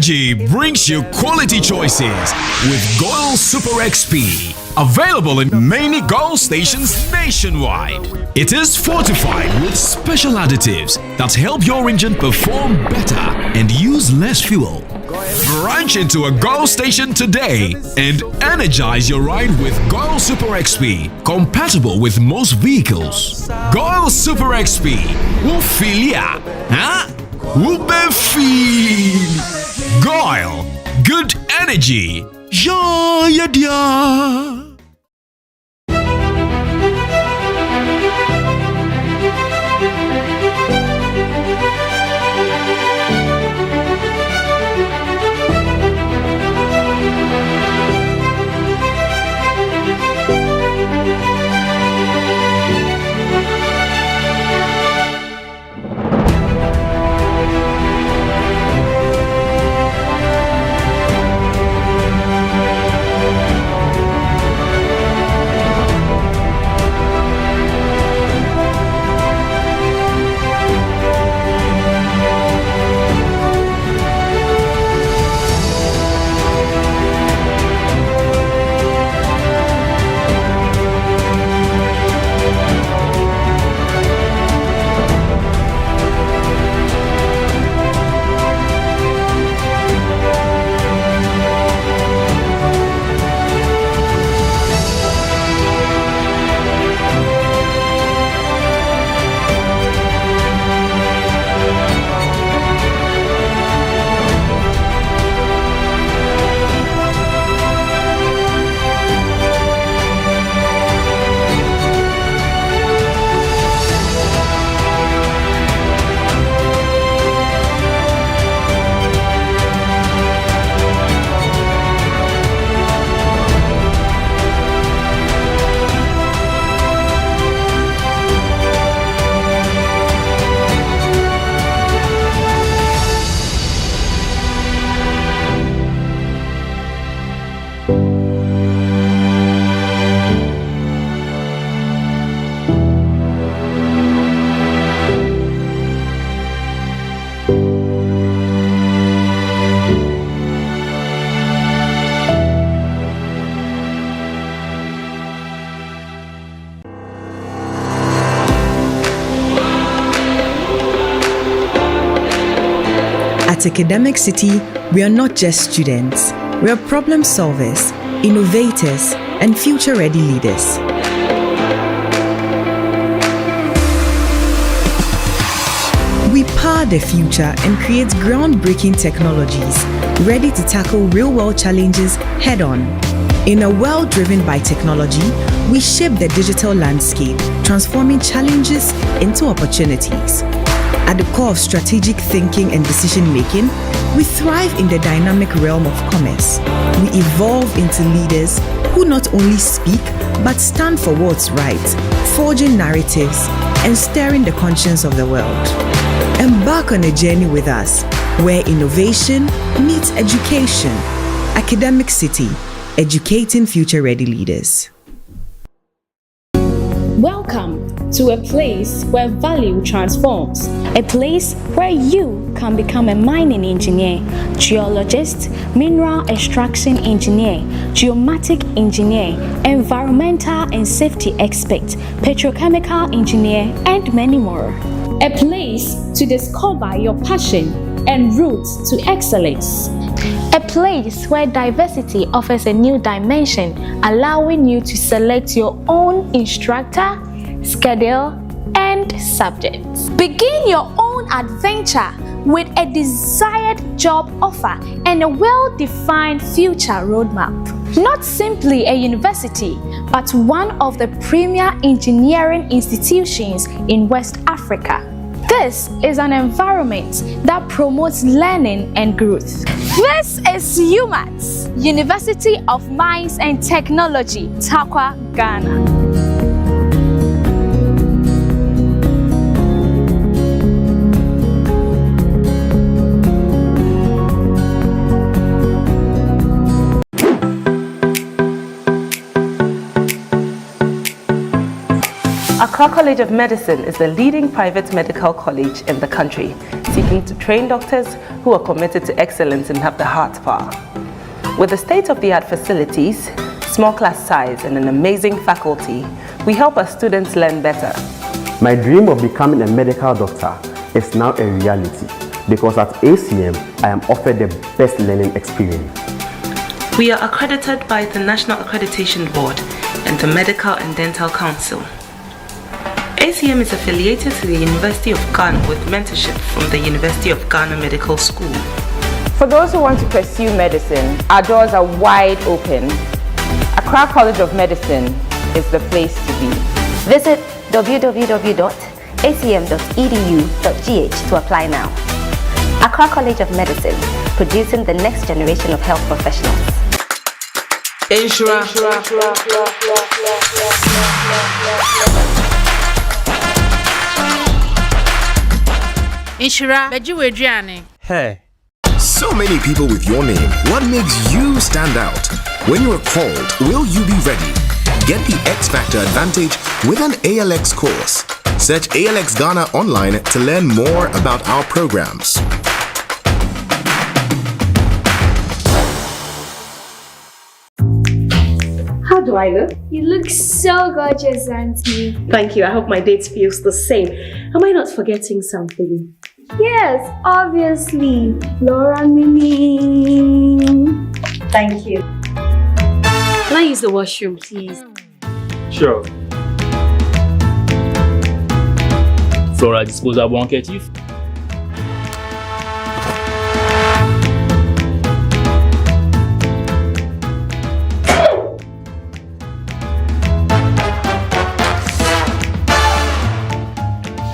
Energy brings you quality choices with Goil Super XP. Available in many Goil stations nationwide. It is fortified with special additives that help your engine perform better and use less fuel. Branch into a Goil station today and energize your ride with Goil Super XP, compatible with most vehicles. Goil Super XP. Ufilia. Huh? Ubefil. Goil. Good energy. Ja, ja, ja. At Academic City, we are not just students. We are problem solvers, innovators, and future-ready leaders. We power the future and create groundbreaking technologies ready to tackle real-world challenges head-on. In a world driven by technology, we shape the digital landscape, transforming challenges into opportunities. At the core of strategic thinking and decision-making, we thrive in the dynamic realm of commerce. We evolve into leaders who not only speak, but stand for what's right, forging narratives and stirring the conscience of the world. Embark on a journey with us, where innovation meets education. Academic City, educating future-ready leaders. Welcome to a place where value transforms, a place where you can become a mining engineer, geologist, mineral extraction engineer, geomatic engineer, environmental and safety expert, petrochemical engineer, and many more. A place to discover your passion and routes to excellence. A place where diversity offers a new dimension, allowing you to select your own instructor, schedule, and subjects. Begin your own adventure with a desired job offer and a well-defined future roadmap. Not simply a university, but one of the premier engineering institutions in West Africa. This is an environment that promotes learning and growth. This is UMat, University of Mines and Technology, Takwa, Ghana. Accra College of Medicine is the leading private medical college in the country, seeking to train doctors who are committed to excellence and have the heart power. With the state-of-the-art facilities, small class size, and an amazing faculty, we help our students learn better. My dream of becoming a medical doctor is now a reality because at ACM, I am offered the best learning experience. We are accredited by the National Accreditation Board and the Medical and Dental Council. ACM is affiliated to the University of Ghana with mentorship from the University of Ghana Medical School. For those who want to pursue medicine, our doors are wide open. Accra College of Medicine is the place to be. Visit www.acm.edu.gh to apply now. Accra College of Medicine, producing the next generation of health professionals. Hey. So many people with your name. What makes you stand out? When you are called, will you be ready? Get the X Factor advantage with an ALX course. Search ALX Ghana online to learn more about our programs. How do I look? You look so gorgeous, Auntie. Thank you. I hope my date feels the same. Am I not forgetting something? Yes, obviously. Laura Mimi. Thank you. Can I use the washroom, please? Sure. Flora disposable handkerchief.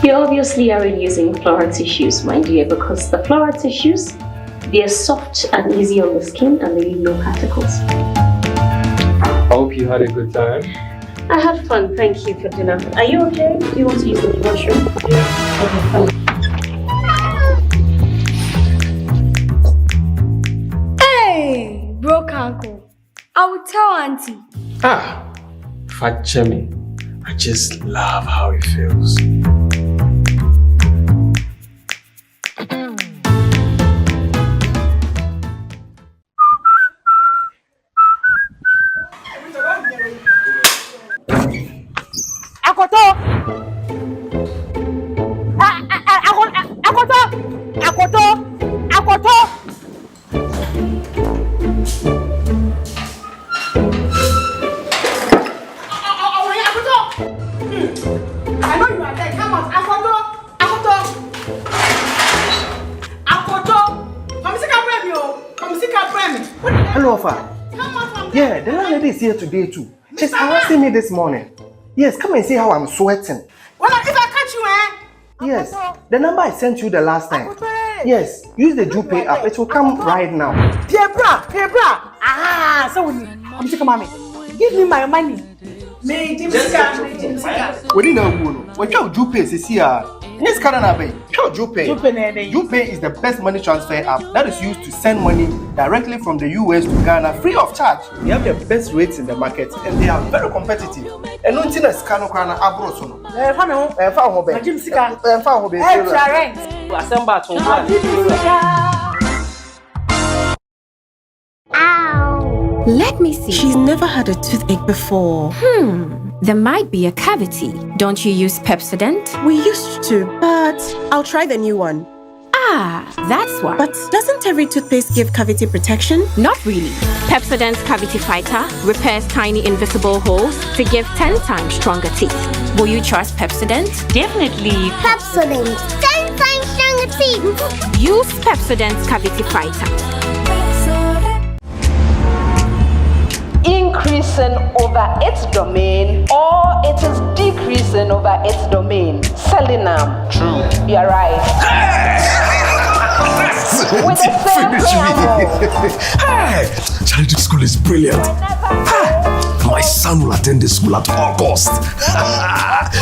You obviously aren't using Flora tissues, my dear, because the Flora tissues, they're soft and easy on the skin and they leave no particles. I hope you had a good time. I had fun, thank you for dinner. Are you okay? Do you want to use the washroom? Yeah. Okay, fine. Hey, broke uncle. I will tell Auntie. Fat Chemi. I just love how it feels. Hello, Alpha. Yeah, the landlady is here today too. She's harassing me this morning. Yes, come and see how I'm sweating. Well, if I catch you, Yes, the number I sent you the last time. Yes, use the Jupe app. It will come right now. Dear bra. So I'm sick of mommy. Give me my money. Me, Jim We need no one. What your Jupe is here? Yes, Karanabe. Jupe is the best money transfer app that is used to send money directly from the US to Ghana free of charge. They have the best rates in the market and they are very competitive. And no thing is Kanokana Abrosono. Let me see. She's never had a toothache before. There might be a cavity. Don't you use Pepsodent? We used to, but I'll try the new one. Ah, that's why. But doesn't every toothpaste give cavity protection? Not really. Pepsodent's Cavity Fighter repairs tiny invisible holes to give 10 times stronger teeth. Will you trust Pepsodent? Definitely. Pepsodent. 10 times stronger teeth. Use Pepsodent's Cavity Fighter. Increasing over its domain, or it is decreasing over its domain. Selenam. True. You're right. With the same preamble. Hey, Charity School is brilliant. My son will attend the school at all costs.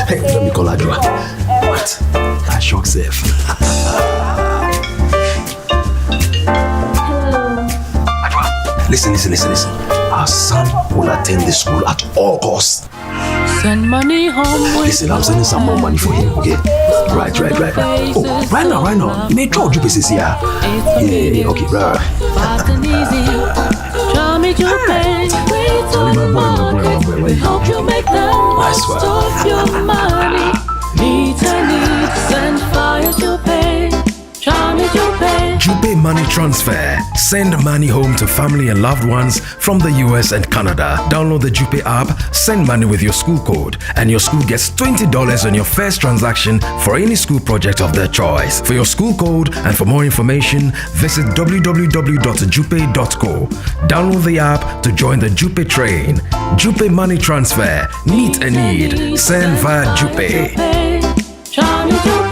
Hey, let me call Adwa. What? That shock safe. Listen. Our son will attend the school at all costs. Send money home. Listen, I'm sending some more money for him, okay? Right. Oh, right now. You may draw you pieces here. Yeah, okay, bro. Fast and easy. Charmy Jupe. Help you make the most of your money. Needs and fire to pay. Charmy Jupe. Jupe Money Transfer. Send money home to family and loved ones from the US and Canada. Download the Jupe app, send money with your school code, and your school gets $20 on your first transaction for any school project of their choice. For your school code and for more information, visit www.jupe.co. Download the app to join the Jupe train. Jupe Money Transfer. Meet a need. Send via Jupe. Charmy Jupe.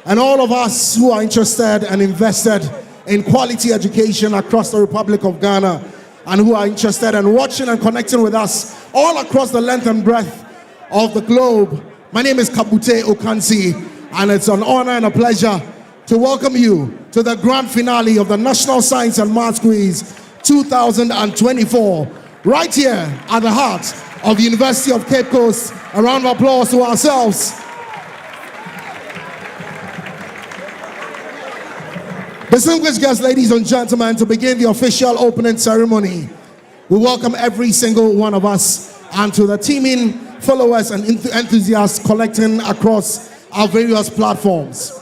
and all of us who are interested and invested in quality education across the Republic of Ghana, and who are interested in watching and connecting with us all across the length and breadth of the globe. My name is Kabute Okansi, and it's an honor and a pleasure to welcome you to the grand finale of the National Science and Maths Quiz 2024, right here at the heart of the University of Cape Coast. A round of applause to ourselves. Distinguished guests, ladies and gentlemen, to begin the official opening ceremony, we welcome every single one of us and to the teaming followers and enthusiasts collecting across our various platforms.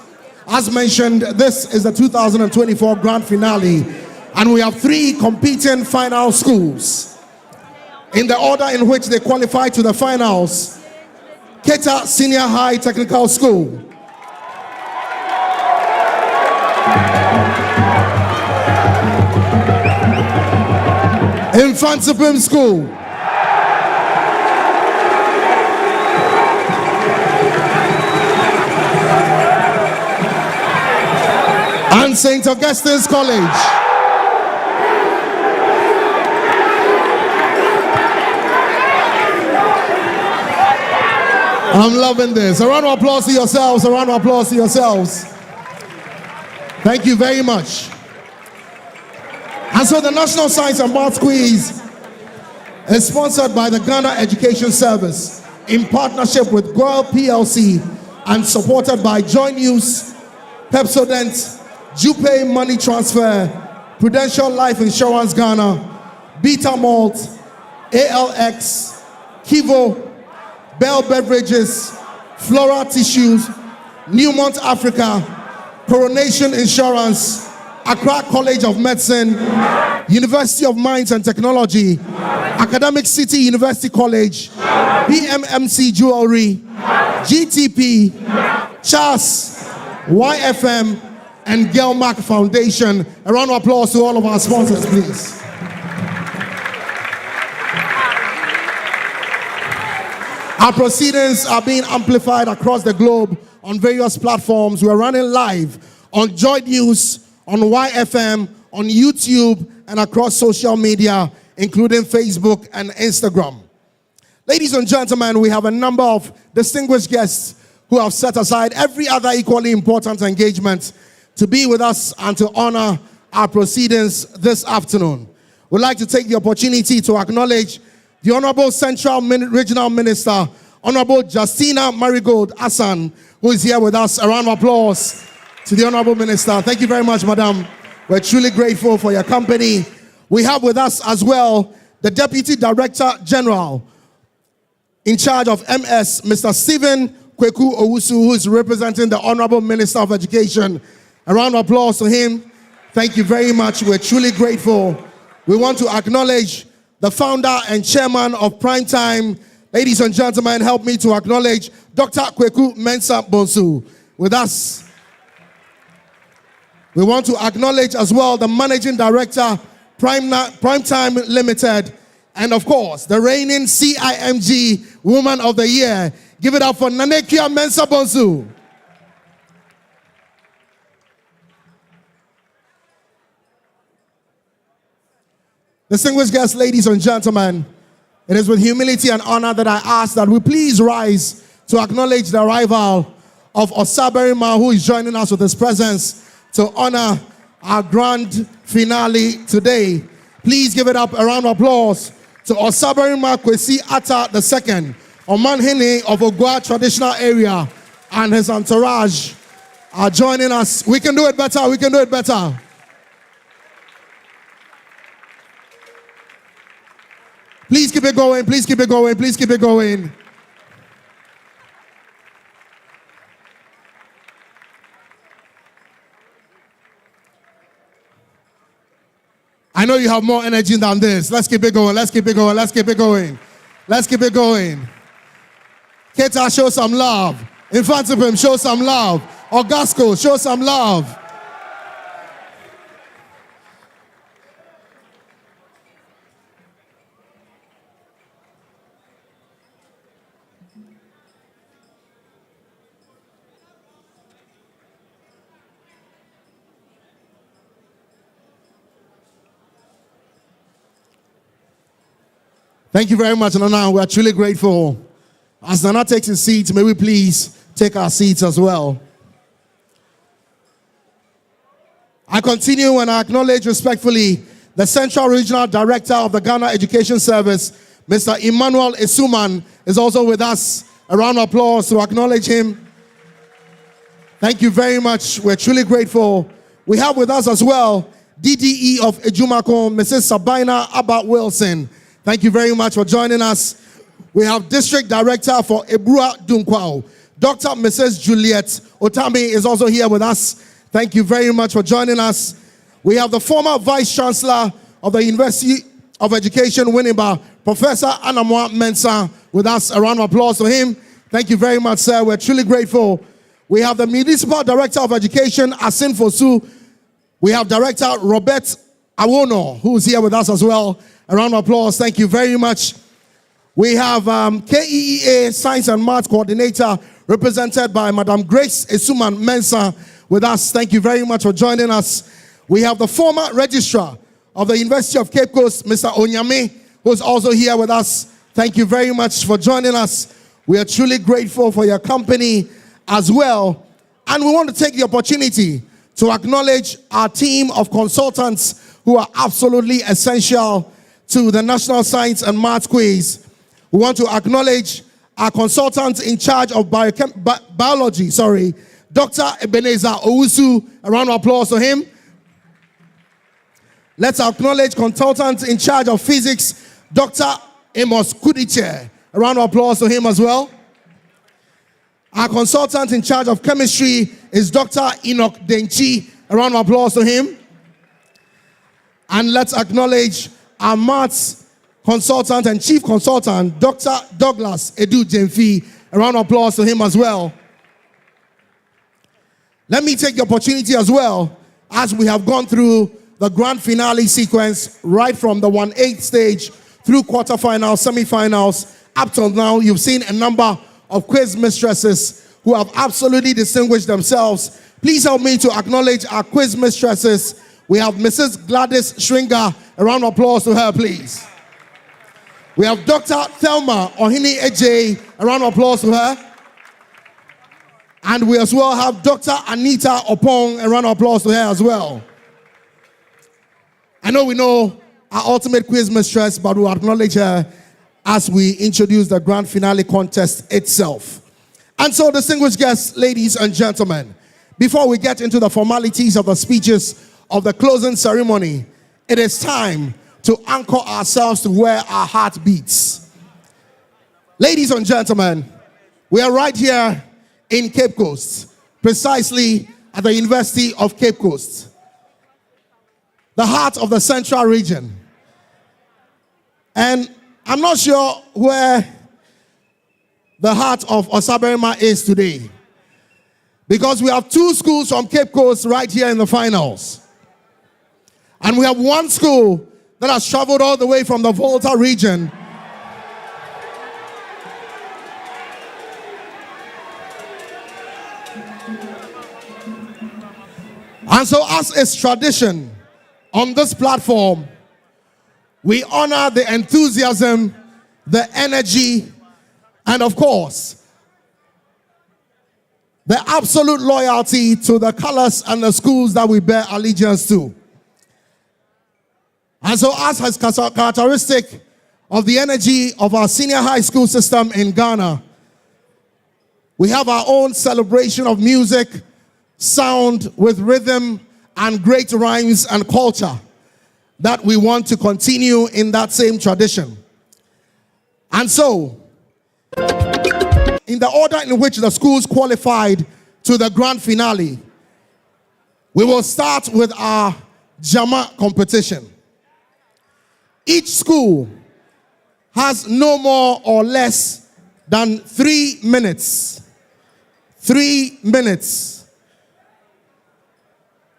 As mentioned, this is the 2024 grand finale, and we have 3 competing final schools. In the order in which they qualify to the finals: Keta Senior High Technical School, Mfantsipim School, and St. Augustine'S College. I'm loving this. A round of applause to yourselves. A round of applause to yourselves. Thank you very much. And so the National Science and Maths Quiz is sponsored by the Ghana Education Service in partnership with GOIL PLC and supported by Joy News, Pepsodent, Jupay Money Transfer, Prudential Life Insurance Ghana, Beta Malt, ALX, Kivo, Bell Beverages, Flora Tissues, Newmont Africa, Coronation Insurance, Accra College of Medicine, University of Mines and Technology, Academic City University College, BMMC Jewelry, GTP, CHAS, YFM, and Gelmark Foundation. A round of applause to all of our sponsors, please. Our proceedings are being amplified across the globe on various platforms. We're running live on Joy News, on YFM, on YouTube, and across social media, including Facebook and Instagram. Ladies and gentlemen, we have a number of distinguished guests who have set aside every other equally important engagement to be with us and to honor our proceedings this afternoon. We'd like to take the opportunity to acknowledge the Honorable Central Regional Minister, Honorable Justina Marigold Asan, who is here with us. A round of applause to the Honorable Minister. Thank you very much, Madam. We're truly grateful for your company. We have with us as well the Deputy Director General in charge of MS, Mr. Stephen Kweku Owusu, who is representing the Honorable Minister of Education. A round of applause to him. Thank you very much. We're truly grateful. We want to acknowledge the founder and chairman of Primetime. Ladies and gentlemen, help me to acknowledge Dr. Kweku Mensah Bonsu with us. We want to acknowledge as well the managing director, Primetime Limited, and of course, the reigning CIMG Woman of the Year. Give it up for Nanekia Mensah Bonsu. Distinguished guests, ladies and gentlemen, it is with humility and honor that I ask that we please rise to acknowledge the arrival of Osaberima, who is joining us with his presence to honor our grand finale today. Please give it up a round of applause to Osaberima Kwesi Atta II, Omanhene of Ogwa traditional area, and his entourage are joining us. We can do it better. We can do it better. Please keep it going. Please keep it going. Please keep it going. I know you have more energy than this. Let's keep it going. Let's keep it going. Let's keep it going. Let's keep it going. Keta, show some love. Mfantsipim, show some love. Augustine'S, show some love. Thank you very much, Nana. We are truly grateful. As Nana takes his seat, may we please take our seats as well. I continue and I acknowledge respectfully the Central Regional Director of the Ghana Education Service, Mr. Emmanuel Isuman, is also with us. A round of applause to acknowledge him. Thank you very much. We're truly grateful. We have with us as well DDE of Ejumako, Mrs. Sabina Abba Wilson. Thank you very much for joining us. We have District Director for Ebrua Dunkwao, Dr. Mrs. Juliet Otami is also here with us. Thank you very much for joining us. We have the former Vice Chancellor of the University of Education, Winneba, Professor Anamwa Mensah, with us. A round of applause to him. Thank you very much, sir. We're truly grateful. We have the Municipal Director of Education, Asin Fosu. We have Director Robert Awono, who's here with us as well. A round of applause. Thank you very much. We have KEEA Science and Maths Coordinator, represented by Madam Grace Esuman Mensah, with us. Thank you very much for joining us. We have the former Registrar of the University of Cape Coast, Mr. Onyame, who's also here with us. Thank you very much for joining us. We are truly grateful for your company as well. And we want to take the opportunity to acknowledge our team of consultants who are absolutely essential to the National Science and Maths Quiz. We want to acknowledge our consultant in charge of biology, Dr. Ebenezer Owusu. A round of applause to him. Let's acknowledge consultant in charge of physics, Dr. Amos Kudiche. A round of applause to him as well. Our consultant in charge of chemistry is Dr. Enoch Denchi. A round of applause to him. And let's acknowledge our maths consultant and chief consultant, Dr. Douglas Edu Jemfi. A round of applause to him as well. Let me take the opportunity as well, as we have gone through the grand finale sequence, right from the 1/8 stage through quarterfinals, semifinals. Up till now, you've seen a number of quiz mistresses who have absolutely distinguished themselves. Please help me to acknowledge our quiz mistresses. We have Mrs. Gladys Shringa. A round of applause to her, please. We have Dr. Thelma Ohini Eje. A round of applause to her. And we as well have Dr. Anita Opong. A round of applause to her as well. I know we know our ultimate quiz mistress, but we'll acknowledge her as we introduce the grand finale contest itself. And so, distinguished guests, ladies and gentlemen, before we get into the formalities of the speeches of the closing ceremony, it is time to anchor ourselves to where our heart beats. Ladies and gentlemen, we are right here in Cape Coast, precisely at the University of Cape Coast, the heart of the Central Region. And I'm not sure where the heart of Osaberima is today, because we have two schools from Cape Coast right here in the finals. And we have one school that has traveled all the way from the Volta region and so, as is tradition on this platform, we honor the enthusiasm, the energy, and of course, the absolute loyalty to the colors and the schools that we bear allegiance to. And so, as is characteristic of the energy of our senior high school system in Ghana, we have our own celebration of music, sound with rhythm, and great rhymes and culture that we want to continue in that same tradition. And so, in the order in which the schools qualified to the grand finale, we will start with our Jama competition. Each school has no more or less than 3 minutes. 3 minutes.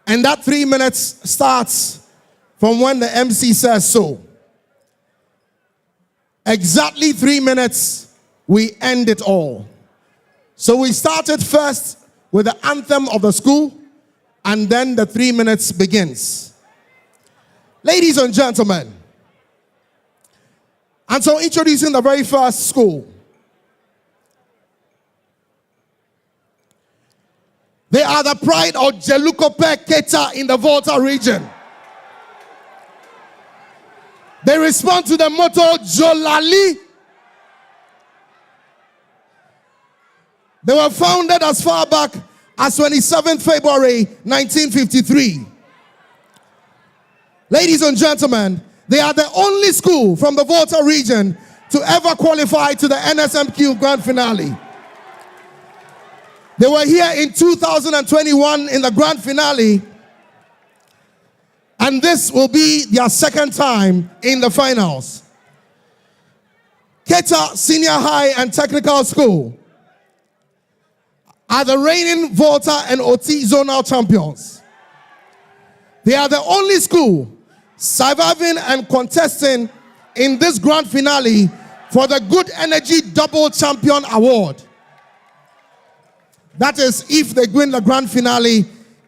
And that 3 minutes starts from when the MC says so. Exactly 3 minutes, we end it all. So we started first with the anthem of the school, and then the 3 minutes begins. Ladies and gentlemen, And so introducing the very first school. They are the pride of Jelukope Keta in the Volta region. They respond to the motto Jolali. They were founded as far back as 27th February 1953. Ladies and gentlemen, they are the only school from the Volta region to ever qualify to the NSMQ grand finale. They were here in 2021 in the grand finale, and this will be their second time in the finals. Keta Senior High and Technical School are the reigning Volta and OT zonal champions. They are the only school surviving and contesting in this grand finale for the Good Energy Double Champion Award. That is if they win the grand finale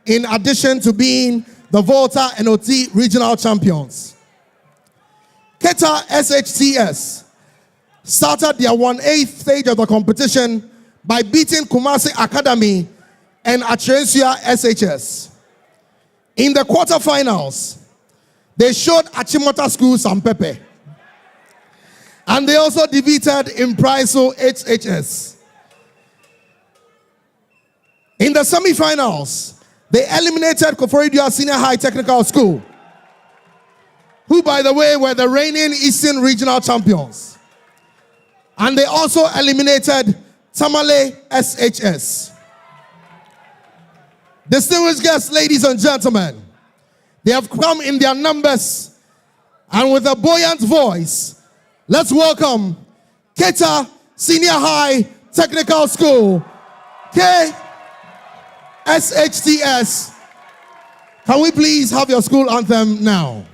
in addition to being the Volta and OT regional champions. Keta Shts started their 1/8 stage of the competition by beating Kumasi Academy and Achensua SHS. In the quarterfinals, they showed Achimota School some Pepe. And they also defeated Impriso HHS. In the semifinals, they eliminated Koforidua Senior High Technical School, who, by the way, were the reigning Eastern Regional champions. And they also eliminated Tamale SHS. Distinguished guests, ladies and gentlemen, they have come in their numbers and with a buoyant voice. Let's welcome Keta Senior High Technical School, KSHTS. Can we please have your school anthem now?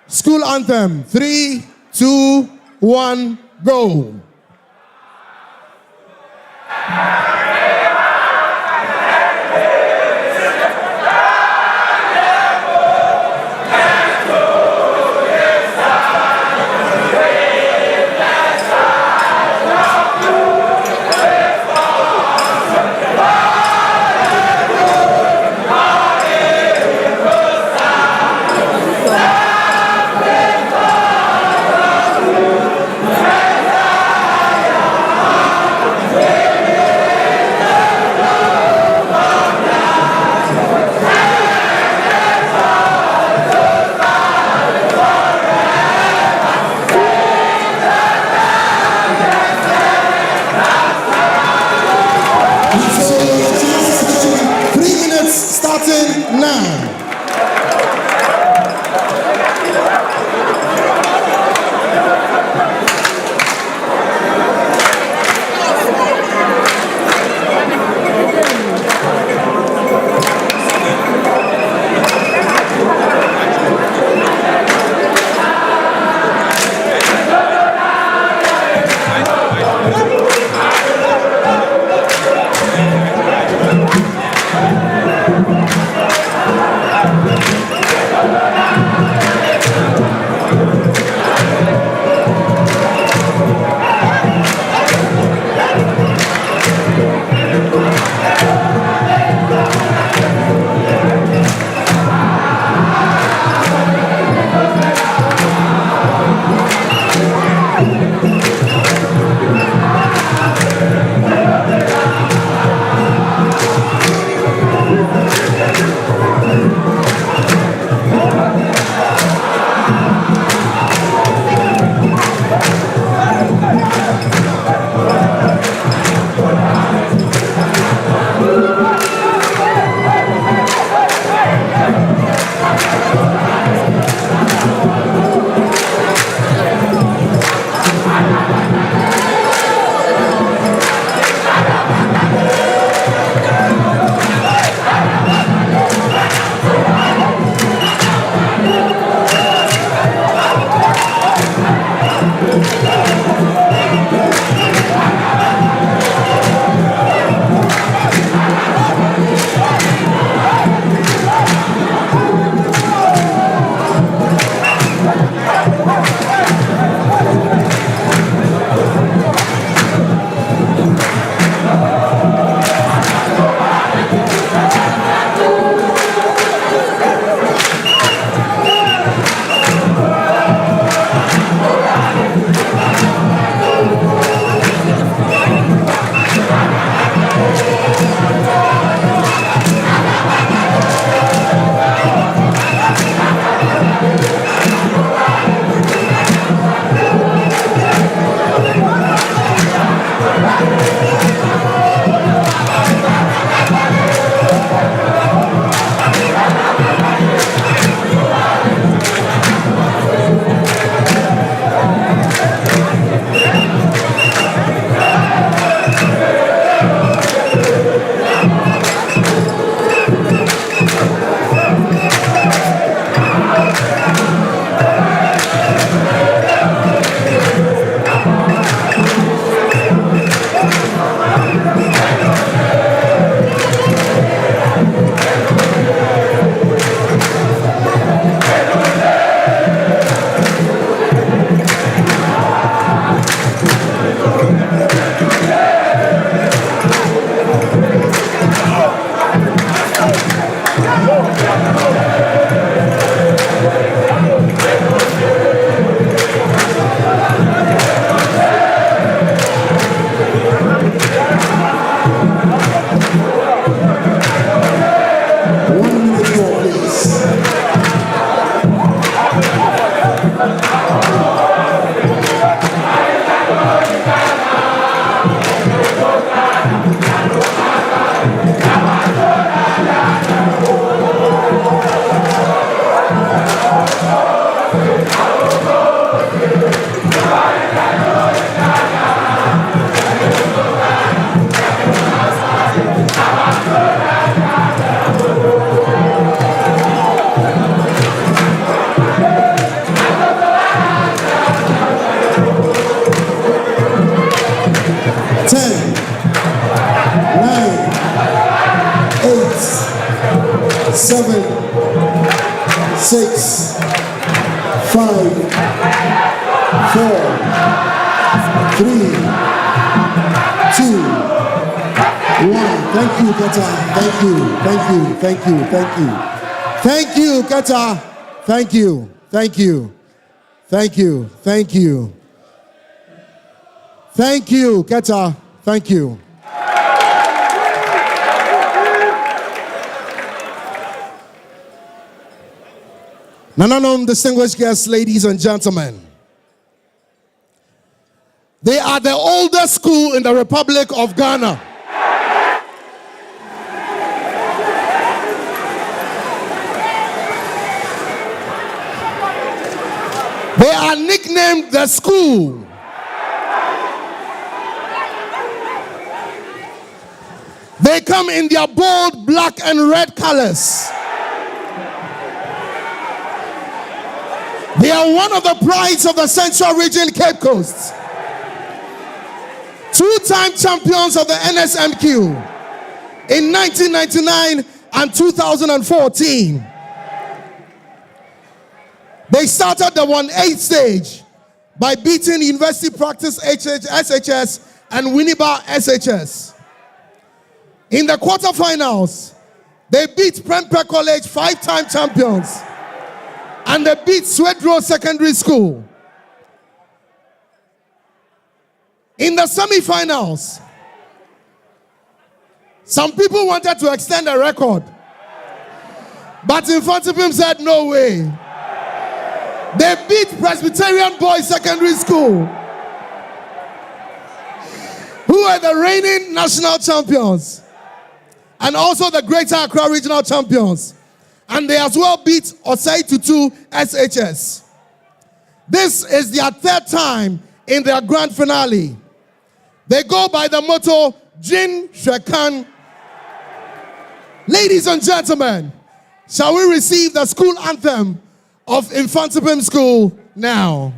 School anthem, 3, 2, 1, go. Seven, 6, 5, 4, 3, 2, 1. Thank you, Keta. Thank you, thank you, thank you, thank you. Thank you, Keta. Thank you, thank you, thank you, thank you. Thank you, Keta. Thank you. Nananom, distinguished guests, ladies and gentlemen. They are the oldest school in the Republic of Ghana. They are nicknamed the school. They come in their bold black and red colors. They are one of the prides of the Central Region, Cape Coast. 2-time champions of the NSMQ in 1999 and 2014. They started the 1-8 stage by beating University Practice SHS and Winneba SHS. In the quarterfinals, they beat Prempeh College, 5-time champions, and they beat Swedrow Secondary School. In the semi-finals, some people wanted to extend the record, but Mfantsipim said no way. They beat Presbyterian Boys Secondary School, who are the reigning national champions and also the Greater Accra Regional champions. And they as well beat Osei Tutu SHS. This is their 3rd time in their grand finale. They go by the motto, Jin Shekan. Ladies and gentlemen, shall we receive the school anthem of Mfantsipim School now?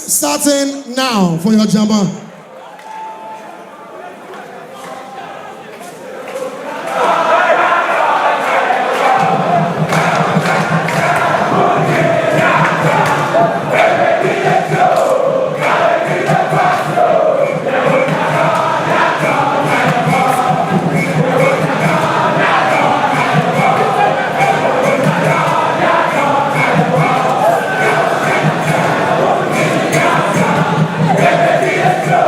Starting now for your Jama. Let's go!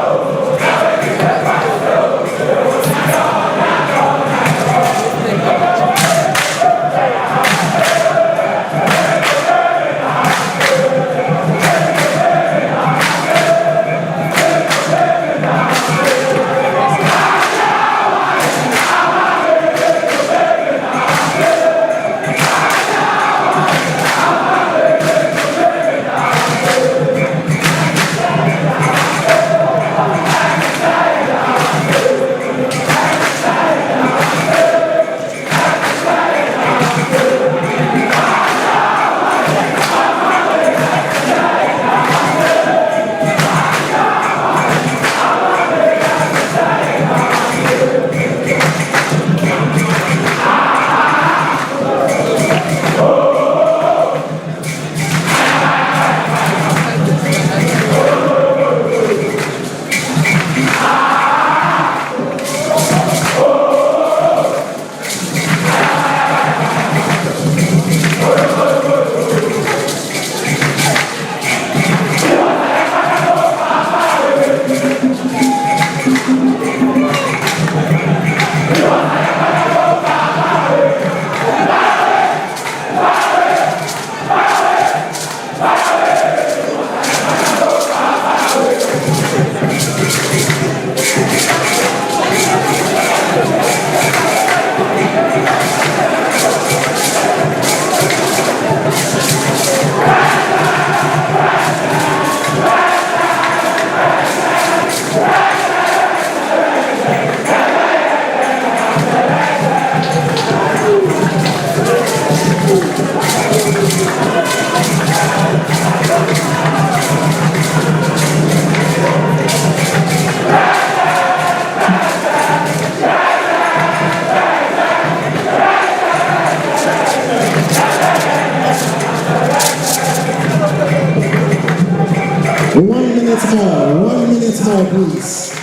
smile, please.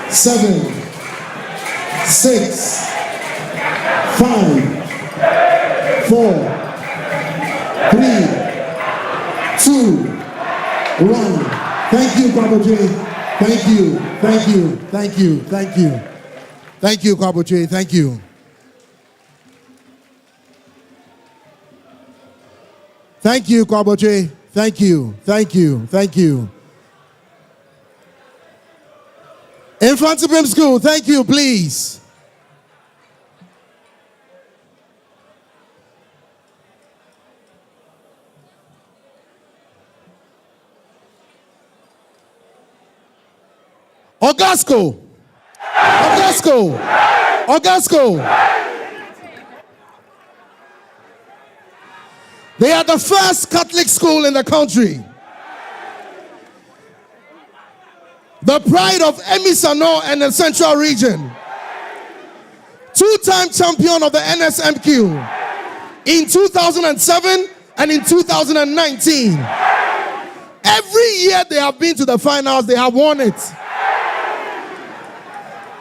Seven, 6, 5, 4, 3, 2, 1. Thank you, Kwaboche. Thank you, thank you, thank you, thank you. Thank you, Kwaboche. Thank you. Thank you, Kwaboche. Thank you, thank you, thank you. Mfantsipim School, thank you, please. Augustine'S. They are the first Catholic school in the country. The pride of Emisano and the Central Region. Two-time champion of the NSMQ in 2007 and in 2019. Every year they have been to the finals, they have won it.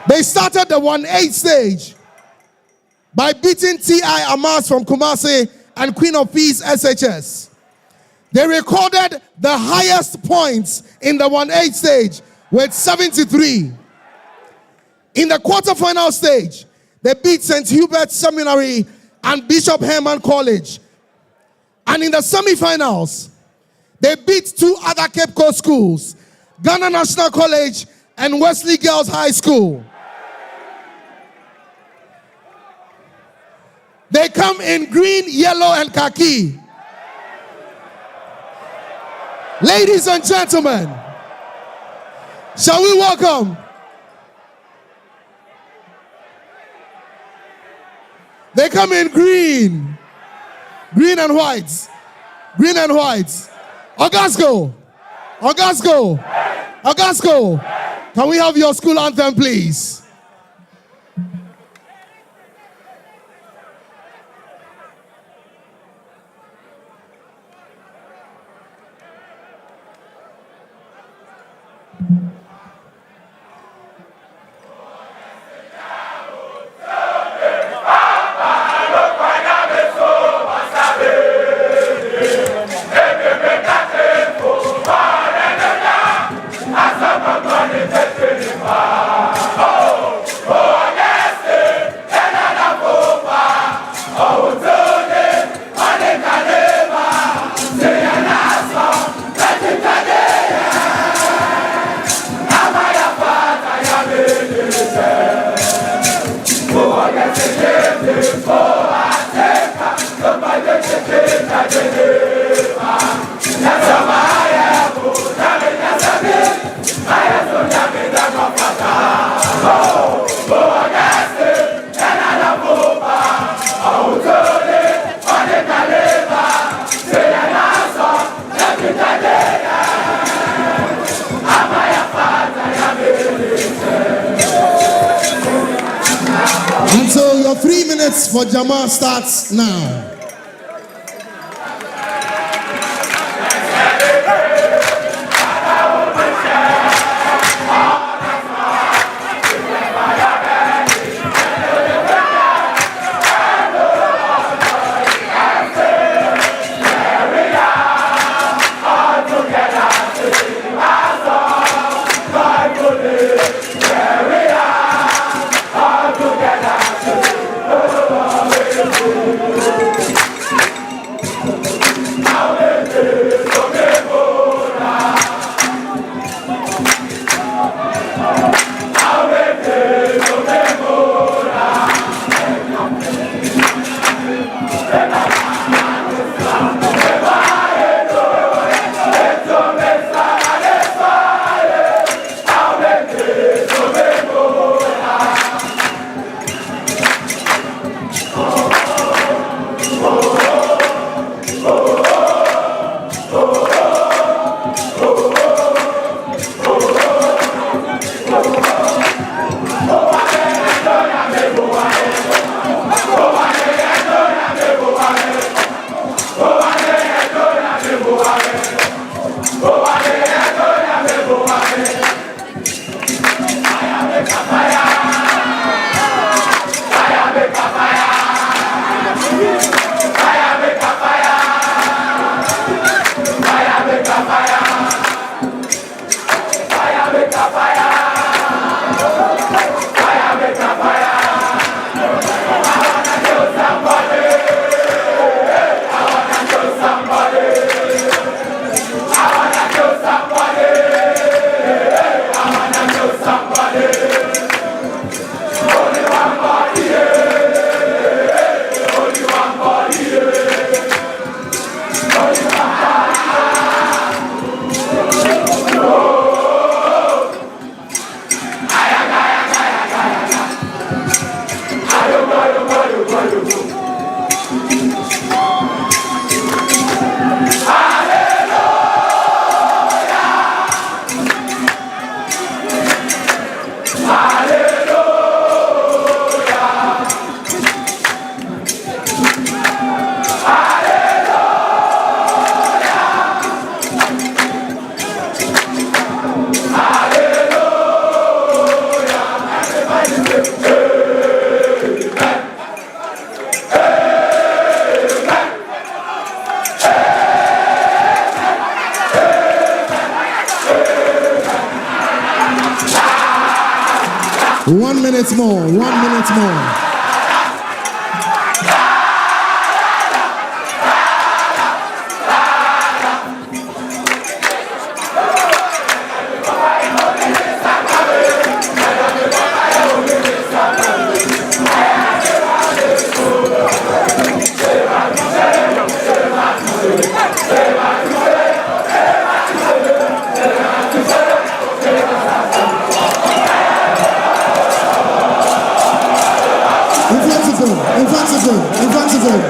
They started the 1-8 stage by beating T.I. Amas from Kumasi and Queen of Peace SHS. They recorded the highest points in the 1-8 stage with 73. In the quarterfinal stage, they beat St. Hubert's Seminary and Bishop Herman College. And in the semifinals, they beat two other Cape Coast schools, Ghana National College and Wesley Girls High School. They come in green, yellow, and khaki. Ladies and gentlemen, shall we welcome? They come in green and white, Augustine'S. Can we have your school anthem, please? And so your 3 minutes for Jamal starts now. 1 minute more, 1 minute more. Mfantsipim.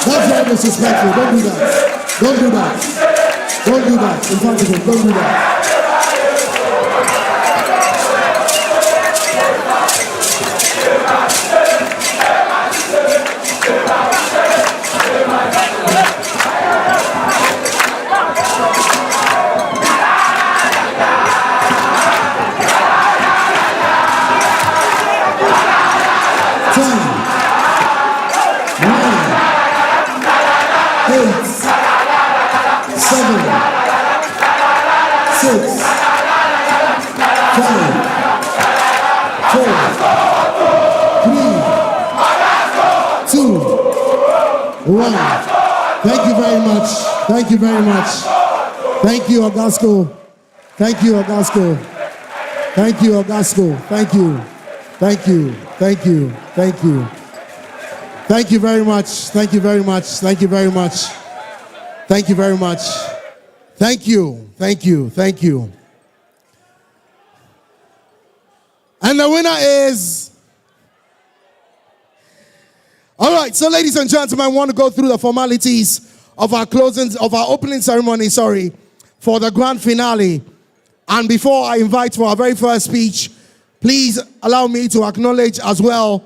That's very disrespectful. Don't do that. Don't do that. Don't do that. Mfantsipim, don't do that. Thank you very much. Thank you very much. Thank you, Augusto. Thank you, Augusto. Thank you, Augusto. Thank you. Thank you. Thank you. Thank you. Thank you very much. Thank you very much. Thank you very much. Thank you very much. Thank you. Thank you. Thank you. And the winner is... All right, so ladies and gentlemen, I want to go through the formalities of our opening ceremony, for the grand finale. And before I invite for our very first speech, please allow me to acknowledge as well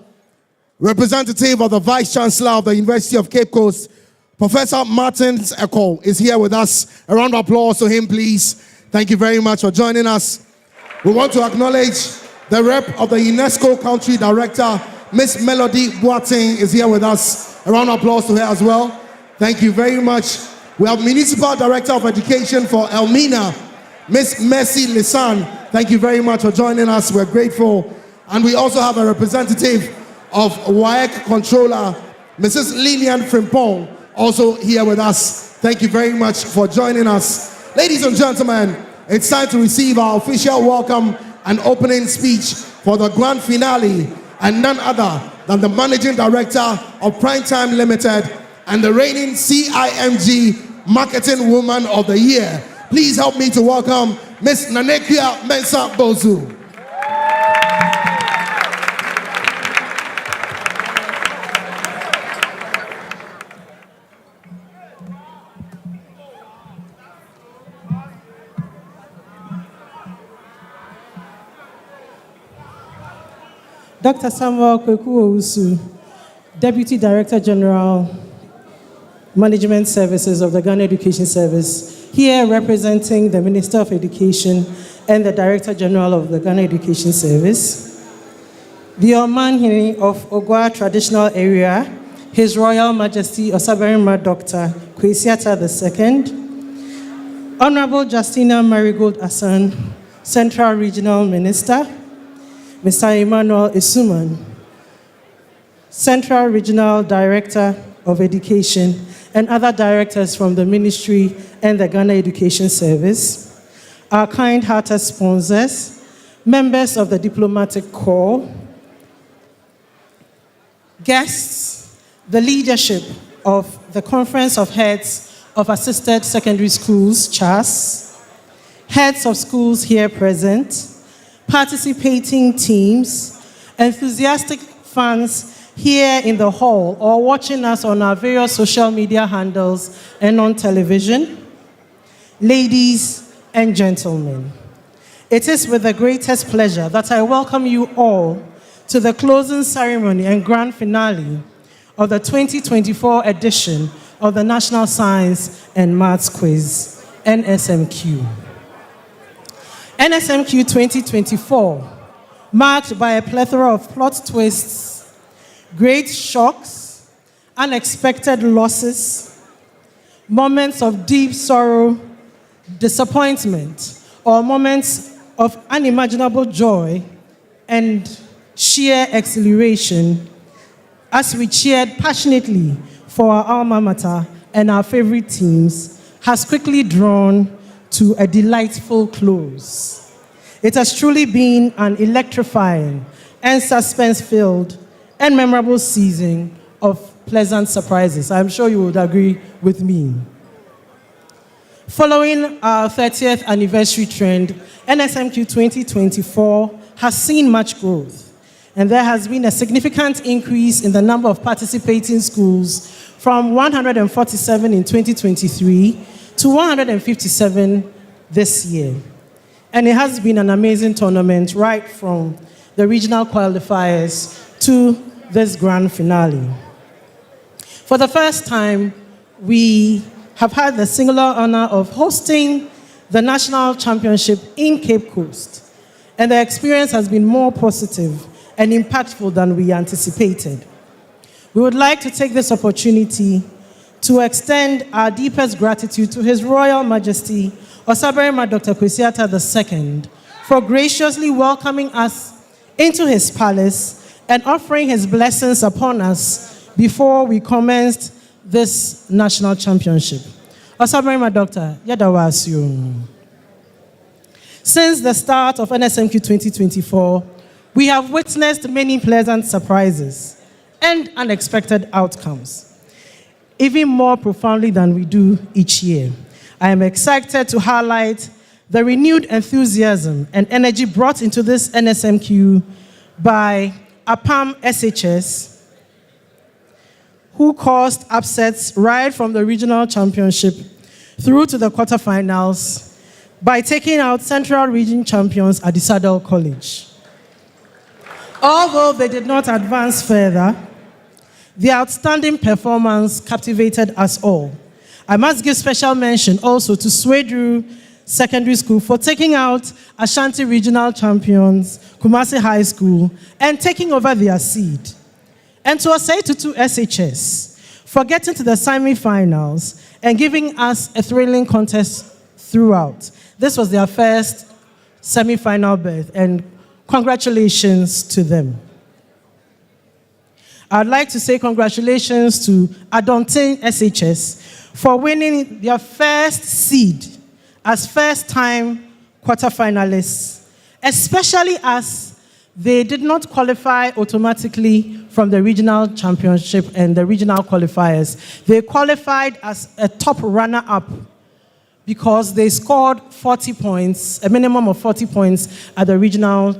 representative of the Vice Chancellor of the University of Cape Coast, Professor Martin Eko, is here with us. A round of applause to him, please. Thank you very much for joining us. We want to acknowledge the rep of the UNESCO Country Director, Miss Melody Boateng, is here with us. A round of applause to her as well. Thank you very much. We have Municipal Director of Education for Elmina, Miss Mercy Lisan. Thank you very much for joining us. We're grateful. And we also have a representative of WAEC Controller, Mrs. Lillian Frimpong, also here with us. Thank you very much for joining us. Ladies and gentlemen, it's time to receive our official welcome and opening speech for the grand finale, and none other than the Managing Director of Primetime Limited and the reigning CIMG Marketing Woman of the Year. Please help me to welcome Miss Nanekia Mensah Bozu. Dr. Samuel Kweku-Owusu, Deputy Director General, Management Services of the Ghana Education Service, here representing the Minister of Education and the Director General of the Ghana Education Service. The Omanhene of Ogwa Traditional Area, His Royal Majesty Osaberima Dr. Kwesiata II, Honorable Justina Marigold Asan, Central Regional Minister, Mr. Emmanuel Isuman, Central Regional Director of Education, and other directors from the Ministry and the Ghana Education Service, our kind-hearted sponsors, members of the Diplomatic Corps, guests, the leadership of the Conference of Heads of Assisted Secondary Schools, CHAS, heads of schools here present, participating teams, enthusiastic fans, here in the hall or watching us on our various social media handles and on television, ladies and gentlemen, it is with the greatest pleasure that I welcome you all to the closing ceremony and grand finale of the 2024 edition of the National Science and Maths Quiz, NSMQ. NSMQ 2024, marked by a plethora of plot twists, great shocks, unexpected losses, moments of deep sorrow, disappointment, or moments of unimaginable joy and sheer exhilaration as we cheered passionately for our alma mater and our favorite teams has quickly drawn to a delightful close. It has truly been an electrifying and suspense-filled and memorable season of pleasant surprises. I'm sure you would agree with me. Following our 30th anniversary trend, NSMQ 2024 has seen much growth, and there has been a significant increase in the number of participating schools from 147 in 2023 to 157 this year. And it has been an amazing tournament right from the regional qualifiers to this grand finale. For the first time, we have had the singular honor of hosting the national championship in Cape Coast, and the experience has been more positive and impactful than we anticipated. We would like to take this opportunity to extend our deepest gratitude to His Royal Majesty Osaberima Dr. Kwesiata II for graciously welcoming us into his palace and offering his blessings upon us before we commenced this national championship. Osaberima Doctor, yadawasyo. Since the start of NSMQ 2024, we have witnessed many pleasant surprises and unexpected outcomes, even more profoundly than we do each year. I am excited to highlight the renewed enthusiasm and energy brought into this NSMQ by APAM SHS, who caused upsets right from the regional championship through to the quarterfinals by taking out Central Region champions at the Saddle College. Although they did not advance further, their outstanding performance captivated us all. I must give special mention also to Swedru Secondary School for taking out Ashanti Regional champions, Kumasi High School, and taking over their seed. And to Osei Tutu SHS for getting to the semi-finals and giving us a thrilling contest throughout. This was their first semi-final berth, and congratulations to them. I'd like to say congratulations to Adontain SHS for winning their first seed as first-time quarterfinalists, especially as they did not qualify automatically from the regional championship and the regional qualifiers. They qualified as a top runner-up because they scored 40 points, a minimum of 40 points at the regional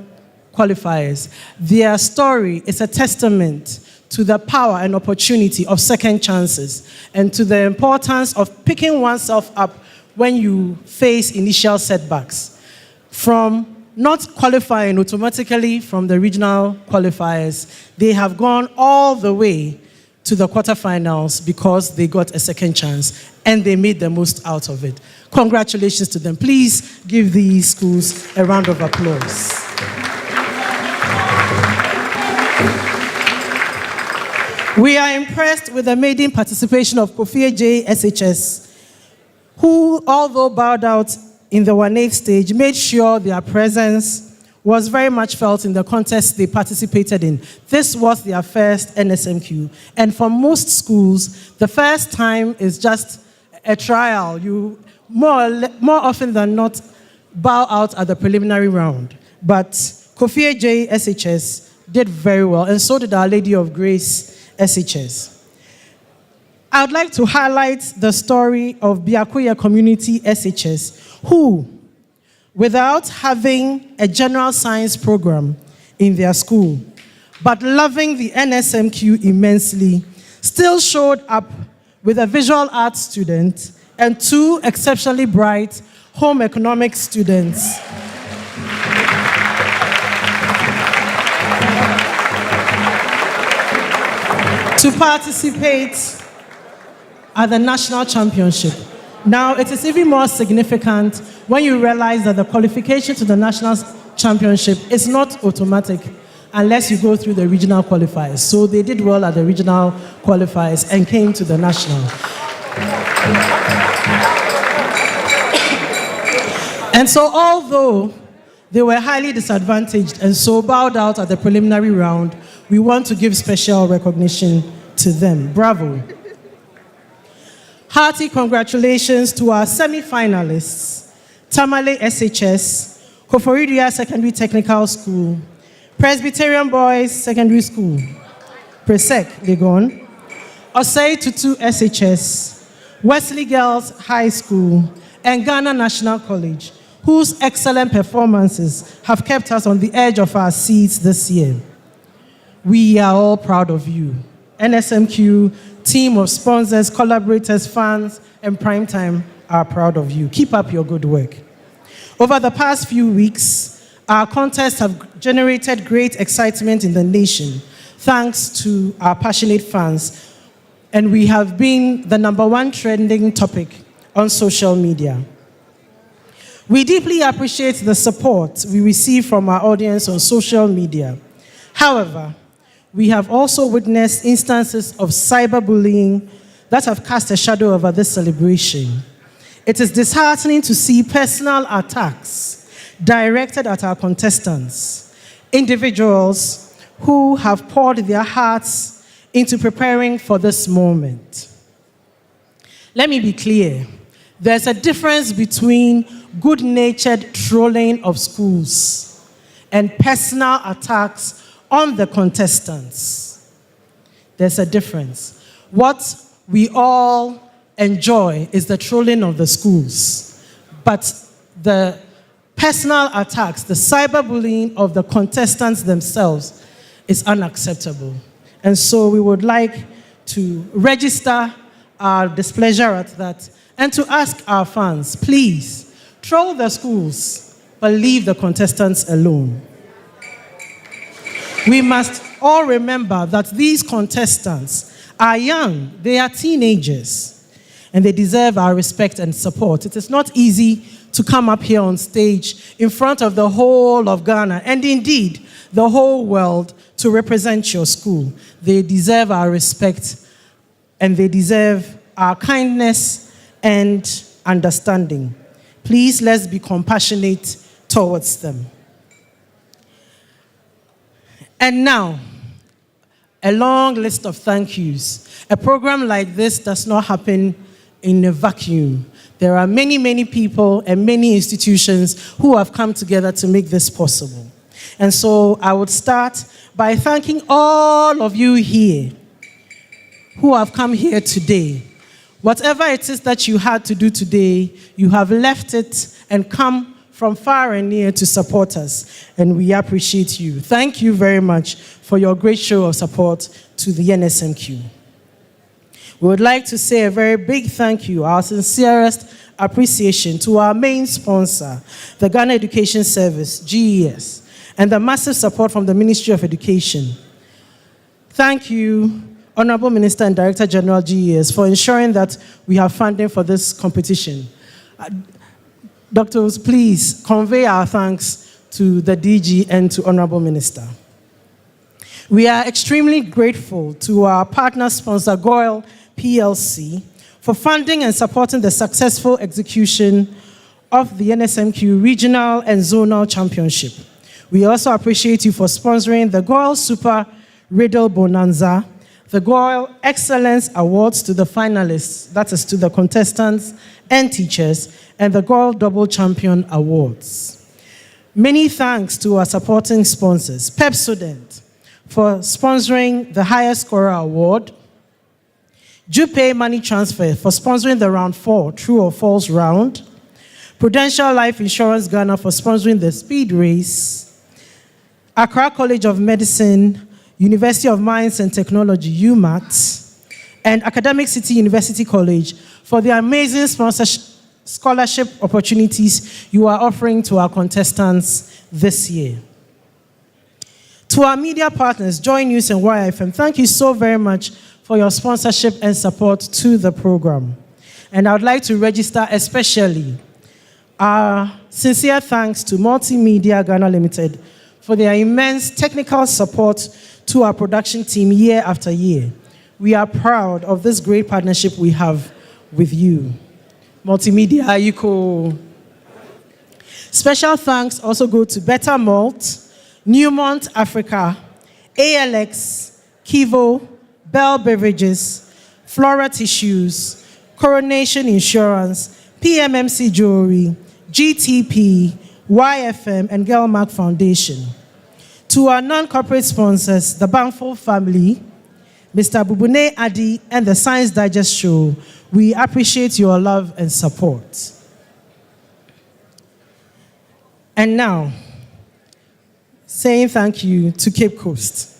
qualifiers. Their story is a testament to the power and opportunity of second chances and to the importance of picking oneself up when you face initial setbacks. From not qualifying automatically from the regional qualifiers, they have gone all the way to the quarterfinals because they got a second chance and they made the most out of it. Congratulations to them. Please give these schools a round of applause. We are impressed with the maiden participation of Kofi J. SHS, who, although bowed out in the 1/8 stage, made sure their presence was very much felt in the contest they participated in. This was their first NSMQ. And for most schools, the first time is just a trial. You more often than not bow out at the preliminary round. But Kofi J. SHS did very well, and so did Our Lady of Grace SHS. I would like to highlight the story of Biakuya Community SHS, who, without having a general science program in their school, but loving the NSMQ immensely, still showed up with a visual arts student and 2 exceptionally bright home economics students. To participate at the national championship. Now, it is even more significant when you realize that the qualification to the national championship is not automatic unless you go through the regional qualifiers. So they did well at the regional qualifiers and came to the national. And so although they were highly disadvantaged and so bowed out at the preliminary round, we want to give special recognition to them. Bravo. Hearty congratulations to our semi-finalists, Tamale SHS, Koforidia Secondary Technical School, Presbyterian Boys Secondary School, Presec, Legon, Osei Tutu SHS, Wesley Girls High School, and Ghana National College, whose excellent performances have kept us on the edge of our seats this year. We are all proud of you. NSMQ, team of sponsors, collaborators, fans, and Primetime are proud of you. Keep up your good work. Over the past few weeks, our contests have generated great excitement in the nation, thanks to our passionate fans, and we have been the #1 trending topic on social media. We deeply appreciate the support we receive from our audience on social media. However, we have also witnessed instances of cyberbullying that have cast a shadow over this celebration. It is disheartening to see personal attacks directed at our contestants, individuals who have poured their hearts into preparing for this moment. Let me be clear. There's a difference between good-natured trolling of schools and personal attacks on the contestants. There's a difference. What we all enjoy is the trolling of the schools, but the personal attacks, the cyberbullying of the contestants themselves is unacceptable. And so we would like to register our displeasure at that and to ask our fans, please, troll the schools, but leave the contestants alone. We must all remember that these contestants are young, they are teenagers, and they deserve our respect and support. It is not easy to come up here on stage in front of the whole of Ghana, and indeed the whole world, to represent your school. They deserve our respect, and they deserve our kindness and understanding. Please, let's be compassionate towards them. And now, a long list of thank yous. A program like this does not happen in a vacuum. There are many, many people and many institutions who have come together to make this possible. And so I would start by thanking all of you here who have come here today. Whatever it is that you had to do today, you have left it and come from far and near to support us, and we appreciate you. Thank you very much for your great show of support to the NSMQ. We would like to say a very big thank you, our sincerest appreciation to our main sponsor, the Ghana Education Service, GES, and the massive support from the Ministry of Education. Thank you, Honorable Minister and Director General GES, for ensuring that we have funding for this competition. Doctors, please convey our thanks to the DG and to Honorable Minister. We are extremely grateful to our partner sponsor, GOIL PLC, for funding and supporting the successful execution of the NSMQ Regional and Zonal Championship. We also appreciate you for sponsoring the GOIL Super Riddle Bonanza, the GOIL Excellence Awards to the finalists, that is to the contestants and teachers, and the GOIL Double Champion Awards. Many thanks to our supporting sponsors, Pepsodent for sponsoring the Highest Scorer Award, Jupay Money Transfer for sponsoring the Round 4 True or False round, Prudential Life Insurance Ghana for sponsoring the Speed Race, Accra College of Medicine, University of Mines and Technology, UMat, and Academic City University College for the amazing scholarship opportunities you are offering to our contestants this year. To our media partners, Joy News and YFM, thank you so very much for your sponsorship and support to the program. And I would like to register especially our sincere thanks to Multimedia Ghana Limited for their immense technical support to our production team year after year. We are proud of this great partnership we have with you. Multimedia, Ayuko. Special thanks also go to Better Malt, Newmont Africa, ALX, Kivo, Bell Beverages, Flora Tissues, Coronation Insurance, PMMC Jewelry, GTP, YFM, and Gelmark Foundation. To our non-corporate sponsors, the Banful family, Mr. Bubune Adi, and the Science Digest Show, we appreciate your love and support. And now, saying thank you to Cape Coast.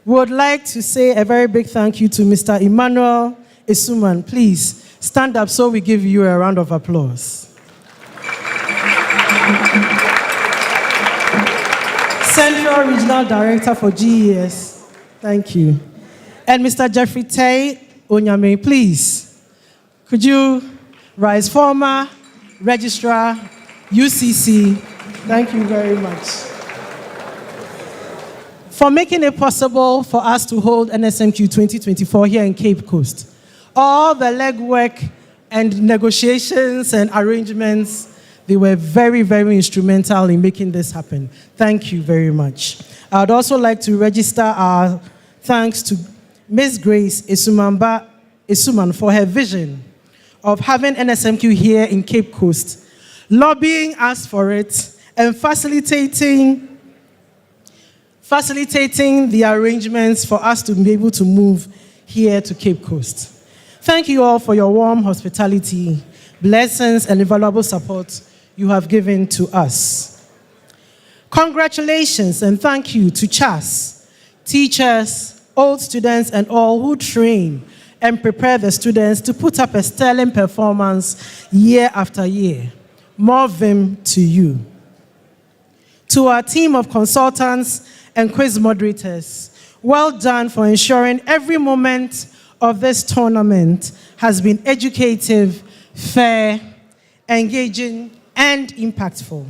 We would like to say a very big thank you to Mr. Emmanuel Isuman. Please stand up so we give you a round of applause. Central Regional Director for GES. Thank you. And Mr. Jeffrey Tay Onyame, please. Could you rise? Former Registrar, UCC. Thank you very much for making it possible for us to hold NSMQ 2024 here in Cape Coast. All the legwork and negotiations and arrangements, they were very, very instrumental in making this happen. Thank you very much. I would also like to register our thanks to Ms. Grace Isuman for her vision of having NSMQ here in Cape Coast, lobbying us for it, and facilitating the arrangements for us to be able to move here to Cape Coast. Thank you all for your warm hospitality, blessings, and invaluable support you have given to us. Congratulations and thank you to CHAS, teachers, old students, and all who train and prepare the students to put up a sterling performance year after year. More vim to you. To our team of consultants and quiz moderators, well done for ensuring every moment of this tournament has been educative, fair, engaging, and impactful.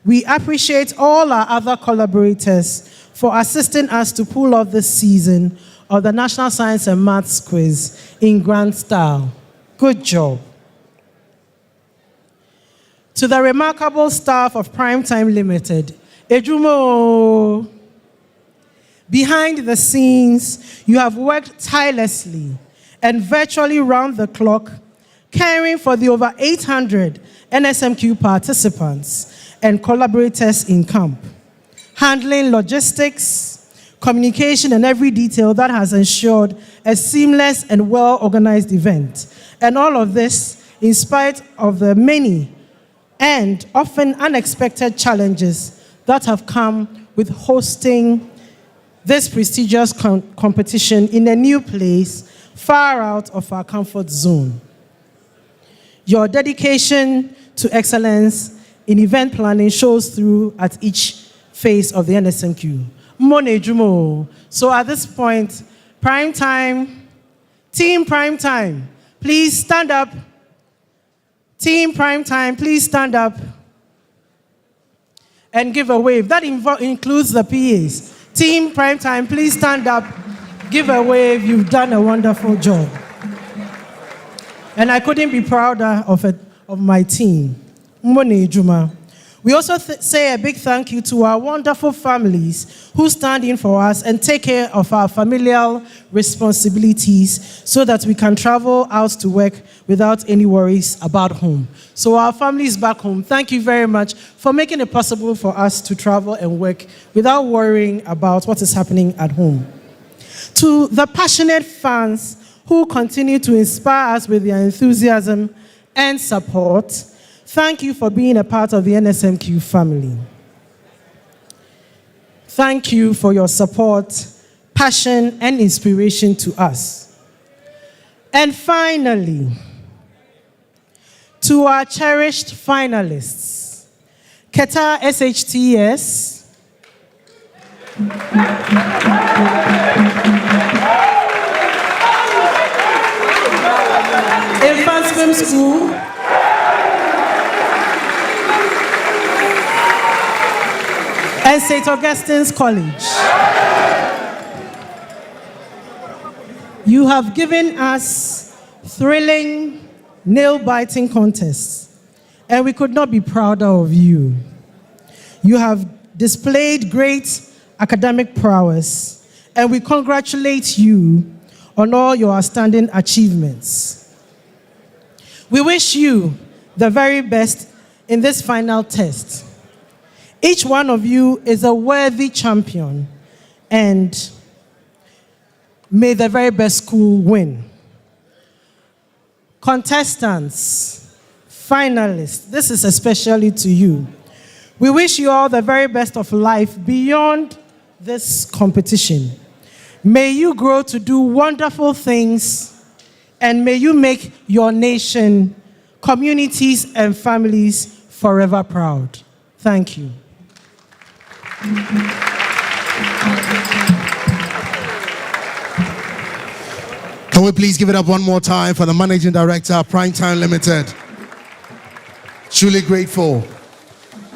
We appreciate all our other collaborators for assisting us to pull off this season of the National Science and Maths Quiz in grand style. Good job. To the remarkable staff of Primetime Limited, Ejumo. Behind the scenes, you have worked tirelessly and virtually round the clock, caring for the over 800 NSMQ participants and collaborators in camp, handling logistics, communication, and every detail that has ensured a seamless and well-organized event. And all of this in spite of the many and often unexpected challenges that have come with hosting this prestigious competition in a new place far out of our comfort zone. Your dedication to excellence in event planning shows through at each phase of the NSMQ. Mone Jumo. So at this point, Team Primetime, please stand up. Team Primetime, please stand up and give a wave. That includes the PAs. Team Primetime, please stand up, give a wave. You've done a wonderful job. And I couldn't be prouder of my team. Mbone Juma. We also say a big thank you to our wonderful families who stand in for us and take care of our familial responsibilities so that we can travel out to work without any worries about home. So our families back home, thank you very much for making it possible for us to travel and work without worrying about what is happening at home. To the passionate fans who continue to inspire us with their enthusiasm and support, thank you for being a part of the NSMQ family. Thank you for your support, passion, and inspiration to us. And finally, to our cherished finalists, Keta Shts, Mfantsipim School, and St. Augustine's College. You have given us thrilling, nail-biting contests, and we could not be prouder of you. You have displayed great academic prowess, and we congratulate you on all your outstanding achievements. We wish you the very best in this final test. Each one of you is a worthy champion, and may the very best school win. Contestants, finalists, this is especially to you. We wish you all the very best of life beyond this competition. May you grow to do wonderful things, and may you make your nation, communities, and families forever proud. Thank you. Can we please give it up one more time for the Managing Director, Primetime Limited. Truly grateful.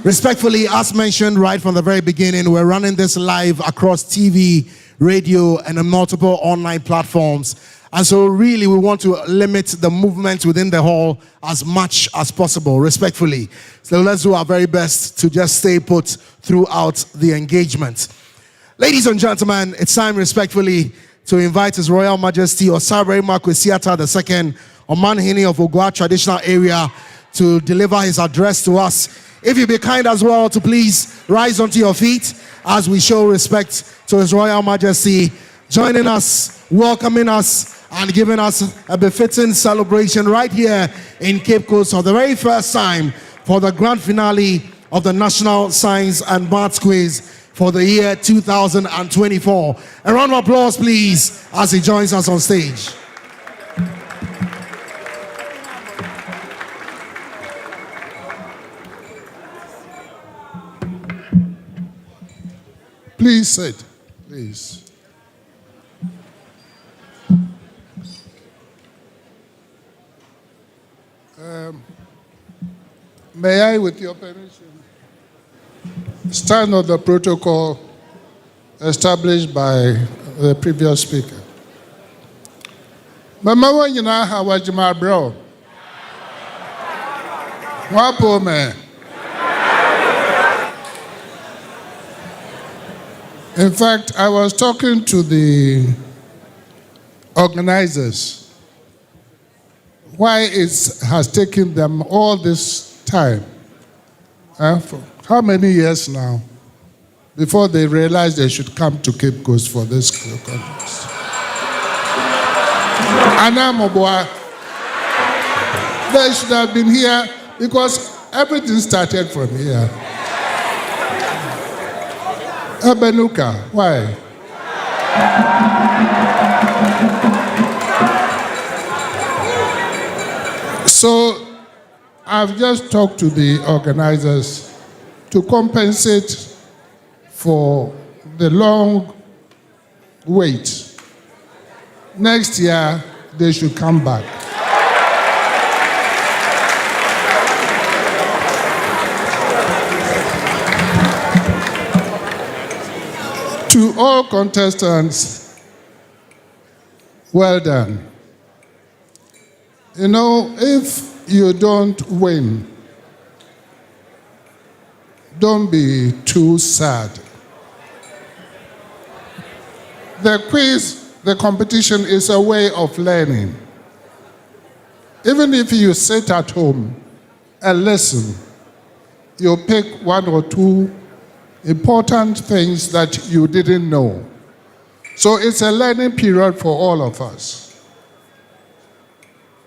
Respectfully, as mentioned right from the very beginning, we're running this live across TV, radio, and on multiple online platforms. And so really we want to limit the movement within the hall as much as possible, respectfully. So let's do our very best to just stay put throughout the engagement. Ladies and gentlemen, it's time respectfully to invite His Royal Majesty Osabere Makwesiata II, Omanhene of Ogwa Traditional Area, to deliver his address to us. If you be kind as well to please rise onto your feet as we show respect to His Royal Majesty, joining us, welcoming us, and giving us a befitting celebration right here in Cape Coast for the very first time for the grand finale of the National Science and Maths Quiz for the year 2024. A round of applause, please, as he joins us on stage. Please sit, please. May I, with your permission, stand on the protocol established by the previous speaker? Mama wanyina hawajima bro. Wapo me. In fact, I was talking to the organizers. Why it has taken them all this time, for how many years now, before they realized they should come to Cape Coast for this conference. Anna Moboa, they should have been here because everything started from here. Ebenuka, why? So I've just talked to the organizers to compensate for the long wait. Next year, they should come back. To all contestants, well done. You know, if you don't win, don't be too sad. The quiz, the competition is a way of learning. Even if you sit at home and listen, you pick one or two important things that you didn't know. So it's a learning period for all of us.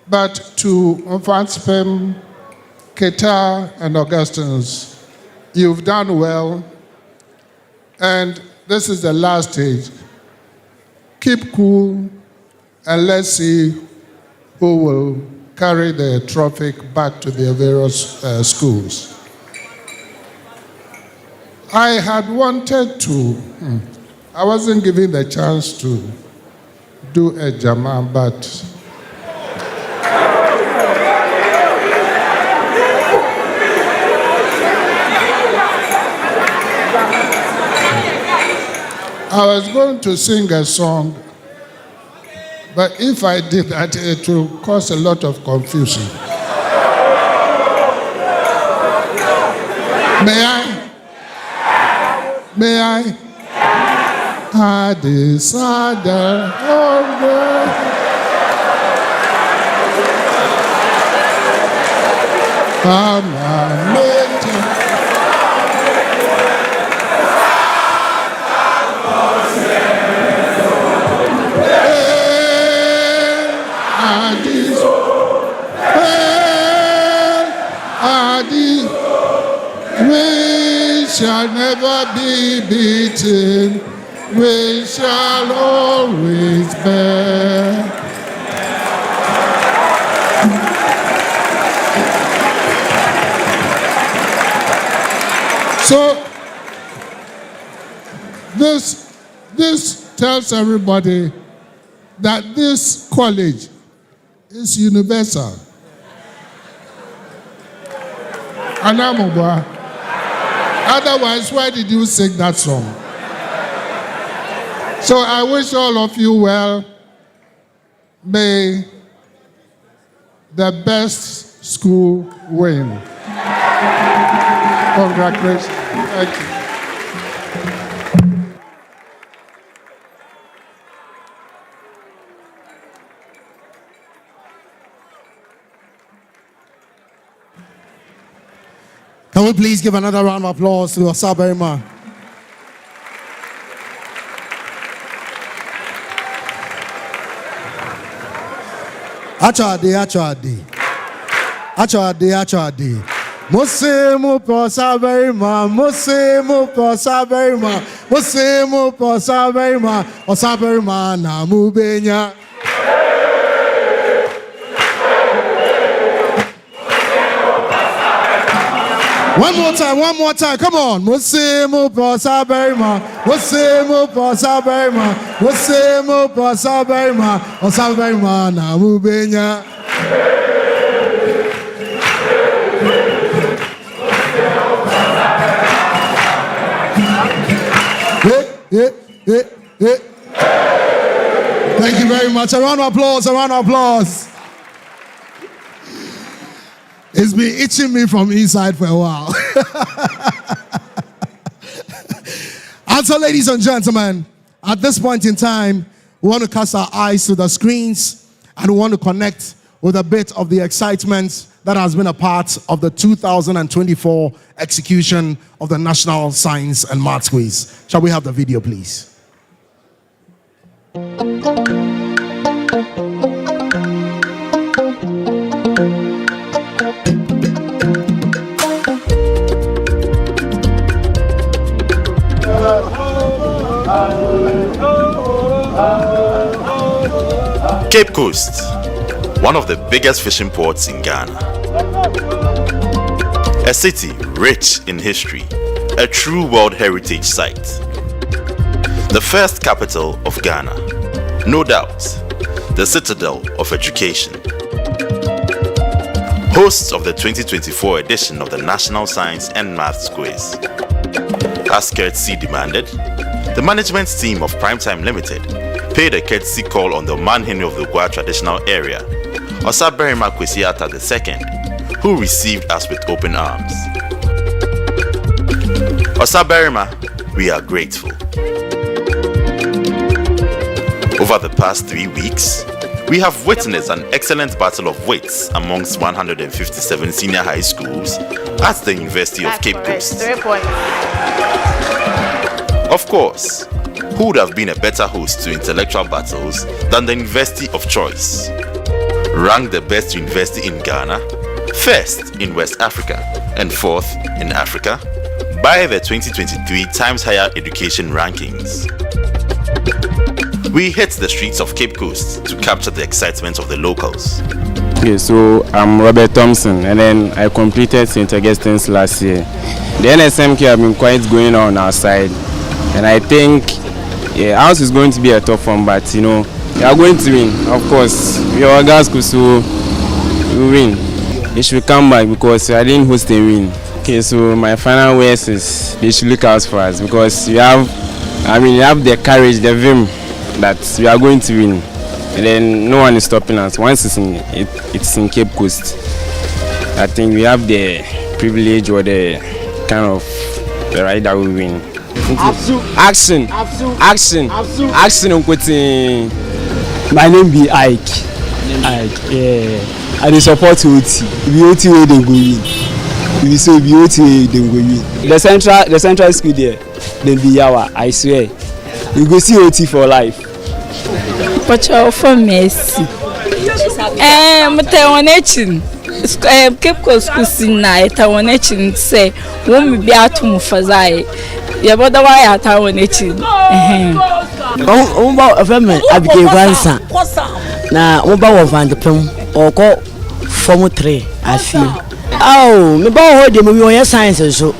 But to Mfantsipim, Keta, and Augustine'S, you've done well. And this is the last stage. Keep cool and let's see who will carry the trophy back to their various schools. I had wanted to, I wasn't given the chance to do a Jama, but I was going to sing a song, but if I did that, it will cause a lot of confusion. May I? May I? I decided we shall never be beaten, we shall always bear. So this tells everybody that this college is universal. Anamobwa. Otherwise, why did you sing that song? So I wish all of you well. May the best school win. Congratulations. Thank you. Can we please give another round of applause to Osaberima? Achadi. Musimu Osaberima, Osaberima na mubenya. One more time, come on. Musimu Osaberima, Osaberima na mubenya. Thank you very much. A round of applause. It's been itching me from inside for a while. And so, ladies and gentlemen, at this point in time, we want to cast our eyes to the screens and we want to connect with a bit of the excitement that has been a part of the 2024 execution of the National Science and Maths Quiz. Shall we have the video, please? Cape Coast, one of the biggest fishing ports in Ghana. A city rich in history, a true World Heritage Site. The first capital of Ghana, no doubt, the citadel of education. Hosts of the 2024 edition of the National Science and Maths Quiz. As courtesy demanded, the management team of Primetime Limited paid a courtesy call on the Manhene of the Gwa traditional area, Osaberima Kwesiata II, who received us with open arms. Osaberima, we are grateful. Over the past 3 weeks, we have witnessed an excellent battle of wits amongst 157 senior high schools at the University of Cape Coast. 3 points. Of course, who would have been a better host to intellectual battles than the university of choice? Ranked the best university in Ghana, first in West Africa, and fourth in Africa, by the 2023 Times Higher Education Rankings. We hit the streets of Cape Coast to capture the excitement of the locals. Okay, so I'm Robert Thompson, and then I completed St. Augustine'S last year. The NSMQ have been quite going on our side, and I think ours is going to be a tough one, but we are going to win. Of course, we are guys so we win. They should come back because I didn't host and win. Okay, so my final words is they should look out for us because you have the courage, the vim that we are going to win. And then no one is stopping us. Once it's in Cape Coast, I think we have the privilege or the kind of the right that we win. Action. My name be Ike. Yeah. I dey support OT. If OT way they go win. If so be OT way they go win. The central school there, they be yawa. I swear. You go see OT for life. But you're for Messi. Cape Coast kusina itaonechin say won't be out to Mufazai. Your brother why at itaonechin. Umba family abike grandson. Na umba wa Mfantsipim oko form 3 I feel. Oh, me ba ho de me wi science so.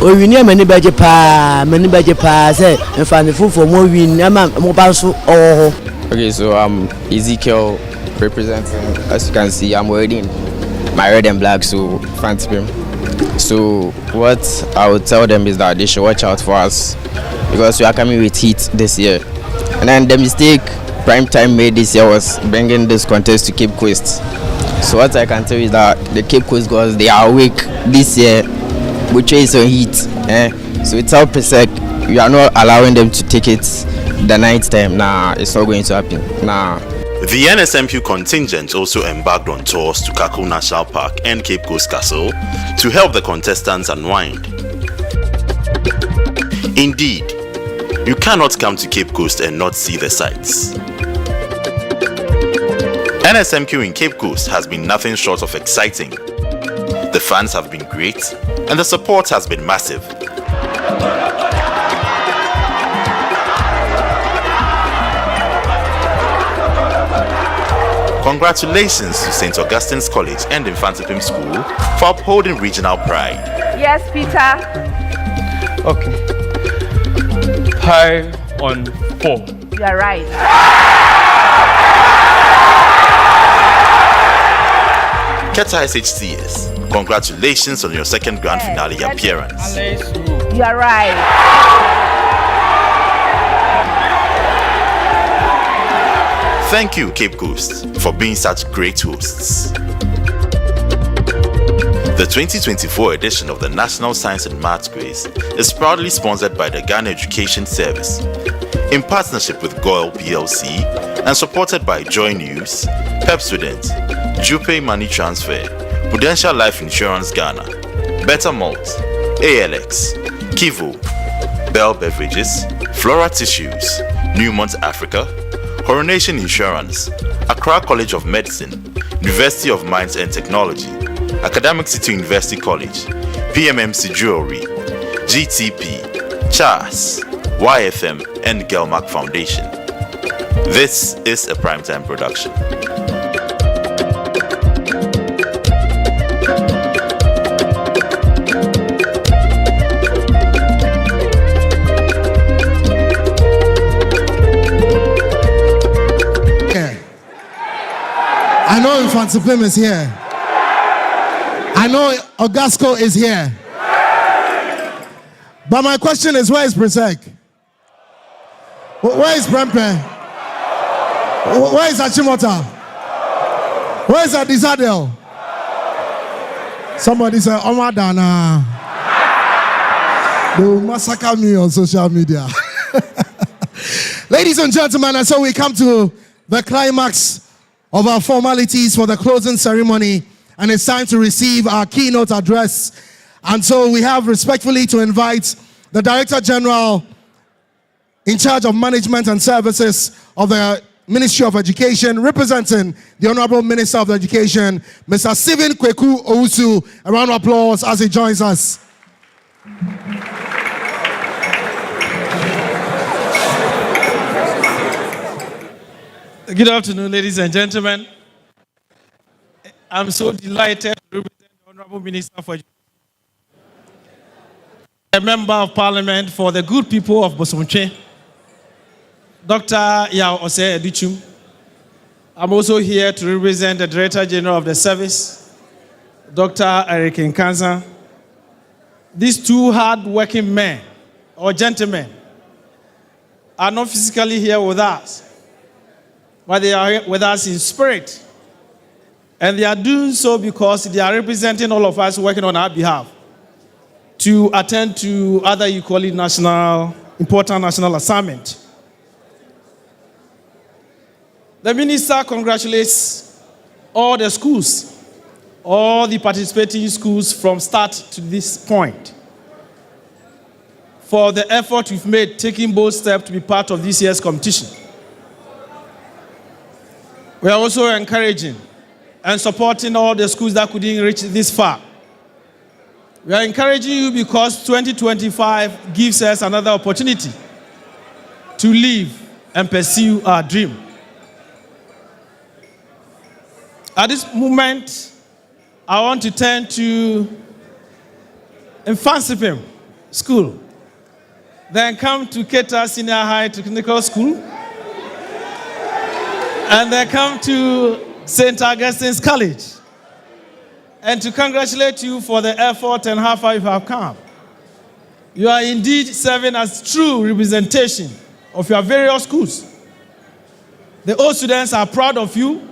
O wi ni mani baje pa say Mfantsipim for mo wi na mo ba so oh. Okay, so I'm Ezekiel representing. As you can see, I'm wearing my red and black, so Mfantsipim. So what I would tell them is that they should watch out for us because we are coming with heat this year. And then the mistake Primetime made this year was bringing this contest to Cape Coast. So what I can tell you is that the Cape Coast girls, they are awake this year with trace on heat. So without Presec, we are not allowing them to take it the night time. Nah, it's not going to happen. Nah. The NSMQ contingent also embarked on tours to Kaku National Park and Cape Coast Castle to help the contestants unwind. Indeed, you cannot come to Cape Coast and not see the sights. NSMQ in Cape Coast has been nothing short of exciting. The fans have been great and the support has been massive. Congratulations to St. Augustine'S College and Mfantsipim School for upholding regional pride. Yes, Peter. Okay. Pi on 4. You are right. Keta Shts, congratulations on your second grand finale appearance. You are right. Thank you, Cape Coast, for being such great hosts. The 2024 edition of the National Science and Maths Quiz is proudly sponsored by the Ghana Education Service, in partnership with GOIL PLC and supported by Joy News, Pep Student, Jupe Money Transfer, Prudential Life Insurance Ghana, Better Malt, ALX, Kivo, Bell Beverages, Flora Tissues, Newmont Africa, Coronation Insurance, Accra College of Medicine, University of Mines and Technology, Academic City University College, PMMC Jewelry, GTP, CHAS, YFM, and Gelmark Foundation. This is a Primetime production. I know Mfantsipim is here. I know Augustine'S is here. But my question is, where is Presec? Where is Prempe? Where is Achimota? Where is Adizadel? Somebody said, Omadana. They will massacre me on social media. Ladies and gentlemen, and so we come to the climax of our formalities for the closing ceremony, and it's time to receive our keynote address. And so we have respectfully to invite the Director General in charge of Management and Services of the Ministry of Education, representing the Honorable Minister of Education, Mr. Stephen Kweku Owusu. A round of applause as he joins us. Good afternoon, ladies and gentlemen. I'm so delighted to represent the Honorable Minister for a Member of Parliament for the good people of Bosomtwe, Dr. Yao Ose Edichum. I'm also here to represent the Director General of the Service, Dr. Eric Nkanza. These two hard-working men or gentlemen are not physically here with us, but they are with us in spirit. And they are doing so because they are representing all of us working on our behalf to attend to other equally important national assignment. The Minister congratulates all the schools, all the participating schools from start to this point for the effort we've made taking bold steps to be part of this year's competition. We are also encouraging and supporting all the schools that couldn't reach this far. We are encouraging you because 2025 gives us another opportunity to live and pursue our dream. At this moment, I want to turn to Mfantsipim School, then come to Keta Senior High Technical School, and then come to St. Augustine'S College, and to congratulate you for the effort and how far you have come. You are indeed serving as true representation of your various schools. The old students are proud of you,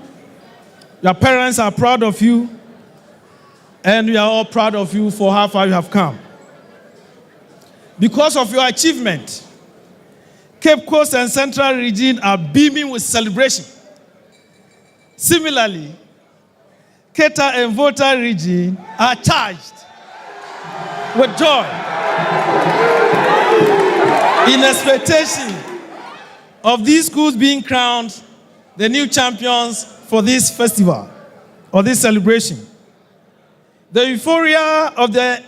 your parents are proud of you, and we are all proud of you for how far you have come. Because of your achievement, Cape Coast and Central Region are beaming with celebration. Similarly, Keta and Volta region are charged with joy in expectation of these schools being crowned the new champions for this festival or this celebration. The euphoria of the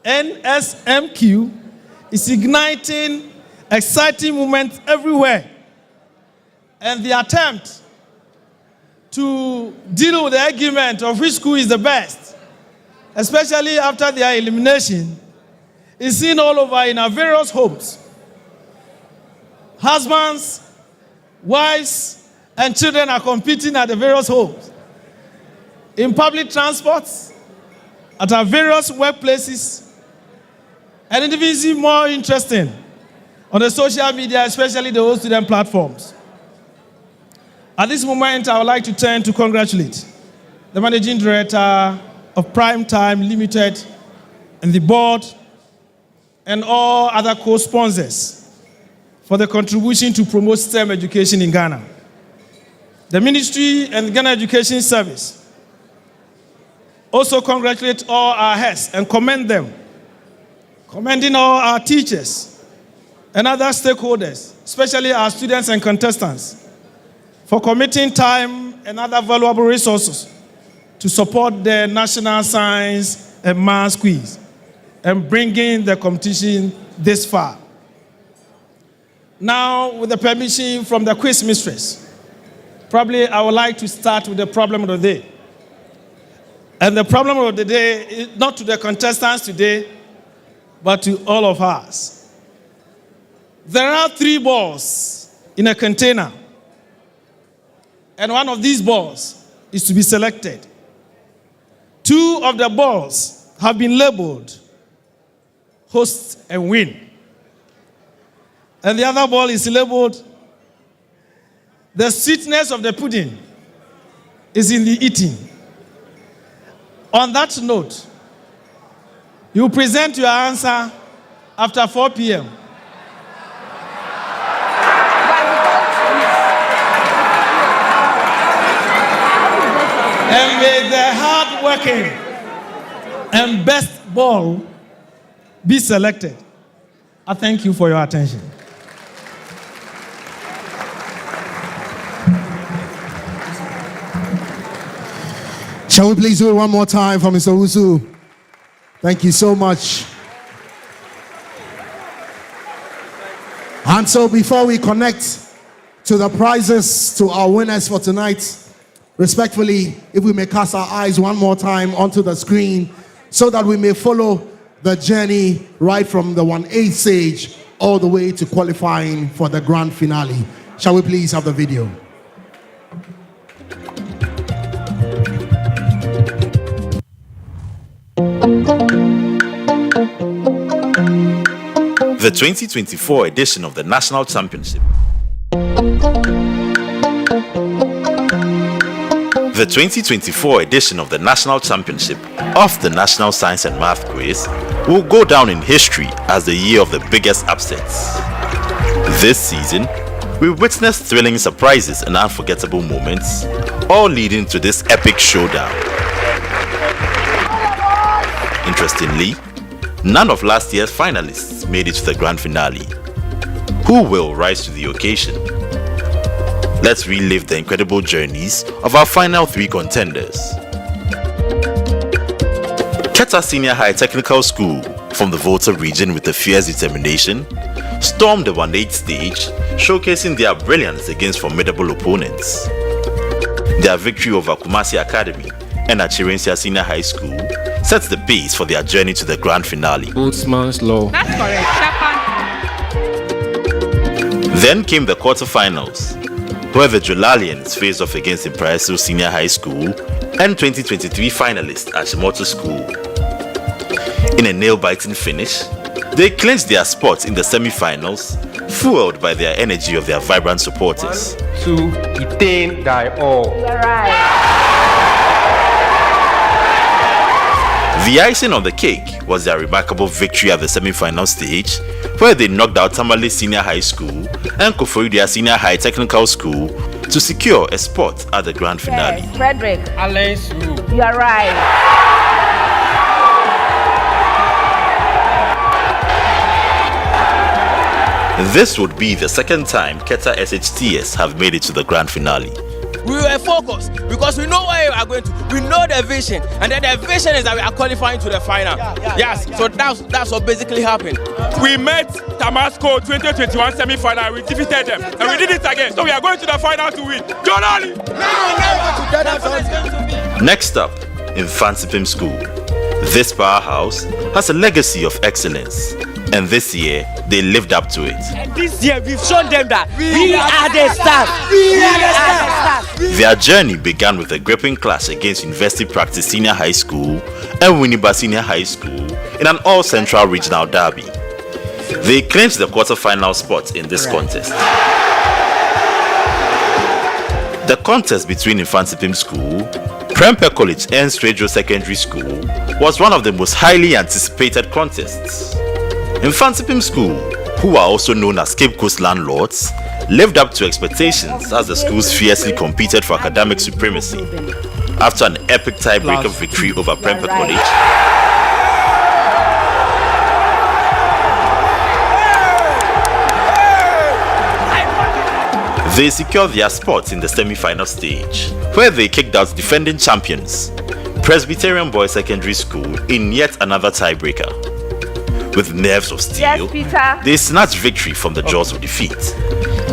NSMQ is igniting exciting moments everywhere, and the attempt to deal with the argument of which school is the best, especially after their elimination, is seen all over in our various homes. Husbands, wives, and children are competing at the various homes, in public transports, at our various workplaces, and it is even more interesting on the social media, especially the old student platforms. At this moment, I would like to turn to congratulate the Managing Director of Prime Time Limited and the board and all other co-sponsors for the contribution to promote STEM education in Ghana. The Ministry and the Ghana Education Service also congratulate all our heads and commend them, commending all our teachers and other stakeholders, especially our students and contestants, for committing time and other valuable resources to support the National Science and Maths Quiz and bringing the competition this far. Now, with the permission from the quiz mistress, probably I would like to start with the problem of the day. And the problem of the day is not to the contestants today, but to all of us. There are 3 balls in a container, and one of these balls is to be selected. 2 of the balls have been labeled host and win. And the other ball is labeled the sweetness of the pudding is in the eating. On that note, you present your answer after 4 p.m. And may the hard-working and best ball be selected. I thank you for your attention. Shall we please do it one more time for Mr. Usu? Thank you so much. And so before we connect to the prizes, to our winners for tonight, respectfully, if we may cast our eyes one more time onto the screen so that we may follow the journey right from the 1A stage all the way to qualifying for the grand finale. Shall we please have the video? The 2024 edition of the National Championship. The 2024 edition of the National Championship of the National Science and Math Quiz will go down in history as the year of the biggest upsets. This season, we witnessed thrilling surprises and unforgettable moments, all leading to this epic showdown. Interestingly, none of last year's finalists made it to the grand finale. Who will rise to the occasion? Let's relive the incredible journeys of our final three contenders. Keta Senior High Technical School from the Volta region with a fierce determination stormed the 1-8 stage, showcasing their brilliance against formidable opponents. Their victory over Kumasi Academy and Achirensia Senior High School sets the pace for their journey to the grand finale. Boltzmann's law. That's correct. Then came the quarterfinals, where the Jolalians faced off against Impresso Senior High School and 2023 finalist Ashimoto School. In a nail-biting finish, they clinched their spot in the semi-finals, fueled by their energy of their vibrant supporters. 1, 2, retain thy all. You're right. The icing on the cake was their remarkable victory at the semi-final stage, where they knocked out Tamale Senior High School and Koforidua Senior High Technical School to secure a spot at the grand finale. Yes, Frederick. Alain's You are right. This would be the second time Keta Shts have made it to the grand finale. We were focused because we know where we are going to. We know the vision, and then the vision is that we are qualifying to the final. Yes, so that's what basically happened. We met Tamasco 2021 semi-final. We defeated them, and we did it again. So we are going to the final to win. Jonali! Next up, Mfantsipim School. This powerhouse has a legacy of excellence, and this year they lived up to it. And this year we've shown them that we are the stars. We are the stars. Their journey began with a gripping clash against University Practice Senior High School and Winneba Senior High School in an all-central regional derby. They clinched the quarter-final spot in this contest. The contest between Mfantsipim School, Prempeh College and Stradro Secondary School was one of the most highly anticipated contests. Mfantsipim School, who are also known as Cape Coast landlords, lived up to expectations as the schools fiercely competed for academic supremacy. After an epic tiebreaker victory over Prempeh College, they secured their spot in the semi-final stage, where they kicked out defending champions, Presbyterian Boys Secondary School, in yet another tiebreaker. With nerves of steel, they snatched victory from the jaws of defeat,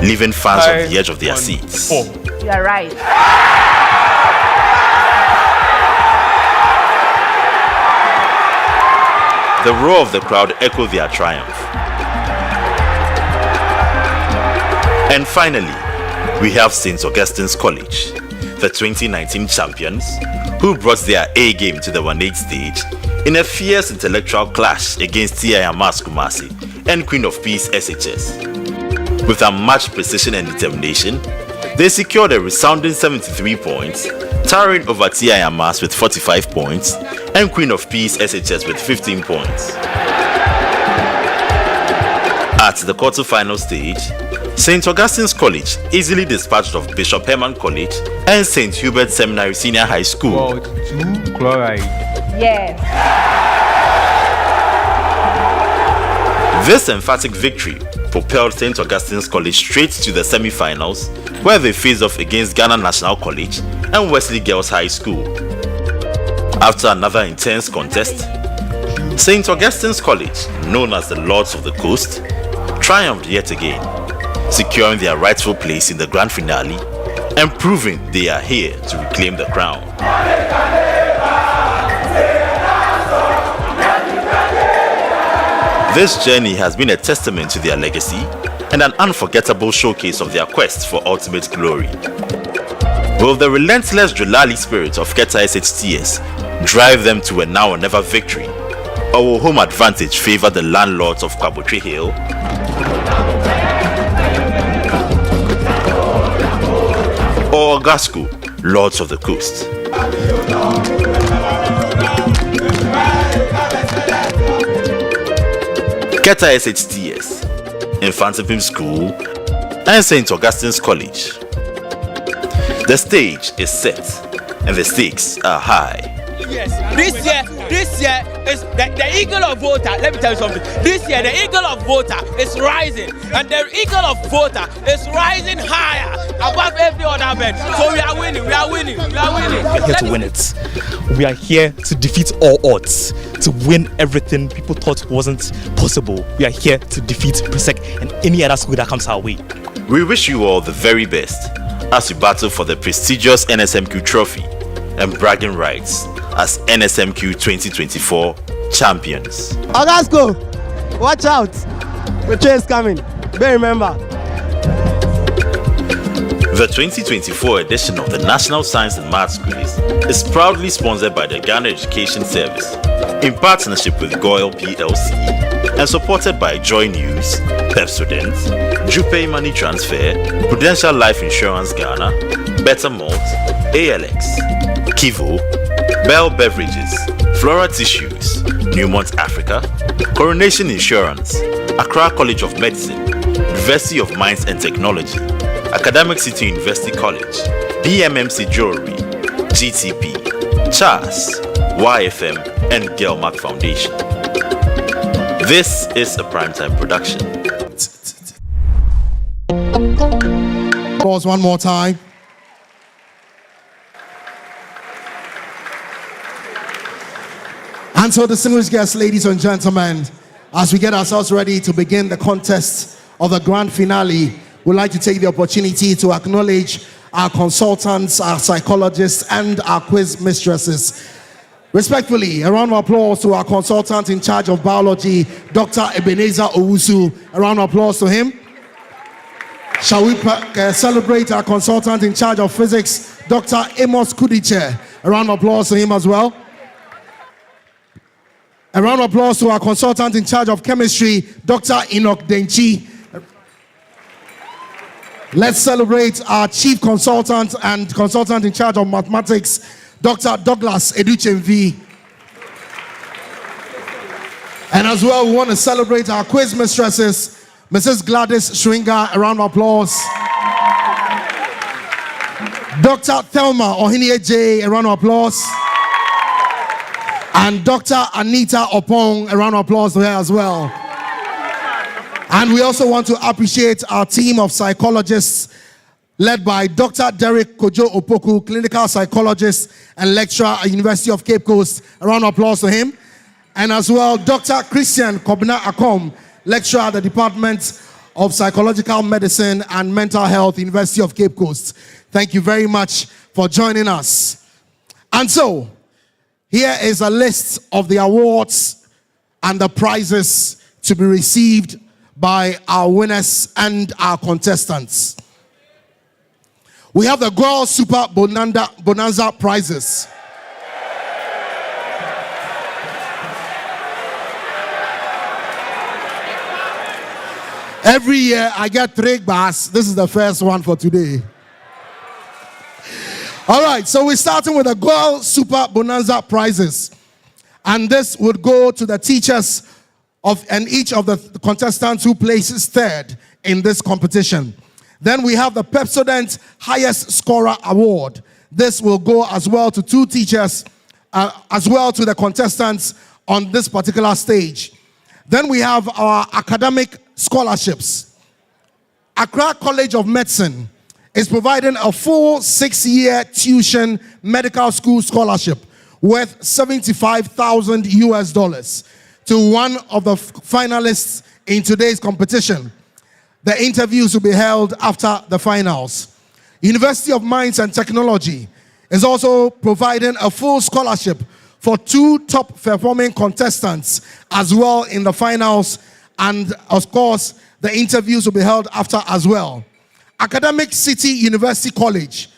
leaving fans on the edge of their seats. You are right. The roar of the crowd echoed their triumph. And finally, we have St. Augustine's College, the 2019 champions, who brought their A game to the 1-8 stage in a fierce intellectual clash against TIMAS Kumasi and Queen of Peace SHS. With unmatched precision and determination, they secured a resounding 73 points, towering over TIMAS with 45 points and Queen of Peace SHS with 15 points. At the quarter-final stage, St. Augustine's College easily dispatched of Bishop Herman College and St. Hubert Seminary Senior High School. Chloride. Yes. This emphatic victory propelled St. Augustine's College straight to the semi-finals, where they faced off against Ghana National College and Wesley Girls High School. After another intense contest, St. Augustine's College, known as the Lords of the Coast, triumphed yet again. securing their rightful place in the grand finale and proving they are here to reclaim the crown. This journey has been a testament to their legacy and an unforgettable showcase of their quest for ultimate glory. Will the relentless Jolali spirit of Keta Shts drive them to a now or never victory? Or will home advantage favor the landlords of Kwabotwe Hill? Or Ogasco, lords of the coast? Keta Shts, Mfantsipim School, and St. Augustine's College. The stage is set and the stakes are high. Yes, this year is the eagle of Volta. Let me tell you something. This year, the eagle of Volta is rising, and the eagle of Volta is rising higher above every other bed. So we are winning. We are winning. We are winning. We are here to win it. We are here to defeat all odds, to win everything people thought wasn't possible. We are here to defeat Presec and any other school that comes our way. We wish you all the very best as you battle for the prestigious NSMQ trophy and bragging rights as NSMQ 2024 champions. Augusto, watch out. The train is coming. But remember. The 2024 edition of the National Science and Maths Quiz is proudly sponsored by the Ghana Education Service in partnership with GOIL PLC and supported by Joy News, Pepsodent, Jupay Money Transfer, Prudential Life Insurance Ghana, Better Malt, ALX, Kivo, Bell Beverages, Flora Tissues, Newmont Africa, Coronation Insurance, Accra College of Medicine, University of Mines and Technology, Academic City University College, BMMC Jewelry, GTP, CHAS, YFM, and UMat Foundation. This is a primetime production. Pause one more time. And so, distinguished guests, ladies and gentlemen, as we get ourselves ready to begin the contest of the grand finale, we'd like to take the opportunity to acknowledge our consultants, our psychologists, and our quiz mistresses. Respectfully, a round of applause to our consultant in charge of biology, Dr. Ebenezer Owusu. A round of applause to him. Shall we celebrate our consultant in charge of physics, Dr. Amos Kudiche. A round of applause to him as well. A round of applause to our consultant in charge of chemistry, Dr. Enoch Denchi. Let's celebrate our chief consultant and consultant in charge of mathematics, Dr. Douglas Educhenvi. And as well, we want to celebrate our quiz mistresses, Mrs. Gladys Shringa. A round of applause. Dr. Thelma Ohinie J. A round of applause. And Dr. Anita Opong. A round of applause to her as well. And we also want to appreciate our team of psychologists led by Dr. Derek Kojo Opoku, clinical psychologist and lecturer at University of Cape Coast. A round of applause to him. And as well, Dr. Christian Kobna Akom, lecturer at the Department of Psychological Medicine and Mental Health, University of Cape Coast. Thank you very much for joining us. And so, here is a list of the awards and the prizes to be received by our winners and our contestants. We have the Girls Super Bonanza prizes. Every year I get 3 bars. This is the first one for today. All right, so we're starting with the Girls Super Bonanza prizes. And this would go to the teachers and each of the contestants who places third in this competition. Then we have the Pepsodent Highest Scorer Award. This will go as well to 2 teachers, as well to the contestants on this particular stage. Then we have our academic scholarships. Accra College of Medicine is providing a full 6-year tuition medical school scholarship worth $75,000 to one of the finalists in today's competition. The interviews will be held after the finals. University of Mines and Technology is also providing a full scholarship for 2 top performing contestants as well in the finals, and of course the interviews will be held after as well. Academic City University College,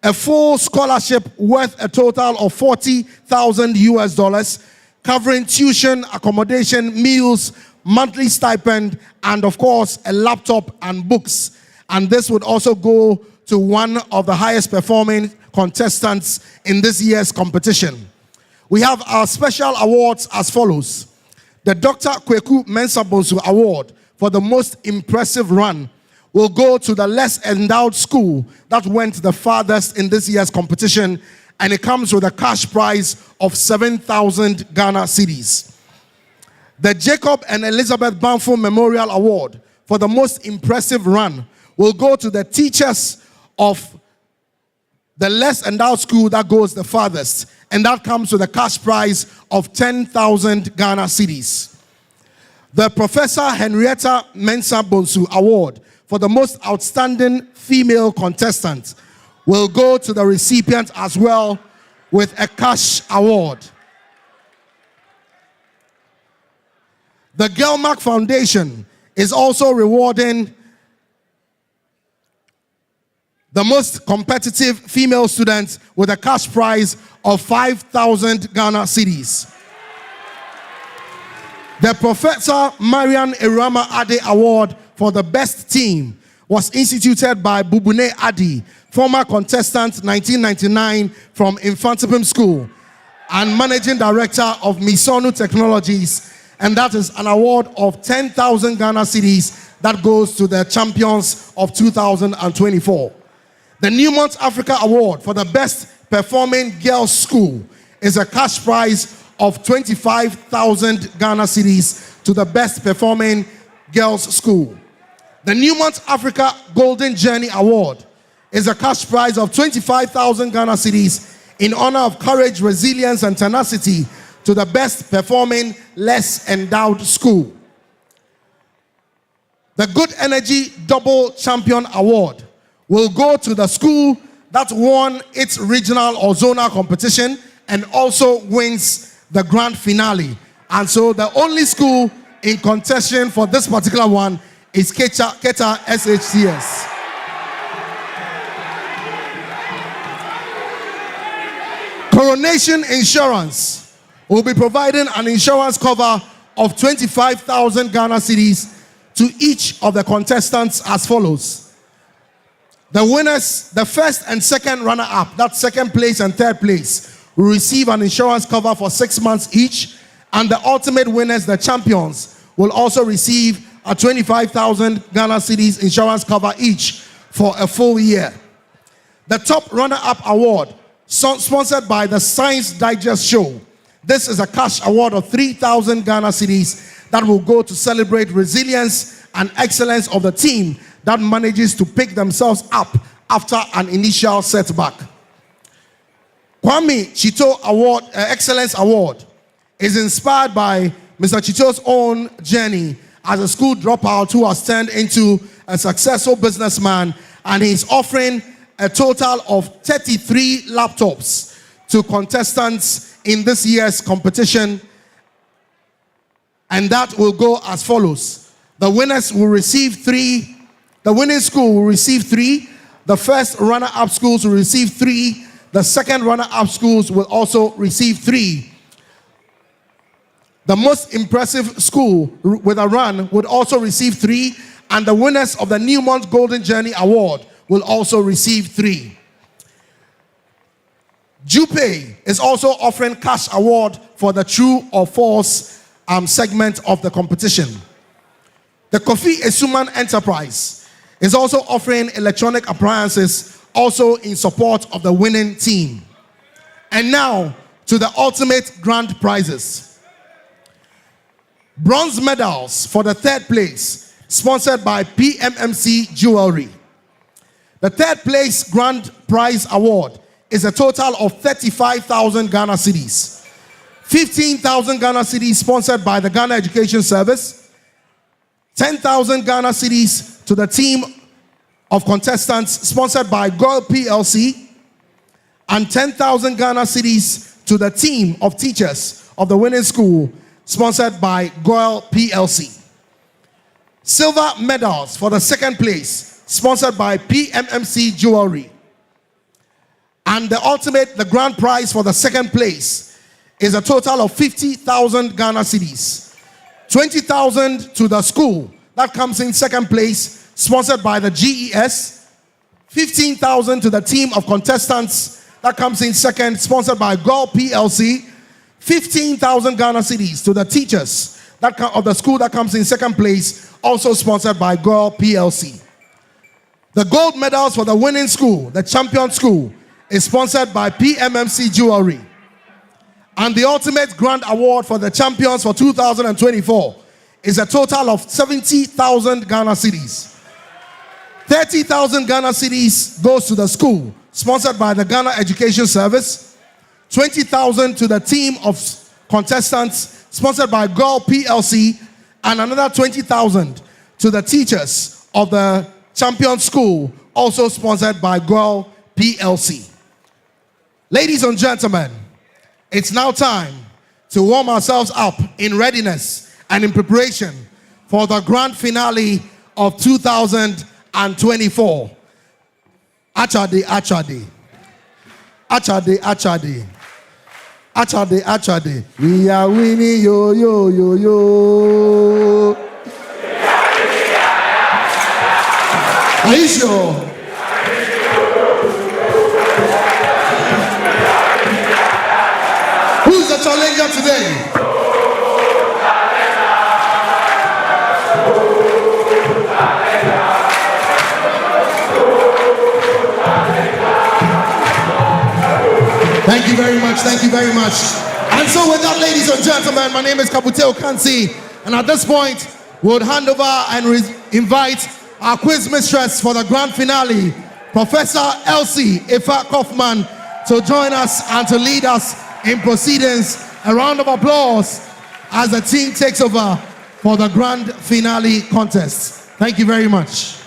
a full scholarship worth a total of $40,000 covering tuition, accommodation, meals, monthly stipend, and of course a laptop and books. And this would also go to one of the highest performing contestants in this year's competition. We have our special awards as follows. The Dr. Kweku Mensah Bonsu Award for the most impressive run will go to the less endowed school that went the farthest in this year's competition, and it comes with a cash prize of 7,000 Ghana cedis. The Jacob and Elizabeth Banfo Memorial Award for the most impressive run will go to the teachers of the less endowed school that goes the farthest, and that comes with a cash prize of 10,000 Ghana cedis. The Professor Henrietta Mensah Bonsu Award for the most outstanding female contestant will go to the recipient as well with a cash award. The Gelmark Foundation is also rewarding the most competitive female students with a cash prize of 5,000 Ghana cedis. The Professor Marian Irama Ade Award for the best team was instituted by Bubune Adi, former contestant 1999 from Mfantsipim School and managing director of Misonu Technologies, and that is an award of 10,000 Ghana cedis that goes to the champions of 2024. The Newmont Africa Award for the best performing girls school is a cash prize of 25,000 Ghana cedis to the best performing girls school. The Newmont Africa Golden Journey Award is a cash prize of 25,000 Ghana cedis in honor of courage, resilience, and tenacity to the best performing less endowed school. The Good Energy Double Champion Award will go to the school that won its regional or zonal competition and also wins the grand finale. And so the only school in contention for this particular one is Keta Shts. Coronation Insurance will be providing an insurance cover of 25,000 Ghana cedis to each of the contestants as follows. The winners, the first and second runner-up, that's second place and third place, will receive an insurance cover for 6 months each, and the ultimate winners, the champions, will also receive a 25,000 Ghana cedis insurance cover each for a full year. The top runner-up award, sponsored by the Science Digest Show. This is a cash award of 3,000 Ghana cedis that will go to celebrate resilience and excellence of the team that manages to pick themselves up after an initial setback. Kwame Chito Award, Excellence Award is inspired by Mr. Chito's own journey as a school dropout who has turned into a successful businessman, and he's offering a total of 33 laptops to contestants in this year's competition, and that will go as follows. The winners will receive 3. The winning school will receive 3. The first runner-up schools will receive 3. The second runner-up schools will also receive 3. The most impressive school with a run would also receive 3. And the winners of the Newmont Golden Journey Award will also receive 3. Jupe is also offering cash award for the true or false segment of the competition. The Kofi Esuman Enterprise is also offering electronic appliances also in support of the winning team. And now to the ultimate grand prizes. Bronze medals for the third place, sponsored by PMMC Jewelry. The third place grand prize award is a total of 35,000 Ghana cedis. 15,000 Ghana cedis sponsored by the Ghana Education Service. 10,000 Ghana cedis to to the team of contestants sponsored by Girl PLC, and 10,000 Ghana cedis to the team of teachers of the winning school sponsored by Girl PLC. Silver medals for the second place sponsored by PMMC Jewelry. And the grand prize for the second place is a total of 50,000 Ghana cedis. 20,000 to the school that comes in second place, sponsored by the GES. 15,000 to the team of contestants that comes in second, sponsored by Girl PLC. 15,000 Ghana cedis to the teachers of the school that comes in second place, also sponsored by Girl PLC. The gold medals for the winning school, the champion school, is sponsored by PMMC Jewelry. And the ultimate grand award for the champions for 2024 is a total of 70,000 Ghana cedis. 30,000 Ghana cedis goes to the school, sponsored by the Ghana Education Service. 20,000 to the team of contestants, sponsored by Girl PLC, and another 20,000 to the teachers of the champion school, also sponsored by Girl PLC. Ladies and gentlemen, it's now time to warm ourselves up in readiness and in preparation for the grand finale of 2024. Achade, achade. Achade, achade. Achade, achade. We are winning, yo, yo, yo, yo. Are you sure? Who's the challenger today? Thank you very much. Thank you very much. And so with that, ladies and gentlemen, my name is Kabute Okansi, and at this point, we'll hand over and invite our quiz mistress for the grand finale, Professor Elsie Ifa Kaufman, to join us and to lead us in proceedings. A round of applause as the team takes over for the grand finale contest. Thank you very much.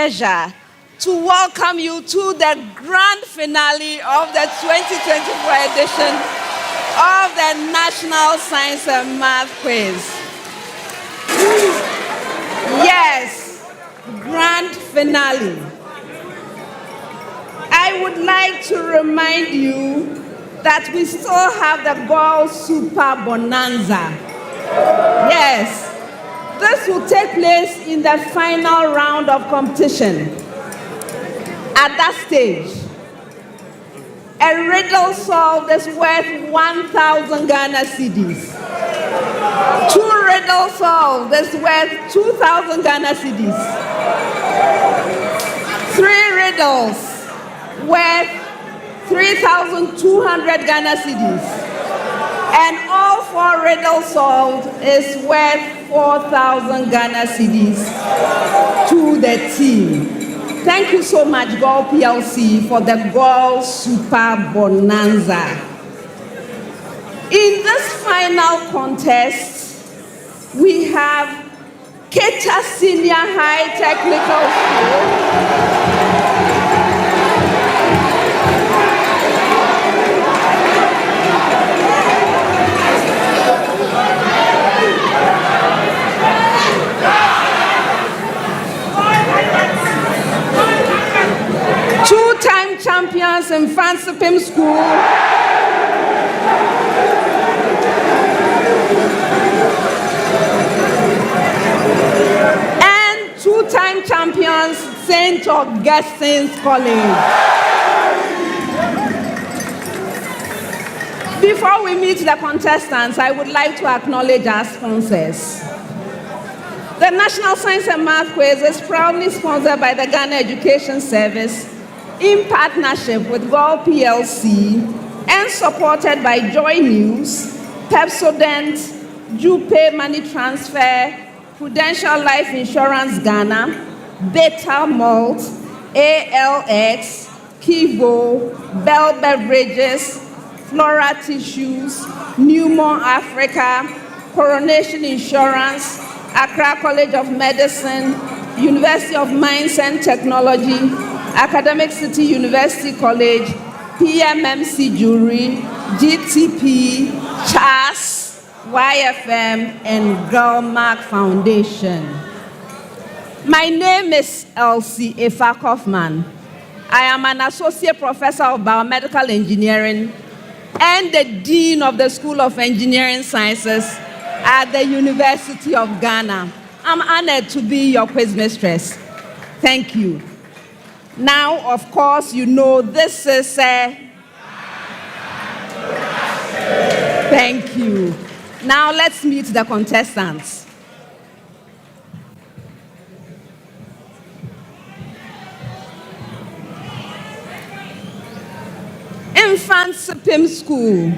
pleasure to welcome you to the grand finale of the 2024 edition of the National Science and Math Quiz. Yes, grand finale. I would like to remind you that we still have the Goal Super Bonanza. Yes, this will take place in the final round of competition. At that stage, a riddle solved is worth 1,000 Ghana cedis. 2 riddles solved is worth 2,000 Ghana cedis. 3 riddles worth 3,200 Ghana cedis. And all 4 riddles solved is worth 4,000 Ghana cedis to the team. Thank you so much, Goal PLC, for the Goal Super Bonanza. In this final contest, we have Keta Senior High Technical School. Two-time champions in Mfantsipim School. And two-time champions, St. Augustine'S College. Before we meet the contestants, I would like to acknowledge our sponsors. The National Science and Math Quiz is proudly sponsored by the Ghana Education Service in partnership with Goal PLC and supported by Joy News, Pepsodent, Jupe Money Transfer, Prudential Life Insurance Ghana, Beta Malt, ALX, Kivo, Bell Beverages, Flora Tissues, Newmont Africa, Coronation Insurance, Accra College of Medicine, University of Mines and Technology, Academic City University College, PMMC Jury, GTP, CHAS, YFM, and Girlmark Foundation. My name is Elsie Efa Kaufman. I am an Associate Professor of Biomedical Engineering and the Dean of the School of Engineering Sciences at the University of Ghana. I'm honored to be your quiz mistress. Thank you. Now, of course, you know this is Thank you. Now let's meet the contestants. Mfantsipim School.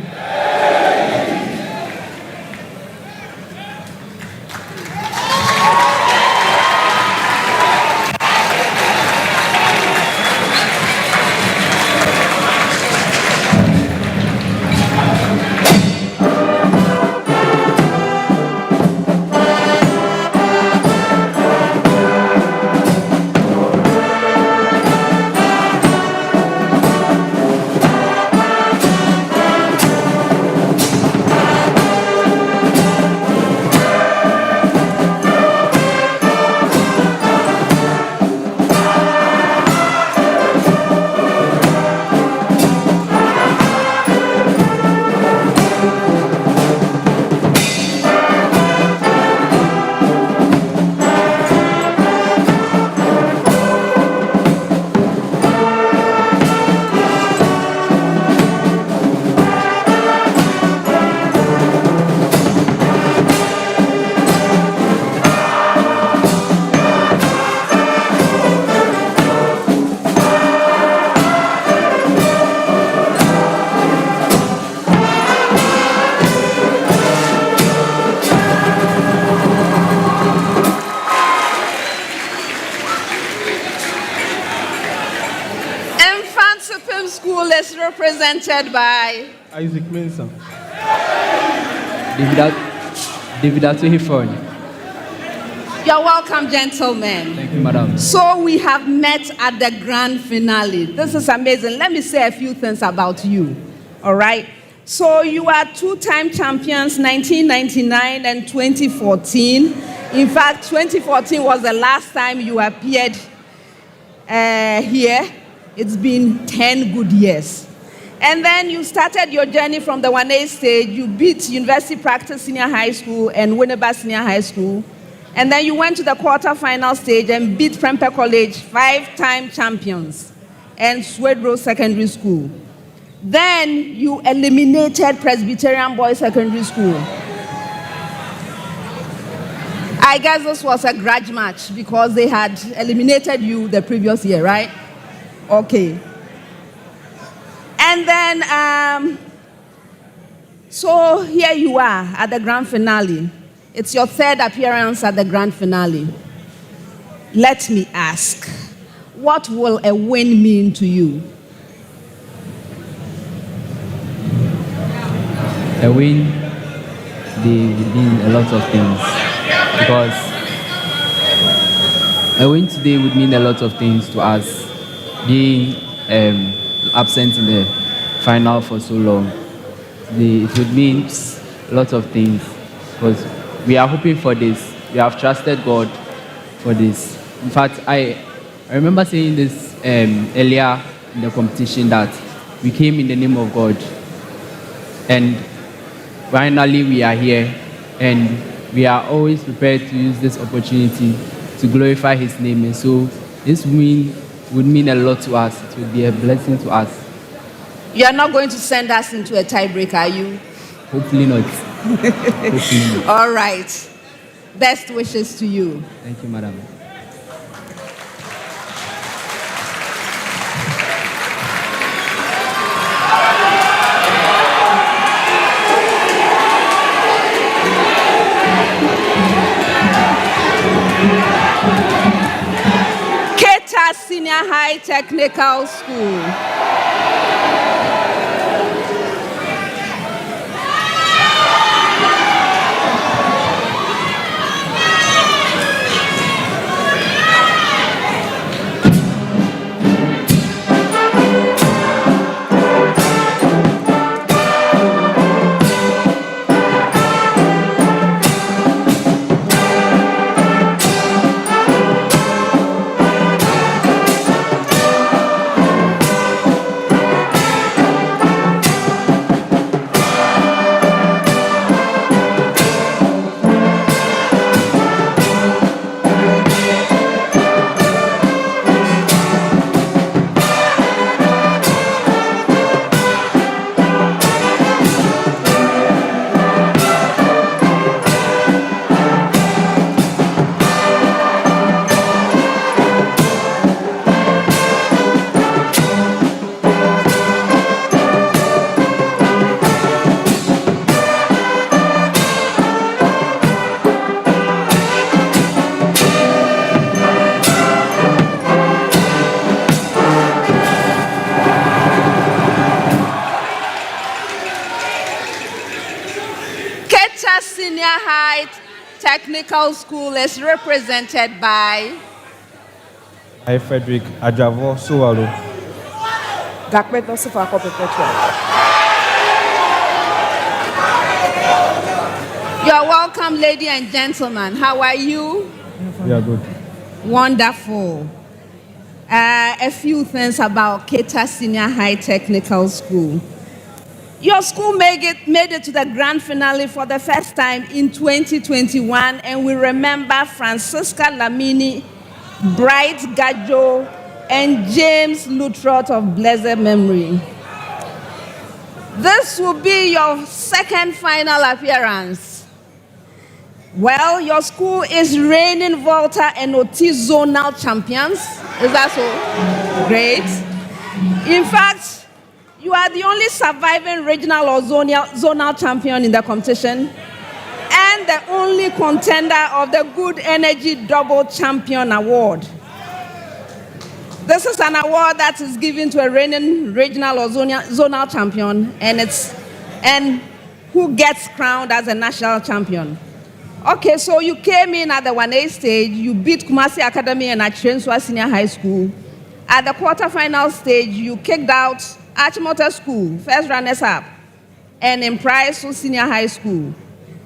Represented by Isaac Mensah, David Atuhifon, You're welcome, gentlemen. Thank you, madam. So we have met at the grand finale. This is amazing. Let me say a few things about you. All right? So you are two-time champions, 1999 and 2014. In fact, 2014 was the last time you appeared here. It's been 10 good years. And then you started your journey from the 1A stage. You beat University Practice Senior High School and Winneba Senior High School. And then you went to the quarter-final stage and beat Prempeh College, 5-time champions, and Swedrow Secondary School. Then you eliminated Presbyterian Boys Secondary School. I guess this was a grudge match because they had eliminated you the previous year, right? Okay. And then, so here you are at the grand finale. It's your third appearance at the grand finale. Let me ask, what will a win mean to you? A win, they mean a lot of things. Because a win today would mean a lot of things to us. Being absent in the final for so long, it would mean a lot of things. Because we are hoping for this. We have trusted God for this. In fact, I remember saying this earlier in the competition that we came in the name of God. And finally we are here. And we are always prepared to use this opportunity to glorify His name. And so this would mean a lot to us. It would be a blessing to us. You are not going to send us into a tiebreak, are you? Hopefully not. Hopefully not. All right. Best wishes to you. Thank you, madam. Keta Senior High Technical School. Senior High Technical School is represented by Frederick Ajavo Suwalo. You are welcome, ladies and gentlemen. How are you? We are good. Wonderful. A few things about Keta Senior High Technical School. Your school made it to the grand finale for the first time in 2021, and we remember Francisca Lamini, Bright Gajo, and James Lutrot of blessed memory. This will be your second final appearance. Well, your school is reigning Volta and OT zonal champions. Is that so? Great. In fact, you are the only surviving regional or zonal champion in the competition and the only contender of the Good Energy Double Champion Award. This is an award that is given to a reigning regional or zonal champion, and who gets crowned as a national champion. Okay, so you came in at the 1A stage, you beat Kumasi Academy and Achenswa Senior High School. At the quarterfinal stage, you kicked out Achimota School, first runners-up, and in Price Senior High School.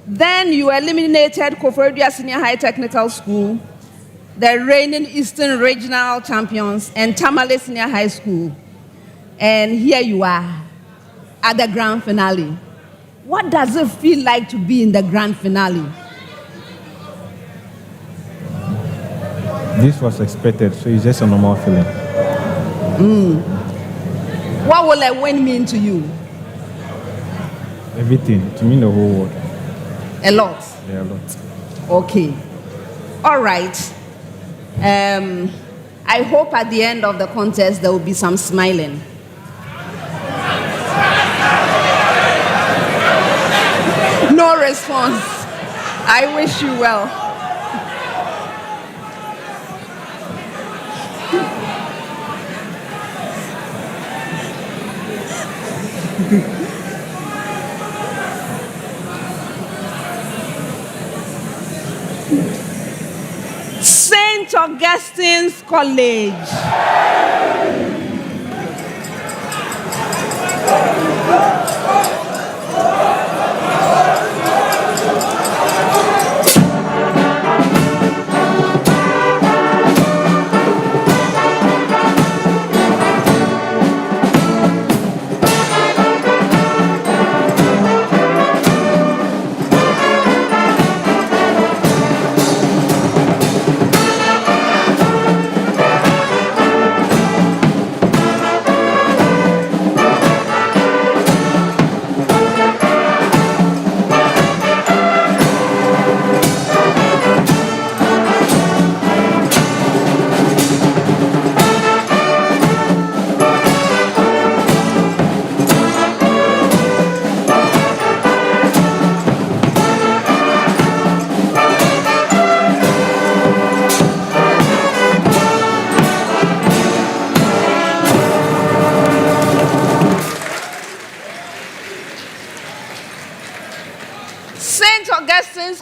Then you eliminated Koforidua Senior High Technical School, the reigning Eastern Regional Champions, and Tamale Senior High School. And here you are at the grand finale. What does it feel like to be in the grand finale? This was expected, so it's just a normal feeling. What will a win mean to you? Everything, to me, the whole world. A lot? Yeah, a lot. Okay. All right. I hope at the end of the contest there will be some smiling. No response. I wish you well. St. Augustine's College.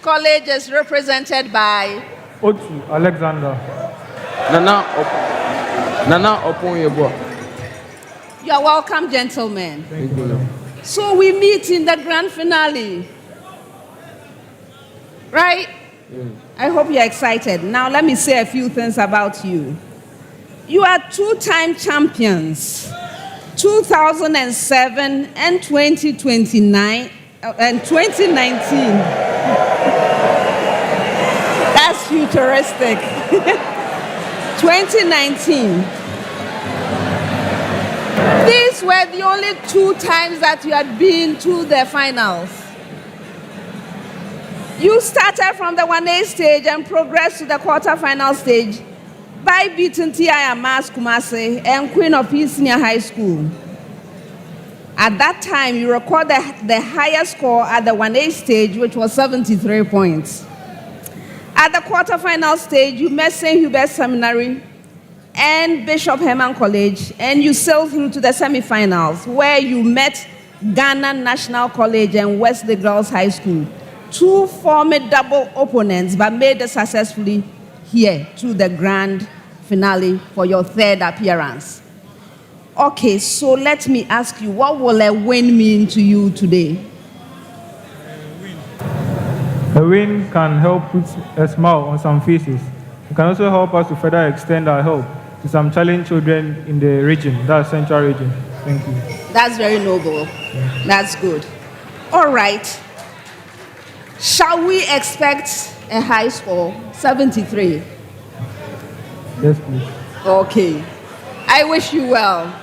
College is represented by Otu Alexander. Nana Oponyebo. You are welcome, gentlemen. Thank you. So we meet in the grand finale. Right? I hope you're excited. Now let me say a few things about you. You are two-time champions, 2007 and 2029 and 2019. That's futuristic. 2019. These were the only two times that you had been to the finals. You started from the 1A stage and progressed to the quarterfinal stage by beating T.I. Amas Kumasi and Queen of Peace Senior High School. At that time, you recorded the highest score at the 1A stage, which was 73 points. At the quarterfinal stage, you met St. Hubert's Seminary and Bishop Herman College, and you sailed through to the semifinals, where you met Ghana National College and Wesley Girls High School. Two formidable opponents, but made it successfully here to the grand finale for your third appearance. Okay, so let me ask you, what will a win mean to you today? A win can help put a smile on some faces. It can also help us to further extend our help to some challenged children in the region, that's Central Region. Thank you. That's very noble. That's good. All right. Shall we expect a high score, 73? Yes, please. Okay. I wish you well.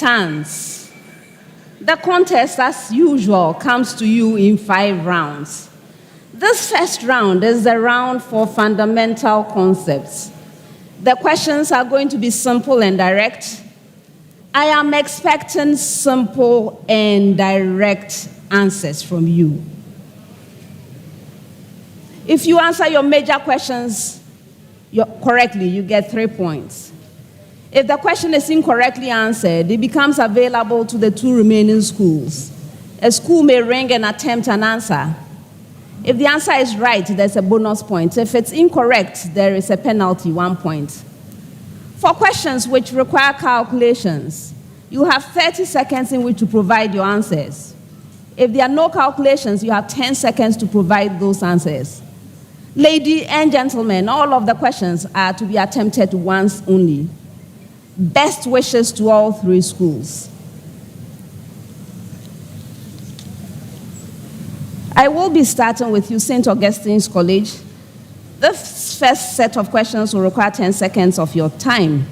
stands. The contest, as usual, comes to you in 5 rounds. This first round is the round for fundamental concepts. The questions are going to be simple and direct. I am expecting simple and direct answers from you. If you answer your major questions correctly, you get 3 points. If the question is incorrectly answered, it becomes available to the 2 remaining schools. A school may ring and attempt an answer. If the answer is right, there's a bonus point. If it's incorrect, there is a penalty, 1 point. For questions which require calculations, you have 30 seconds in which to provide your answers. If there are no calculations, you have 10 seconds to provide those answers. Ladies and gentlemen, all of the questions are to be attempted once only. Best wishes to all 3 schools. I will be starting with you, St. Augustine's College. This first set of questions will require 10 seconds of your time.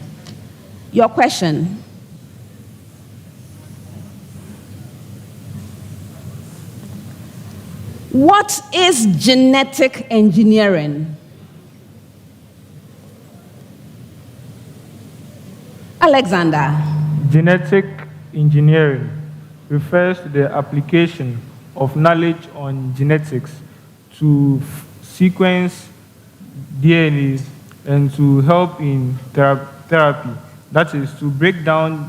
Your question. What is genetic engineering? Alexander. Genetic engineering refers to the application of knowledge on genetics to sequence DNA and to help in therapy. That is, to break down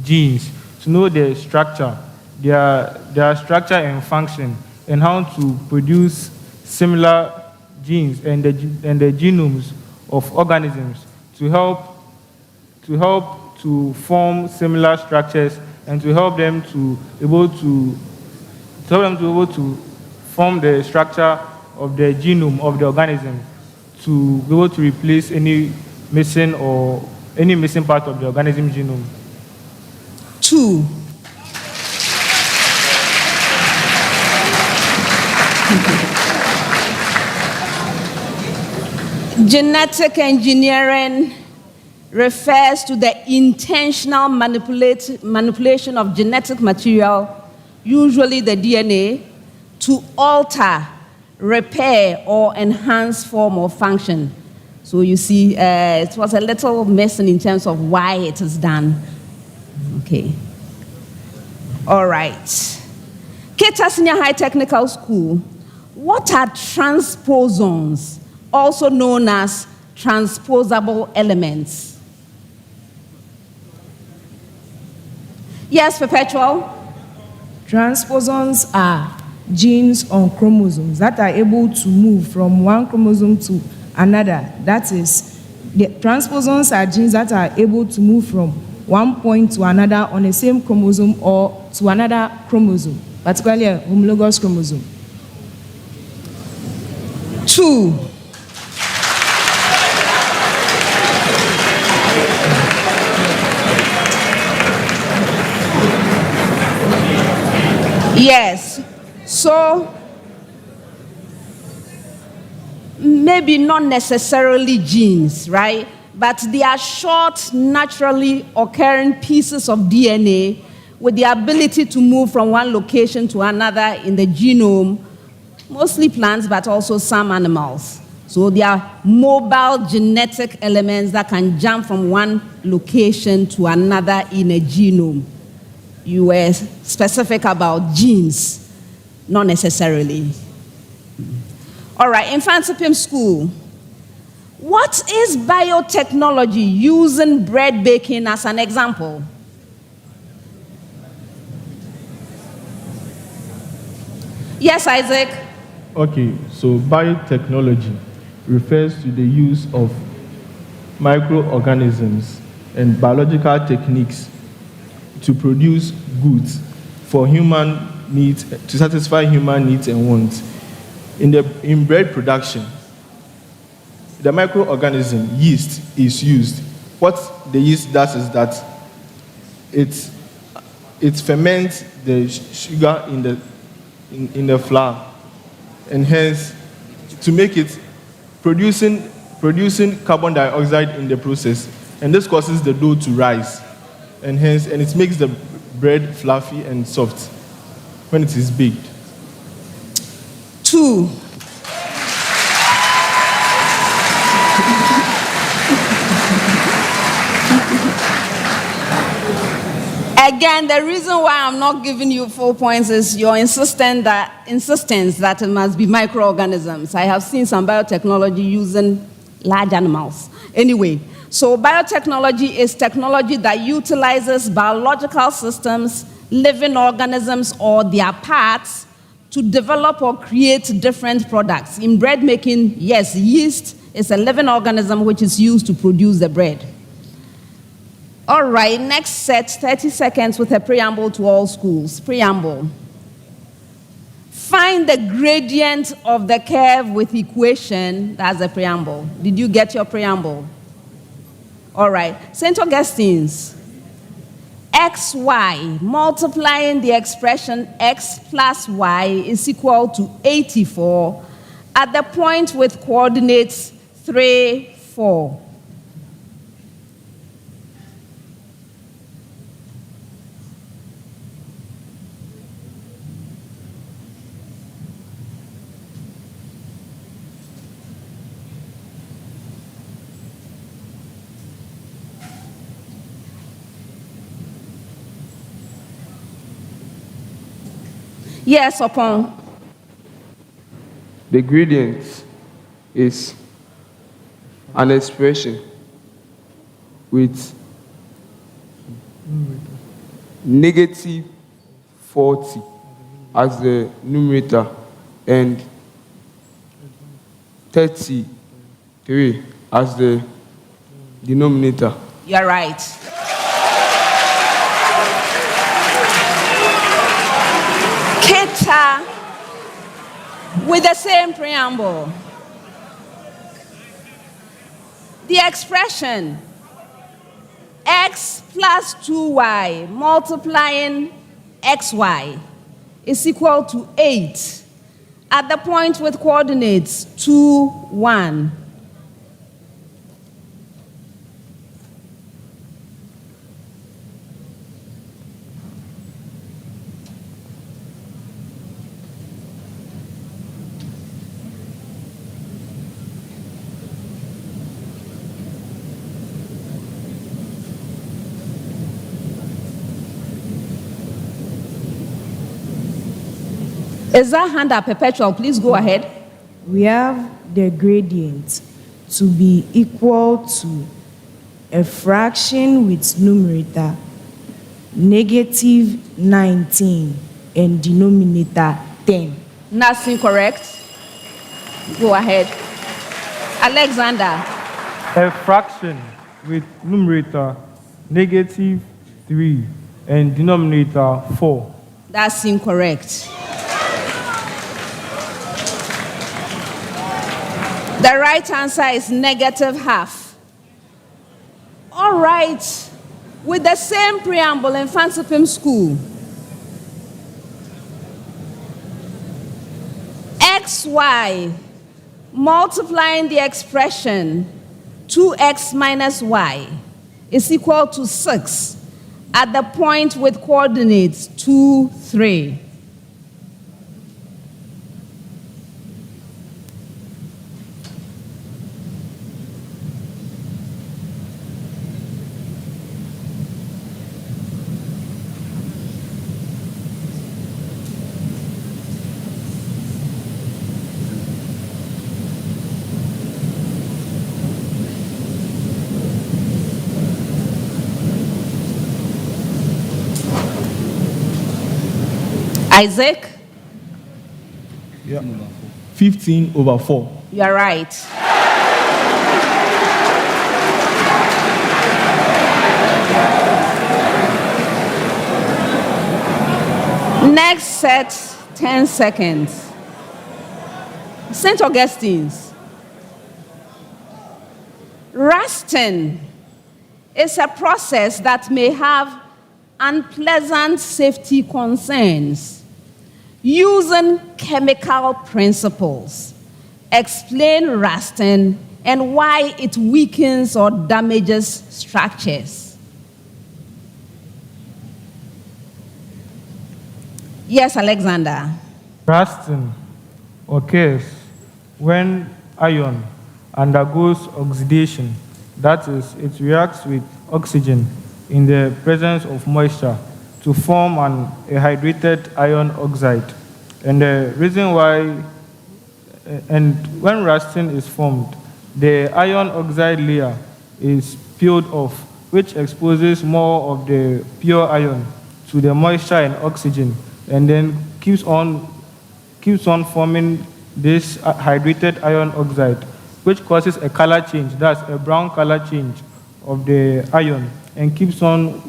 genes, to know their structure, their structure and function, and how to produce similar genes and the genomes of organisms to help to form similar structures and to help them to be able to form the structure of the genome of the organism, to be able to replace any missing part of the organism genome. 2. Genetic engineering refers to the intentional manipulation of genetic material, usually the DNA, to alter, repair, or enhance form or function. So you see, it was a little missing in terms of why it is done. Okay. All right. Keta Senior High Technical School. What are transposons, also known as transposable elements? Yes, Perpetual. Transposons are genes on chromosomes that are able to move from one chromosome to another. That is, the transposons are genes that are able to move from one point to another on the same chromosome or to another chromosome, particularly a homologous chromosome. 2. Yes. So, maybe not necessarily genes, right? But they are short, naturally occurring pieces of DNA with the ability to move from one location to another in the genome, mostly plants, but also some animals. So they are mobile genetic elements that can jump from one location to another in a genome. You were specific about genes, not necessarily. All right, Mfantsipim School. What is biotechnology using bread baking as an example? Yes, Isaac. Okay, so biotechnology refers to the use of microorganisms and biological techniques to produce goods for human needs, to satisfy human needs and wants. In bread production, the microorganism yeast is used. What the yeast does is that it ferments the sugar in the flour, and hence to make it producing carbon dioxide in the process, and this causes the dough to rise. and it makes the bread fluffy and soft when it is baked. 2. Again, the reason why I'm not giving you full points is your insistence that it must be microorganisms. I have seen some biotechnology using large animals. Anyway, so biotechnology is technology that utilizes biological systems, living organisms, or their parts to develop or create different products. In bread making, yes, yeast is a living organism which is used to produce the bread. All right, next set, 30 seconds with a preamble to all schools. Preamble. Find the gradient of the curve with equation. That's the preamble. Did you get your preamble? All right. St. Augustine's. XY multiplying the expression x plus y is equal to 84 at the point with coordinates 3, 4. Yes, upon. The gradient is an expression with negative 40 as the numerator and 33 as the denominator. You're right. Keta, with the same preamble. The expression x plus 2y multiplying xy is equal to 8 at the point with coordinates 2, 1. Is that hand up perpetual? Please go ahead. We have the gradient to be equal to a fraction with numerator negative 19 and denominator 10. That's incorrect. Go ahead. Alexander. A fraction with numerator negative 3 and denominator 4. That's incorrect. The right answer is negative half. All right. With the same preamble in Mfantsipim School. XY multiplying the expression 2x minus y is equal to 6 at the point with coordinates 2, 3. Isaac? Yeah. 15 over 4. You're right. Next set, 10 seconds. St. Augustine's. Rusting is a process that may have unpleasant safety concerns. Using chemical principles, explain rusting and why it weakens or damages structures. Yes, Alexander. Rusting occurs when iron undergoes oxidation. That is, it reacts with oxygen in the presence of moisture to form a hydrated iron oxide. And the reason why, and when rusting is formed, the iron oxide layer is peeled off, which exposes more of the pure iron to the moisture and oxygen, and then keeps on forming this hydrated iron oxide, which causes a color change, that's a brown color change of the iron, and keeps on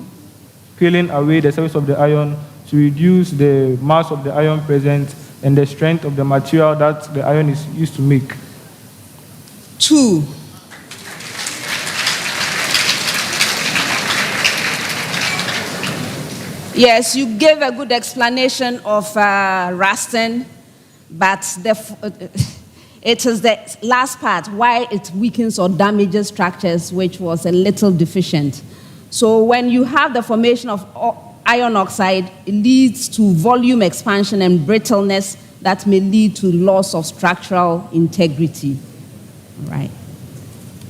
peeling away the surface of the iron to reduce the mass of the iron present and the strength of the material that the iron is used to make. 2. Yes, you gave a good explanation of rusting, but it is the last part, why it weakens or damages structures, which was a little deficient. So when you have the formation of iron oxide, it leads to volume expansion and brittleness that may lead to loss of structural integrity. Right.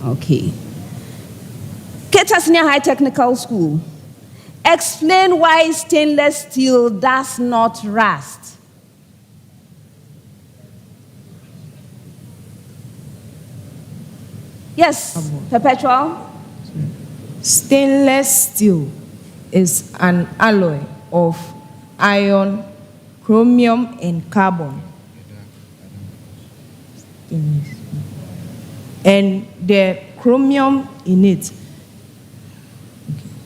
Okay. Keta Senior High Technical School. Explain why stainless steel does not rust. Yes, Perpetual. Stainless steel is an alloy of iron, chromium, and carbon. And the chromium in it.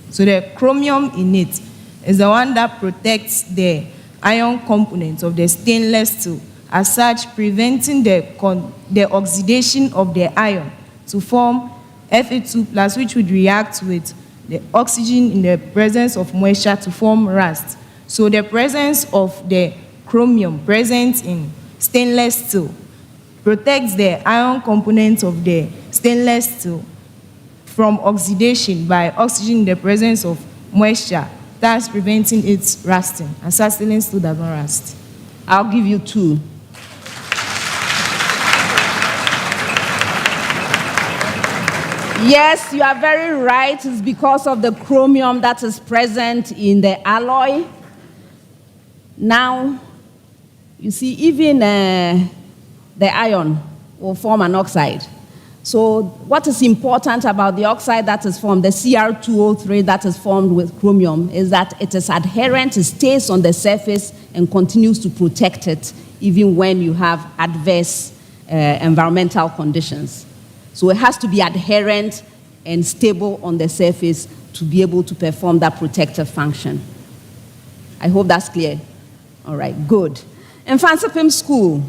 So the chromium in it is the one that protects the iron components of the stainless steel, as such preventing the oxidation of the iron to form Fe2+, which would react with the oxygen in the presence of moisture to form rust. So the presence of the chromium present in stainless steel protects the iron components of the stainless steel from oxidation by oxygen in the presence of moisture, thus preventing its rusting. And such stainless steel does not rust. I'll give you 2. Yes, you are very right. It's because of the chromium that is present in the alloy. Now, you see, even the iron will form an oxide. So what is important about the oxide that is formed, the Cr2O3 that is formed with chromium, is that it is adherent, it stays on the surface and continues to protect it even when you have adverse environmental conditions. So it has to be adherent and stable on the surface to be able to perform that protective function. I hope that's clear. All right, good. Mfantsipim School.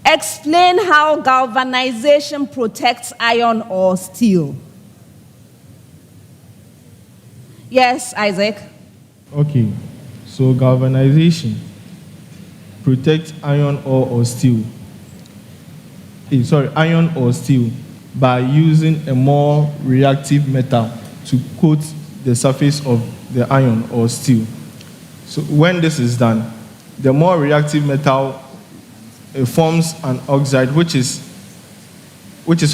Explain how galvanization protects iron or steel. Yes, Isaac. Okay, so galvanization protects iron ore or steel. Iron or steel by using a more reactive metal to coat the surface of the iron or steel. So when this is done, the more reactive metal forms an oxide which is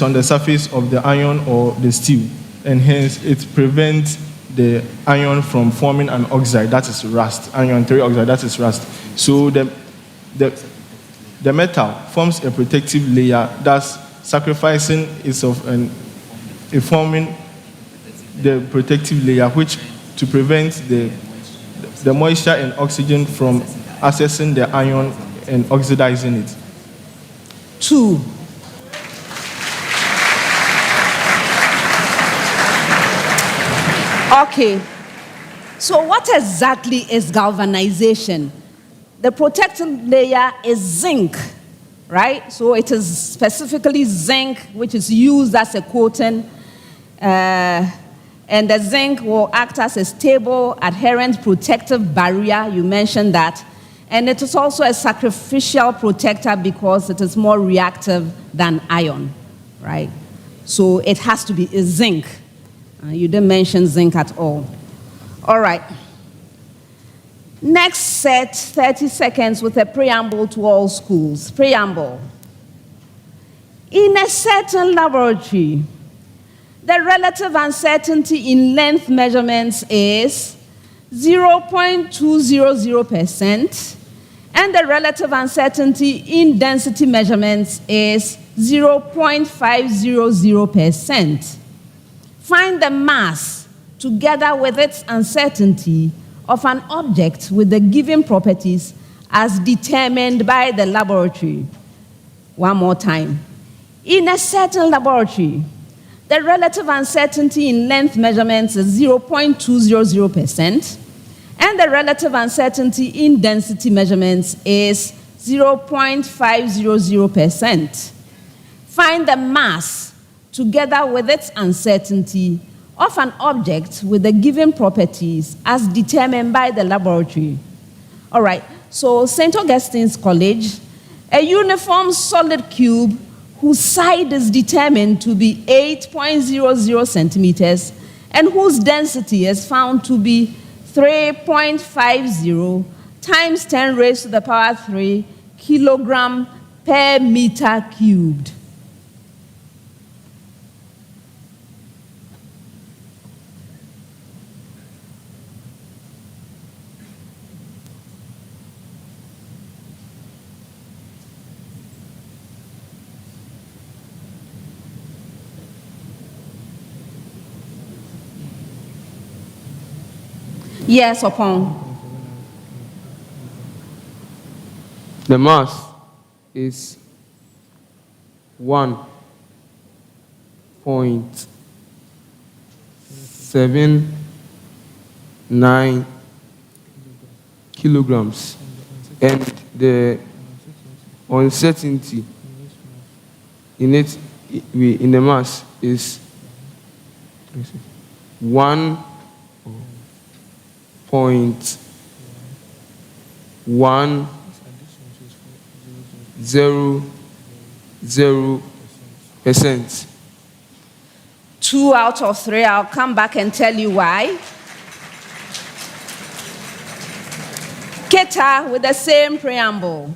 on the surface of the iron or the steel, and hence it prevents the iron from forming an oxide, that is rust, iron 3 oxide, that is rust. So the metal forms a protective layer, thus sacrificing itself and forming the protective layer, which to prevent the moisture and oxygen from accessing the iron and oxidizing it. 2. Okay. So what exactly is galvanization? The protective layer is zinc, right? So it is specifically zinc, which is used as a coating. And the zinc will act as a stable, adherent, protective barrier. You mentioned that. And it is also a sacrificial protector because it is more reactive than iron, right? So it has to be a zinc. You didn't mention zinc at all. All right. Next set, 30 seconds with a preamble to all schools. Preamble. In a certain laboratory, the relative uncertainty in length measurements is 0.200%, and the relative uncertainty in density measurements is 0.500%. Find the mass together with its uncertainty of an object with the given properties as determined by the laboratory. One more time. In a certain laboratory, the relative uncertainty in length measurements is 0.200%, and the relative uncertainty in density measurements is 0.500%. Find the mass together with its uncertainty of an object with the given properties as determined by the laboratory. All right, so St. Augustine's College, a uniform solid cube whose side is determined to be 8.00 centimeters and whose density is found to be 3.50 times 10 raised to the power 3 kilogram per meter cubed. Yes, upon. The mass is 1.79 kilograms, and the uncertainty in it in the mass is 1.100%. 2 out of 3. I'll come back and tell you why. Keta with the same preamble.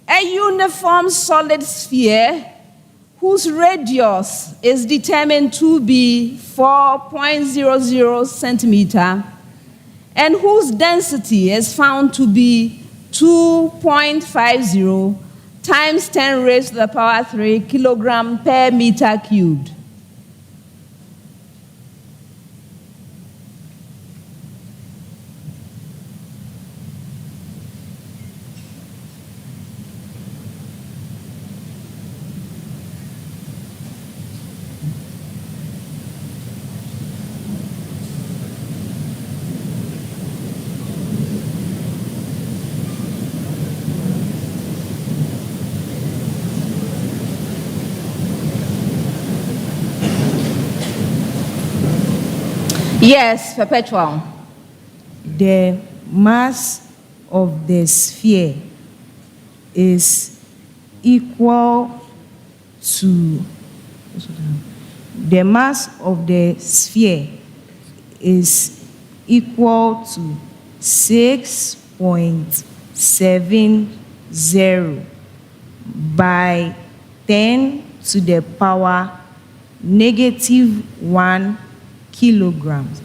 A uniform solid sphere whose radius is determined to be 4.00 centimeter and whose density is found to be 2.50 times 10 raised to the power 3 kilogram per meter cubed. Yes, perpetual. The mass of the sphere is equal to the mass of the sphere is equal to 6.70 by 10 to the power -1 kilograms,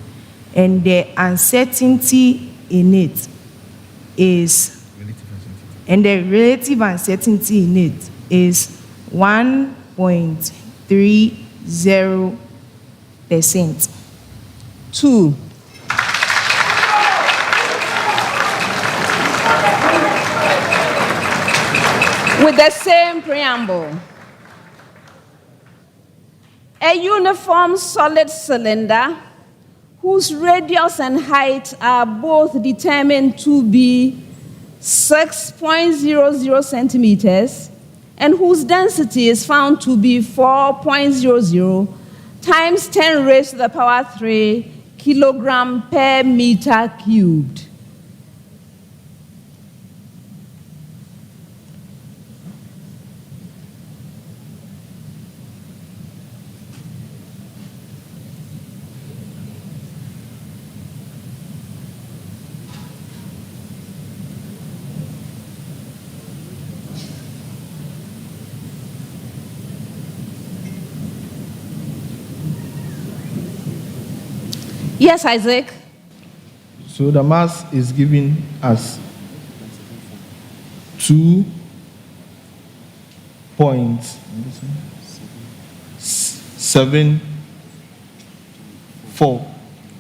and the uncertainty in it is, and the relative uncertainty in it is 1.30%. 2. With the same preamble. A uniform solid cylinder whose radius and height are both determined to be 6.00 centimeters and whose density is found to be 4.00 times 10 raised to the power 3 kilogram per meter cubed. Yes, Isaac. So the mass is given as 2.74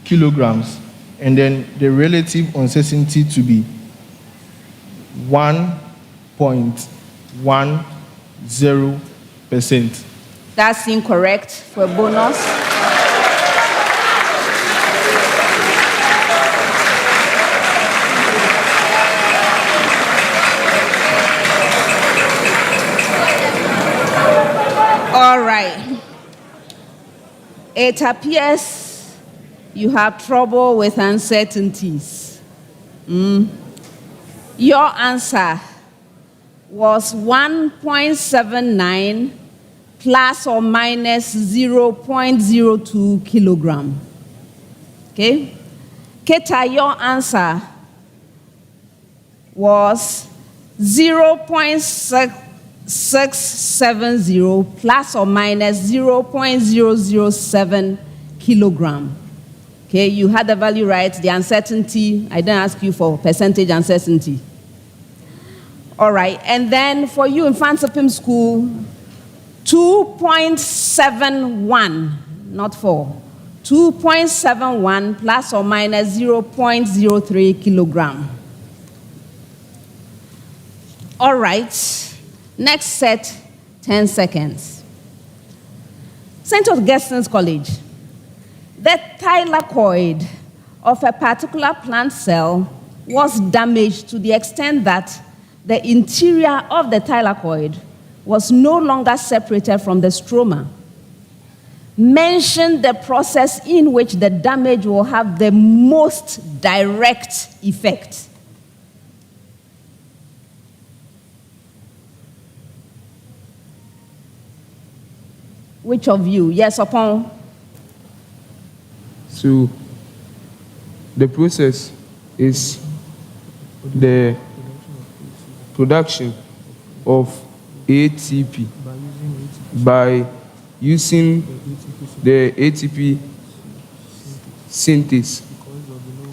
kilograms, and then the relative uncertainty to be 1.10%. That's incorrect for a bonus. All right. It appears you have trouble with uncertainties. Your answer was 1.79 plus or minus 0.02 kilogram. Okay? Keta, your answer was 0.670 plus or minus 0.007 kilogram. Okay, you had the value right, the uncertainty. I didn't ask you for percentage uncertainty. All right, and then for you in Mfantsipim school, 2.71, not 4. 2.71 plus or minus 0.03 kilogram. All right, next set, 10 seconds. St. Augustine's College. The thylakoid of a particular plant cell was damaged to the extent that the interior of the thylakoid was no longer separated from the stroma. Mention the process in which the damage will have the most direct effect. Which of you? Yes, upon? So, the process is the production of ATP by using the ATP synthase.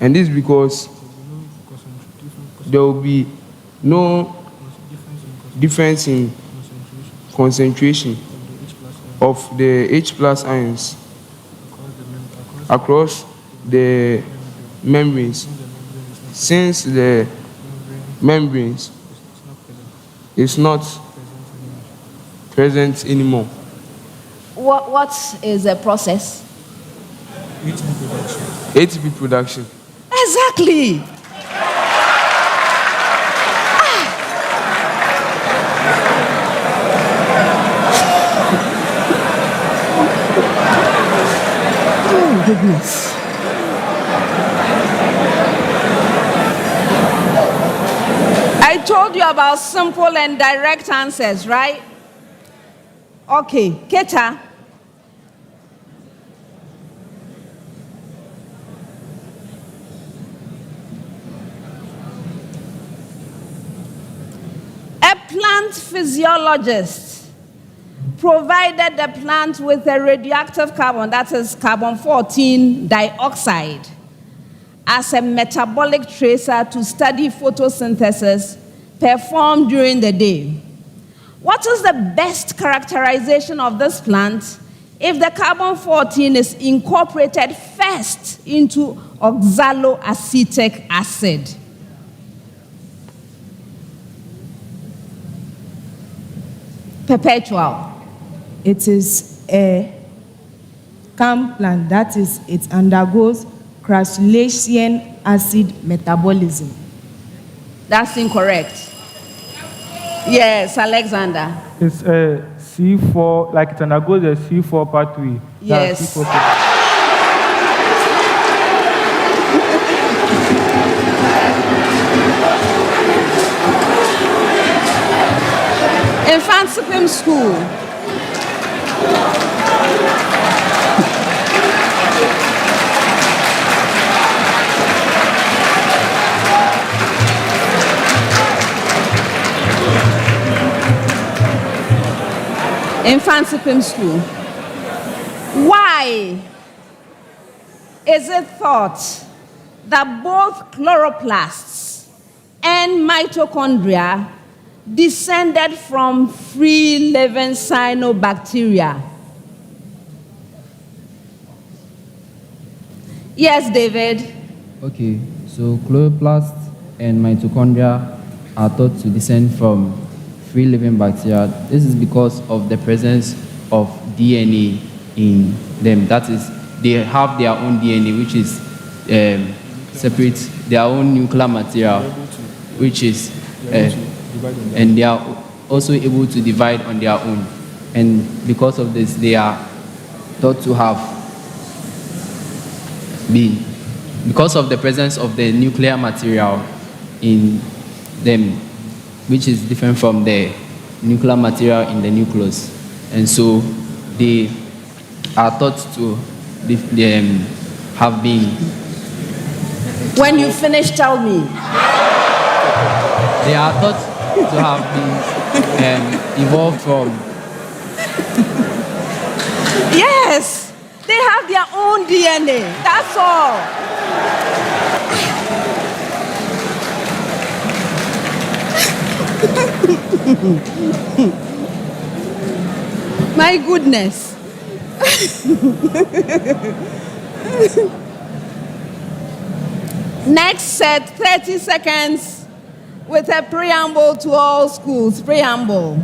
And this is because there will be no difference in concentration of the H+ ions across the membranes, since the membranes is not present anymore. What is the process? ATP production. Exactly. Oh, goodness. I told you about simple and direct answers, right? Okay, Keta. A plant physiologist provided the plant with a radioactive carbon, that is carbon-14 dioxide, as a metabolic tracer to study photosynthesis performed during the day. What is the best characterization of this plant if the carbon-14 is incorporated first into oxaloacetic acid? Perpetual. It is a CAM plant, that is, it undergoes crassulacean acid metabolism. That's incorrect. Yes, Alexander. It's a C4, like it undergoes a C4 pathway. Yes. Mfantsipim school. Mfantsipim school. Why is it thought that both chloroplasts and mitochondria descended from free-living cyanobacteria? Yes, David. Okay, so chloroplasts and mitochondria are thought to descend from free-living bacteria. This is because of the presence of DNA in them. That is, they have their own DNA, which is separate, their own nuclear material, which is, and they are also able to divide on their own. And because of this, they are thought to have been, because of the presence of the nuclear material in them, which is different from the nuclear material in the nucleus. And so they are thought to have been. When you finish, tell me. They are thought to have been evolved from. Yes, they have their own DNA. That's all. My goodness. Next set, 30 seconds with a preamble to all schools. Preamble.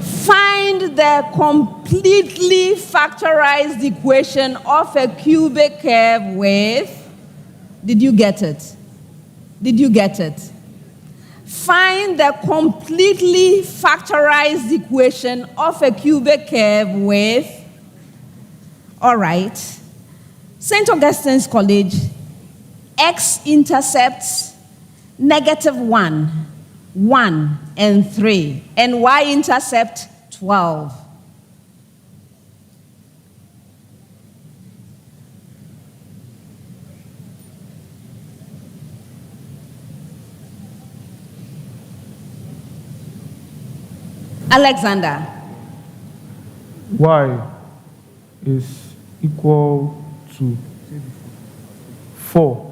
Find the completely factorized equation of a cubic curve with, did you get it? Did you get it? Find the completely factorized equation of a cubic curve with, all right, St. Augustine's College, x-intercepts -1, 1, and 3, and y-intercept 12. Alexander. Y is equal to 4,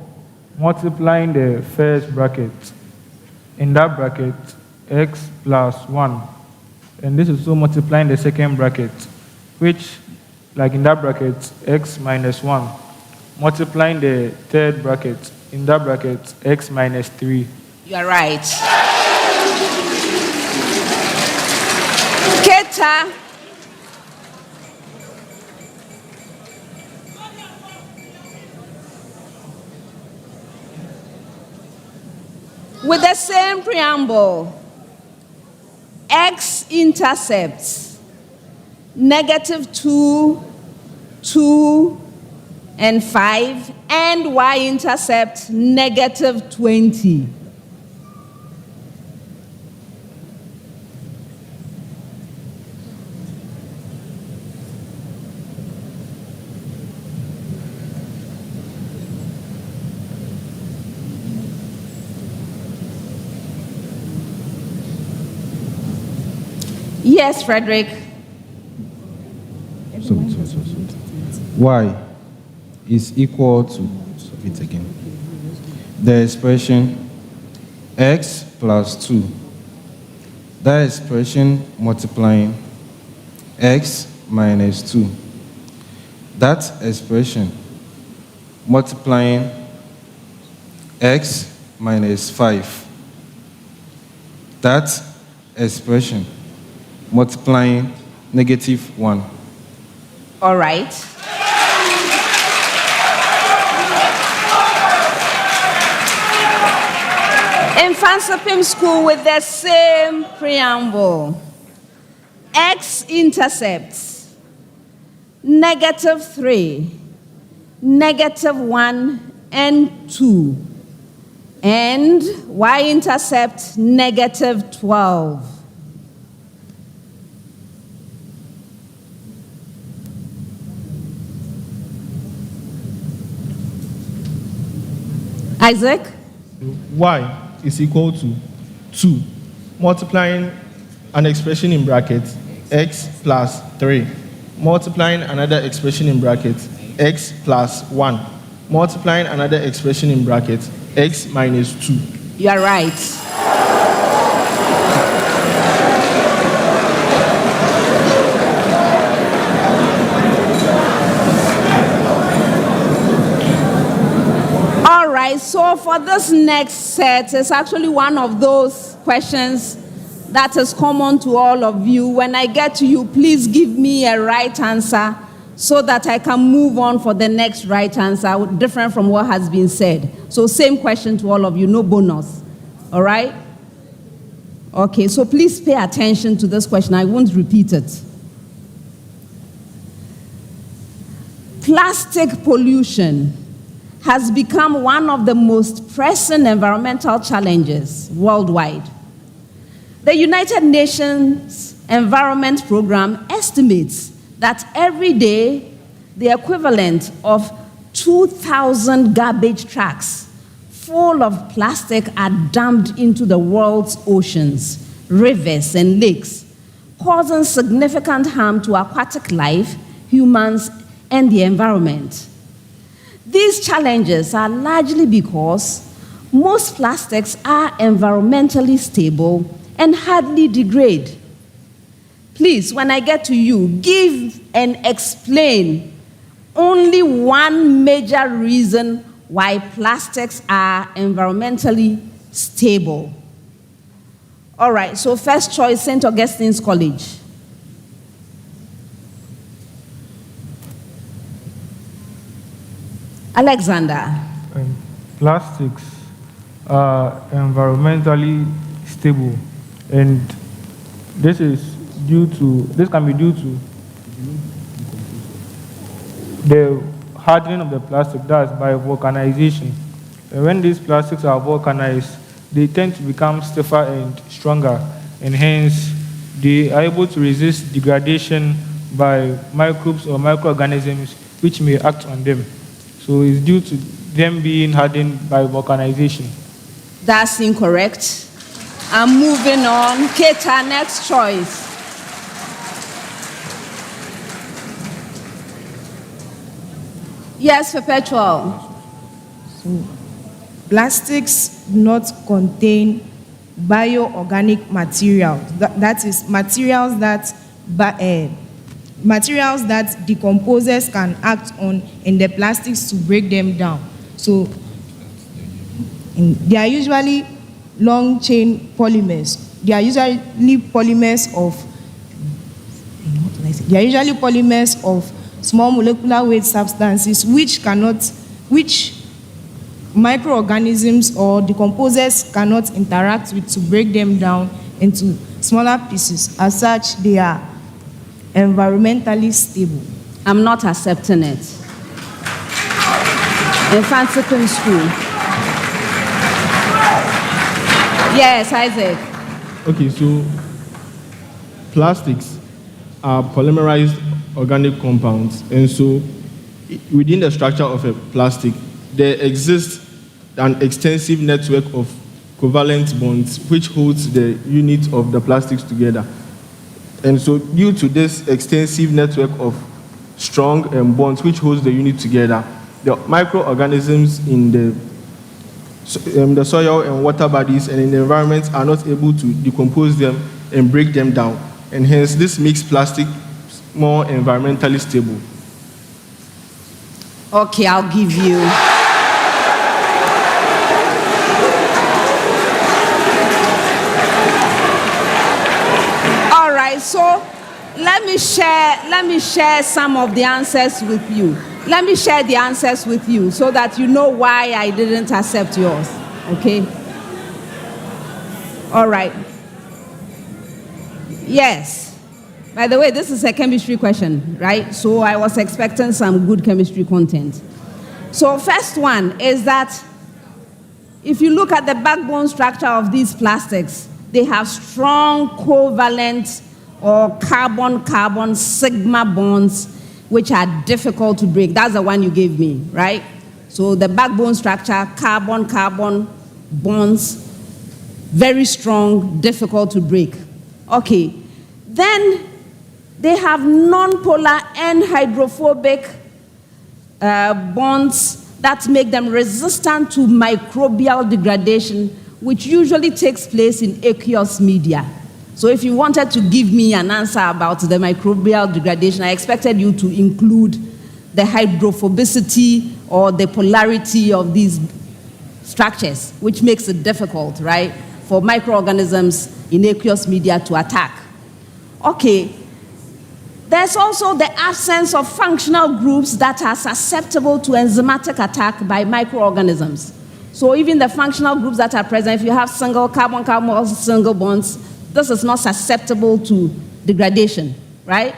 multiplying the first bracket. In that bracket, x plus 1. And this is also multiplying the second bracket, which, like in that bracket, x minus 1. Multiplying the third bracket. In that bracket, x minus 3. You are right. Keta. With the same preamble, x-intercepts -2, 2, and 5, and y-intercept -20. Yes, Frederick. Y is equal to, it again, the expression x plus 2. That expression multiplying x minus 2. That expression multiplying x minus 5. That expression multiplying -1. All right. Mfantsipim School with the same preamble. X-intercepts -3, -1, and 2. And y-intercept -12. Isaac? Y is equal to 2, multiplying an expression in brackets, x plus 3. multiplying another expression in brackets, x plus 1, multiplying another expression in brackets, x minus 2. You are right. All right, so for this next set, it's actually one of those questions that is common to all of you. When I get to you, please give me a right answer so that I can move on for the next right answer, different from what has been said. So same question to all of you, no bonus. All right? Okay, so please pay attention to this question. I won't repeat it. Plastic pollution has become one of the most pressing environmental challenges worldwide. The United Nations Environment Program estimates that every day the equivalent of 2,000 garbage trucks full of plastic are dumped into the world's oceans, rivers, and lakes, causing significant harm to aquatic life, humans, and the environment. These challenges are largely because most plastics are environmentally stable and hardly degrade. Please, when I get to you, give and explain only one major reason why plastics are environmentally stable. All right, so first choice, St. Augustine's College. Alexander. Plastics are environmentally stable, and this can be due to the hardening of the plastic, that's by vulcanization. And when these plastics are vulcanized, they tend to become stiffer and stronger, and hence they are able to resist degradation by microbes or microorganisms which may act on them. So it's due to them being hardened by vulcanization. That's incorrect. I'm moving on. Keta, next choice. Yes, Perpetual. So, plastics do not contain bioorganic materials. That is, materials that decomposers can act on in the plastics to break them down. So they are usually long chain polymers. They are usually polymers of small molecular weight substances which microorganisms or decomposers cannot interact with to break them down into smaller pieces. As such, they are environmentally stable. I'm not accepting it. Mfantsipim school. Yes, Isaac. Okay, so plastics are polymerized organic compounds, and so within the structure of a plastic, there exists an extensive network of covalent bonds which holds the unit of the plastics together. And so due to this extensive network of strong bonds which holds the unit together, the microorganisms in the soil and water bodies and in the environment are not able to decompose them and break them down. And hence this makes plastic more environmentally stable. Okay, I'll give you. All right, so let me share some of the answers with you. Let me share the answers with you so that you know why I didn't accept yours. Okay? All right. Yes. By the way, this is a chemistry question, right? So I was expecting some good chemistry content. So first one is that if you look at the backbone structure of these plastics, they have strong covalent or carbon-carbon sigma bonds which are difficult to break. That's the one you gave me, right? So the backbone structure, carbon-carbon bonds, very strong, difficult to break. Okay, then They have non-polar and hydrophobic bonds that make them resistant to microbial degradation, which usually takes place in aqueous media. So if you wanted to give me an answer about the microbial degradation, I expected you to include the hydrophobicity or the polarity of these structures, which makes it difficult, right, for microorganisms in aqueous media to attack. Okay. There's also the absence of functional groups that are susceptible to enzymatic attack by microorganisms. So even the functional groups that are present, if you have single carbon-carbon or single bonds, this is not susceptible to degradation, right?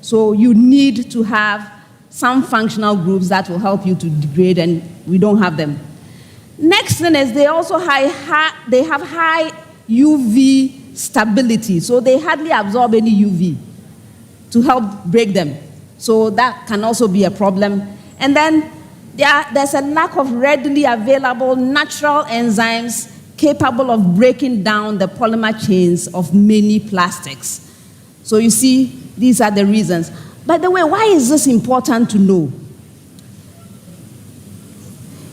So you need to have some functional groups that will help you to degrade, and we don't have them. Next thing is they also have high UV stability, so they hardly absorb any UV to help break them. So that can also be a problem. And then there's a lack of readily available natural enzymes capable of breaking down the polymer chains of many plastics. So you see, these are the reasons. By the way, why is this important to know?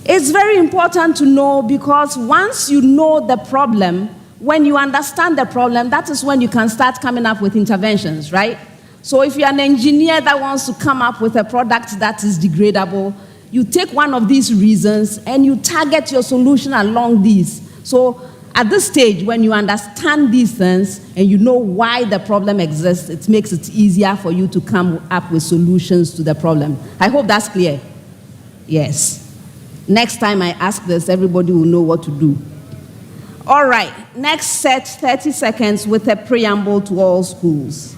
It's very important to know because once you know the problem, when you understand the problem, that is when you can start coming up with interventions, right? So if you're an engineer that wants to come up with a product that is degradable, you take one of these reasons and you target your solution along these. So at this stage, when you understand these things and you know why the problem exists, it makes it easier for you to come up with solutions to the problem. I hope that's clear. Yes. Next time I ask this, everybody will know what to do. All right, next set, 30 seconds with a preamble to all schools.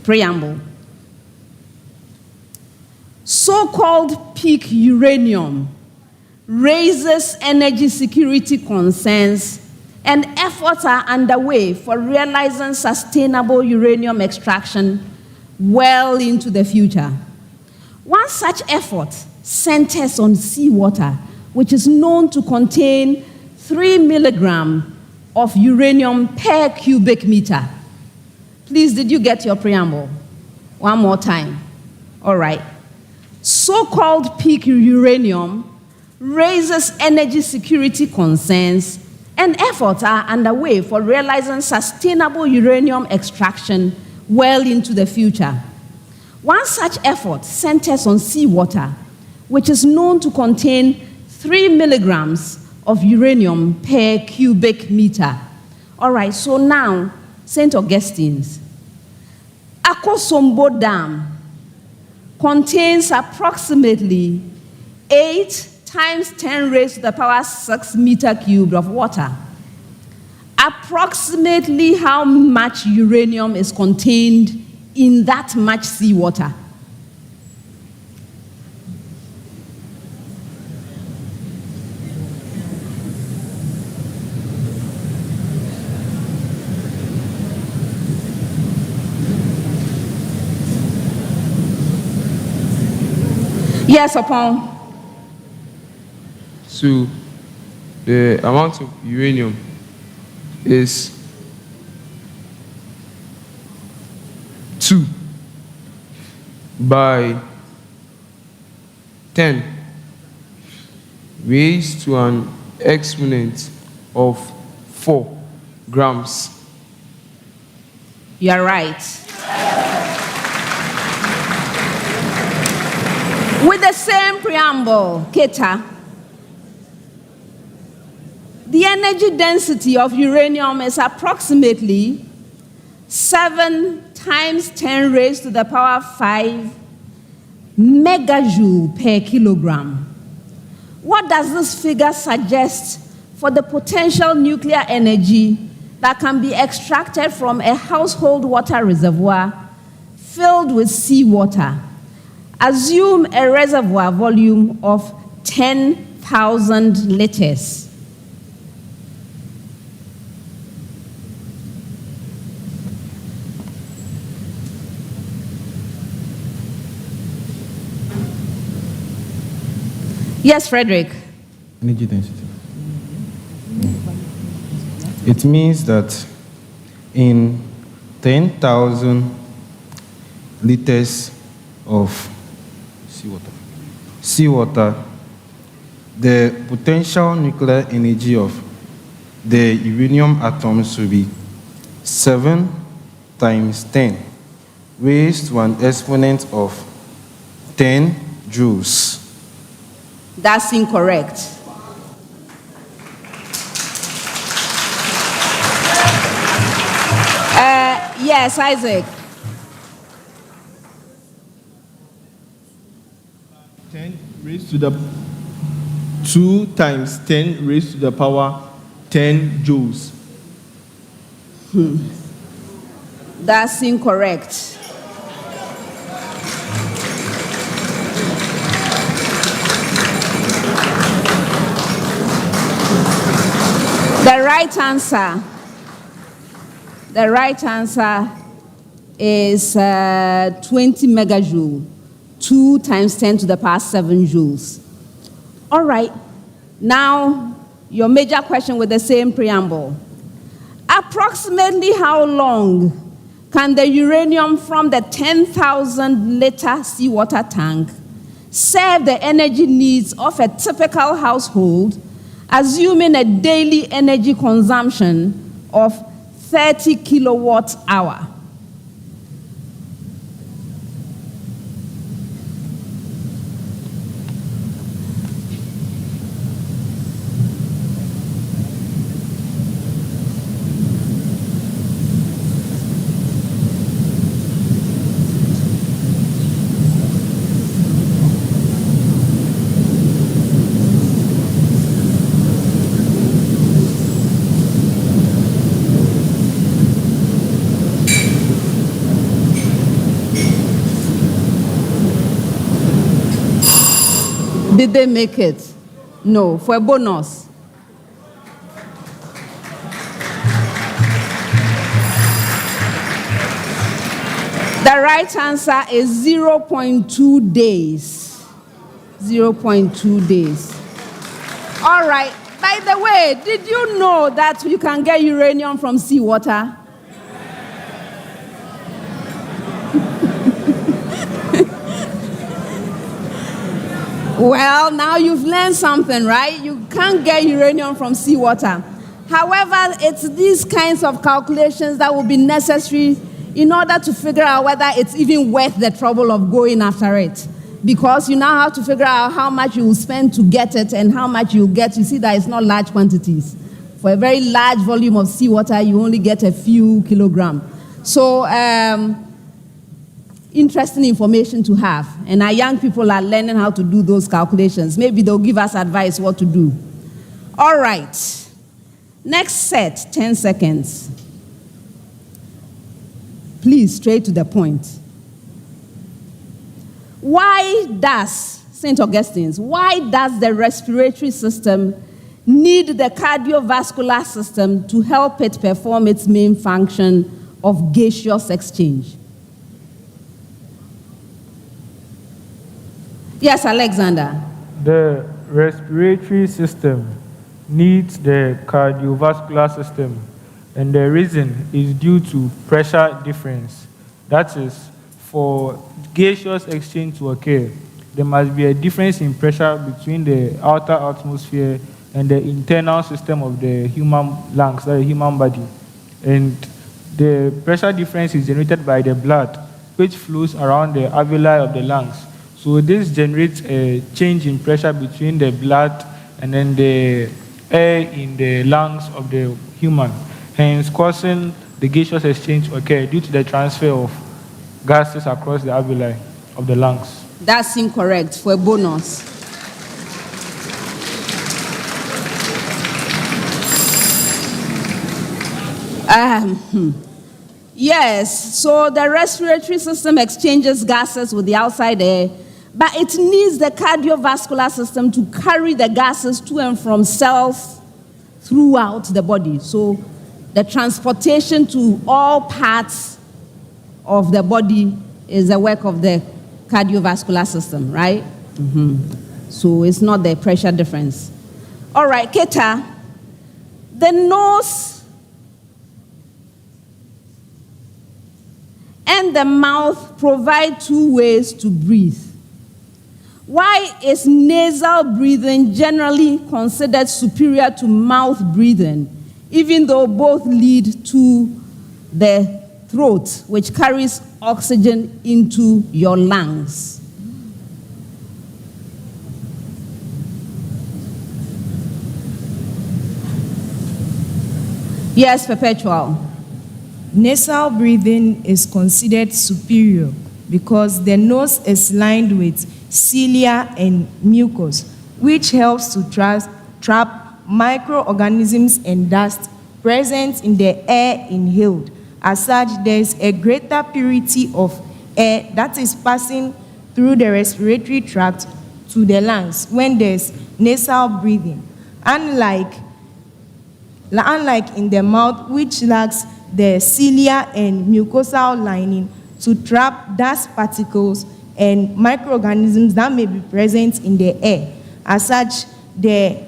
Preamble. So-called peak uranium raises energy security concerns, and efforts are underway for realizing sustainable uranium extraction well into the future. One such effort centers on seawater, which is known to contain 3 milligrams of uranium per cubic meter. Please, did you get your preamble? One more time. All right. So-called peak uranium raises energy security concerns, and efforts are underway for realizing sustainable uranium extraction well into the future. One such effort centers on seawater, which is known to contain 3 milligrams of uranium per cubic meter. All right, so now, St. Augustine's. Akosombo Dam contains approximately 8 times 10 raised to the power 6 meter cubed of water. Approximately how much uranium is contained in that much seawater? Yes, upon. So the amount of uranium is 2 by 10 raised to an exponent of 4 grams. You're right. With the same preamble, Keta, the energy density of uranium is approximately 7 times 10 raised to the power 5 megajoule per kilogram. What does this figure suggest for the potential nuclear energy that can be extracted from a household water reservoir filled with seawater? Assume a reservoir volume of 10,000 liters. Yes, Frederick. Energy density. It means that in 10,000 liters of seawater, the potential nuclear energy of the uranium atoms will be 7 times 10 raised to an exponent of 10 joules. That's incorrect. Yes, Isaac. 10 raised to the 2 times 10 raised to the power 10 joules. That's incorrect. The right answer is 20 megajoule, 2 times 10 to the power 7 joules. All right, now your major question with the same preamble. Approximately how long can the uranium from the 10,000 liter seawater tank serve the energy needs of a typical household, assuming a daily energy consumption of 30 kilowatt hour? Did they make it? No. For a bonus. The right answer is 0.2 days. 0.2 days. All right. By the way, did you know that you can get uranium from seawater? Well, now you've learned something, right? You can't get uranium from seawater. However, it's these kinds of calculations that will be necessary in order to figure out whether it's even worth the trouble of going after it. Because you now have to figure out how much you will spend to get it and how much you'll get. You see that it's not large quantities. For a very large volume of seawater, you only get a few kilograms. So, interesting information to have. And our young people are learning how to do those calculations. Maybe they'll give us advice what to do. All right. Next set, 10 seconds. Please, straight to the point. Why does, St. Augustine's, why does the respiratory system need the cardiovascular system to help it perform its main function of gaseous exchange? Yes, Alexander. The respiratory system needs the cardiovascular system, and the reason is due to pressure difference. That is, for gaseous exchange to occur, there must be a difference in pressure between the outer atmosphere and the internal system of the human lungs, the human body. And the pressure difference is generated by the blood, which flows around the alveoli of the lungs. So this generates a change in pressure between the blood and then the air in the lungs of the human, hence causing the gaseous exchange to occur due to the transfer of gases across the alveoli of the lungs. That's incorrect. For a bonus. Yes, so the respiratory system exchanges gases with the outside air, but it needs the cardiovascular system to carry the gases to and from cells throughout the body. So the transportation to all parts of the body is the work of the cardiovascular system, right? So it's not the pressure difference. All right, Keta, the nose and the mouth provide two ways to breathe. Why is nasal breathing generally considered superior to mouth breathing, even though both lead to the throat, which carries oxygen into your lungs? Yes, Perpetual. Nasal breathing is considered superior because the nose is lined with cilia and mucus, which helps to trap microorganisms and dust present in the air inhaled. As such, there is a greater purity of air that is passing through the respiratory tract to the lungs when there's nasal breathing, unlike in the mouth, which lacks the cilia and mucosal lining to trap dust particles and microorganisms that may be present in the air. As such, the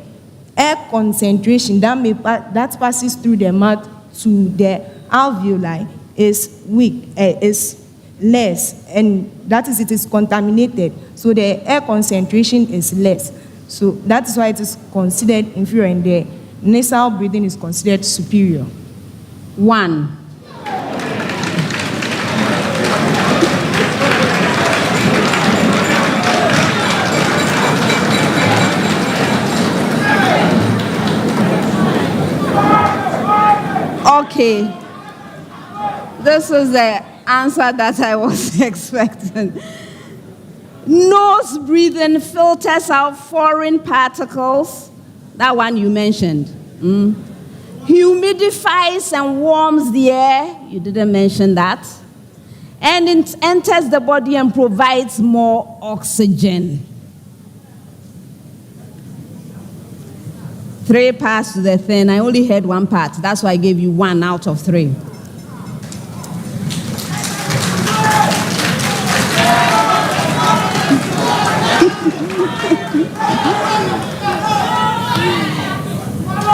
air concentration that passes through the mouth to the alveoli is weak, is less, and that is, it is contaminated. So the air concentration is less. So that's why it is considered inferior, and the nasal breathing is considered superior. 1. Okay, this is the answer that I was expecting. Nose breathing filters out foreign particles, that one you mentioned. Humidifies and warms the air, you didn't mention that. And it enters the body and provides more oxygen. 3 parts to the thing. I only heard 1 part. That's why I gave you 1 out of 3.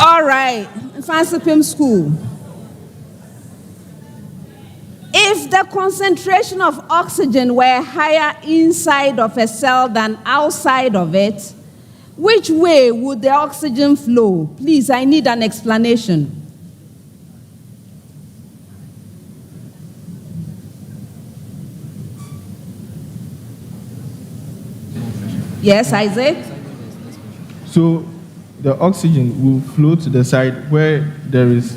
All right, Mfantsipim School. If the concentration of oxygen were higher inside of a cell than outside of it, which way would the oxygen flow? Please, I need an explanation. Yes, Isaac? So the oxygen will flow to the side where there is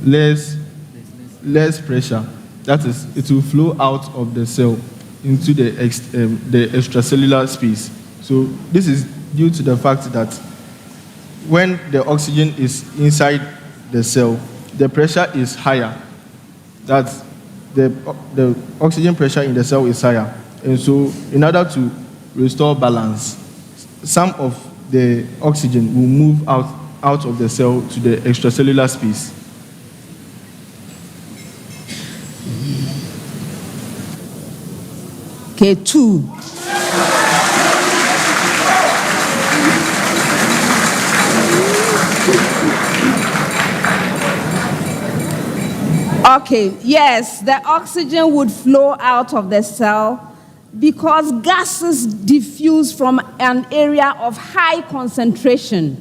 less pressure. That is, it will flow out of the cell into the extracellular space. So this is due to the fact that when the oxygen is inside the cell, the pressure is higher. That's the oxygen pressure in the cell is higher. And so in order to restore balance, some of the oxygen will move out of the cell to the extracellular space. Okay, 2. Okay, yes, the oxygen would flow out of the cell because gases diffuse from an area of high concentration.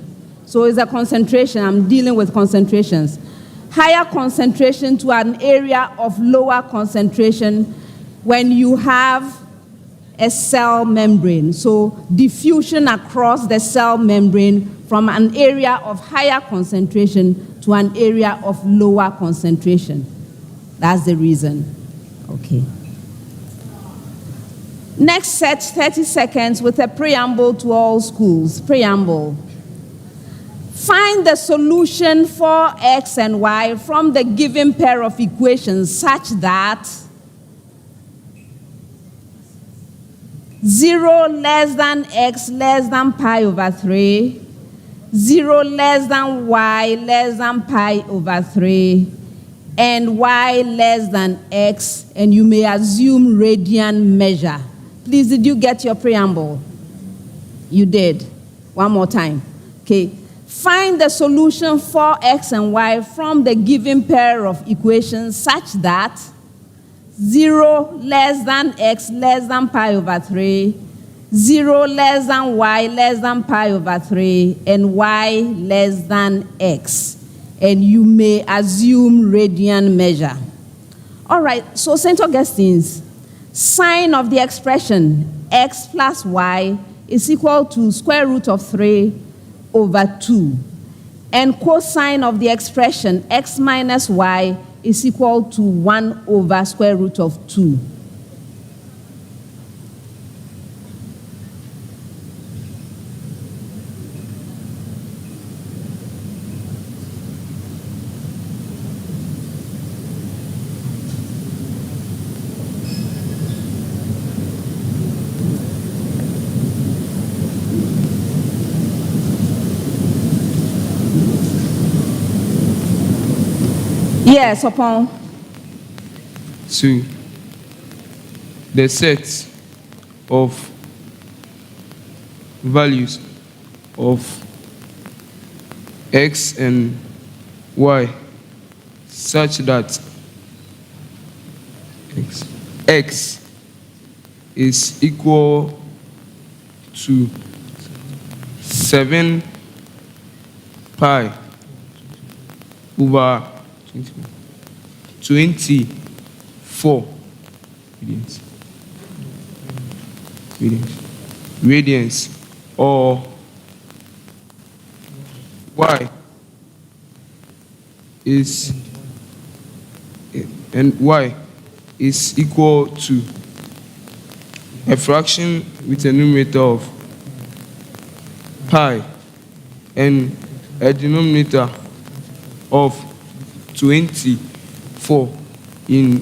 So it's a concentration, I'm dealing with concentrations. Higher concentration to an area of lower concentration when you have a cell membrane. So diffusion across the cell membrane from an area of higher concentration to an area of lower concentration. That's the reason. Okay. Next set, 30 seconds with a preamble to all schools. Preamble. Find the solution for x and y from the given pair of equations such that 0 less than x less than pi over 3, 0 less than y less than pi over 3, and y less than x, and you may assume radian measure. Please, did you get your preamble? You did. One more time. Okay. Find the solution for x and y from the given pair of equations such that 0 less than x less than pi over 3, 0 less than y less than pi over 3, and y less than x. And you may assume radian measure. All right, so St. Augustine's, sign of the expression x plus y is equal to square root of 3 over 2. And cosine of the expression x minus y is equal to 1 over square root of 2. Yes, upon. So, the set of values of x and y such that x is equal to 7 pi over 24 radians, or y is equal to a fraction with a numerator of pi and a denominator of 24 in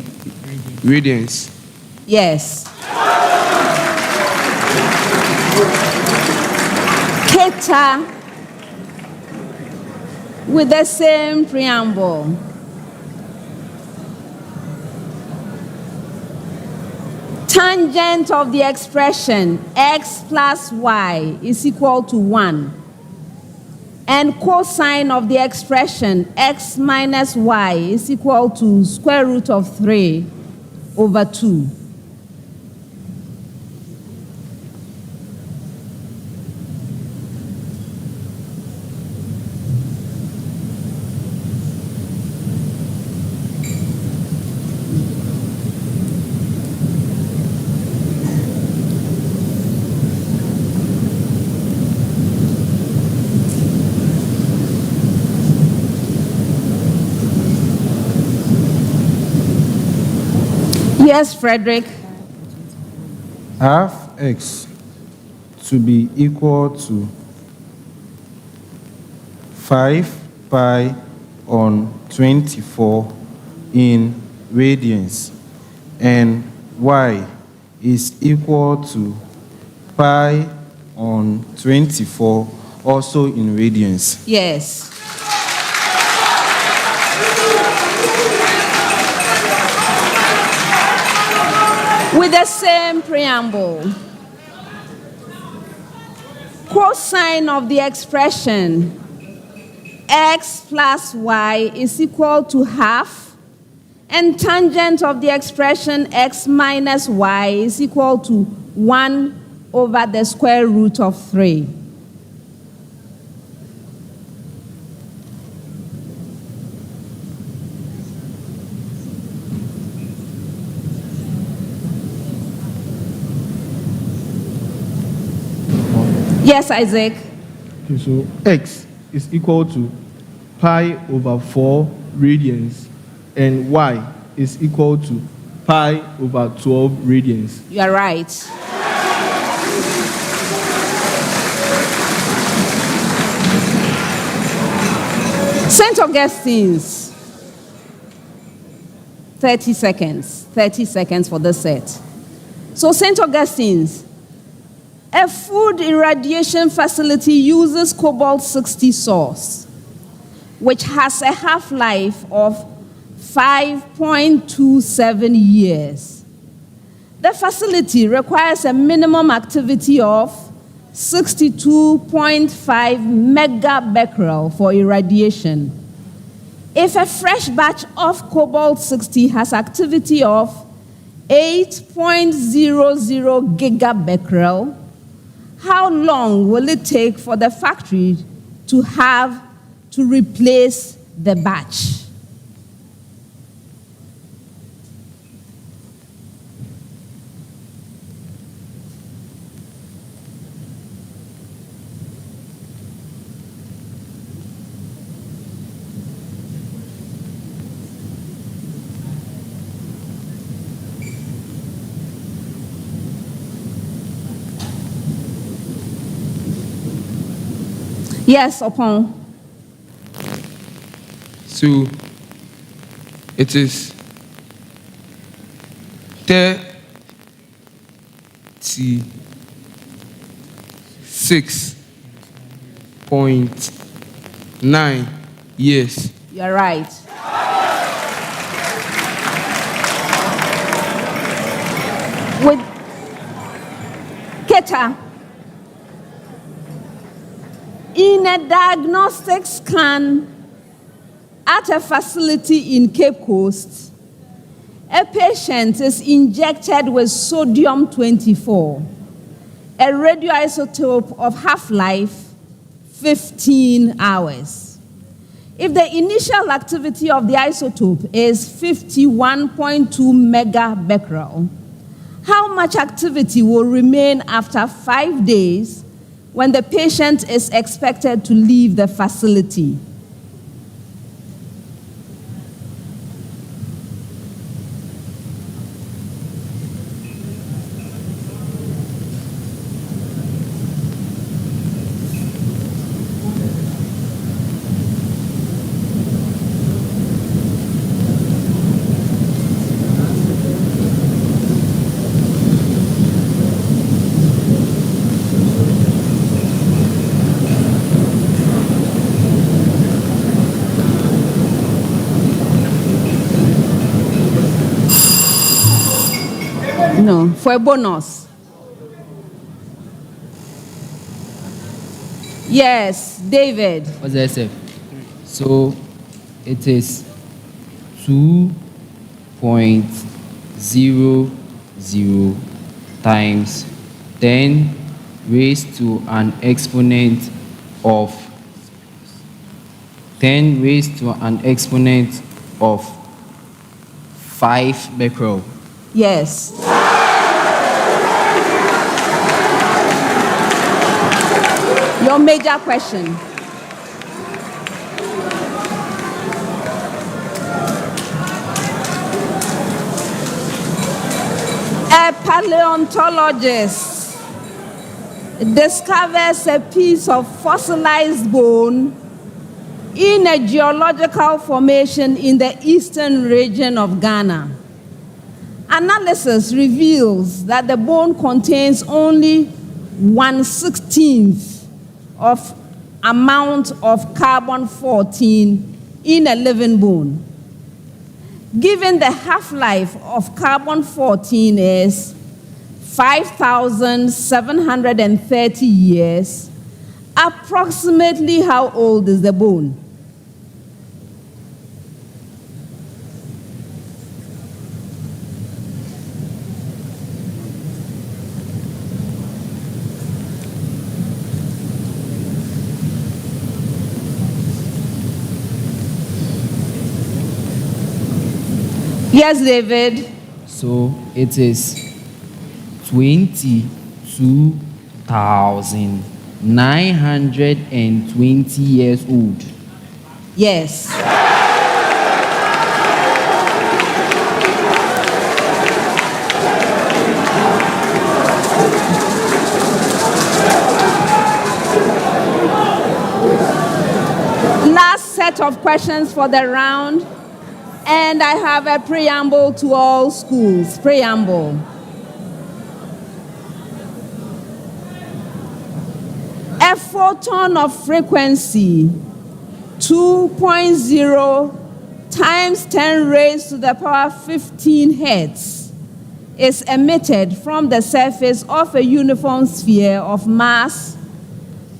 radians. Yes. Keta with the same preamble. Tangent of the expression x plus y is equal to 1. And cosine of the expression x minus y is equal to square root of 3 over 2. Yes, Frederick. Half x to be equal to 5 pi on 24 in radians, and y is equal to pi on 24 also in radians. Yes. With the same preamble. Cosine of the expression x plus y is equal to half, and tangent of the expression x minus y is equal to 1 over the square root of 3. Yes, Isaac. Okay, so x is equal to pi over 4 radians, and y is equal to pi over 12 radians. You are right. St. Augustine's. 30 seconds. 30 seconds for the set. So St. Augustine's. A food irradiation facility uses cobalt-60 source, which has a half-life of 5.27 years. The facility requires a minimum activity of 62.5 megabecquerel for irradiation. If a fresh batch of cobalt-60 has activity of 8.00 gigabecquerel, how long will it take for the factory to have to replace the batch? Yes, upon. So it is 36.9 years. You're right. With Keta, in a diagnostic scan at a facility in Cape Coast, a patient is injected with sodium-24, a radioisotope of half-life 15 hours. If the initial activity of the isotope is 51.2 megabecquerel, how much activity will remain after 5 days when the patient is expected to leave the facility? No, for a bonus. Yes, David. What's the SF? So it is 2.00 times 10 raised to an exponent of 10 raised to an exponent of 5 becquerel. Yes. Your major question. A paleontologist discovers a piece of fossilized bone in a geological formation in the eastern region of Ghana. Analysis reveals that the bone contains only 1/16 of amount of carbon-14 in a living bone. Given the half-life of carbon-14 is 5,730 years, approximately how old is the bone? Yes, David. So it is 22,920 years old. Yes. Last set of questions for the round. And I have a preamble to all schools. Preamble. A photon of frequency 2.0 times 10 raised to the power 15 hertz is emitted from the surface of a uniform sphere of mass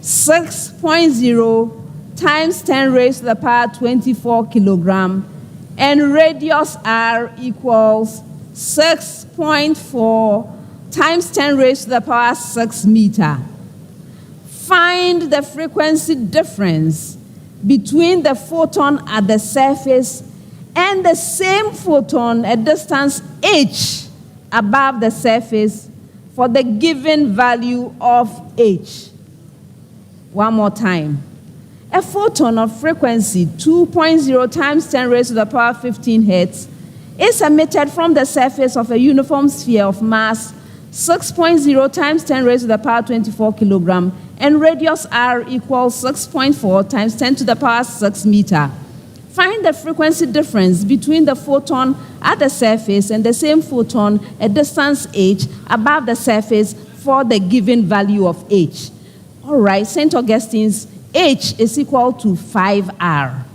6.0 times 10 raised to the power 24 kilogram and radius r equals 6.4 times 10 raised to the power 6 meter. Find the frequency difference between the photon at the surface and the same photon at distance h above the surface for the given value of h. One more time. A photon of frequency 2.0 times 10 raised to the power 15 hertz is emitted from the surface of a uniform sphere of mass 6.0 times 10 raised to the power 24 kilogram and radius r equals 6.4 times 10 to the power 6 meter. Find the frequency difference between the photon at the surface and the same photon at distance h above the surface for the given value of h. All right, St. Augustine's, h is equal to 5r.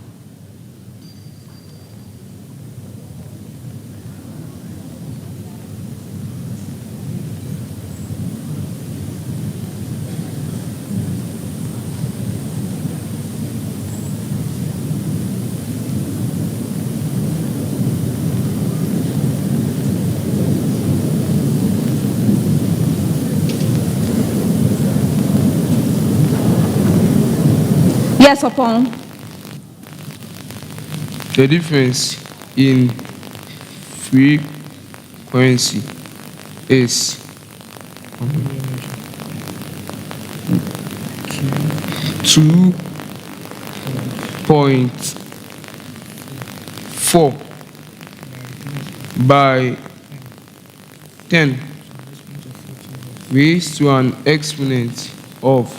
Yes, upon. The difference in frequency is 2.4 by 10 raised to an exponent of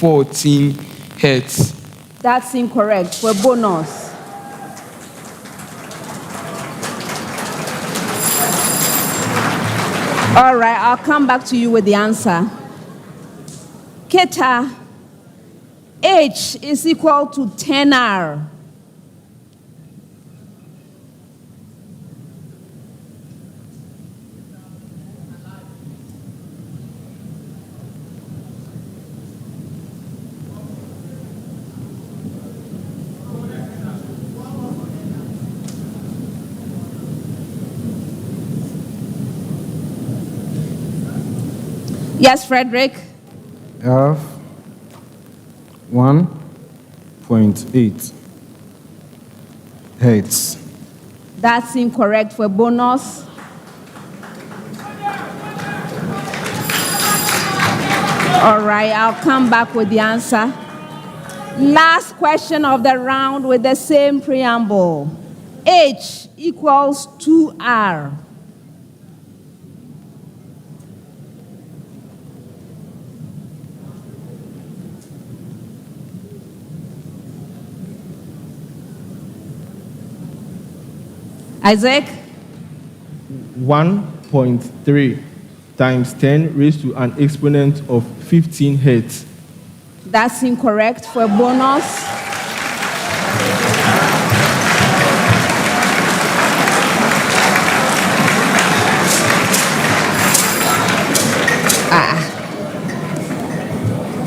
14 hertz. That's incorrect. For bonus. All right, I'll come back to you with the answer. Keta, h is equal to 10r. Yes, Frederick. I have 1.8 hertz. That's incorrect. For bonus. All right, I'll come back with the answer. Last question of the round with the same preamble. H equals 2R. Isaac? 1.3 times 10 raised to an exponent of 15 hertz. That's incorrect. For a bonus.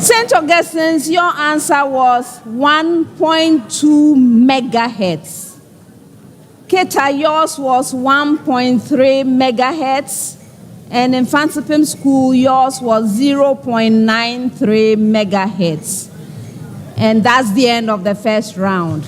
St. Augustine's, your answer was 1.2 megahertz. Keta, yours was 1.3 megahertz. And in Mfantsipim School, yours was 0.93 megahertz. And that's the end of the first round.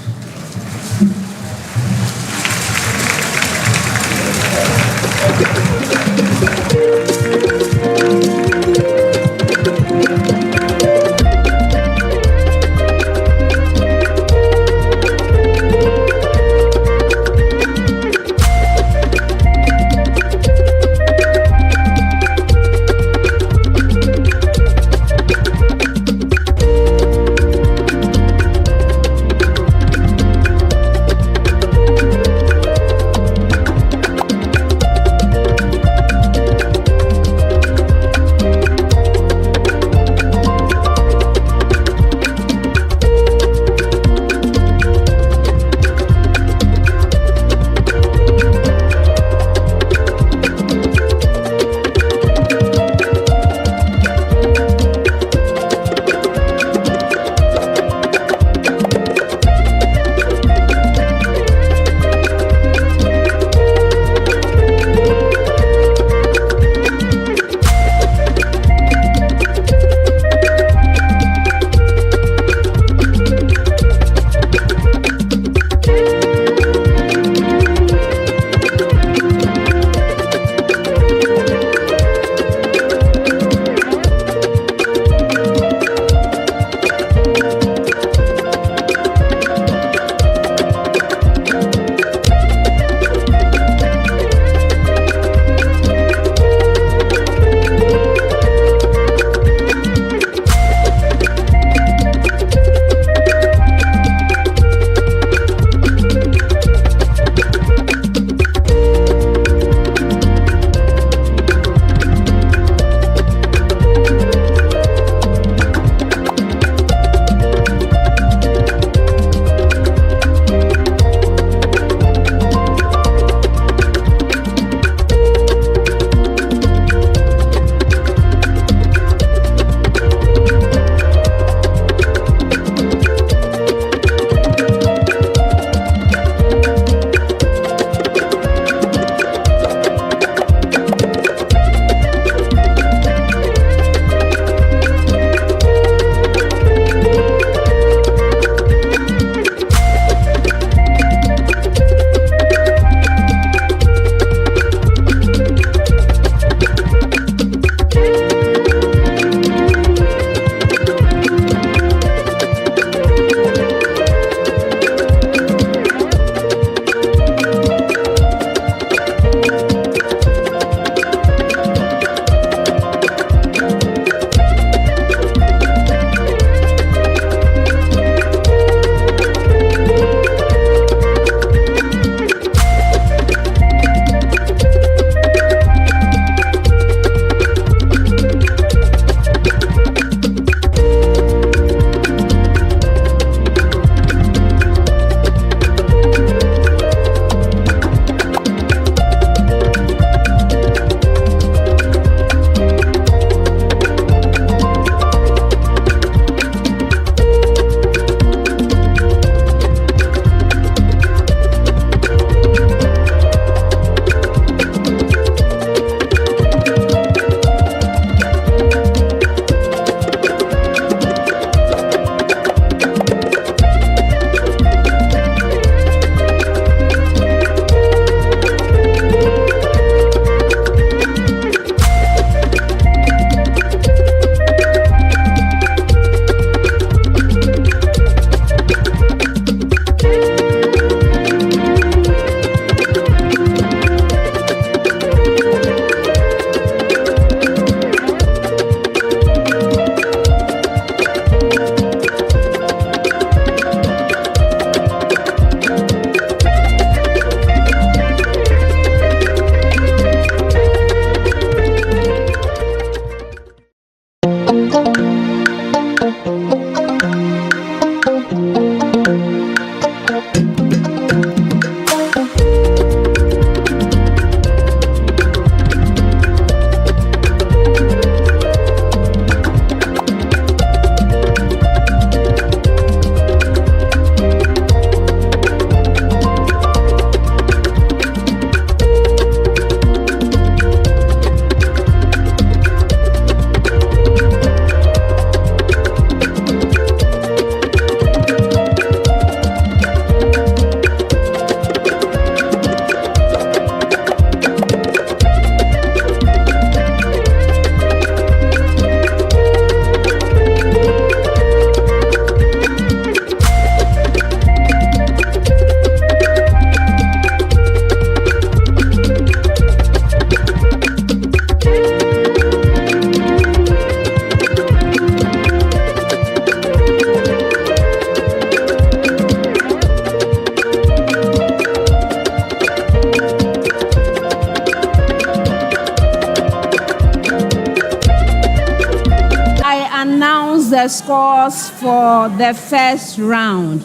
scores for the first round.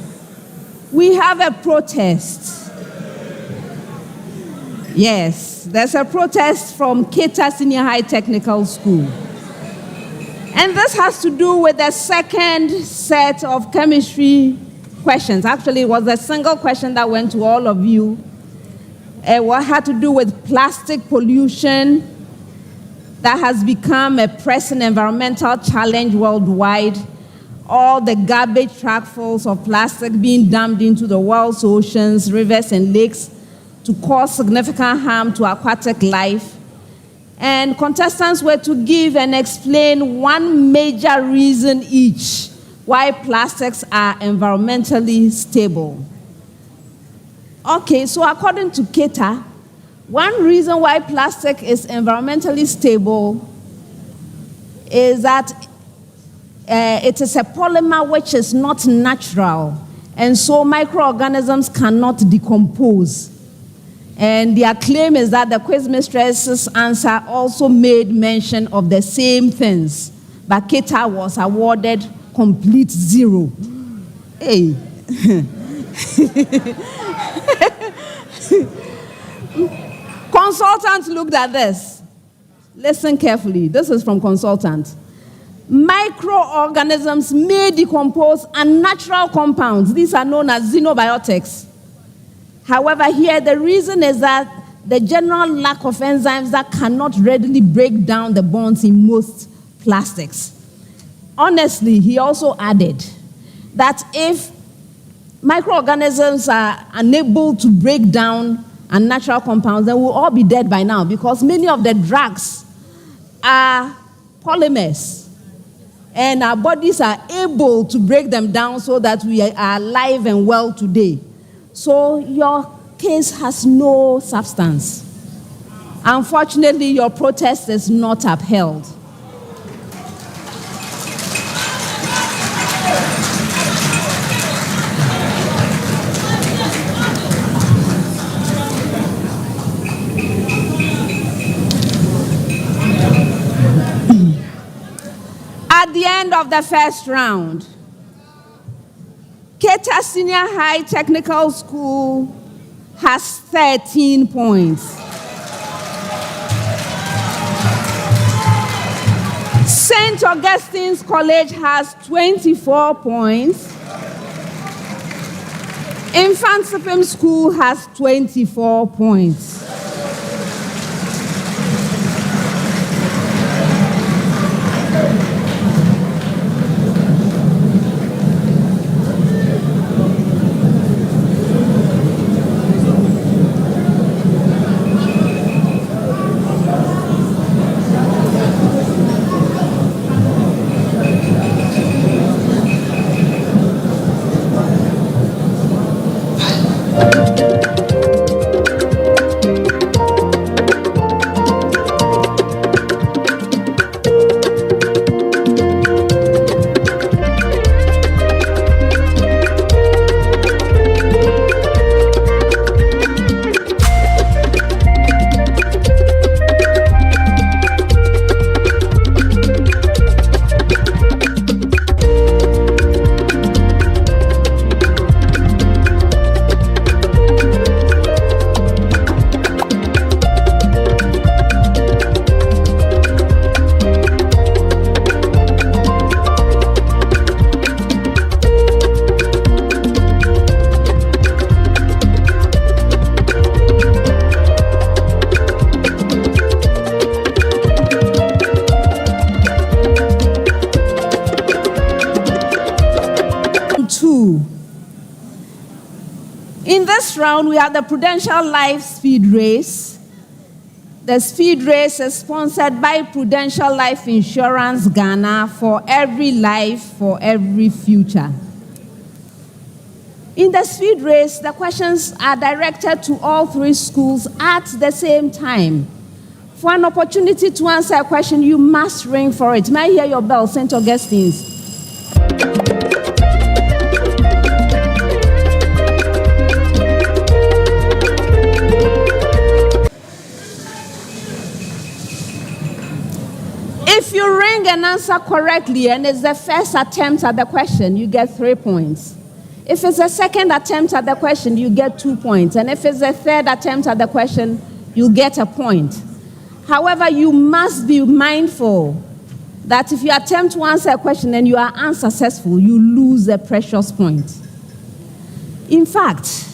We have a protest. Yes, there's a protest from Keta Senior High Technical School. And this has to do with the second set of chemistry questions. Actually, it was a single question that went to all of you. What had to do with plastic pollution that has become a pressing environmental challenge worldwide. All the garbage truckfuls of plastic being dumped into the world's oceans, rivers, and lakes to cause significant harm to aquatic life. And contestants were to give and explain one major reason each why plastics are environmentally stable. Okay, so according to Keta, one reason why plastic is environmentally stable is that it is a polymer which is not natural, and so microorganisms cannot decompose. And their claim is that the quiz mistress's answer also made mention of the same things, but Keta was awarded complete 0. Hey. Consultant looked at this. Listen carefully. This is from consultant. Microorganisms may decompose unnatural compounds. These are known as xenobiotics. However, here the reason is that the general lack of enzymes that cannot readily break down the bonds in most plastics. Honestly, he also added that if microorganisms are unable to break down unnatural compounds, then we'll all be dead by now, because many of the drugs are polymers, and our bodies are able to break them down so that we are alive and well today. So your case has no substance. Unfortunately, your protest is not upheld. At the end of the first round, Keta Senior High Technical School has 13 points. St. Augustine's College has 24 points. Mfantsipim School has 24 points. In this round, we have the Prudential Life Speed Race. The speed race is sponsored by Prudential Life Insurance Ghana, for every life, for every future. In the speed race, the questions are directed to all three schools at the same time. For an opportunity to answer a question, you must ring for it. May I hear your bell, St. Augustine's? If you ring an answer correctly and it's the first attempt at the question, you get 3 points. If it's a second attempt at the question, you get 2 points. And if it's a third attempt at the question, you get a point. However, you must be mindful that if you attempt to answer a question and you are unsuccessful, you lose a precious point. In fact,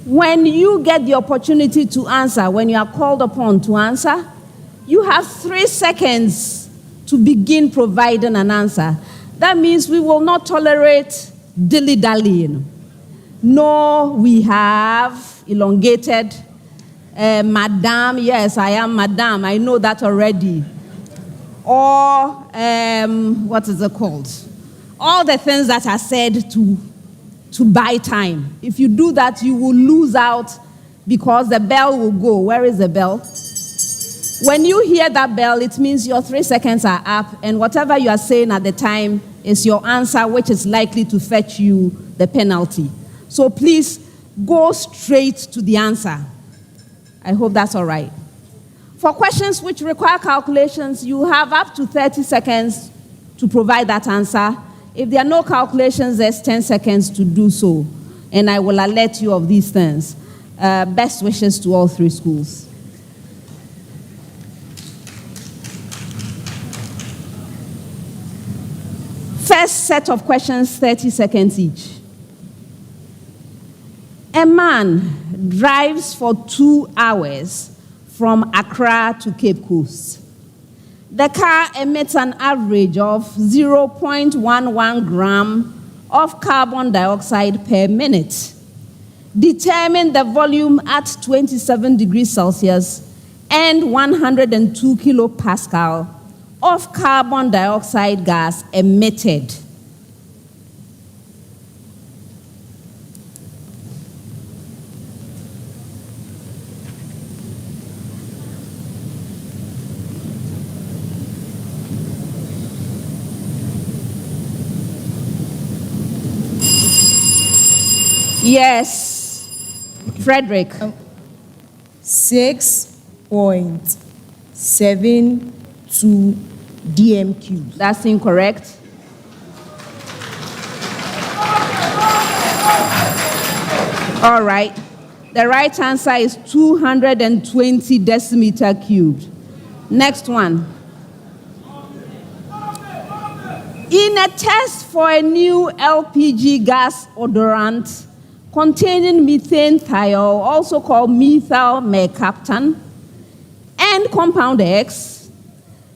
when you get the opportunity to answer, when you are called upon to answer, you have 3 seconds to begin providing an answer. That means we will not tolerate dilly-dallying. No, we have elongated, Madam, yes, I am Madam, I know that already. Or, what is it called? All the things that are said to buy time. If you do that, you will lose out because the bell will go. Where is the bell? When you hear that bell, it means your 3 seconds are up, and whatever you are saying at the time is your answer, which is likely to fetch you the penalty. So please go straight to the answer. I hope that's all right. For questions which require calculations, you have up to 30 seconds to provide that answer. If there are no calculations, there's 10 seconds to do so. And I will alert you of these things. Best wishes to all 3 schools. First set of questions, 30 seconds each. A man drives for 2 hours from Accra to Cape Coast. The car emits an average of 0.11 gram of carbon dioxide per minute. Determine the volume at 27 degrees Celsius and 102 kilopascal of carbon dioxide gas emitted. Yes, Frederick. 6.72 DMQ. That's incorrect. All right. The right answer is 220 decimeter cubed. Next one. In a test for a new LPG gas odorant containing methane thiol, also called methyl mercaptan, and compound X,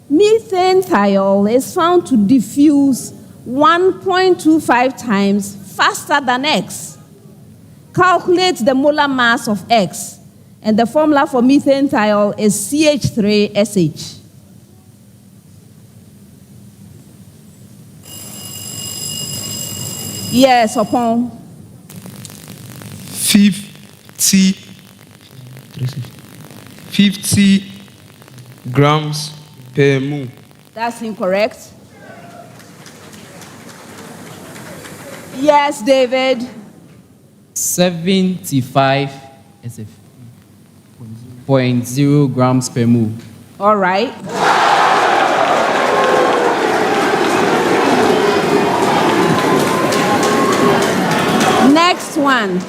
methane thiol is found to diffuse 1.25 times faster than X. Calculate the molar mass of X, and the formula for methane thiol is CH3SH. Yes, upon 50 grams per mole. That's incorrect. Yes, David. 75.0 grams per mole. All right. Next one.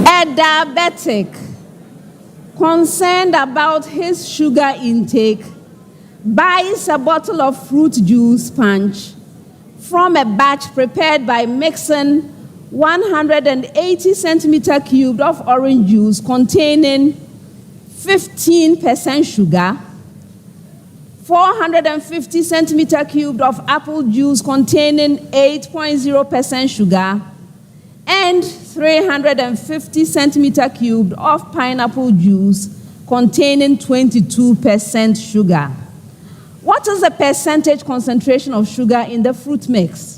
A diabetic concerned about his sugar intake buys a bottle of fruit juice punch from a batch prepared by mixing 180 centimeter cubed of orange juice containing 15% sugar, 450 centimeter cubed of apple juice containing 8.0% sugar, and 350 centimeter cubed of pineapple juice containing 22% sugar. What is the percentage concentration of sugar in the fruit mix?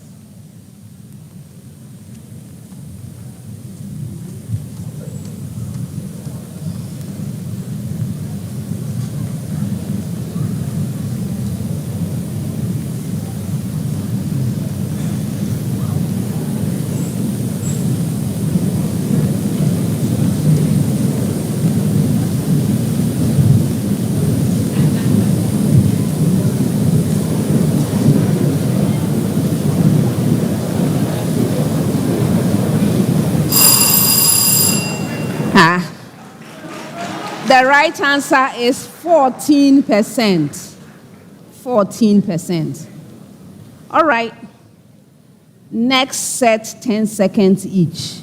The right answer is 14%. 14%. All right. Next set, 10 seconds each.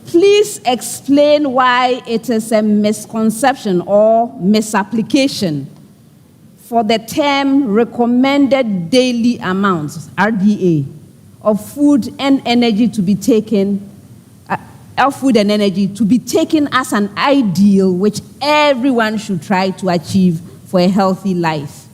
Please explain why it is a misconception or misapplication for the term recommended daily amounts, RDA, of food and energy to be taken as an ideal which everyone should try to achieve for a healthy life.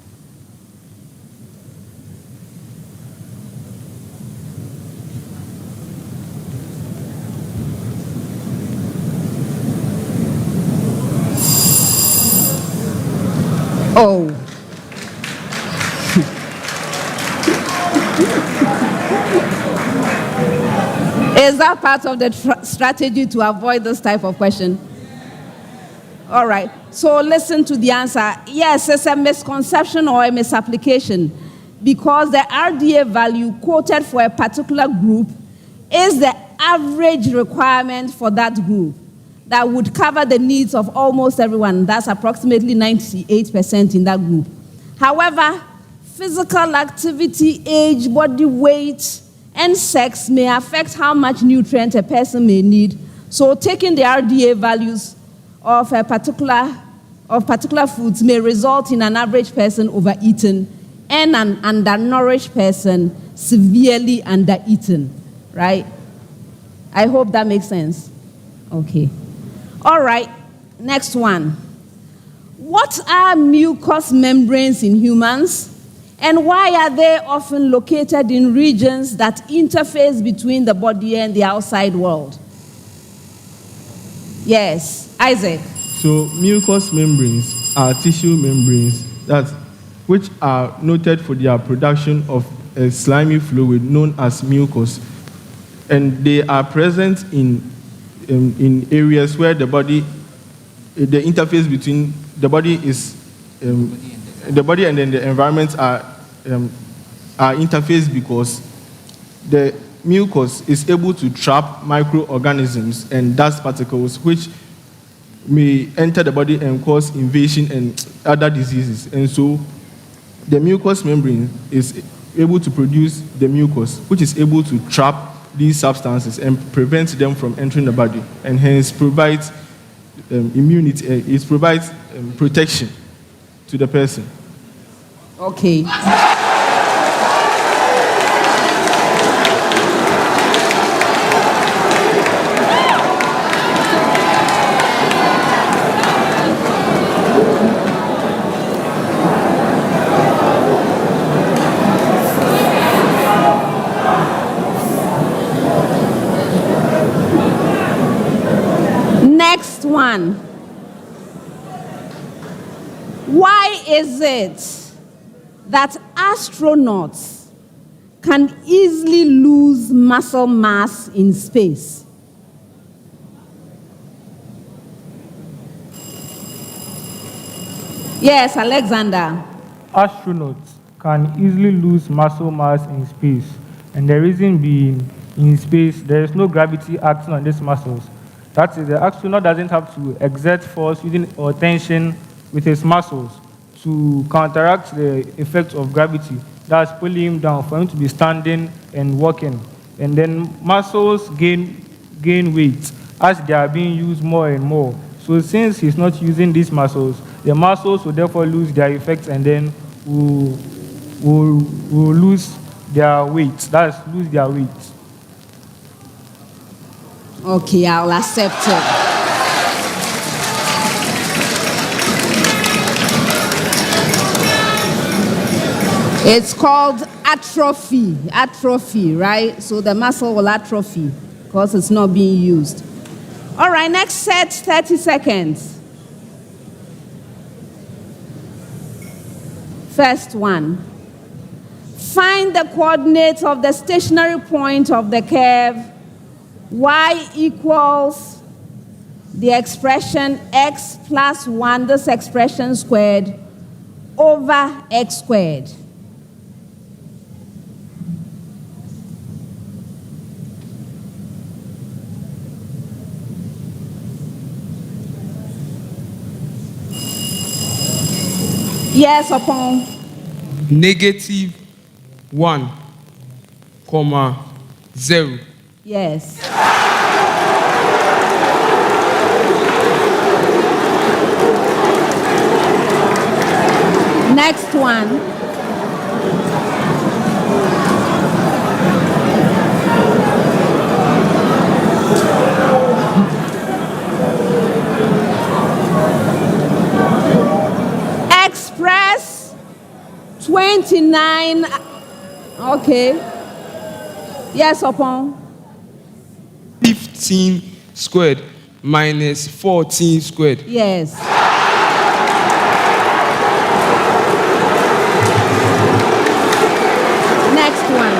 Oh. Is that part of the strategy to avoid this type of question? All right. So listen to the answer. Yes, it's a misconception or a misapplication because the RDA value quoted for a particular group is the average requirement for that group that would cover the needs of almost everyone. That's approximately 98% in that group. However, physical activity, age, body weight, and sex may affect how much nutrient a person may need. So taking the RDA values of particular foods may result in an average person overeating and an undernourished person severely undereaten, right? I hope that makes sense. Okay. All right, next one. What are mucous membranes in humans, and why are they often located in regions that interface between the body and the outside world? Yes, Isaac. So mucous membranes are tissue membranes which are noted for their production of a slimy fluid known as mucus, and they are present in areas where the interface between the body and then the environment are interfaced because the mucus is able to trap microorganisms and dust particles which may enter the body and cause invasion and other diseases. And so the mucous membrane is able to produce the mucus, which is able to trap these substances and prevent them from entering the body, and hence provides immunity. It provides protection to the person. Okay. Next one. Why is it that astronauts can easily lose muscle mass in space? Yes, Alexander. Astronauts can easily lose muscle mass in space, and the reason being, in space, there is no gravity acting on these muscles. That is, the astronaut doesn't have to exert force or tension with his muscles to counteract the effect of gravity that's pulling him down for him to be standing and walking. And then muscles gain weight as they are being used more and more. So since he's not using these muscles, the muscles will therefore lose their effect and then will lose their weight. That's lose their weight. Okay, I'll accept it. It's called atrophy, right? So the muscle will atrophy because it's not being used. All right, next set, 30 seconds. First one. Find the coordinates of the stationary point of the curve y equals the expression x plus 1, this expression squared, over x squared. Yes, upon. Negative 1,0. Yes. Next one. Express 29. Okay. Yes, upon. 15 squared minus 14 squared. Yes. Next one.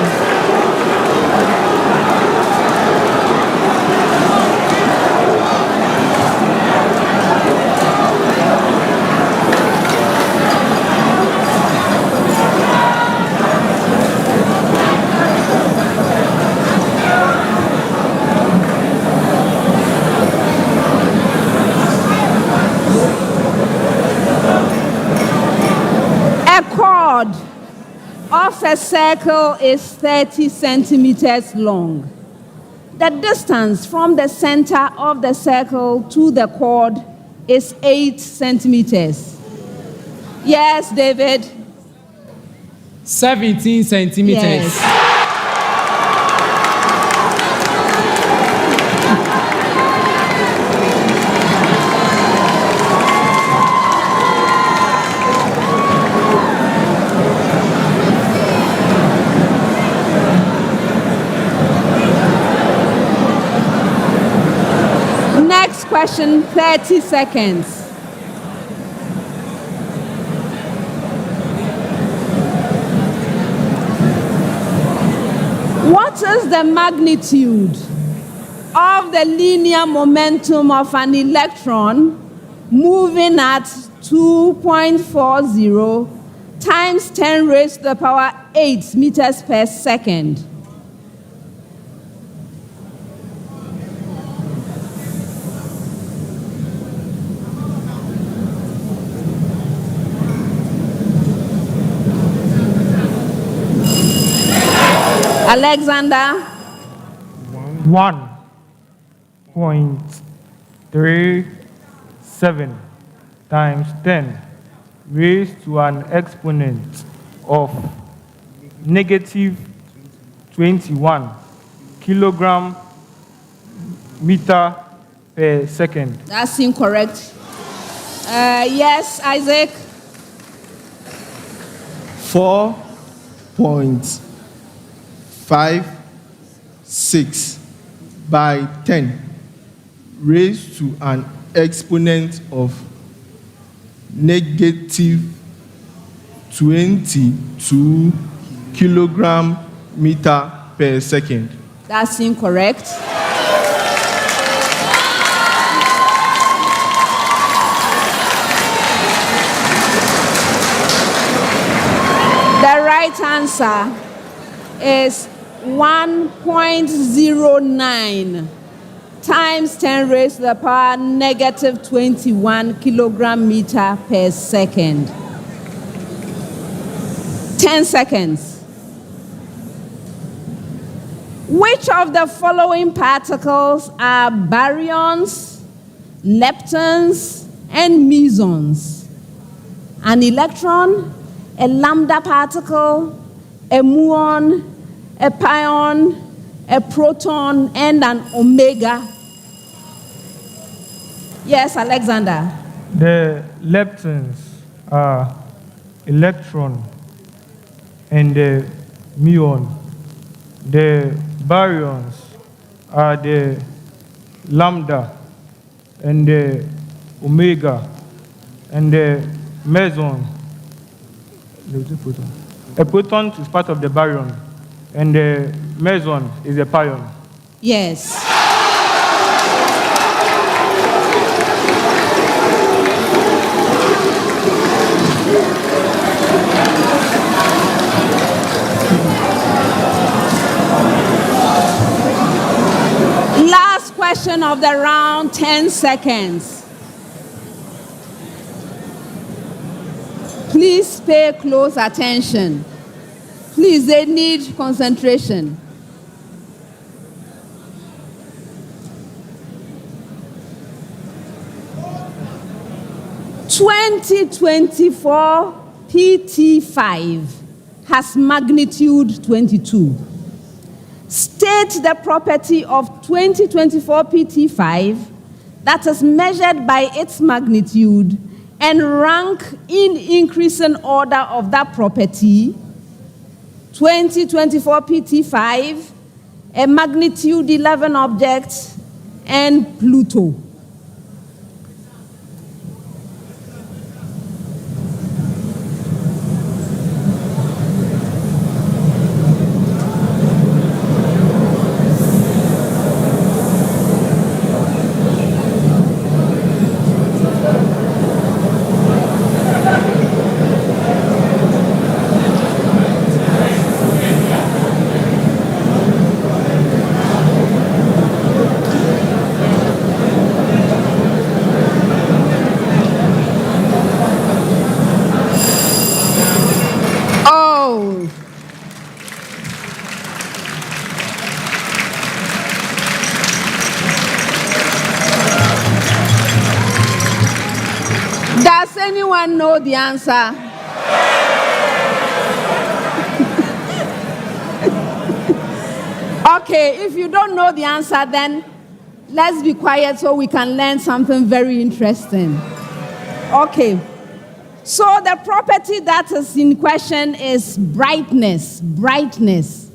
A chord of a circle is 30 centimeters long. The distance from the center of the circle to the chord is 8 centimeters. Yes, David? 17 centimeters. Yes. Next question, 30 seconds. What is the magnitude of the linear momentum of an electron moving at 2.40 times 10 raised to the power 8 meters per second? Alexander? 1.37 times 10 raised to an exponent of negative 21 kilogram meter per second. That's incorrect. Yes, Isaac? 4.56 by 10 raised to an exponent of negative 22 kilogram meter per second. That's incorrect. The right answer is 1.09 times 10 raised to the power negative 21 kilogram meter per second. 10 seconds. Which of the following particles are baryons, leptons, and mesons? An electron, a lambda particle, a muon, a pion, a proton, and an omega. Yes, Alexander. The leptons are electron and the muon. The baryons are the lambda and the omega, and the meson. A proton is part of the baryon, and the meson is a pion. Yes. Last question of the round, 10 seconds. Please pay close attention. Please, they need concentration. (2024) PT5 has magnitude 22. State the property of 2024 PT5 that is measured by its magnitude and rank in increasing order of that property. 2024 PT5, a magnitude 11 object, and Pluto. Does anyone know the answer? Okay, if you don't know the answer, then let's be quiet so we can learn something very interesting. Okay, so the property that is in question is brightness. Brightness.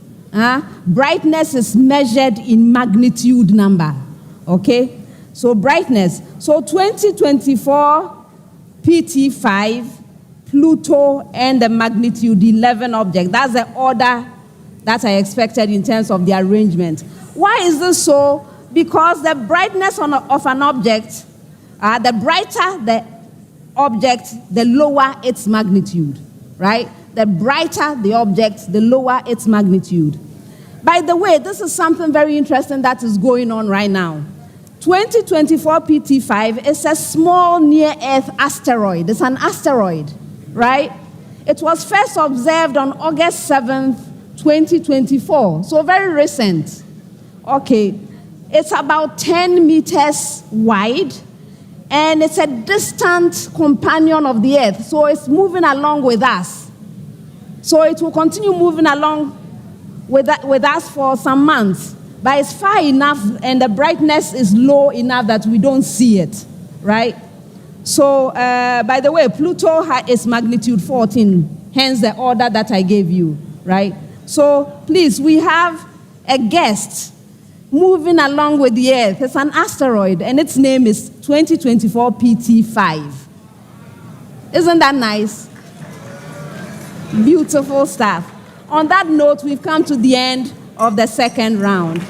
Brightness is measured in magnitude number. Okay, so brightness. So 2024 PT5, Pluto, and the magnitude 11 object. That's the order that I expected in terms of the arrangement. Why is this so? Because the brightness of an object, the brighter the object, the lower its magnitude, right? The brighter the object, the lower its magnitude. By the way, this is something very interesting that is going on right now. 2024 PT5 is a small near-Earth asteroid. It's an asteroid, right? It was first observed on August 7th, 2024, so very recent. Okay, it's about 10 meters wide, and it's a distant companion of the Earth, so it's moving along with us. So it will continue moving along with us for some months. But it's far enough and the brightness is low enough that we don't see it, right? So, by the way, Pluto is magnitude 14, hence the order that I gave you, right? So, please, we have a guest moving along with the Earth. It's an asteroid, and its name is 2024 PT5. Isn't that nice? Beautiful stuff. On that note, we've come to the end of the second round.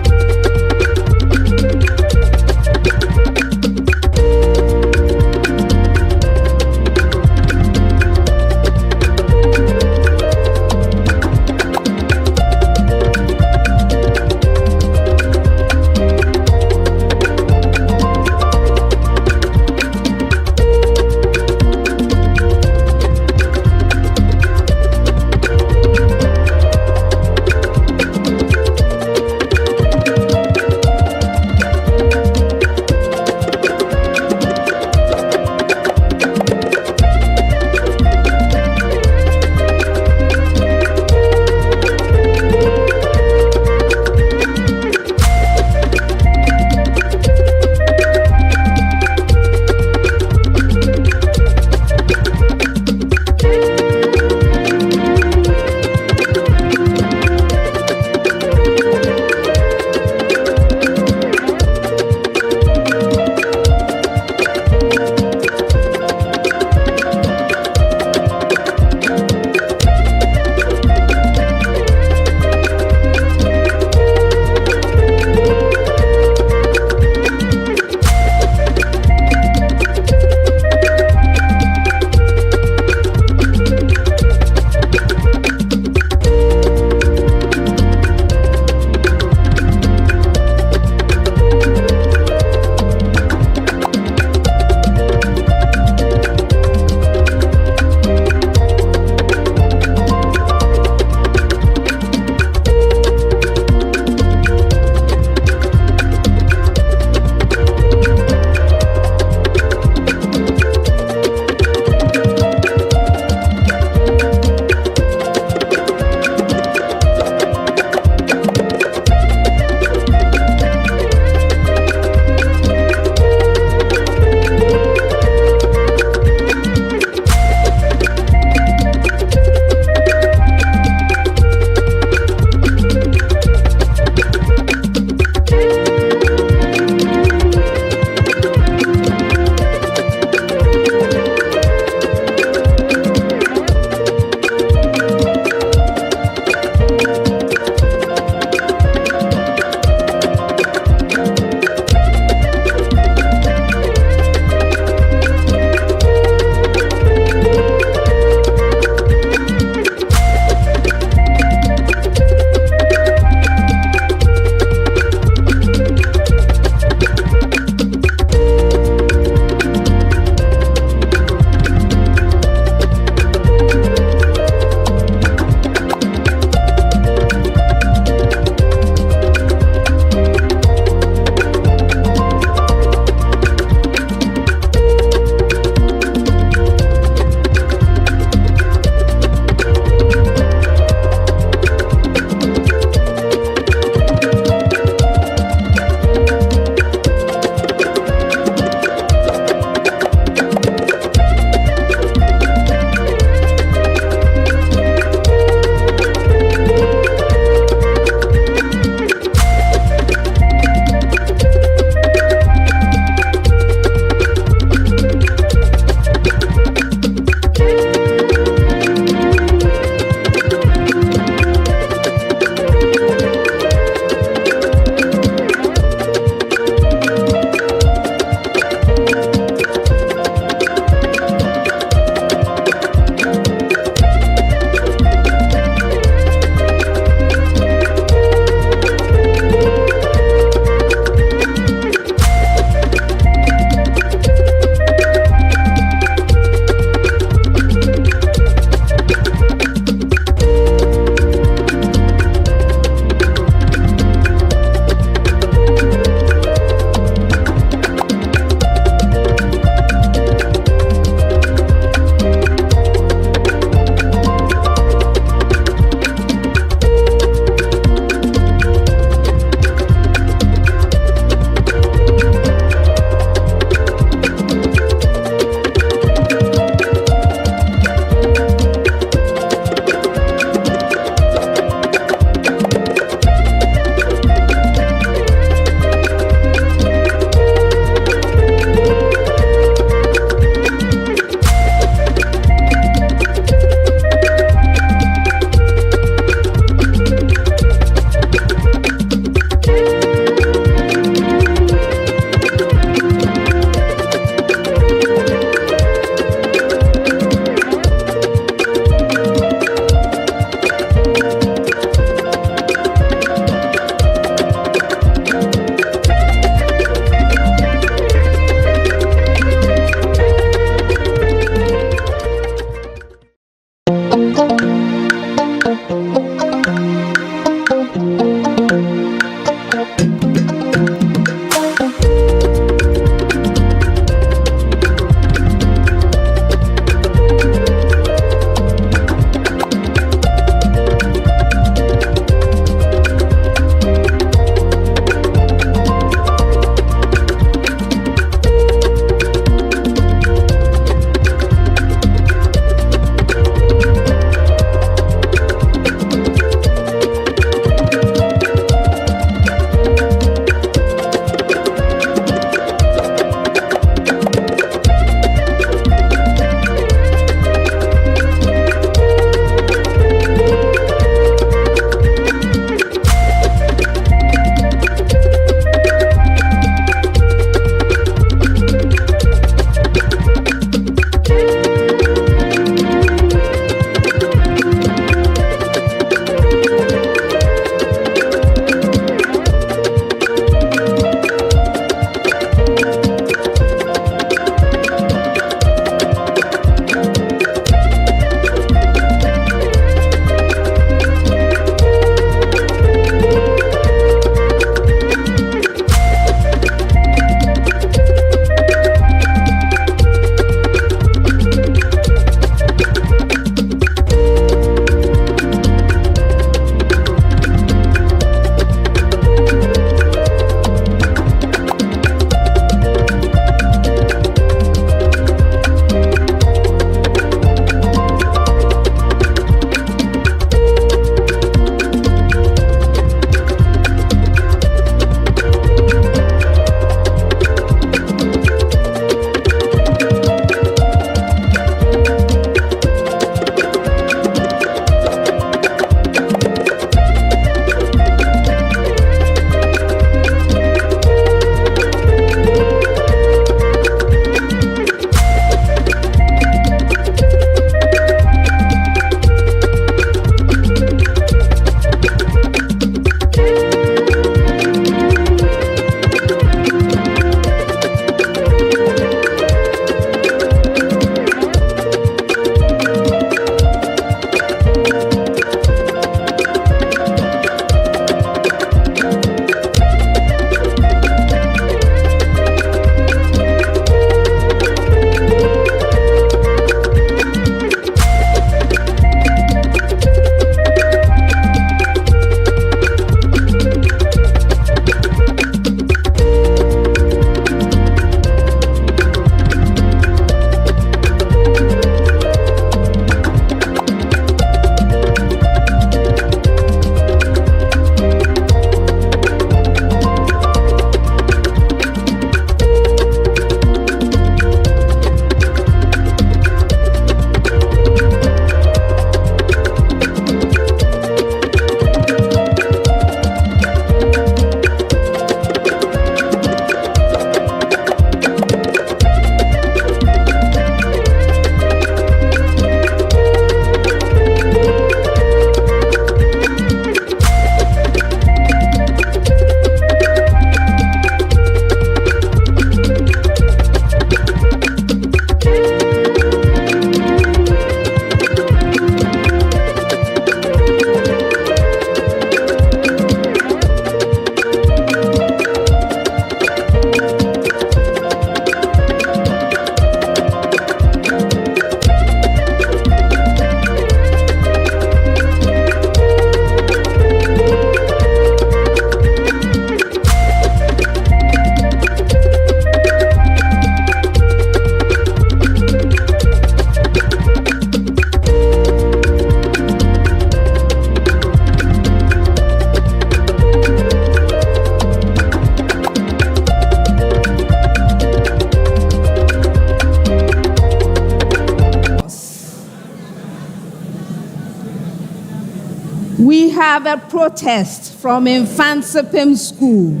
We have a protest from Mfantsipim School.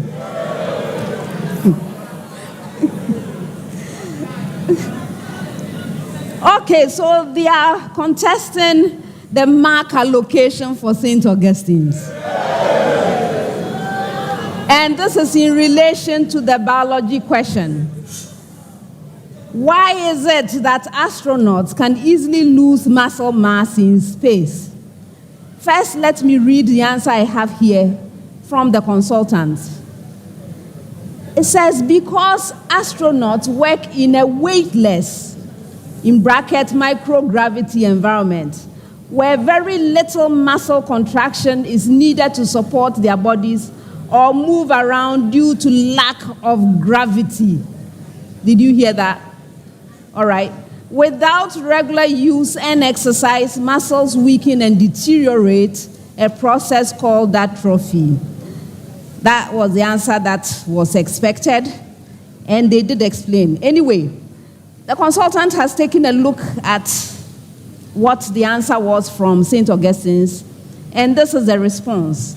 Okay, so they are contesting the mark allocation for St. Augustine's. And this is in relation to the biology question. Why is it that astronauts can easily lose muscle mass in space? First, let me read the answer I have here from the consultants. It says, because astronauts work in a weightless, in bracket, microgravity environment, where very little muscle contraction is needed to support their bodies or move around due to lack of gravity. Did you hear that? All right. Without regular use and exercise, muscles weaken and deteriorate, a process called atrophy. That was the answer that was expected, and they did explain. Anyway, the consultant has taken a look at what the answer was from St. Augustine's, and this is the response.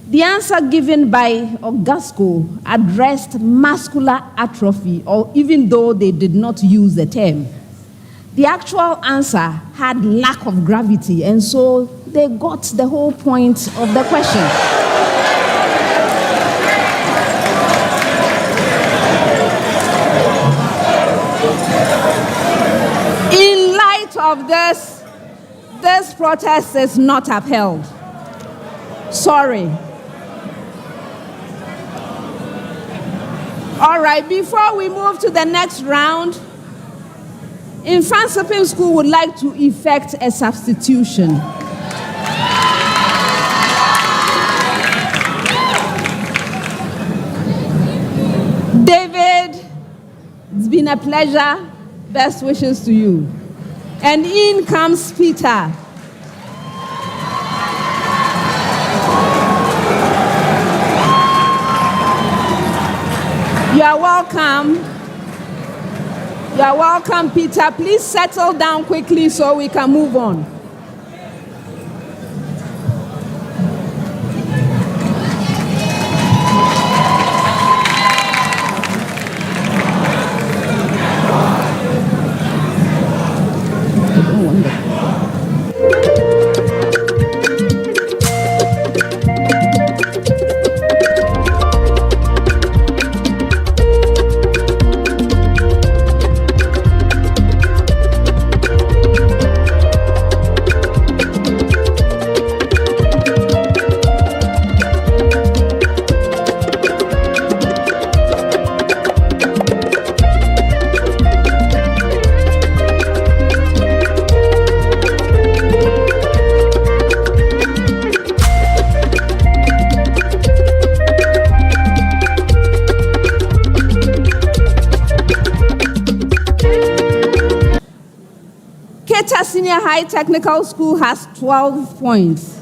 The answer given by Augustine'S addressed muscular atrophy, or even though they did not use the term. The actual answer had lack of gravity, and so they got the whole point of the question. In light of this protest is not upheld. Sorry. All right, before we move to the next round, Mfantsipim School would like to effect a substitution. David, it's been a pleasure. Best wishes to you. And in comes Peter. You are welcome. You are welcome, Peter. Please settle down quickly so we can move on. Keta Senior High Technical School has 12 points.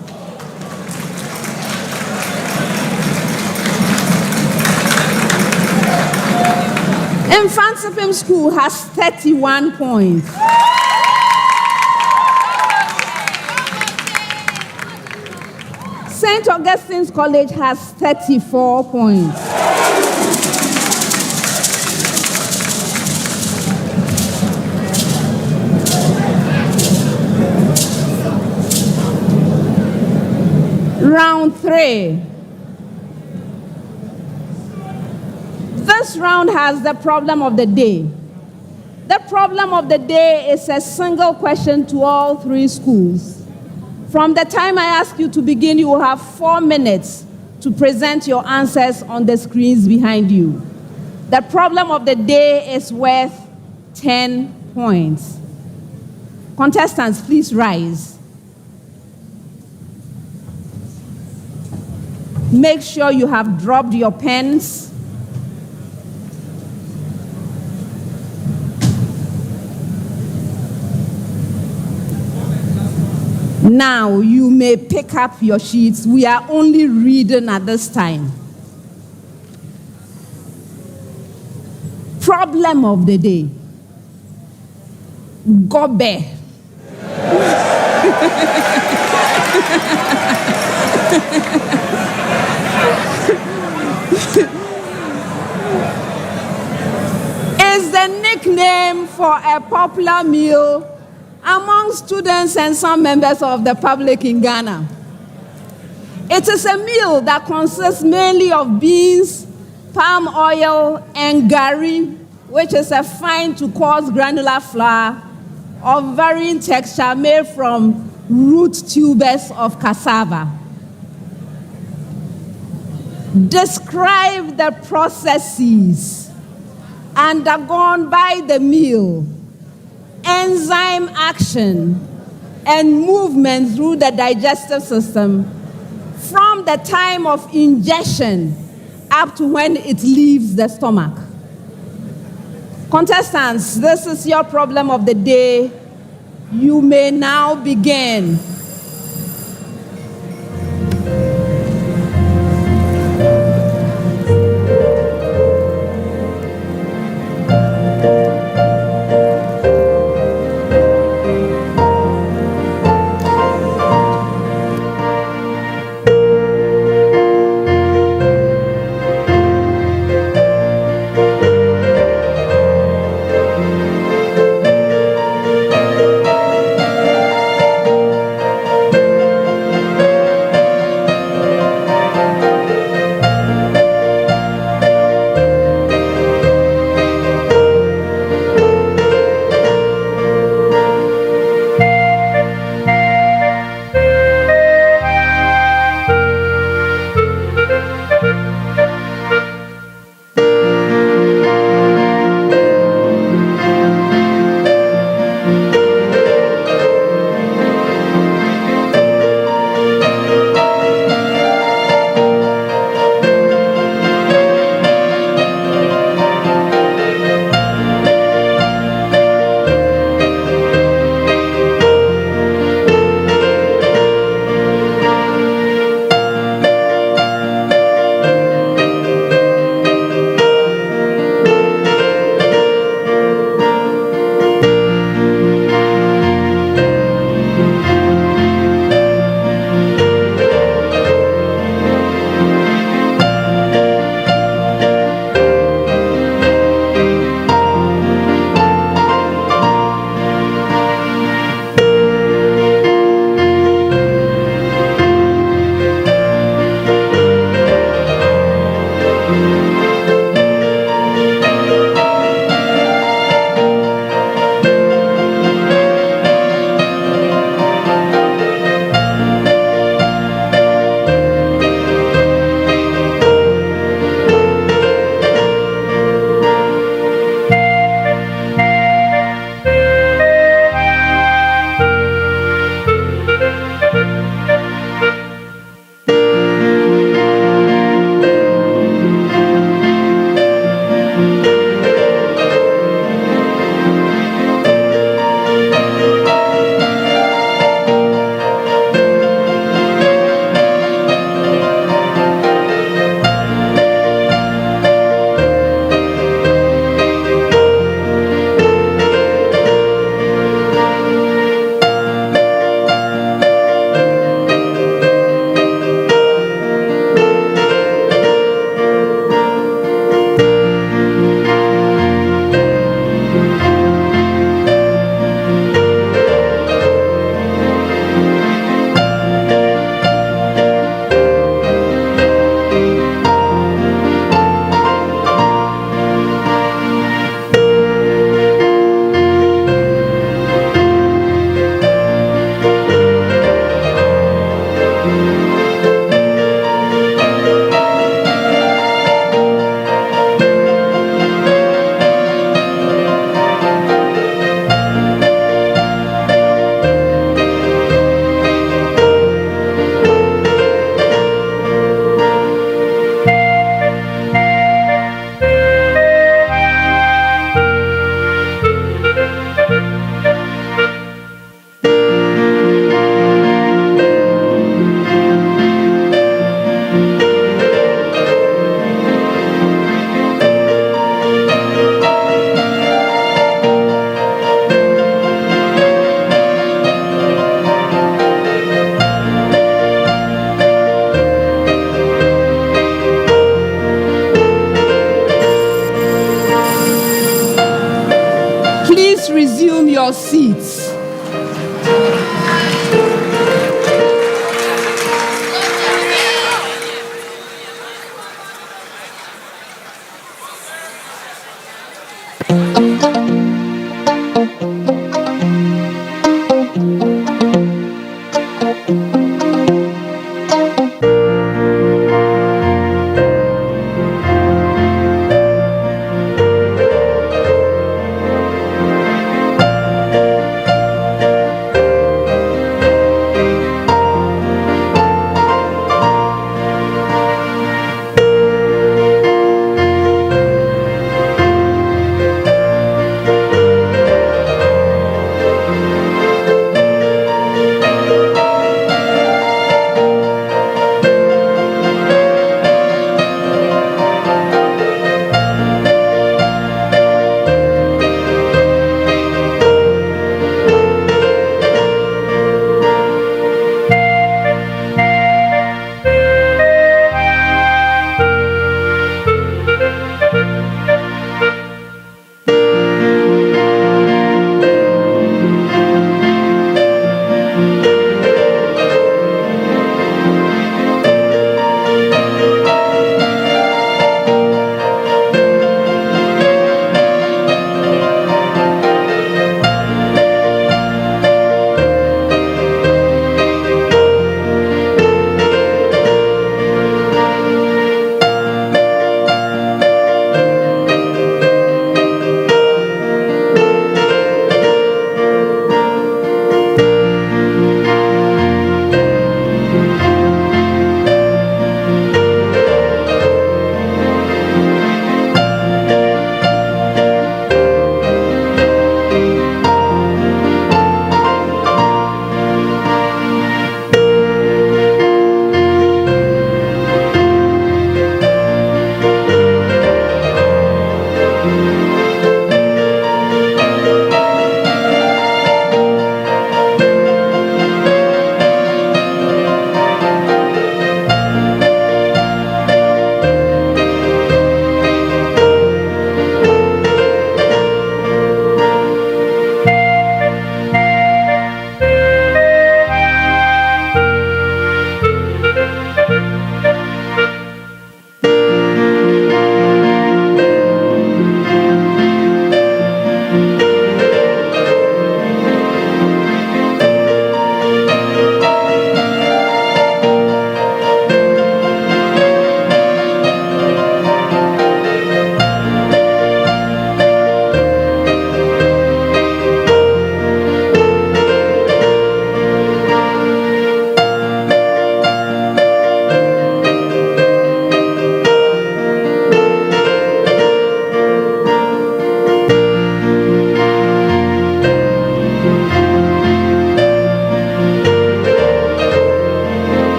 Mfantsipim School has 31 points. St. Augustine's College has 34 points. Round 3. This round has the problem of the day. The problem of the day is a single question to all 3 schools. From the time I ask you to begin, you will have 4 minutes to present your answers on the screens behind you. The problem of the day is worth 10 points. Contestants, please rise. Make sure you have dropped your pens. Now you may pick up your sheets. We are only reading at this time. Problem of the day. Gobe. for a popular meal among students and some members of the public in Ghana. It is a meal that consists mainly of beans, palm oil, and gari, which is a fine to coarse granular flour of varying texture made from root tubers of cassava. Describe the processes undergone by the meal, enzyme action, and movement through the digestive system from the time of ingestion up to when it leaves the stomach. Contestants, this is your problem of the day. You may now begin. your seats.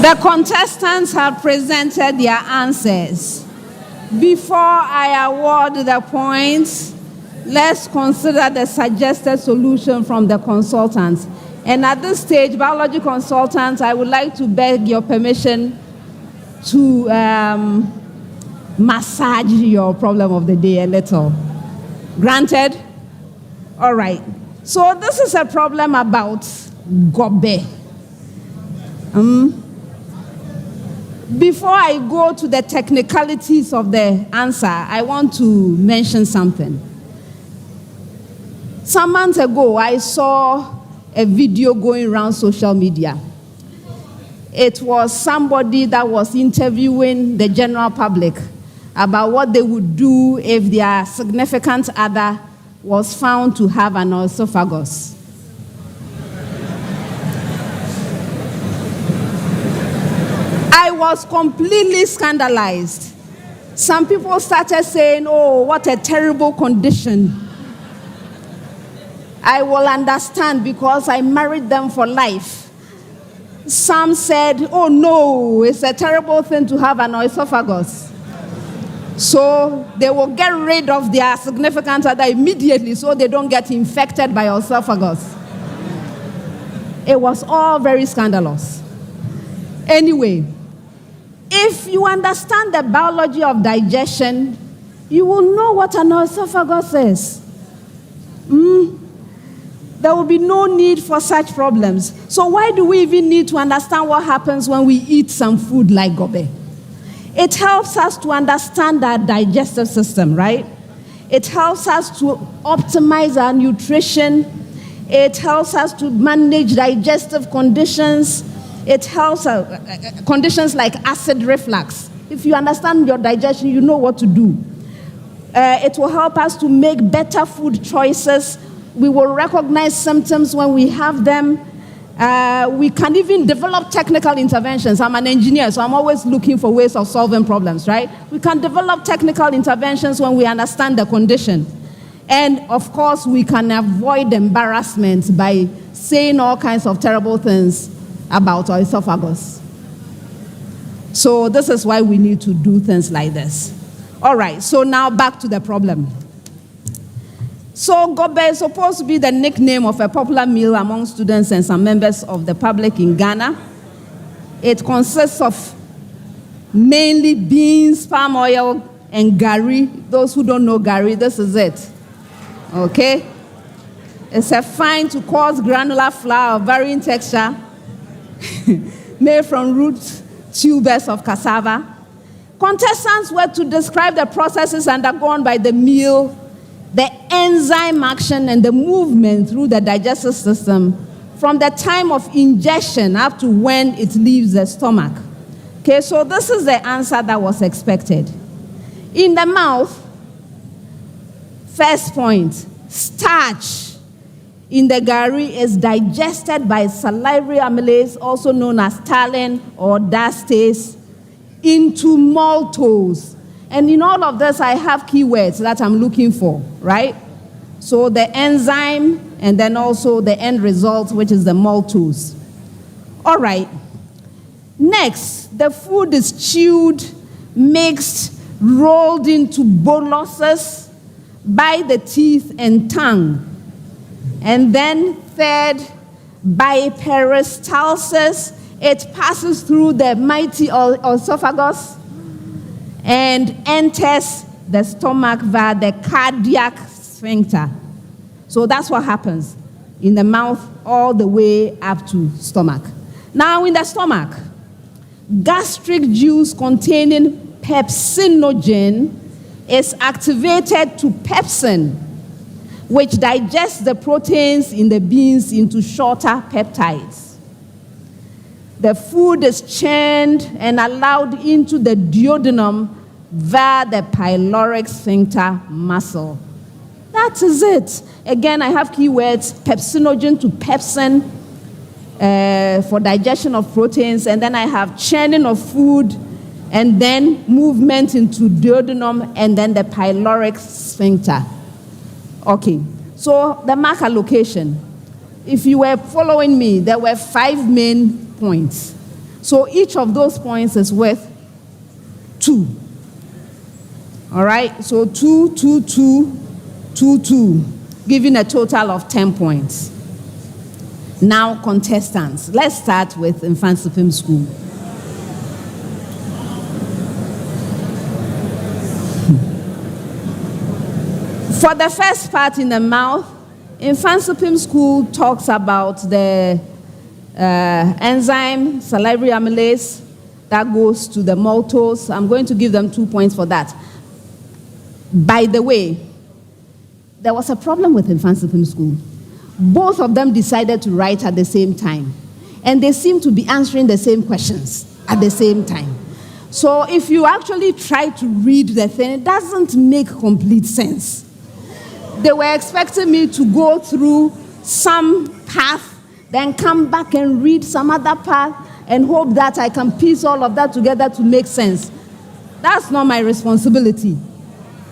The contestants have presented their answers. Before I award the points, let's consider the suggested solution from the consultants. And at this stage, biology consultants, I would like to beg your permission to massage your problem of the day a little. Granted? All right. So this is a problem about gobe. Before I go to the technicalities of the answer, I want to mention something. Some months ago, I saw a video going around social media. It was somebody that was interviewing the general public about what they would do if their significant other was found to have an esophagus. I was completely scandalized. Some people started saying, oh, what a terrible condition. I will understand because I married them for life. Some said, oh no, it's a terrible thing to have an esophagus. So they will get rid of their significant other immediately so they don't get infected by esophagus. It was all very scandalous. Anyway, if you understand the biology of digestion, you will know what an esophagus is. There will be no need for such problems. So why do we even need to understand what happens when we eat some food like gobe? It helps us to understand our digestive system, right? It helps us to optimize our nutrition. It helps us to manage digestive conditions. It helps conditions like acid reflux. If you understand your digestion, you know what to do. It will help us to make better food choices. We will recognize symptoms when we have them. We can even develop technical interventions. I'm an engineer, so I'm always looking for ways of solving problems, right? We can develop technical interventions when we understand the condition. And of course, we can avoid embarrassment by saying all kinds of terrible things about our esophagus. So this is why we need to do things like this. All right, so now back to the problem. So gobe is supposed to be the nickname of a popular meal among students and some members of the public in Ghana. It consists of mainly beans, palm oil, and gari. Those who don't know gari, this is it. Okay? It's a fine to coarse granular flour of varying texture made from root tubers of cassava. Contestants were to describe the processes undergone by the meal, the enzyme action, and the movement through the digestive system from the time of ingestion up to when it leaves the stomach. Okay, so this is the answer that was expected. In the mouth, first point, starch in the gari is digested by salivary amylase, also known as taline or diastase, into maltose. And in all of this, I have keywords that I'm looking for, right? So the enzyme and then also the end result, which is the maltose. All right. Next, the food is chewed, mixed, rolled into boluses by the teeth and tongue. And then third, by peristalsis, it passes through the mighty esophagus and enters the stomach via the cardiac sphincter. So that's what happens in the mouth all the way up to stomach. Now in the stomach, gastric juice containing pepsinogen is activated to pepsin, which digests the proteins in the beans into shorter peptides. The food is churned and allowed into the duodenum via the pyloric sphincter muscle. That is it. Again, I have keywords, pepsinogen to pepsin for digestion of proteins, and then I have churning of food, and then movement into duodenum, and then the pyloric sphincter. Okay, so the mark allocation. If you were following me, there were 5 main points. So each of those points is worth 2. All right, so 2, 2, 2, 2, 2, giving a total of 10 points. Now, contestants. Let's start with Mfantsipim School. For the first part in the mouth, Mfantsipim School talks about the enzyme salivary amylase that goes to the maltose. I'm going to give them 2 points for that. By the way, there was a problem with Mfantsipim School. Both of them decided to write at the same time, and they seem to be answering the same questions at the same time. So if you actually try to read the thing, it doesn't make complete sense. They were expecting me to go through some path, then come back and read some other path, and hope that I can piece all of that together to make sense. That's not my responsibility.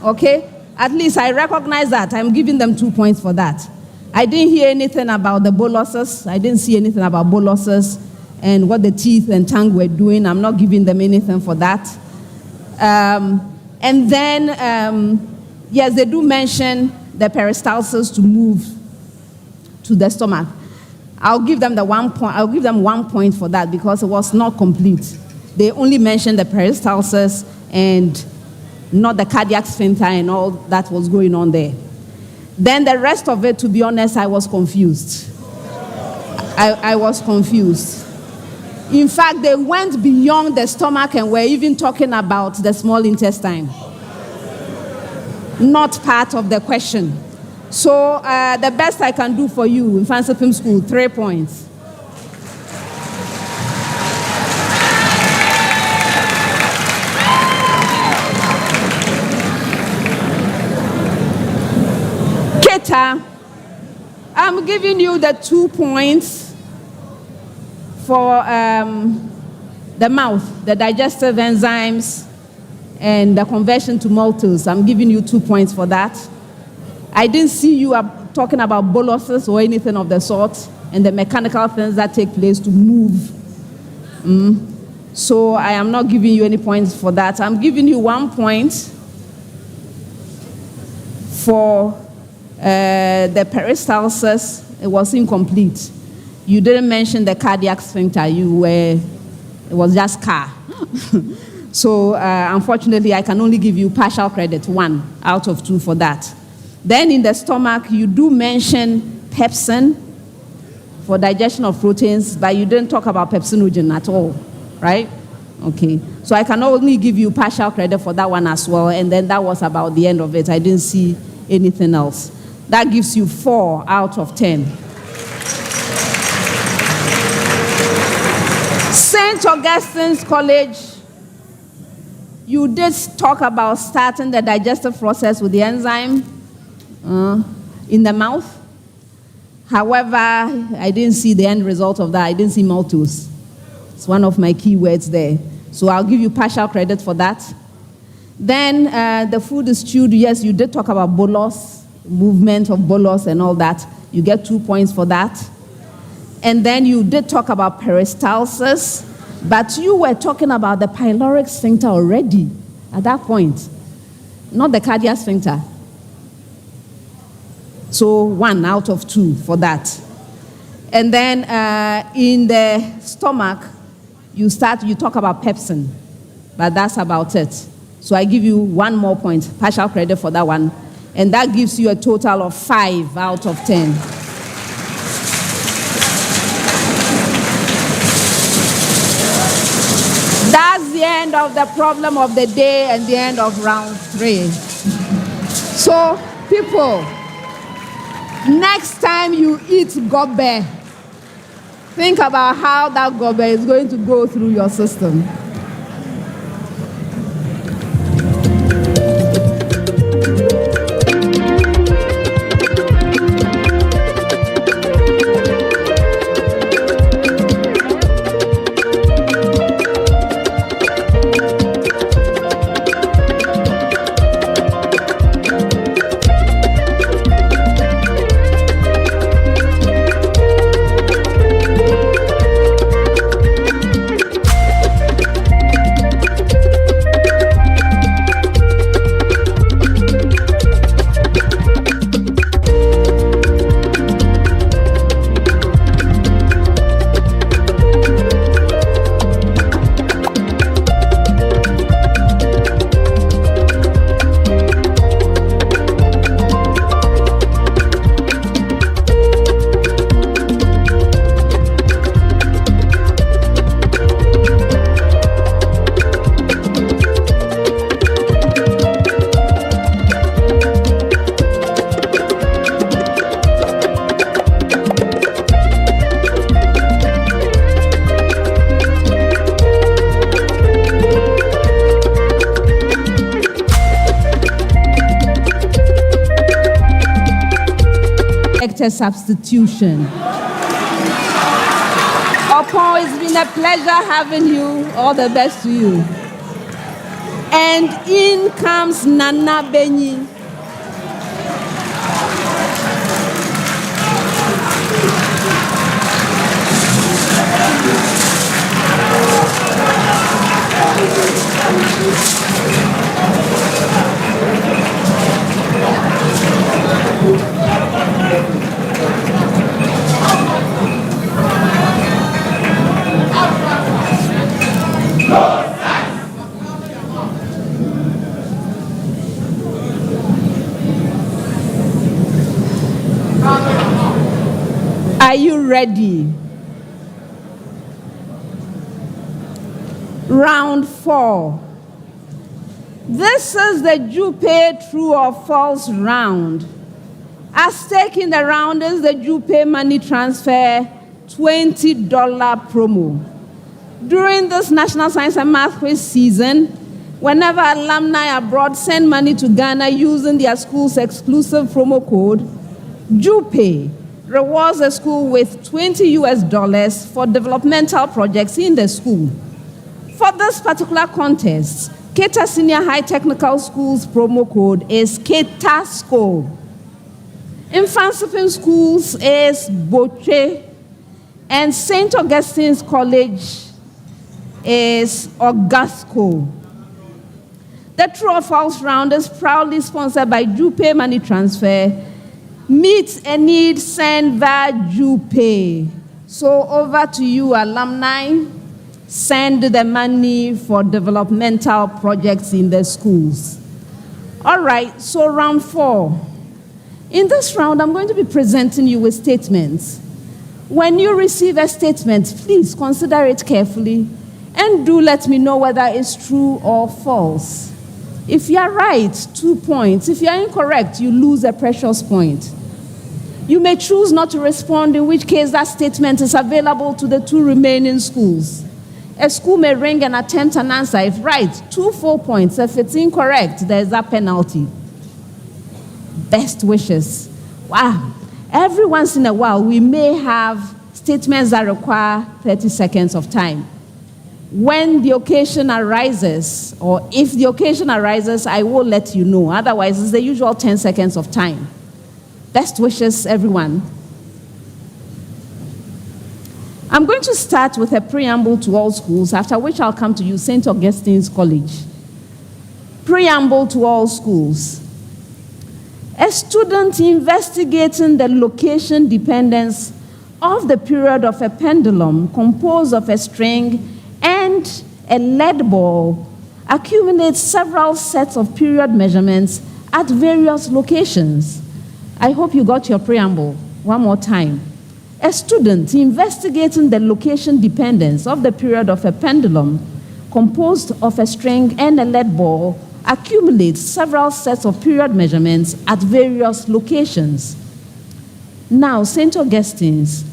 Okay? At least I recognize that. I'm giving them 2 points for that. I didn't hear anything about the boluses. I didn't see anything about boluses and what the teeth and tongue were doing. I'm not giving them anything for that. And then, yes, they do mention the peristalsis to move to the stomach. I'll give them 1 point. I'll give them 1 point for that because it was not complete. They only mentioned the peristalsis and not the cardiac sphincter and all that was going on there. Then the rest of it, to be honest, I was confused. I was confused. In fact, they went beyond the stomach and were even talking about the small intestine. Not part of the question. So the best I can do for you in Mfantsipim School, 3 points. Keta, I'm giving you the 2 points for the mouth, the digestive enzymes, and the conversion to maltose. I'm giving you 2 points for that. I didn't see you talking about boluses or anything of the sort, and the mechanical things that take place to move. So I am not giving you any points for that. I'm giving you 1 point for the peristalsis. It was incomplete. You didn't mention the cardiac sphincter. It was just car. So unfortunately, I can only give you partial credit, 1 out of 2 for that. Then in the stomach, you do mention pepsin for digestion of proteins, but you didn't talk about pepsinogen at all, right? Okay. So I can only give you partial credit for that one as well, and then that was about the end of it. I didn't see anything else. That gives you 4 out of 10. St. Augustine's College, you did talk about starting the digestive process with the enzyme in the mouth. However, I didn't see the end result of that. I didn't see maltose. It's one of my key words there. So I'll give you partial credit for that. Then the food is chewed. Yes, you did talk about bolus, movement of bolus and all that. You get 2 points for that. And then you did talk about peristalsis, but you were talking about the pyloric sphincter already at that point, not the cardiac sphincter. So 1 out of 2 for that. And then in the stomach, you talk about pepsin, but that's about it. So I give you 1 more point, partial credit for that one. And that gives you a total of 5 out of 10. That's the end of the problem of the day and the end of round 3. So, people, next time you eat gobe, think about how that gobe is going to go through your system. a substitution. Opon, it's been a pleasure having you. All the best to you. And in comes Nana Benyi. Are you ready? Round 4. This is the Jupe true or false round. At stake in the round is the Jupe money transfer $20 promo. During this National Science and Math Quiz season, whenever alumni abroad send money to Ghana using their school's exclusive promo code, Jupe rewards the school with $20 for developmental projects in the school. For this particular contest, Keta Senior High Technical School's promo code is Keta School. Mfantsipim Schools is Boche, and St. Augustine's College is Augusco. The true or false round is proudly sponsored by Jupe Money Transfer. Meet a need, send via Jupe. So over to you, alumni. Send the money for developmental projects in the schools. All right, so round 4. In this round, I'm going to be presenting you with statements. When you receive a statement, please consider it carefully and do let me know whether it's true or false. If you are right, 2 points. If you are incorrect, you lose a precious point. You may choose not to respond, in which case that statement is available to the 2 remaining schools. A school may ring and attempt an answer. If right, 2 full points. If it's incorrect, there's a penalty. Best wishes. Wow. Every once in a while, we may have statements that require 30 seconds of time. When the occasion arises, or if the occasion arises, I will let you know. Otherwise, it's the usual 10 seconds of time. Best wishes, everyone. I'm going to start with a preamble to all schools, after which I'll come to you, St. Augustine's College. Preamble to all schools. A student investigating the location dependence of the period of a pendulum composed of a string and a lead ball accumulates several sets of period measurements at various locations. I hope you got your preamble. One more time. A student investigating the location dependence of the period of a pendulum composed of a string and a lead ball accumulates several sets of period measurements at various locations. Now, St. Augustine's.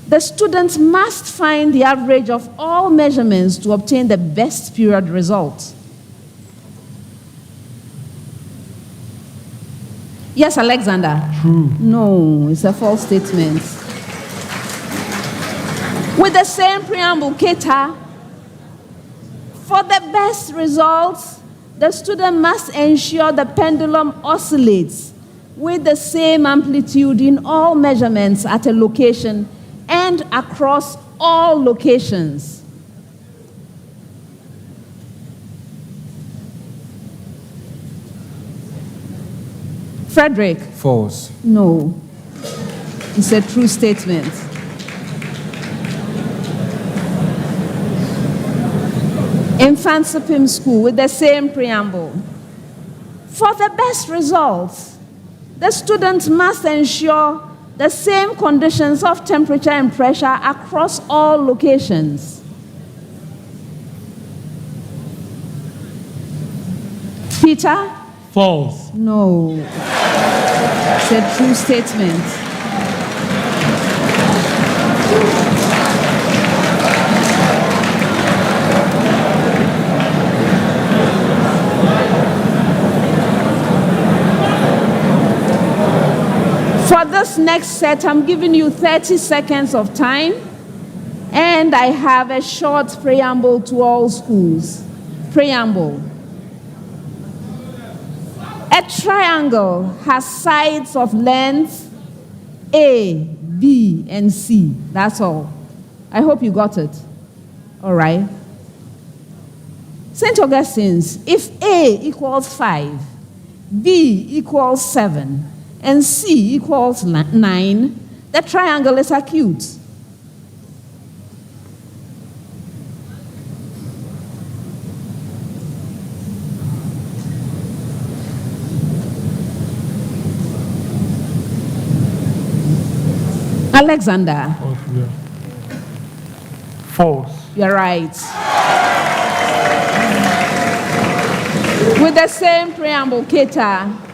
The student must find the average of all measurements to obtain the best period result. Yes, Alexander? True. No, it's a false statement. With the same preamble, Keta, for the best results, the student must ensure the pendulum oscillates with the same amplitude in all measurements at a location and across all locations. Frederick? False. No. It's a true statement. Mfantsipim School with the same preamble. For the best results, the student must ensure the same conditions of temperature and pressure across all locations. Peter? False. No. It's a true statement. For For this next set, I'm giving you 30 seconds of time, and I have a short preamble to all schools. Preamble. A triangle has sides of length A, B, and C. That's all. I hope you got it. All right. St. Augustine's, if A equals 5, B equals 7, and C equals 9, the triangle is acute. Alexander. False. You're right. With the same preamble, Keta,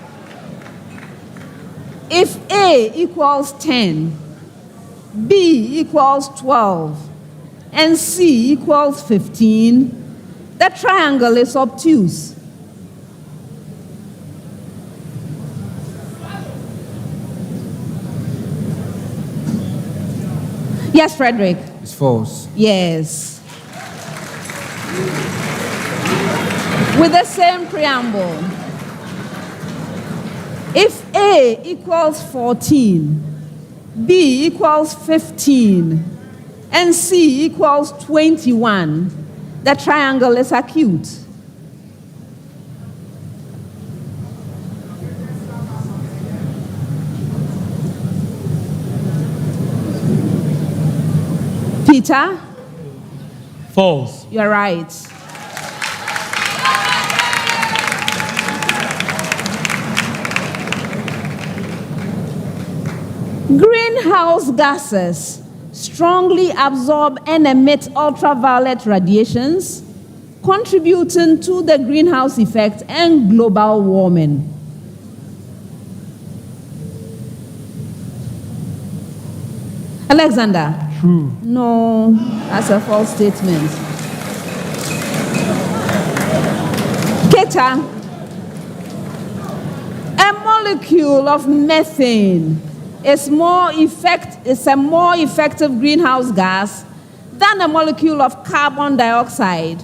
if A equals 10, B equals 12, and C equals 15, the triangle is obtuse. Yes, Frederick. It's false. Yes. With the same preamble, if A equals 14, B equals 15, and C equals 21, the triangle is acute. Peter? False. You're right. Greenhouse gases strongly absorb and emit ultraviolet radiations, contributing to the greenhouse effect and global warming. Alexander? True. No, that's a false statement. Keta, a molecule of methane is a more effective greenhouse gas than a molecule of carbon dioxide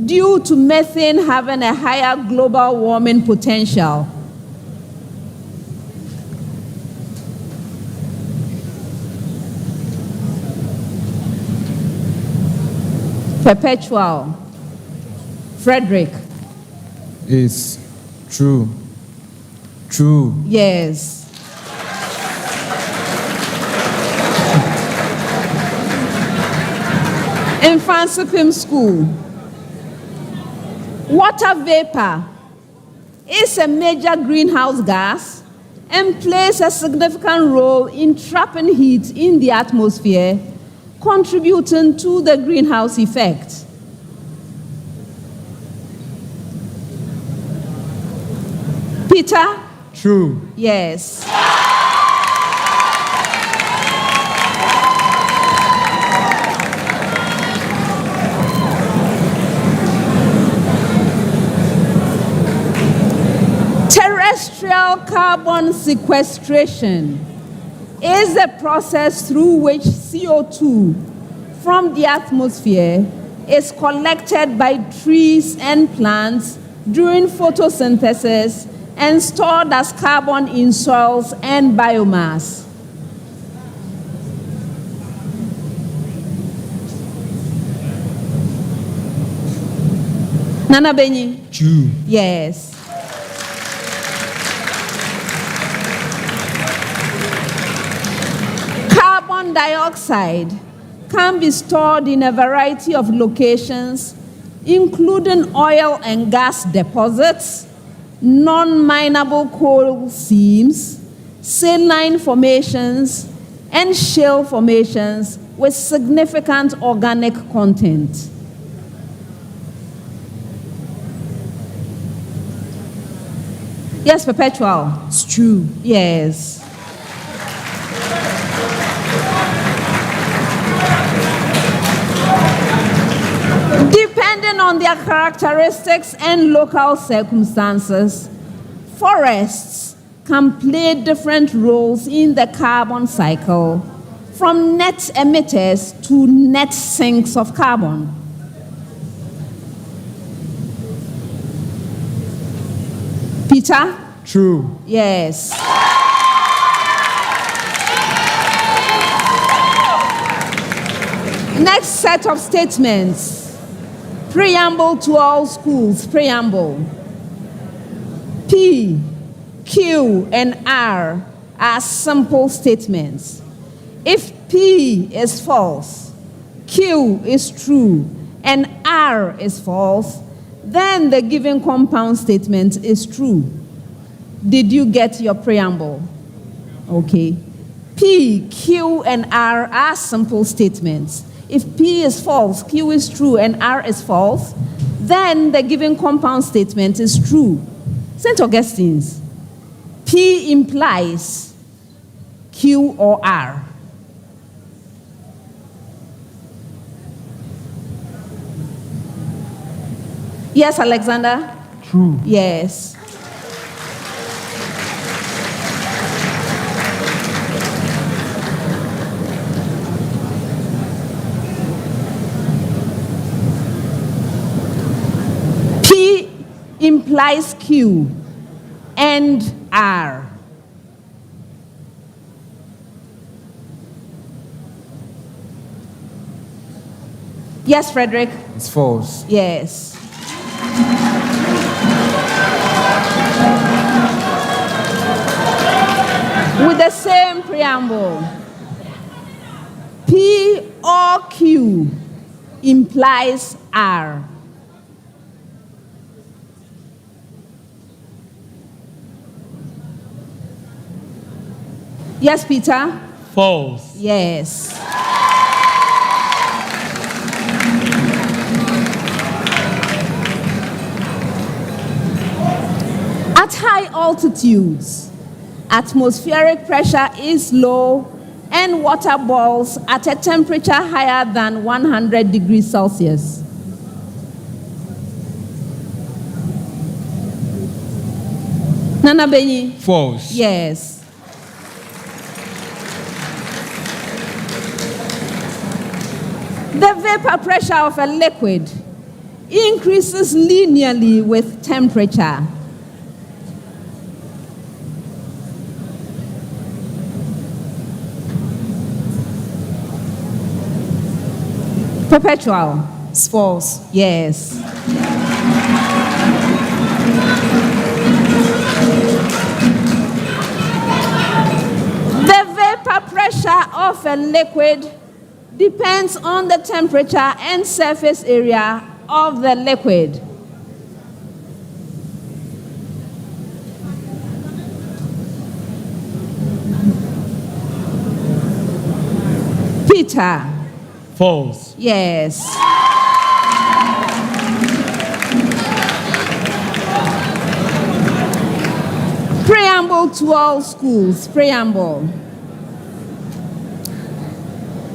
due to methane having a higher global warming potential. Perpetual. Frederick. It's true. True. Yes. Mfantsipim School. Water vapor is a major greenhouse gas and plays a significant role in trapping heat in the atmosphere, contributing to the greenhouse effect. Peter? True. Yes. Terrestrial carbon sequestration is the process through which CO2 from the atmosphere is collected by trees and plants during photosynthesis and stored as carbon in soils and biomass. Nana Benyi? True. Yes. Carbon dioxide can be stored in a variety of locations, including oil and gas deposits, non-mineable coal seams, saline formations, and shale formations with significant organic content. Yes, Perpetual. It's true. Yes. Depending on their characteristics and local circumstances, forests can play different roles in the carbon cycle, from net emitters to net sinks of carbon. Peter? True. Yes. Next set of statements. Preamble to all schools. Preamble. P, Q, and R are simple statements. If P is false, Q is true, and R is false, then the given compound statement is true. Did you get your preamble? Okay. P, Q, and R are simple statements. If P is false, Q is true, and R is false, then the given compound statement is true. St. Augustine's, P implies Q or R. Yes, Alexander? True. Yes. P implies Q and R. Yes, Frederick? It's false. Yes. With the same preamble, P or Q implies R. Yes, Peter? False. Yes. At high altitudes, atmospheric pressure is low and water boils at a temperature higher than 100 degrees Celsius. Nana Benyi? False. Yes. The vapor pressure of a liquid increases linearly with temperature. Perpetual. It's false. Yes. The vapor pressure of a liquid depends on the temperature and surface area of the liquid. Peter. False. Yes. Preamble to all schools. Preamble.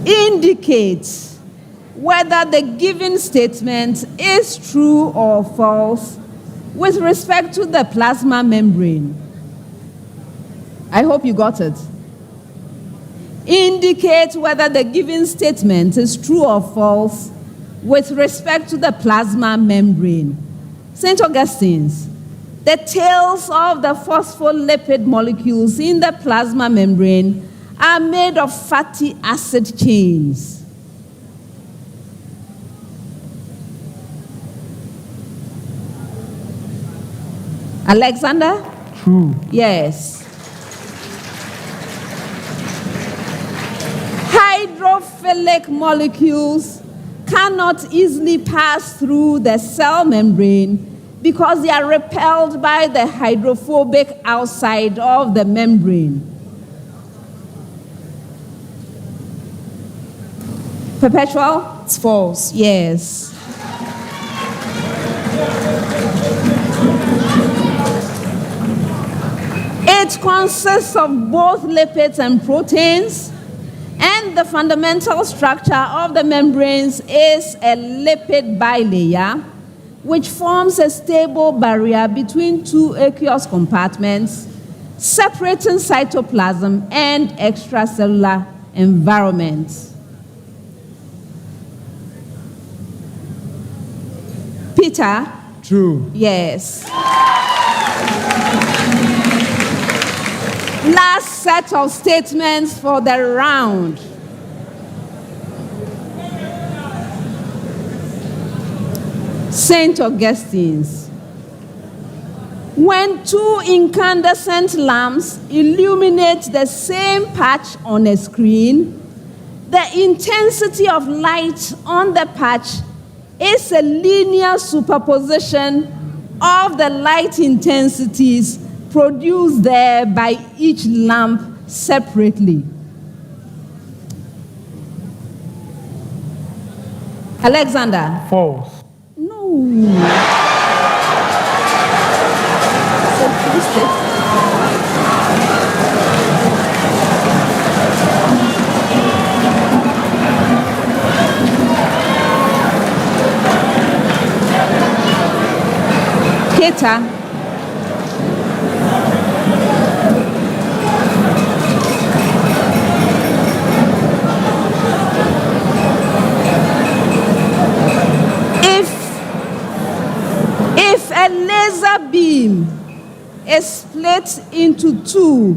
Indicates whether the given statement is true or false with respect to the plasma membrane. I hope you got it. Indicate whether the given statement is true or false with respect to the plasma membrane. St. Augustine's, the tails of the phospholipid molecules in the plasma membrane are made of fatty acid chains. Alexander? True. Yes. Hydrophilic molecules cannot easily pass through the cell membrane because they are repelled by the hydrophobic outside of the membrane. Perpetual? It's false. Yes. It consists of both lipids and proteins, and the fundamental structure of the membranes is a lipid bilayer, which forms a stable barrier between two aqueous compartments separating cytoplasm and extracellular environment. Peter? True. Yes. Last set of statements for the round. St. Augustine's. When two incandescent lamps illuminate the same patch on a screen, the intensity of light on the patch is a linear superposition of the light intensities produced there by each lamp separately. Alexander? False. No. Keta? If a laser beam is split into two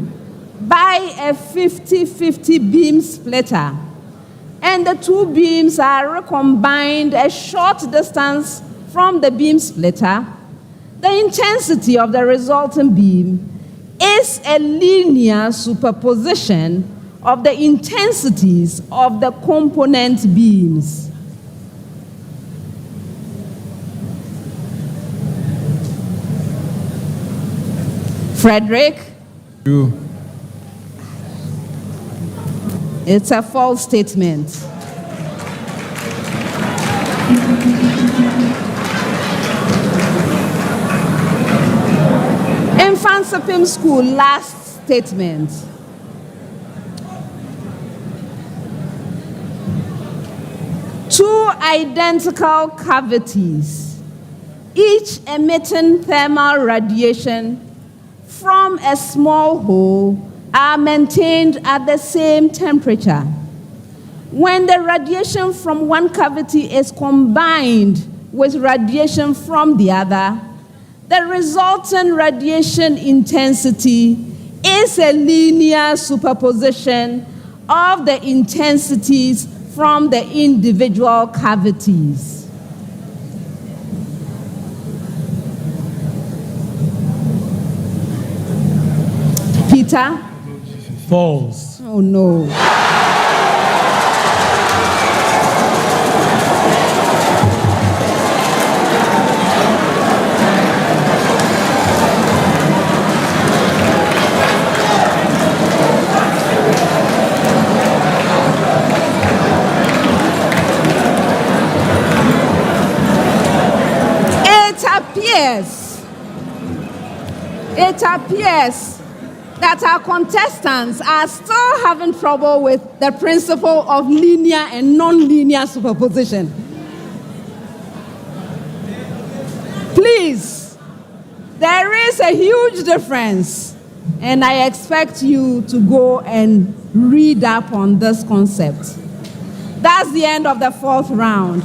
by a 50-50 beam splitter, and the two beams are recombined a short distance from the beam splitter, the intensity of the resulting beam is a linear superposition of the intensities of the component beams. Frederick? True. It's a false statement. Mfantsipim School, last statement. Two identical cavities, each emitting thermal radiation from a small hole, are maintained at the same temperature. When the radiation from one cavity is combined with radiation from the other, the resultant radiation intensity is a linear superposition of the intensities from the individual cavities. Peter? False. Oh no. It appears that our contestants are still having trouble with the principle of linear and non-linear superposition. Please, there is a huge difference, and I expect you to go and read up on this concept. That's the end of the fourth round.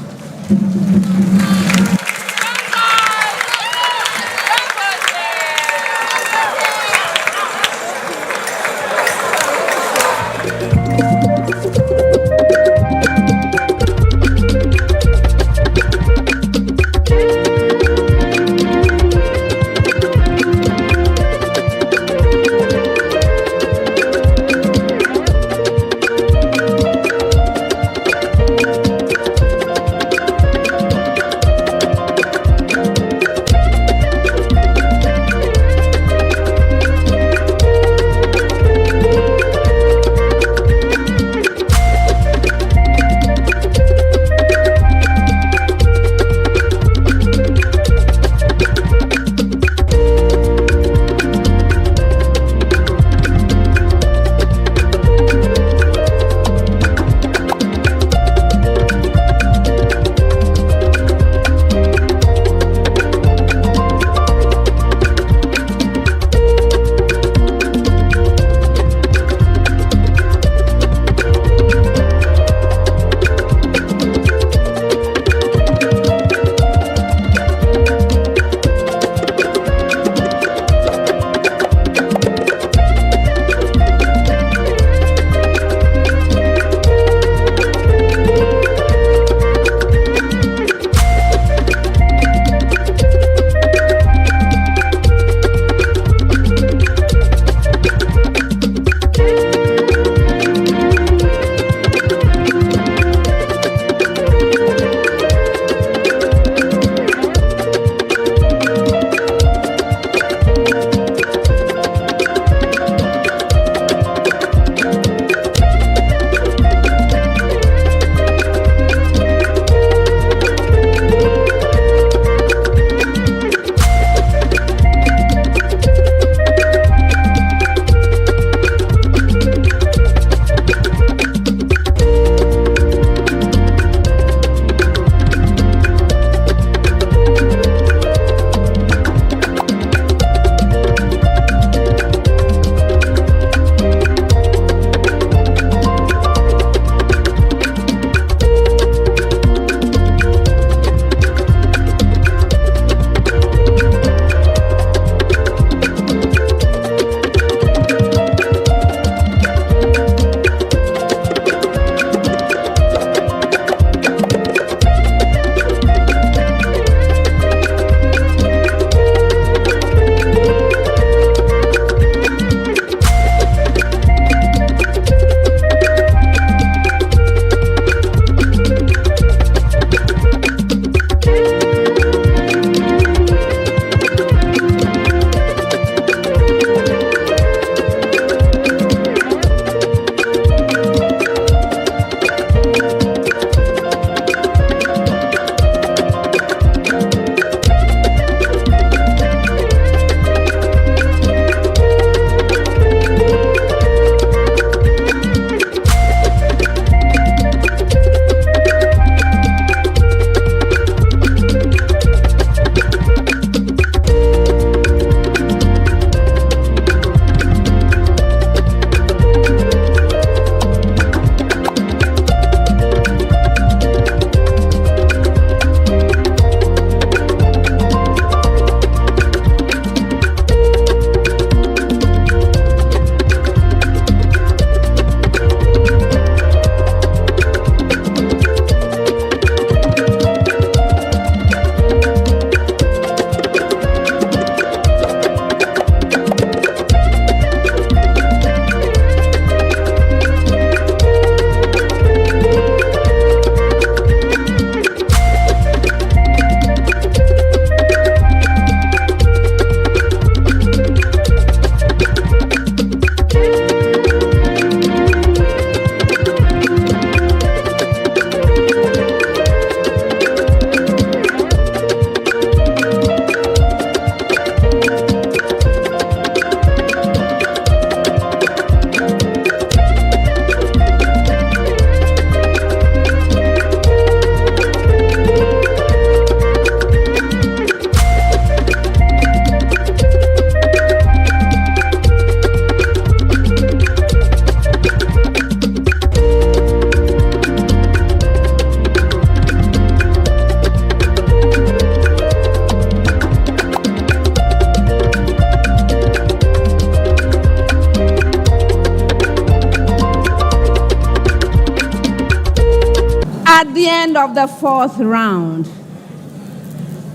end of the fourth round.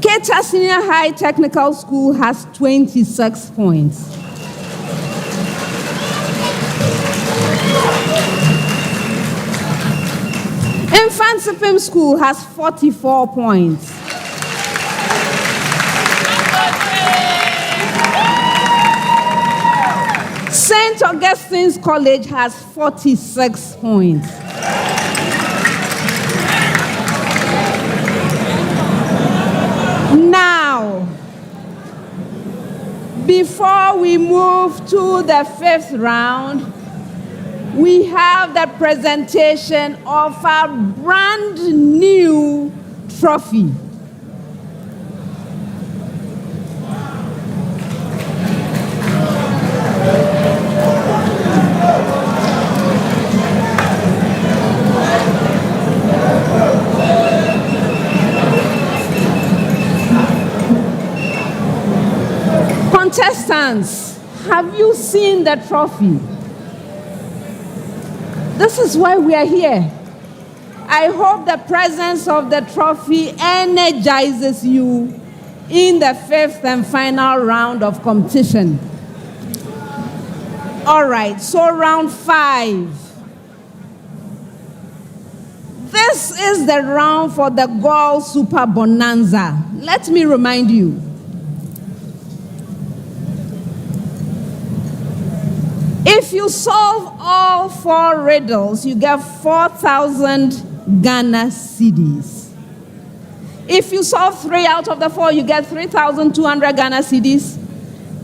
Keta Senior High Technical School has 26 points. Mfantsipim School has 44 points. St. Augustine's College has 46 points. Now, before we move to the fifth round, we have the presentation of a brand new trophy. Contestants, have you seen the trophy? This is why we are here. I hope the presence of the trophy energizes you in the fifth and final round of competition. All right, so round 5. This is the round for the Goal Super Bonanza. Let me remind you. If you solve all 4 riddles, you get 4,000 Ghana cedis. If you solve 3 out of the 4, you get 3,200 Ghana cedis.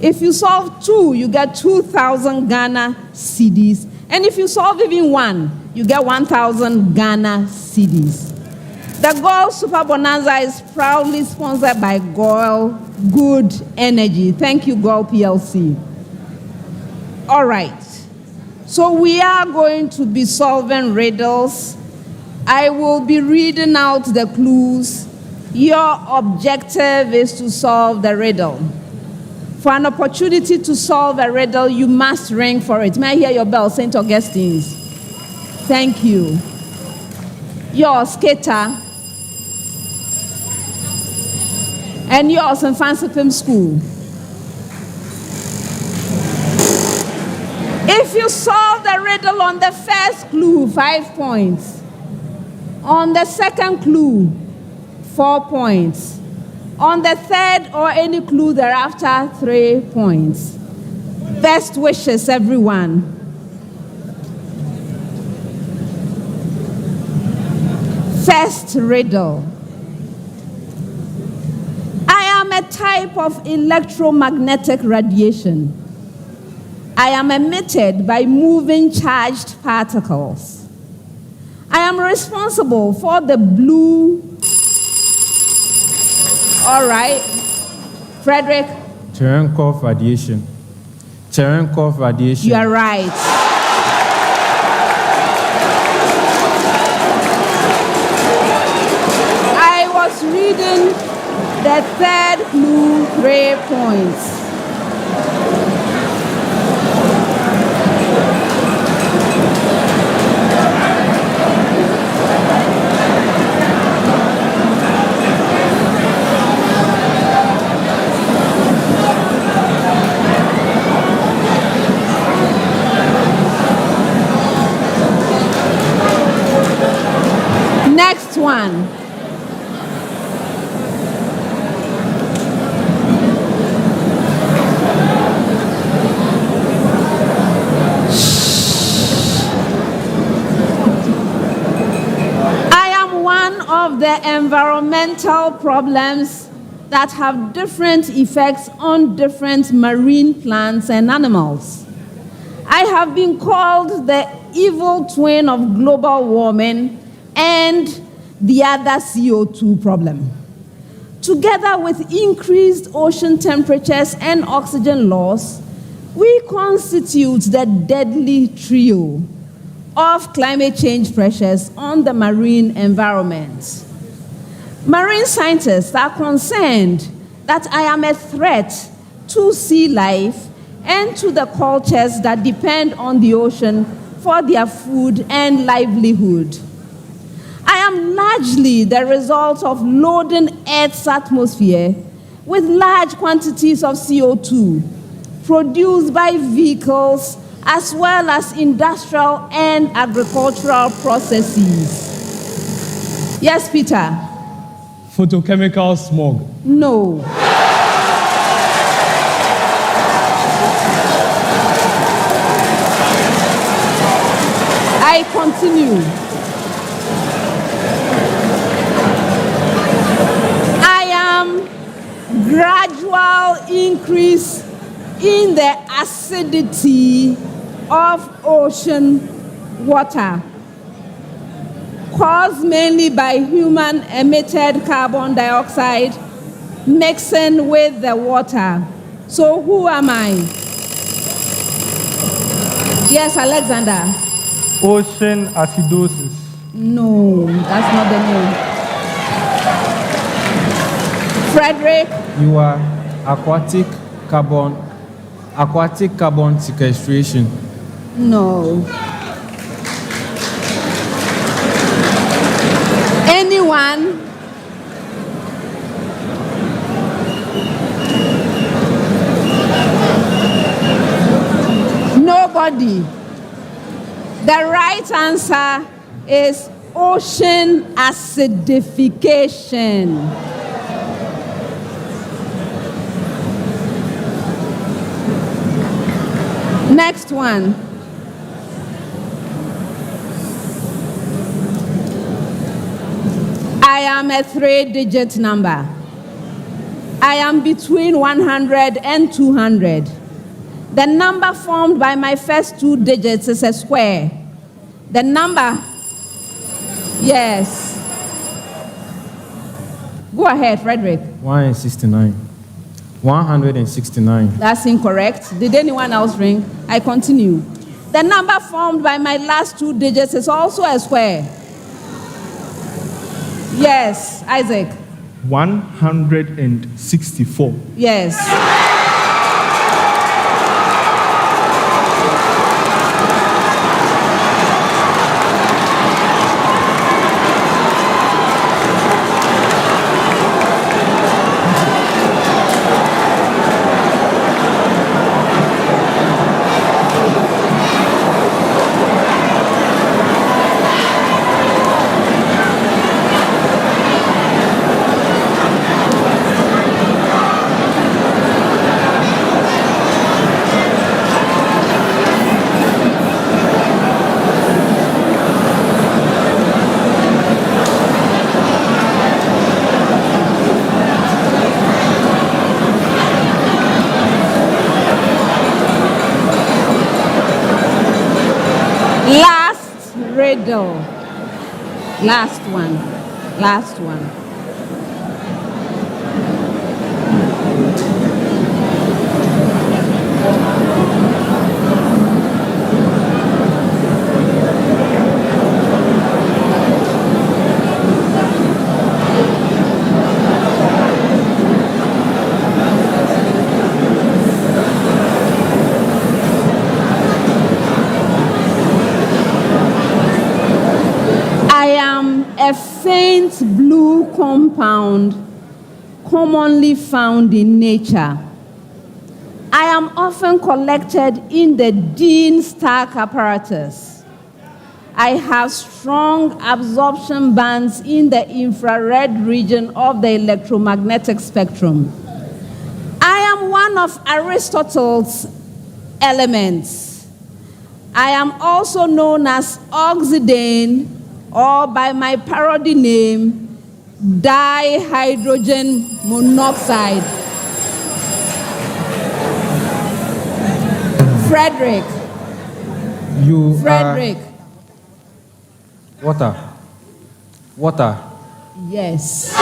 If you solve 2, you get 2,000 Ghana cedis. And if you solve even 1, you get 1,000 Ghana cedis. The Goal Super Bonanza is proudly sponsored by Goal Good Energy. Thank you, Goal PLC. All right, so we are going to be solving riddles. I will be reading out the clues. Your objective is to solve the riddle. For an opportunity to solve a riddle, you must ring for it. May I hear your bell, St. Augustine's? Thank you. Yours, Keta. And yours, Mfantsipim School. If you solve the riddle on the first clue, 5 points. On the second clue, 4 points. On the third or any clue thereafter, 3 points. Best wishes, everyone. First riddle. I am a type of electromagnetic radiation. I am emitted by moving charged particles. I am responsible for the blue. All right. Frederick? Cherenkov radiation. Cherenkov radiation. You are right. I was reading the third clue, 3 points. Next one. I am one of the environmental problems that have different effects on different marine plants and animals. I have been called the evil twin of global warming and the other CO2 problem. Together with increased ocean temperatures and oxygen loss, we constitute the deadly trio of climate change pressures on the marine environment. Marine scientists are concerned that I am a threat to sea life and to the cultures that depend on the ocean for their food and livelihood. I am largely the result of loading Earth's atmosphere with large quantities of CO2 produced by vehicles as well as industrial and agricultural processes. Yes, Peter? Photochemical smog. No. I continue. I am gradual increase in the acidity of ocean water, caused mainly by human emitted carbon dioxide mixing with the water. So who am I? Yes, Alexander. Ocean acidosis. No, that's not the name. Frederick. You are aquatic carbon sequestration. No. Anyone? Nobody. The right answer is ocean acidification. Next one. I am a 3-digit number. I am between 100 and 200. The number formed by my first 2 digits is a square. The number, yes. Go ahead, Frederick. 169. 169. That's incorrect. Did anyone else ring? I continue. The number formed by my last 2 digits is also a square. Yes, Isaac. 164. Yes. Riddle. Last one. Last one. A faint blue compound commonly found in nature. I am often collected in the Dean Stark apparatus. I have strong absorption bands in the infrared region of the electromagnetic spectrum. I am one of Aristotle's elements. I am also known as oxidane, or by my parody name, dihydrogen monoxide. Frederick. Frederick. Water. Water. Yes.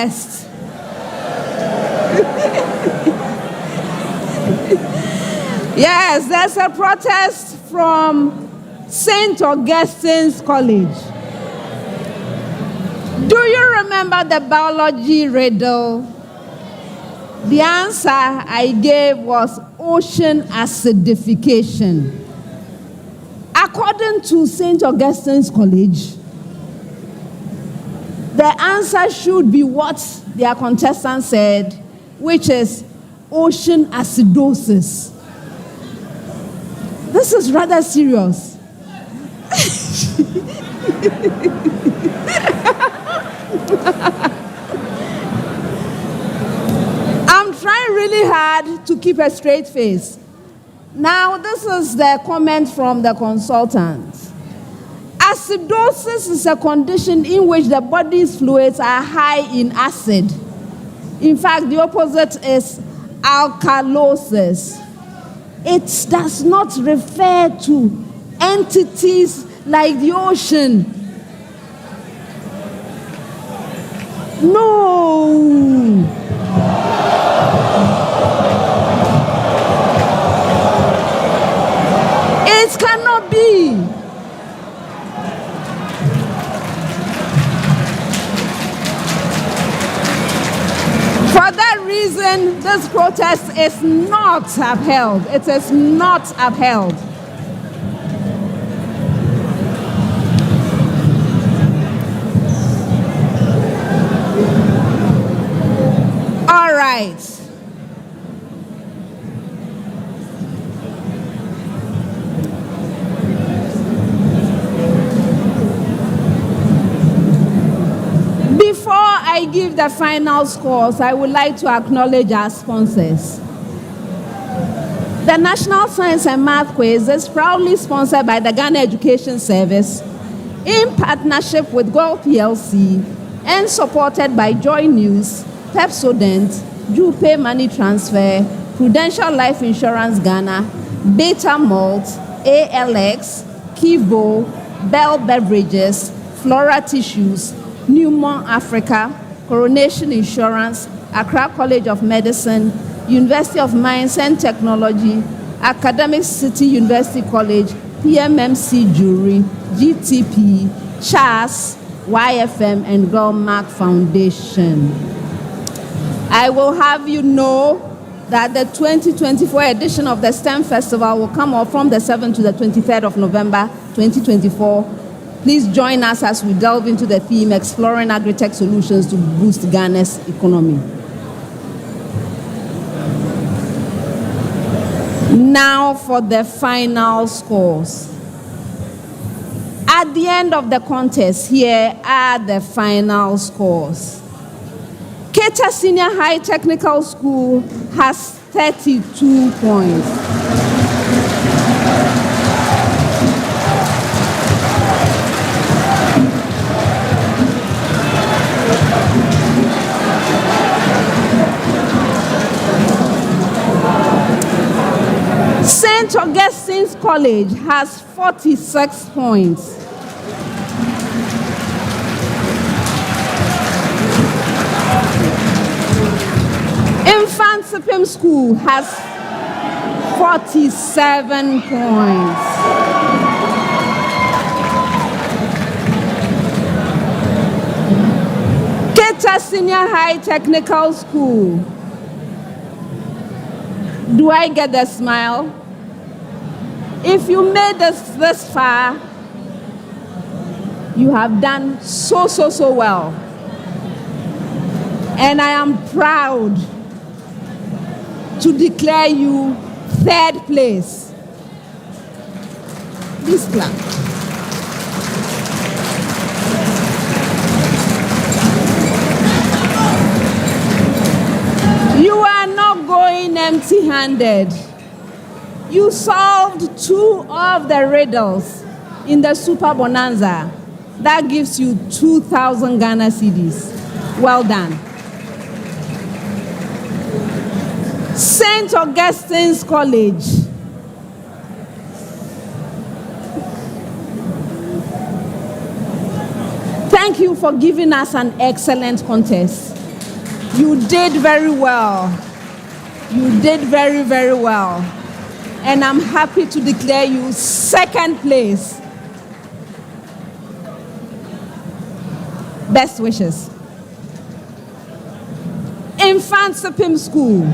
protest. Yes, there's a protest from St. Augustine's College. Do you remember the biology riddle? The answer I gave was ocean acidification. According to St. Augustine's College, the answer should be what their contestant said, which is ocean acidosis. This is rather serious. I'm trying really hard to keep a straight face. Now, this is the comment from the consultant. Acidosis is a condition in which the body's fluids are high in acid. In fact, the opposite is alkalosis. It does not refer to entities like the ocean. No. It cannot be. For that reason, this protest is not upheld. It is not upheld. All right. Before I give the final scores, I would like to acknowledge our sponsors. The National Science and Math Quiz is proudly sponsored by the Ghana Education Service in partnership with Gold PLC and supported by Joy News, Pepsodent, Jupe Money Transfer, Prudential Life Insurance Ghana, Beta Malt, ALX, Kivo, Bell Beverages, Flora Tissues, Newmont Africa, Coronation Insurance, Accra College of Medicine, University of Mines and Technology, Academic City University College, PMMC Jury, GTP, CHAS, YFM, and Goldmark Foundation. I will have you know that the 2024 edition of the STEM Festival will come off from the 7th to the 23rd of November 2024. Please join us as we delve into the theme, exploring agri-tech solutions to boost Ghana's economy. Now for the final scores. At the end of the contest, here are the final scores. Keta Senior High Technical School has 32 points. St. Augustine's College has 46 points. Mfantsipim School has 47 points. Keta Senior High Technical School. Do I get the smile? If you made this far, you have done so well. And I am proud to declare you third place. This clap. You are not going empty-handed. You solved 2 of the riddles in the Super Bonanza. That gives you 2,000 Ghana cedis. Well done. St. Augustine's College. Thank you for giving us an excellent contest. You did very well. You did very, very well. And I'm happy to declare you second place. Best wishes. Mfantsipim School.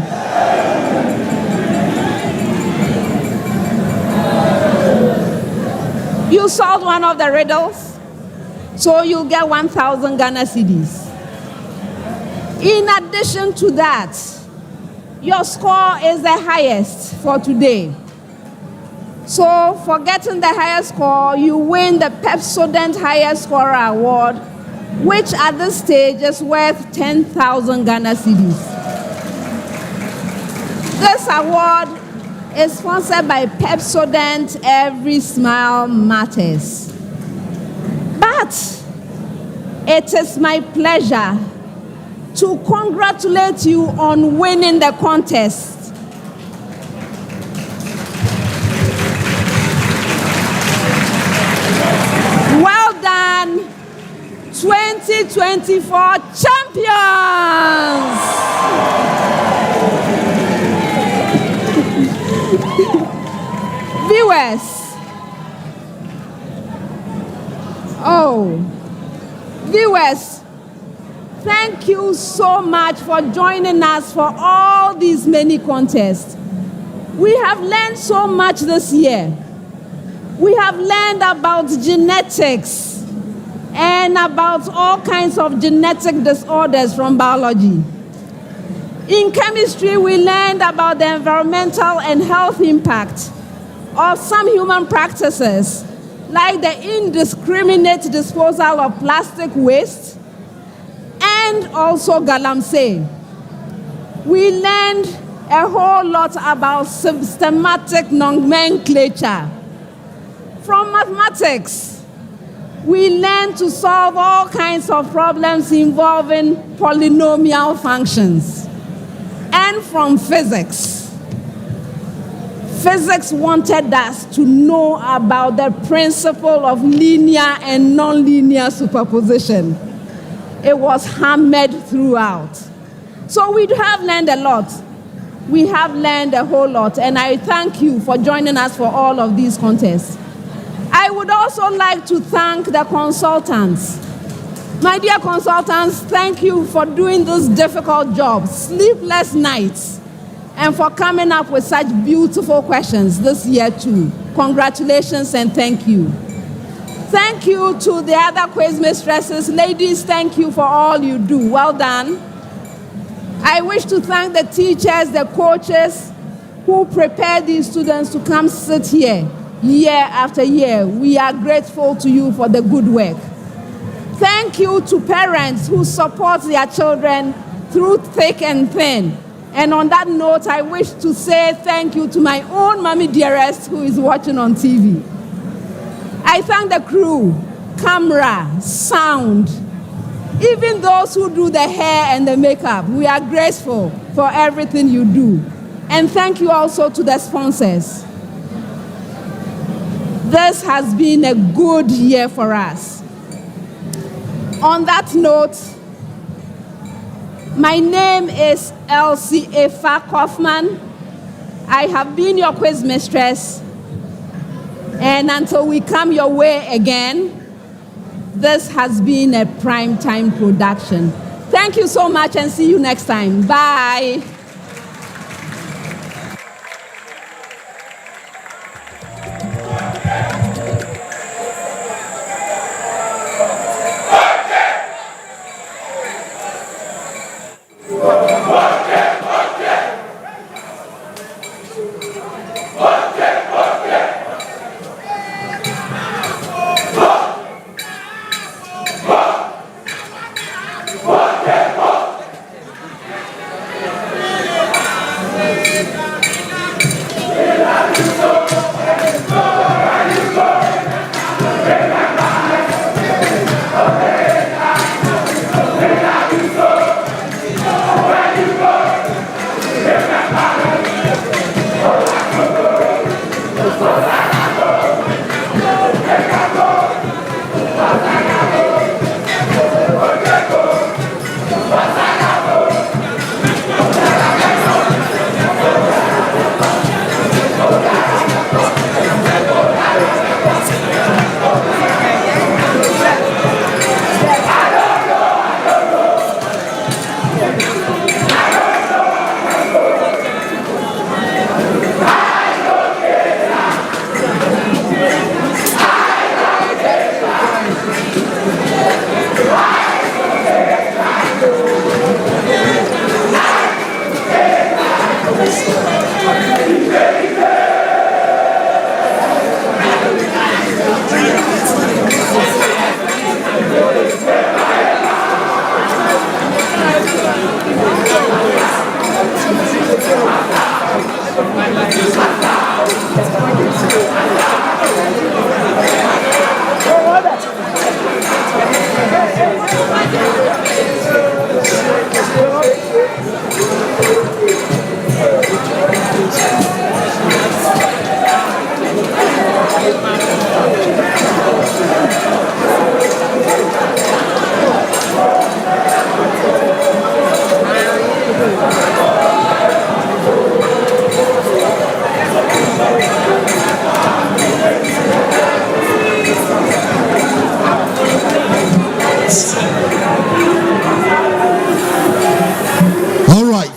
You solved one of the riddles, so you'll get 1,000 Ghana cedis. In addition to that, your score is the highest for today. So for getting the highest score, you win the Pepsodent Highest Scorer Award, which at this stage is worth 10,000 Ghana cedis. This award is sponsored by Pepsodent. Every smile matters. But it is my pleasure to congratulate you on winning the contest. Well done, 2024 champions! Viewers, viewers, thank you so much for joining us for all these many contests. We have learned so much this year. We have learned about genetics and about all kinds of genetic disorders from biology. In chemistry, we learned about the environmental and health impact of some human practices, like the indiscriminate disposal of plastic waste and also galamsey. We learned a whole lot about systematic nomenclature. From mathematics, we learned to solve all kinds of problems involving polynomial functions. And from physics, physics wanted us to know about the principle of linear and nonlinear superposition. It was hammered throughout. So we have learned a lot. We have learned a whole lot, and I thank you for joining us for all of these contests. I would also like to thank the consultants. My dear consultants, thank you for doing this difficult job, sleepless nights, and for coming up with such beautiful questions this year too. Congratulations and thank you. Thank you to the other quiz mistresses. Ladies, thank you for all you do. Well done. I wish to thank the teachers, the coaches who prepare these students to come sit here year after year. We are grateful to you for the good work. Thank you to parents who support their children through thick and thin. And on that note, I wish to say thank you to my own mommy dearest who is watching on TV. I thank the crew, camera, sound, even those who do the hair and the makeup. We are grateful for everything you do. And thank you also to the sponsors. This has been a good year for us. On that note, my name is Elsie Efa Kaufman. I have been your quiz mistress. And until we come your way again, this has been a prime time production. Thank you so much and see you next time. Bye. Where you go?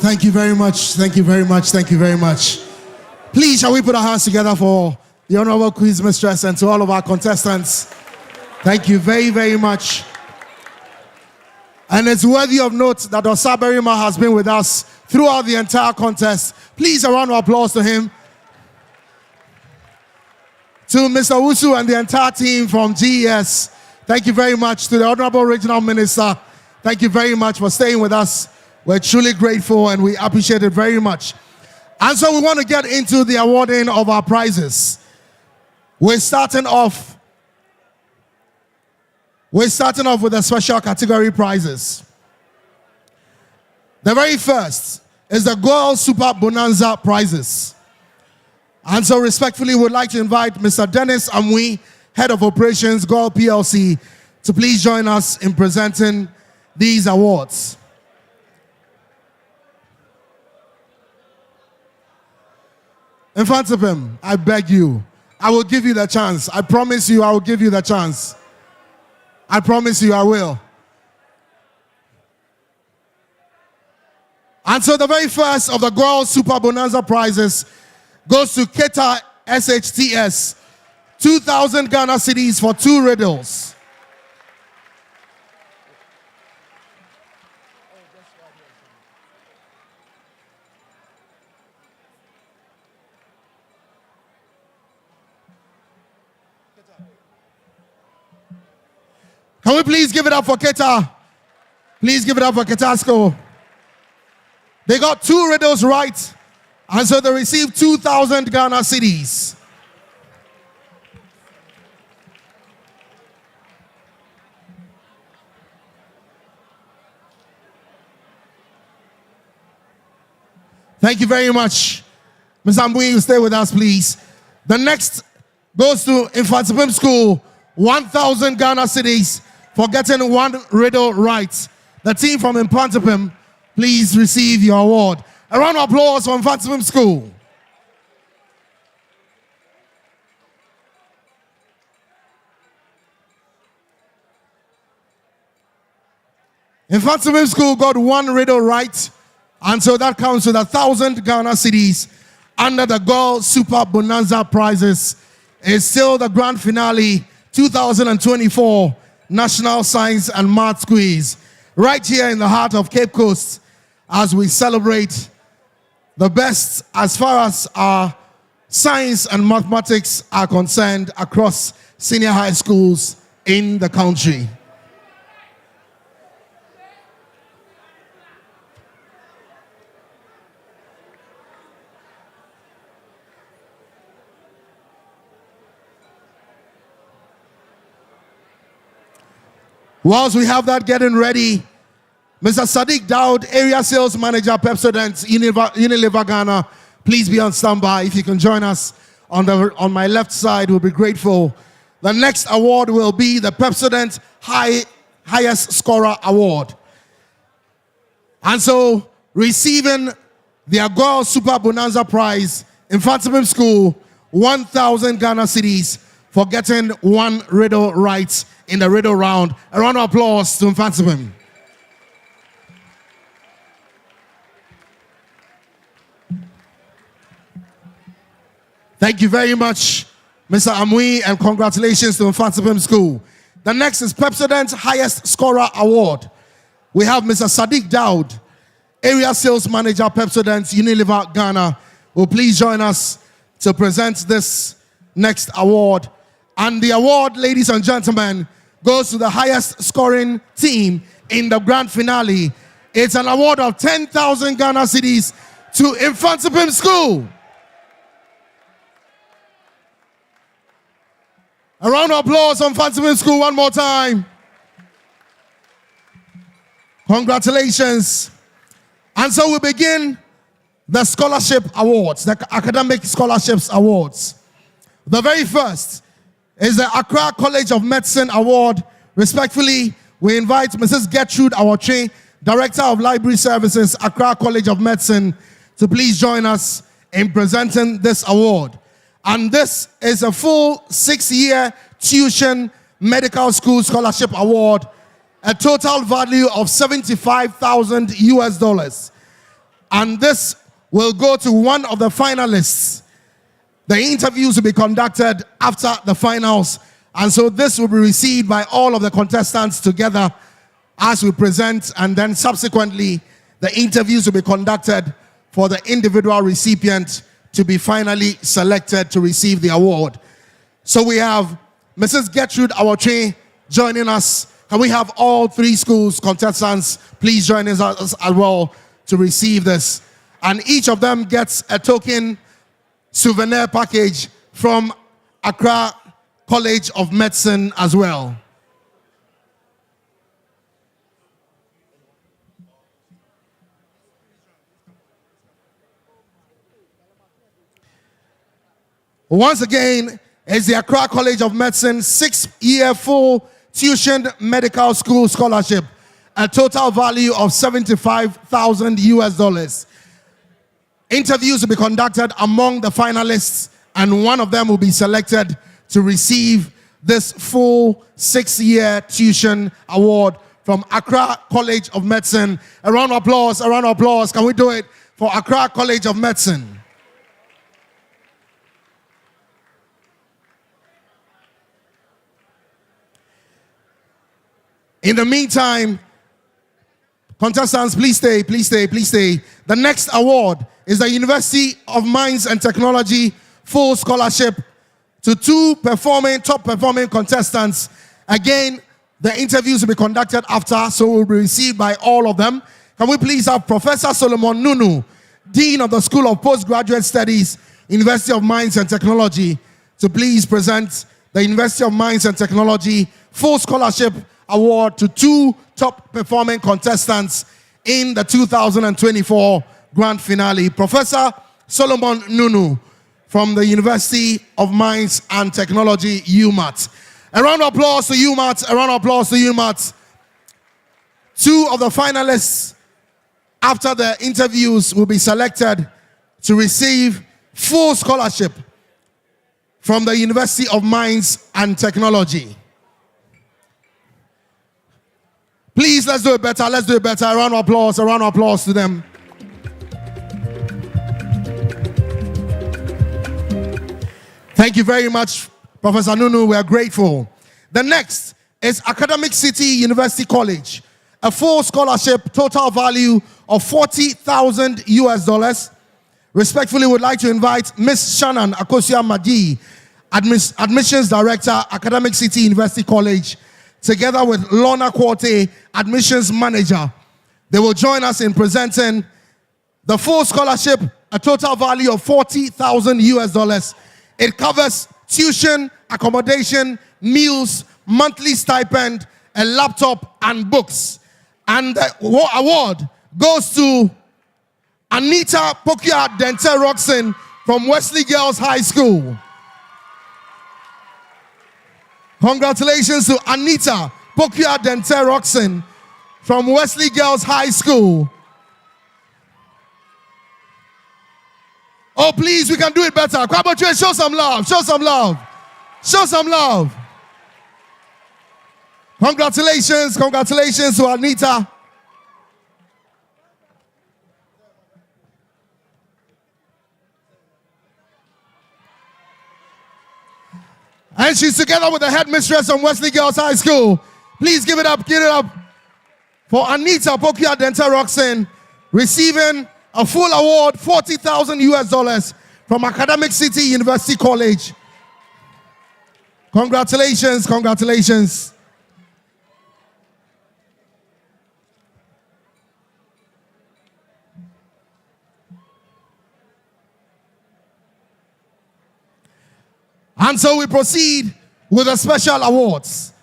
Thank you very much. Thank you very much. Thank you very much. Please, shall we put our hands together for the Honorable Quiz Mistress and to all of our contestants. Thank you very, very much. And it's worthy of note that Osaberima has been with us throughout the entire contest. Please, a round of applause to him. To Mr. Wusu and the entire team from GES, thank you very much. To the Honorable Regional Minister, thank you very much for staying with us. We're truly grateful and we appreciate it very much. And so we want to get into the awarding of our prizes. We're starting off with the special category prizes. The very first is the Girl Super Bonanza prizes. And so respectfully, we'd like to invite Mr. Dennis Amwi, Head of Operations, Girl PLC, to please join us in presenting these awards. Mfantsipim, I beg you, I will give you the chance. I promise you I will give you the chance. I promise you I will. And so the very first of the Girl Super Bonanza prizes goes to Keta Shts, 2,000 Ghana cedis for 2 riddles. Can we please give it up for Keta? Please give it up for Ketasco. They got 2 riddles right, and so they received 2,000 Ghana cedis. Thank you very much. Ms. Ambui, you stay with us, please. The next goes to Mfantsipim School, 1,000 Ghana cedis for getting 1 riddle right. The team from Mfantsipim, please receive your award. A round of applause for Mfantsipim School. Mfantsipim School got 1 riddle right, and so that counts with 1,000 Ghana cedis under the Girl Super Bonanza prizes. It's still the grand finale 2024 National Science and Maths Quiz, right here in the heart of Cape Coast, as we celebrate the best as far as our science and mathematics are concerned across senior high schools in the country. Whilst we have that getting ready, Mr. Sadiq Daud, Area Sales Manager, Pepsodent, Unilever Ghana, please be on standby. If you can join us on my left side, we'll be grateful. The next award will be the Pepsodent Highest Scorer Award. And so, receiving the Girl Super Bonanza Prize, Mfantsipim School, 1,000 Ghana cedis for getting 1 riddle right in the riddle round. A round of applause to Mfantsipim. Thank you very much, Mr. Amui, and congratulations to Mfantsipim School. The next is Pepsodent Highest Scorer Award. We have Mr. Sadiq Daud, Area Sales Manager, Pepsodent, Unilever Ghana, will please join us to present this next award. And the award, ladies and gentlemen, goes to the highest scoring team in the grand finale. It's an award of 10,000 Ghana cedis to Mfantsipim School. A round of applause on Mfantsipim School one more time. Congratulations. And so we begin the scholarship awards, the academic scholarships awards. The very first is the Accra College of Medicine Award. Respectfully, we invite Mrs. Gertrude Awotwe, Director of Library Services, Accra College of Medicine, to please join us in presenting this award. And this is a full 6-year tuition medical school scholarship award, a total value of 75,000 US dollars. And this will go to one of the finalists. The interviews will be conducted after the finals. And so this will be received by all of the contestants together as we present, and then subsequently the interviews will be conducted for the individual recipient to be finally selected to receive the award. So we have Mrs. Gertrude Awotwe joining us. Can we have all 3 schools contestants please join us as well to receive this? And each of them gets a token souvenir package from Accra College of Medicine as well. Once again, it's the Accra College of Medicine 6-year full tuition medical school scholarship, a total value of 75,000 US dollars. Interviews will be conducted among the finalists, and one of them will be selected to receive this full 6-year tuition award from Accra College of Medicine. A round of applause, a round of applause. Can we do it for Accra College of Medicine? In the meantime, contestants, please stay, please stay, please stay. The next award is the University of Mines and Technology full scholarship to 2 top performing contestants. Again, the interviews will be conducted after, so will be received by all of them. Can we please have Professor Solomon Nunu, Dean of the School of Postgraduate Studies, University of Mines and Technology, to please present the University of Mines and Technology full scholarship award to 2 top performing contestants in the 2024 grand finale. Professor Solomon Nunu from the University of Mines and Technology, UMat. A round of applause to UMat, a round of applause to UMat. 2 of the finalists after the interviews will be selected to receive full scholarship from the University of Mines and Technology. Please, let's do it better. Let's do it better. A round of applause to them. Thank you very much, Professor Nunu. We are grateful. The next is Academic City University College, a full scholarship, total value of 40,000 US dollars. Respectfully, would like to invite Miss Shannon Akosia Magi, Admissions Director, Academic City University College, together with Lorna Quarte, Admissions Manager. They will join us in presenting the full scholarship, a total value of 40,000 US dollars. It covers tuition, accommodation, meals, monthly stipend, a laptop, and books. And the award goes to Anita Pokia Dente Roxon from Wesley Girls High School. Congratulations to Anita Pokia Dente Roxon from Wesley Girls High School. Oh, please, we can do it better. Kwabotre, show some love, show some love, show some love. Congratulations, congratulations to Anita. And she's together with the headmistress from Wesley Girls High School. Please give it up for Anita Pokia Dente Roxon, receiving a full award, 40,000 US dollars from Academic City University College. Congratulations, congratulations. And so we proceed with the special awards.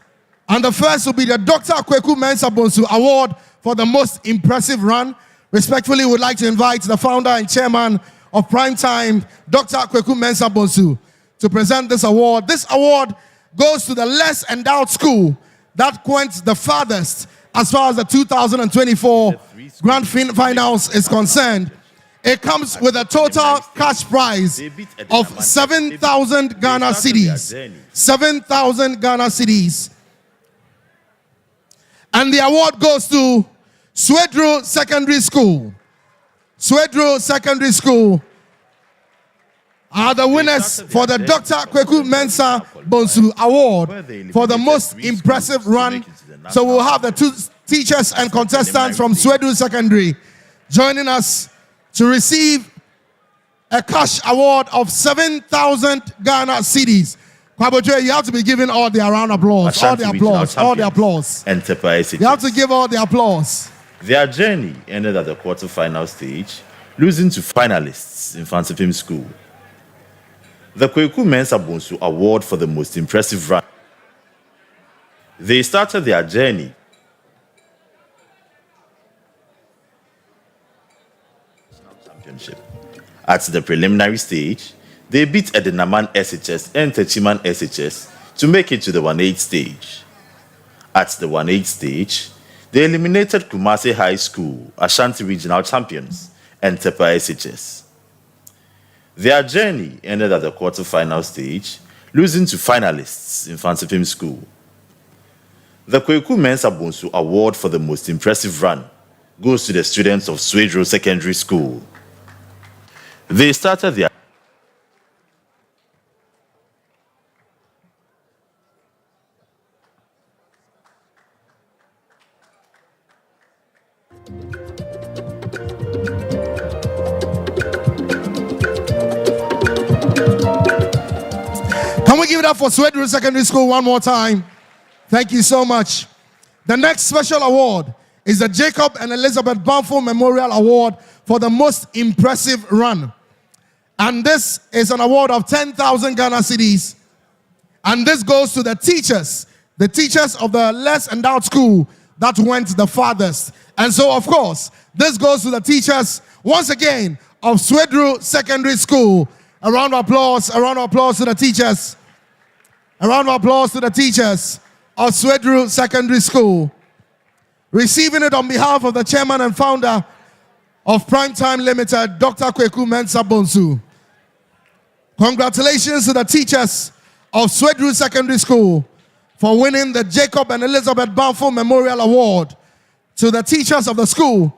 And the first will be the Dr. Kweku Mensah Bonsu Award for the most impressive run. Respectfully, would like to invite the founder and chairman of Primetime, Dr. Kweku Mensah Bonsu, to present this award. This award goes to the less endowed school that went the farthest as far as the 2024 Grand Finals is concerned. It comes with a total cash prize of 7,000 Ghana cedis. 7,000 Ghana cedis. And the award goes to Swedru Secondary School. Swedru Secondary School are the winners for the Dr. Kweku Mensah Bonsu Award for the most impressive run. So we'll have the two teachers and contestants from Swedru Secondary joining us to receive a cash award of 7,000 Ghana cedis. Kwaboje, you have to be giving all the round applause, all the applause, all the applause. Enterprise. You have to give all the applause. Their journey ended at the quarter-final stage, losing to finalists in Mfantsipim School. The Kweku Mensah Bonsu Award for the most impressive run. They started their journey championship. At the preliminary stage, they beat Edinaman SHS and Techiman SHS to make it to the 1-8 stage. At the 1-8 stage, they eliminated Kumasi High School, Ashanti Regional Champions, and Tepa SHS. Their journey ended at the quarter-final stage, losing to finalists in Mfantsipim School. The Kweku Mensah Bonsu Award for the most impressive run goes to the students of Swedru Secondary School. They started their Can we give it up for Swedru Secondary School one more time? Thank you so much. The next special award is the Jacob and Elizabeth Banfo Memorial Award for the most impressive run. And this is an award of 10,000 Ghana cedis. And this goes to the teachers of the less endowed school that went the farthest. And so, of course, this goes to the teachers, once again, of Swedru Secondary School. A round of applause to the teachers. A round of applause to the teachers of Swedru Secondary School. Receiving it on behalf of the chairman and founder of Primetime Limited, Dr. Kweku Mensah Bonsu. Congratulations to the teachers of Swedru Secondary School for winning the Jacob and Elizabeth Banfo Memorial Award. To the teachers of the school,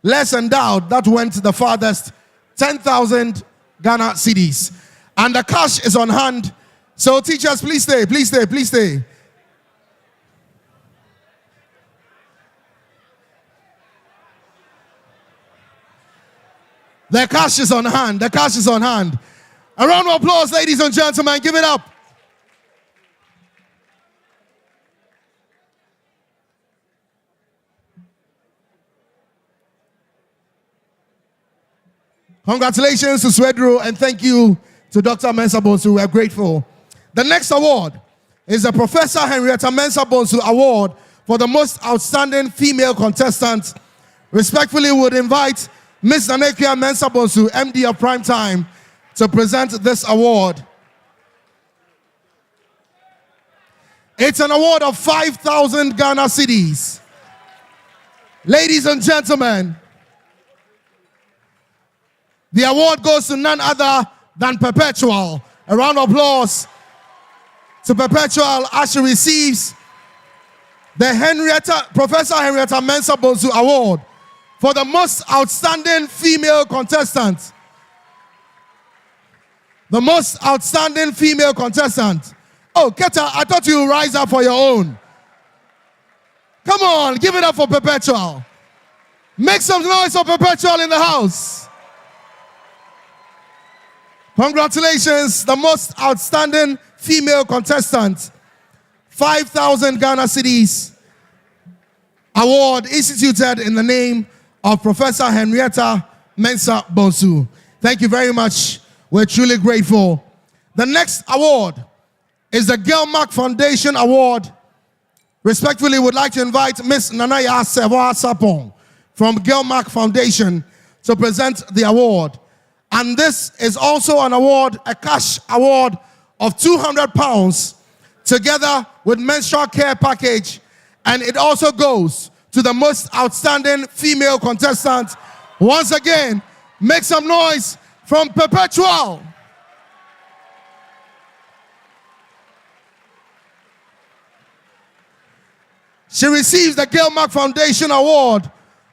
less endowed, that went the farthest, 10,000 Ghana cedis. And the cash is on hand. So teachers, please stay, please stay, please stay. The cash is on hand. The cash is on hand. A round of applause, ladies and gentlemen. Give it up. Congratulations to Swedru and thank you to Dr. Mensah Bonsu. We are grateful. The next award is the Professor Henrietta Mensah Bonsu Award for the most outstanding female contestant. Respectfully would invite Ms. Nanekia Mensah Bonsu, MD of Primetime, to present this award. It's an award of 5,000 Ghana cedis. Ladies and gentlemen, the award goes to none other than Perpetual. A round of applause to Perpetual as she receives the Professor Henrietta Mensah Bonsu Award for the most outstanding female contestant. The most outstanding female contestant. Oh, Keta, I thought you would rise up for your own. Come on, give it up for Perpetual. Make some noise for Perpetual in the house. Congratulations, the most outstanding female contestant. 5,000 Ghana cedis award instituted in the name of Professor Henrietta Mensah Bonsu. Thank you very much. We're truly grateful. The next award is the Gelmark Foundation Award. Respectfully would like to invite Ms. Nanaya Sewa Sapong from Gilmark Foundation to present the award. And this is also an award, a cash award of £200 together with menstrual care package. And it also goes to the most outstanding female contestant. Once again, make some noise from Perpetual. She receives the Gilmark Foundation Award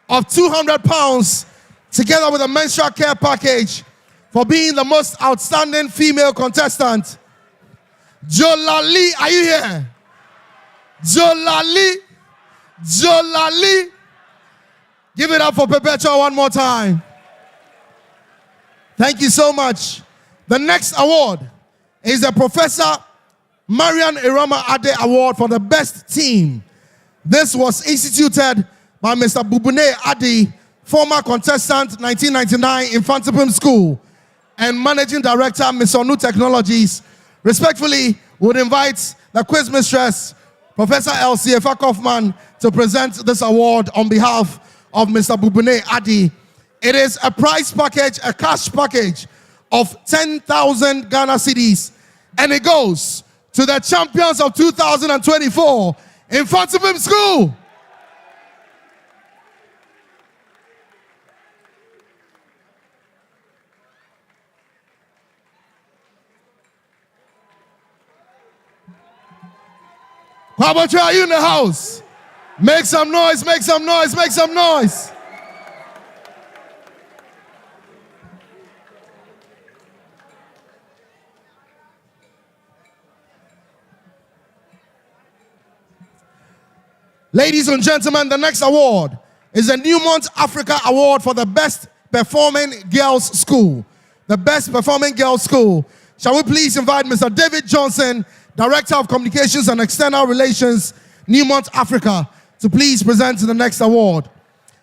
of £200 together with a menstrual care package for being the most outstanding female contestant. Jolali, are you here? Jolali. Jolali. Give it up for Perpetual one more time. Thank you so much. The next award is the Professor Marian Irama Ade Award for the best team. This was instituted by Mr. Bubune Adi, former contestant 1999 Mfantsipim School, and Managing Director, Ms. Onu Technologies. Respectfully, would invite the quiz mistress, Professor Elsie Kaufman, to present this award on behalf of Mr. Bubune Adi. It is a prize package, a cash package of 10,000 Ghana cedis, and it goes to the champions of 2024 Mfantsipim School. Kwabotra, are you in the house? Make some noise, make some noise, make some noise. Ladies and gentlemen, the next award is the UMat Africa Award for the Best Performing Girls School. The Best Performing Girls School. Shall we please invite Mr. David Johnson, Director of Communications and External Relations, UMat Africa, to please present the next award.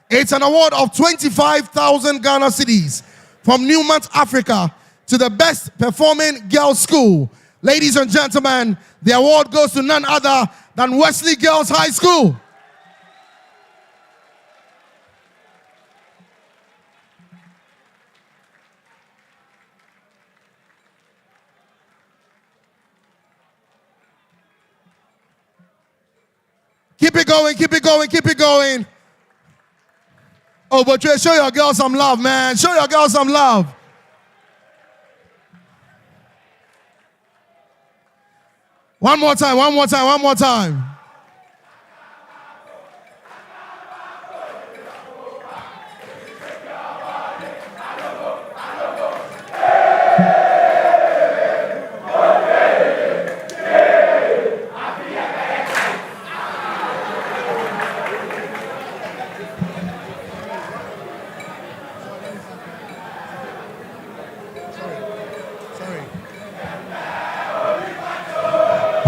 It's an award of 25,000 Ghana cedis from UMat Africa to the Best Performing Girls School. Ladies and gentlemen, the award goes to none other than Wesley Girls High School. Keep it going, keep it going, keep it going. Oh, but show your girls some love, man. Show your girls some love. One more time, one more time, one more time.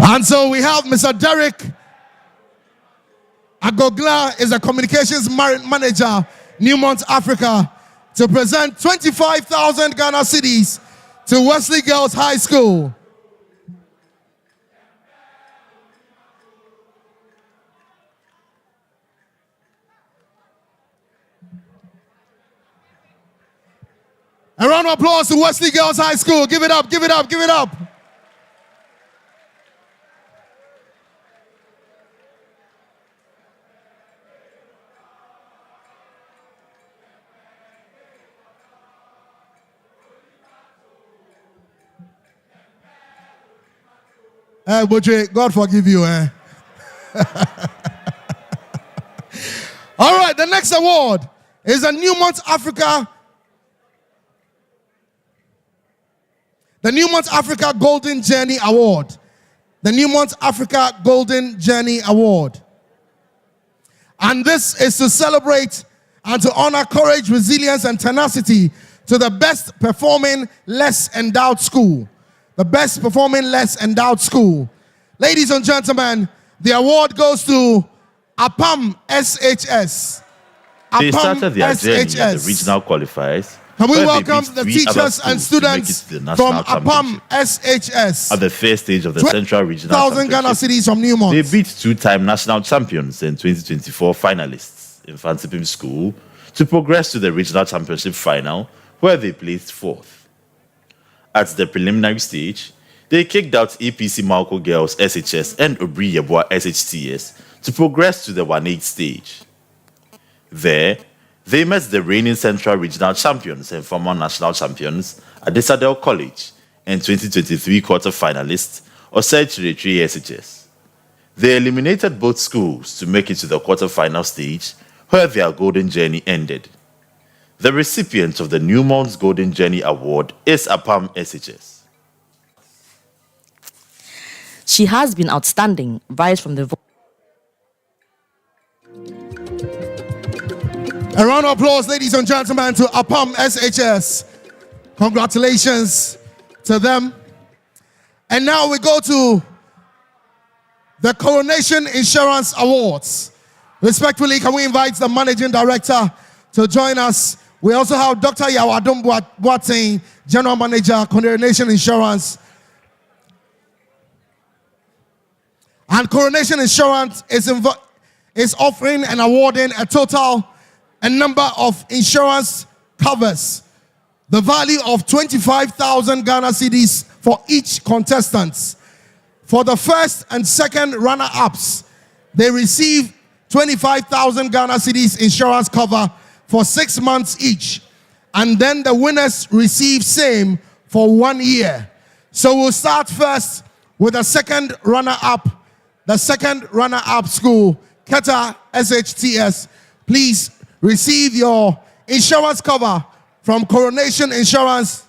And so we have Mr. Derek Agogla is a communications manager, UMat Africa, to present 25,000 Ghana cedis to Wesley Girls High School. A round of applause to Wesley Girls High School. Give it up, give it up, give it up. Boche, God forgive you, eh? All right, the next award is the UMat Africa. The UMat Africa Golden Journey Award. The UMat Africa Golden Journey Award. And this is to celebrate and to honor courage, resilience, and tenacity to the best performing less endowed school. The best performing less endowed school. Ladies and gentlemen, the award goes to APAM SHS. They started their journey at the regional qualifiers. Can we welcome the teachers and students from APAM SHS? At the first stage of the Central Regional 1,000 Ghana cedis from UMat. They beat two-time national champions and 2024 finalists, Mfantsipim School to progress to the regional championship final, where they placed 4th. At the preliminary stage, they kicked out APC Malco Girls SHS and Obri Yeboah SHTS to progress to the 1/8 stage. There, they met the reigning Central Regional Champions and former national champions Adesadel College and 2023 quarter-finalists Osei Chiretri SHS. They eliminated both schools to make it to the quarter-final stage, where their golden journey ended. The recipient of the Newmont's Golden Journey Award is APAM SHS. She has been outstanding right from the A round of applause, ladies and gentlemen, to APAM SHS. Congratulations to them. And now we go to the Coronation Insurance Awards. Respectfully, can we invite the Managing Director to join us? We also have Dr. Yawadum Boateng, General Manager, Coronation Insurance. And Coronation Insurance is offering and awarding a number of insurance covers, the value of 25,000 Ghana cedis for each contestant. For the first and second runner-ups, they receive 25,000 Ghana cedis insurance cover for 6 months each. And then the winners receive same for 1 year. So we'll start first with the second runner-up, school, Keta Shts. Please receive your insurance cover from Coronation Insurance.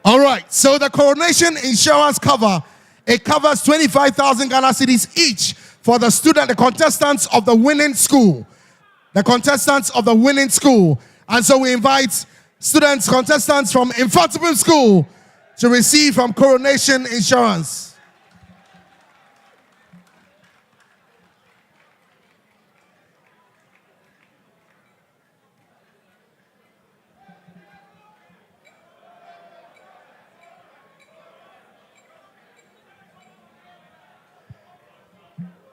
All right, so the Coronation Insurance cover, it covers 25,000 Ghana cedis each for the contestants of the winning school. And so we invite contestants from Mfantsipim School to receive from Coronation Insurance.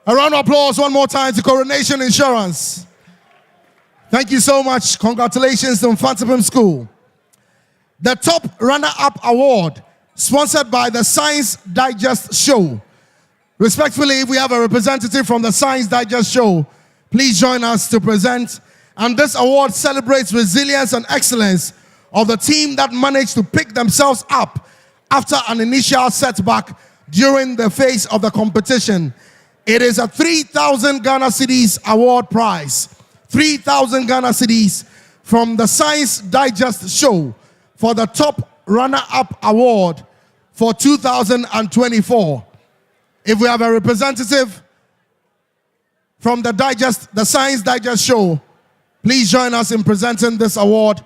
A round of applause one more time to Coronation Insurance. Thank you so much. Congratulations to Mfantsipim School. The top runner-up award, sponsored by the Science Digest Show. Respectfully, we have a representative from the Science Digest Show. Please join us to present. And this award celebrates resilience and excellence of the team that managed to pick themselves up after an initial setback during the phase of the competition. It is a 3,000 Ghana cedis award prize. 3,000 Ghana cedis from the Science Digest Show for the top runner-up award for 2024. If we have a representative from the Science Digest Show, please join us in presenting this award.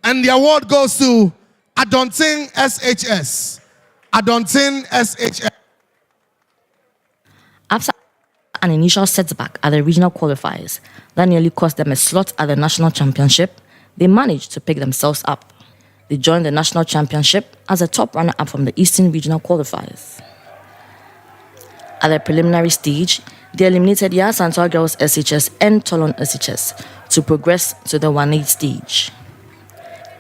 And the award goes to Augustine'S SHS. Augustine'S SHS. After an initial setback at the regional qualifiers that nearly cost them a slot at the national championship, they managed to pick themselves up. They joined the national championship as a top runner-up from the Eastern regional qualifiers. At the preliminary stage, they eliminated Yasantua Girls SHS and Tolon SHS to progress to the 1/8 stage.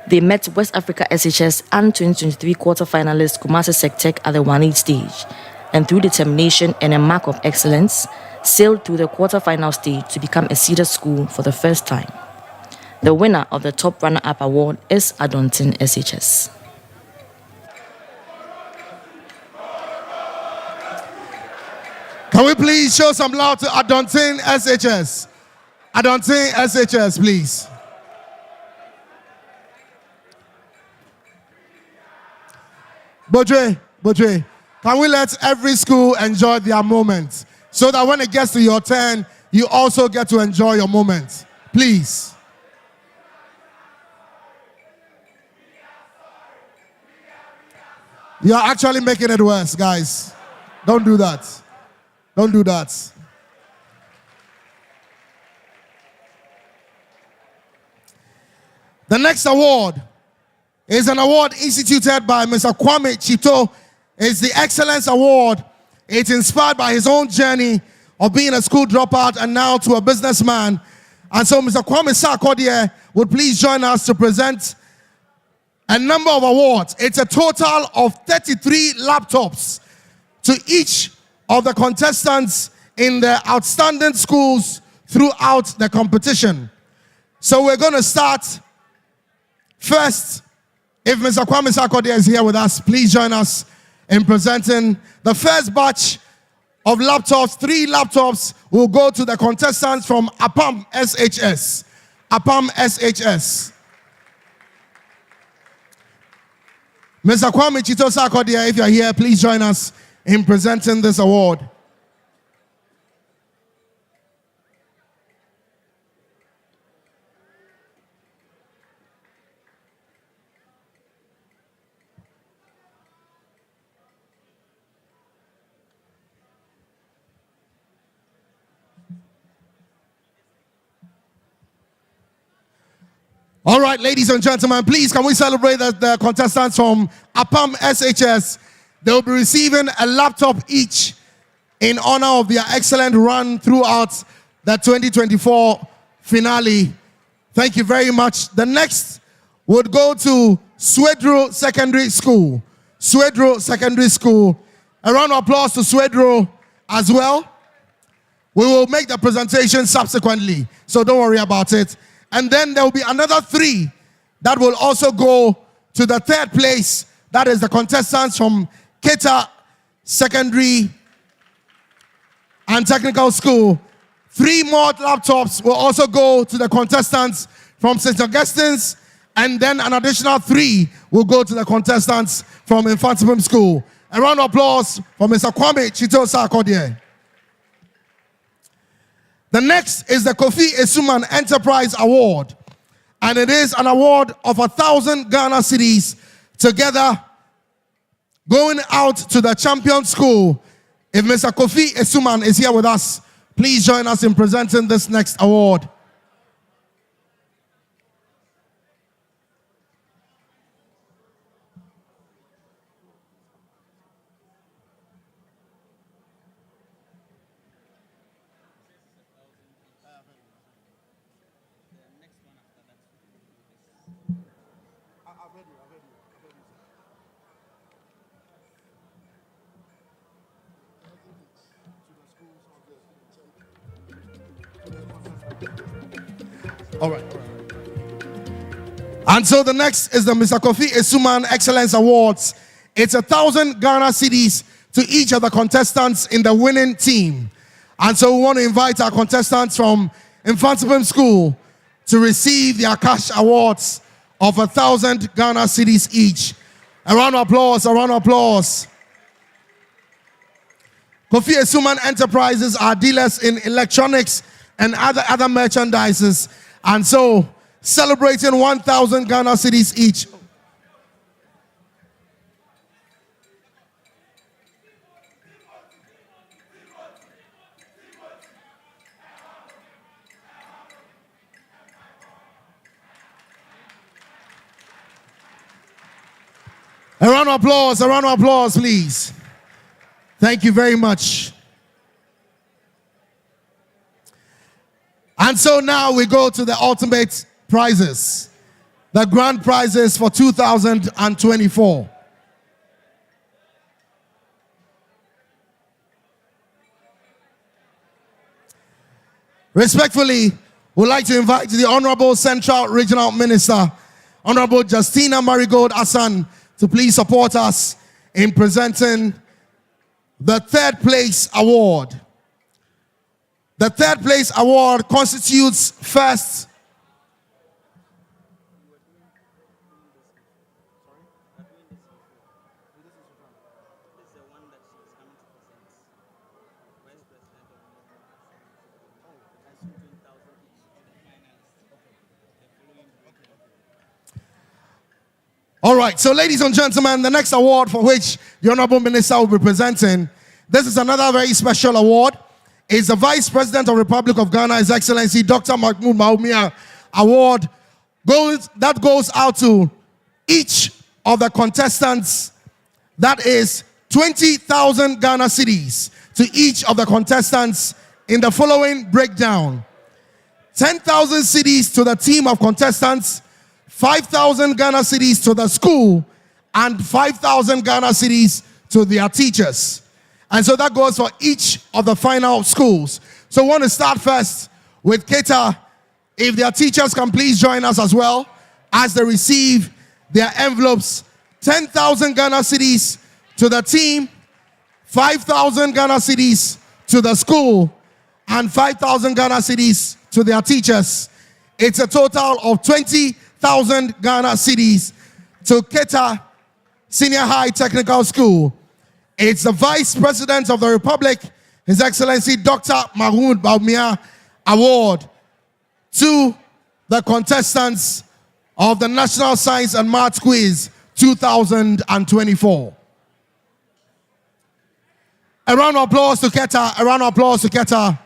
They met West Africa SHS and 2023 quarter-finalist Kumasi Sectec at the 1/8 stage, and through determination and a mark of excellence, sailed through the quarter-final stage to become a seeded school for the first time. The winner of the top runner-up award is Augustine'S SHS. Can we please show some love to Augustine'S SHS? Augustine'S SHS, please. Bodre, can we let every school enjoy their moment so that when it gets to your turn, you also get to enjoy your moment? Please. You're actually making it worse, guys. Don't do that. Don't do that. The next award is an award instituted by Mr. Kwame Chito. It's the Excellence Award. It's inspired by his own journey of being a school dropout and now to a businessman. And so Mr. Kwame Sarkodie would please join us to present a number of awards. It's a total of 33 laptops to each of the contestants in the outstanding schools throughout the competition. So we're going to start first. If Mr. Kwame Sarkodie is here with us, please join us in presenting the first batch of laptops. 3 laptops will go to the contestants from APAM SHS. APAM SHS. Mr. Kwame Chito Sarkodie, if you're here, please join us in presenting this award. All right, ladies and gentlemen, please can we celebrate the contestants from APAM SHS? They will be receiving a laptop each in honor of their excellent run throughout the 2024 finale. Thank you very much. The next would go to Swedro Secondary School. Swedro Secondary School. A round of applause to Swedro as well. We will make the presentation subsequently, so don't worry about it. And then there will be another 3 that will also go to the 3rd place. That is the contestants from Keta Secondary and Technical School. 3 more laptops will also go to the contestants from St. Augustine's, and then an additional 3 will go to the contestants from Mfantsipim School. A round of applause for Mr. Kwame Chito Sarkodie. The next is the Kofi Esuman Enterprise Award, and it is an award of 1,000 Ghana cedis together going out to the champion school. If Mr. Kofi Esuman is here with us, please join us in presenting this next award. All right. And so the next is the Mr. Kofi Esuman Excellence Awards. It's 1,000 Ghana cedis to each of the contestants in the winning team. And so we want to invite our contestants from Mfantsipim School to receive their cash awards of 1,000 Ghana cedis each. A round of applause, a round of applause. Kofi Esuman Enterprises are dealers in electronics and other merchandises. And so, celebrating 1,000 Ghana cedis each. A round of applause, please. Thank you very much. And so now we go to the ultimate prizes, the grand prizes for 2024. Respectfully, we'd like to invite the Honorable Central Regional Minister, Honorable Justina Marigold Asan, to please support us in presenting the 3rd place award. The 3rd place award constitutes first All right, so ladies and gentlemen, the next award for which the Honorable Minister will be presenting, this is another very special award. It's the Vice President of the Republic of Ghana, His Excellency Dr. Mahmoud Bawumia Award that goes out to each of the contestants. That is 20,000 Ghana cedis to each of the contestants in the following breakdown. 10,000 cedis to the team of contestants, 5,000 Ghana cedis to the school, and 5,000 Ghana cedis to their teachers. And so that goes for each of the final schools. So we want to start first with Keta. If their teachers can please join us as well as they receive their envelopes. 10,000 Ghana cedis to the team, 5,000 Ghana cedis to the school, and 5,000 Ghana cedis to their teachers. It's a total of 20,000 Ghana cedis to Keta Senior High Technical School. It's the Vice President of the Republic, His Excellency Dr. Mahmoud Bawumia Award to the contestants of the National Science and Maths Quiz 2024. A round of applause to Keta. A round of applause to Keta.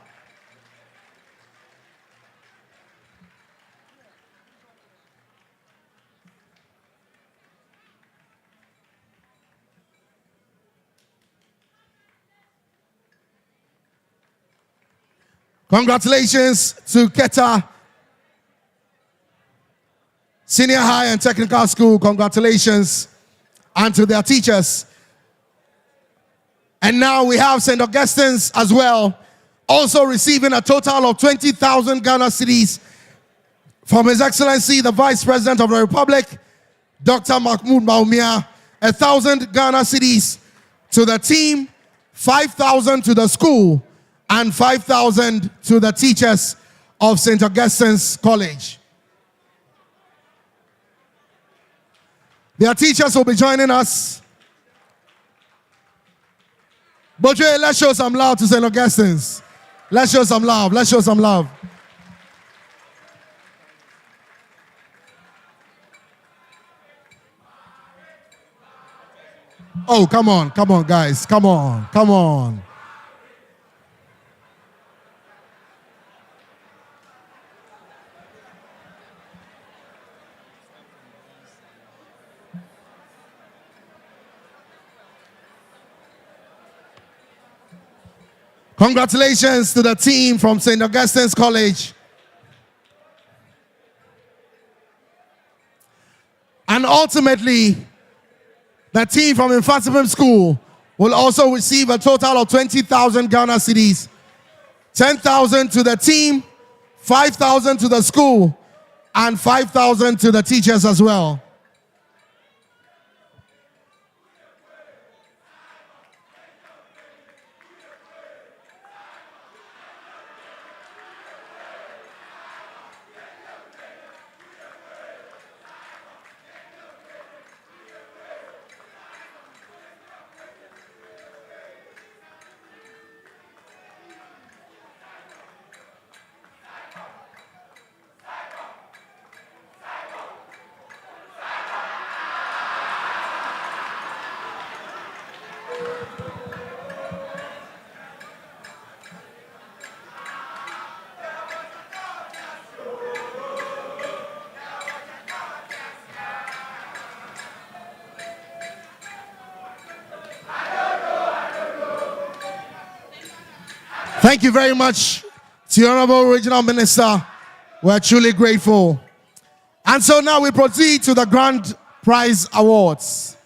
Congratulations to Keta Senior High and Technical School. Congratulations. And to their teachers. And now we have St. Augustine's as well, also receiving a total of 20,000 Ghana cedis from His Excellency, the Vice President of the Republic, Dr. Mahmoud Bawumia. 1,000 Ghana cedis to the team, 5,000 to the school, and 5,000 to the teachers of St. Augustine's College. Their teachers will be joining us. Bojo, let's show some love to St. Augustine's. Let's show some love. Let's show some love. Oh, come on, guys. Come on. Congratulations to the team from St. Augustine's College. And ultimately, the team from Mfantsipim School will also receive a total of 20,000 Ghana cedis. 10,000 to the team, 5,000 to the school, and 5,000 to the teachers as well. Thank you very much to the Honorable Regional Minister. We're truly grateful. And so now we proceed to the Grand Prize Awards.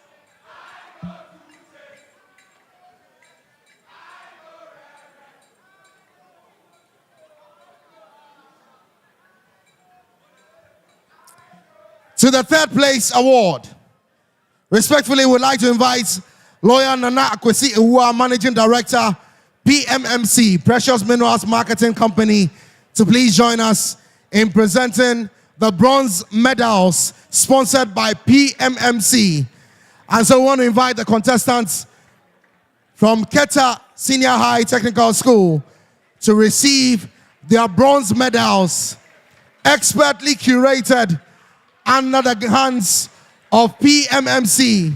To the third place award, respectfully, we'd like to invite Lawyer Nana Akwesi Ewua, Managing Director, PMMC, Precious Minerals Marketing Company, to please join us in presenting the bronze medals sponsored by PMMC. And so we want to invite the contestants from Keta Senior High Technical School to receive their bronze medals, expertly curated under the hands of PMMC.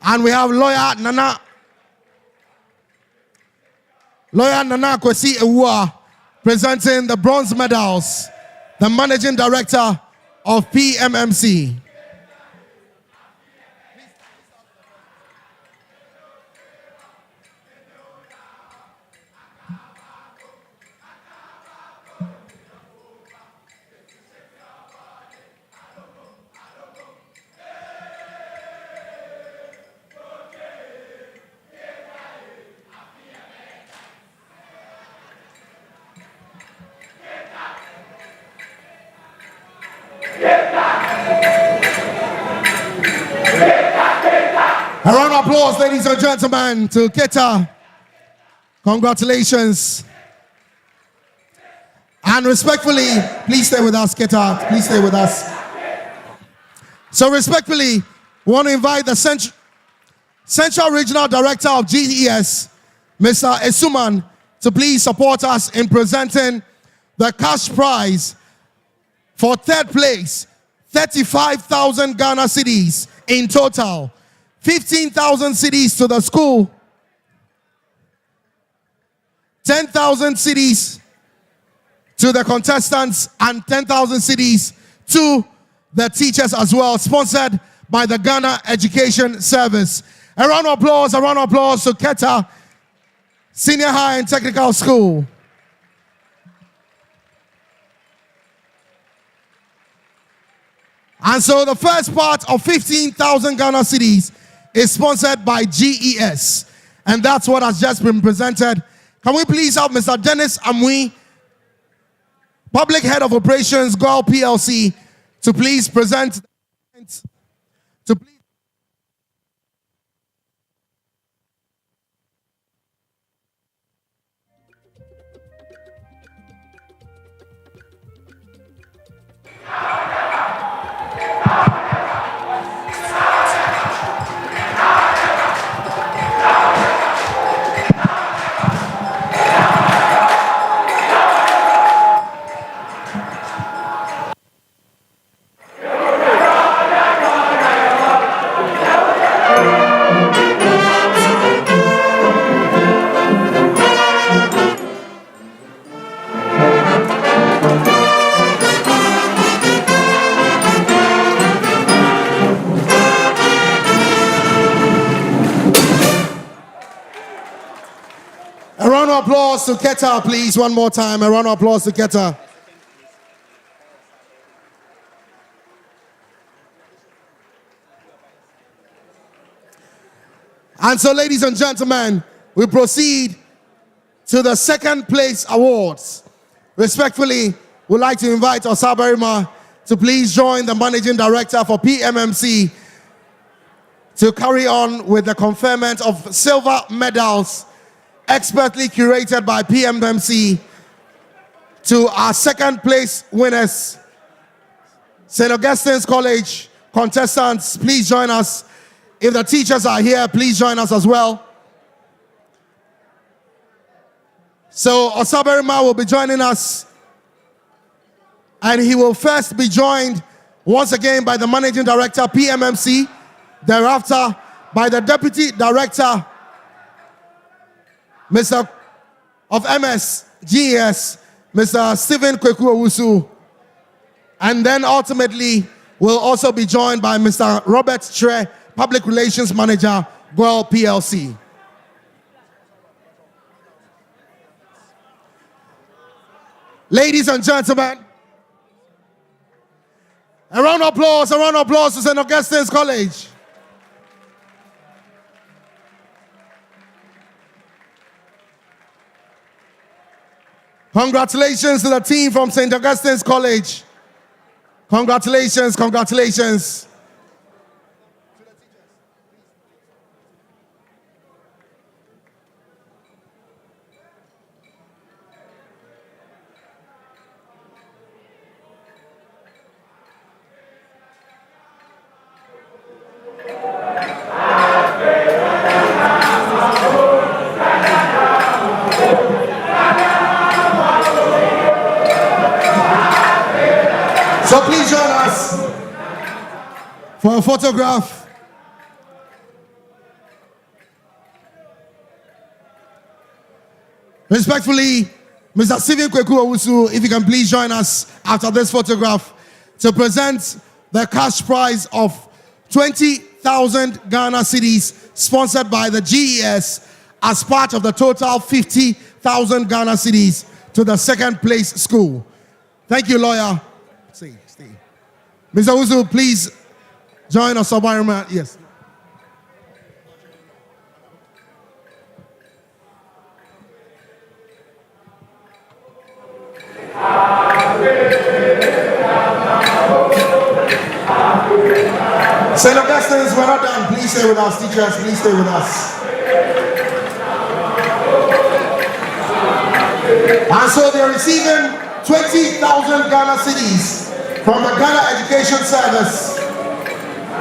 And we have Lawyer Nana Akwesi Ewua presenting the bronze medals, the Managing Director, of PMMC. A round of applause, ladies and gentlemen, to Keta. Congratulations. And respectfully, please stay with us, Keta. Please stay with us. So respectfully, we want to invite the Central Regional Director of GES, Mr. Esuman, to please support us in presenting the cash prize for third place, 35,000 Ghana cedis in total. 15,000 cedis to the school, 10,000 cedis to the contestants, and 10,000 cedis to the teachers as well, sponsored by the Ghana Education Service. A round of applause to Keta Senior High and Technical School. And so the first part of 15,000 Ghana cedis is sponsored by GES. And that's what has just been presented. Can we please have Mr. Dennis Amui, Public Head of Operations, GOL PLC, to please present. A round of applause to Keta, please, one more time. A round of applause to Keta. And so, ladies and gentlemen, we proceed to the second place awards. Respectfully, we'd like to invite Osaberima to please join the Managing Director for PMMC to carry on with the conferment of silver medals expertly curated by PMMC to our second place winners. St. Augustine's College contestants, please join us. If the teachers are here, please join us as well. So Osaberima will be joining us, and he will first be joined once again by the Managing Director, PMMC, thereafter by the Deputy Director, Mr. of MS, GES, Mr. Stephen Kweku Owusu, and then ultimately will also be joined by Mr. Robert Tre, Public Relations Manager, GOL PLC. Ladies and gentlemen, a round of applause to St. Augustine's College. Congratulations to the team from St. Augustine's College. Congratulations, congratulations. So please join us for a photograph. Respectfully, Mr. Stephen Kweku Owusu, if you can please join us after this photograph to present the cash prize of 20,000 Ghana cedis sponsored by the GES as part of the total 50,000 Ghana cedis to the second place school. Thank you, lawyer. Stay. Mr. Uzu, please join us. Yes. St. Augustine'S, we're not done. Please stay with us, teachers. Please stay with us. And so they're receiving 20,000 Ghana cedis from the Ghana Education Service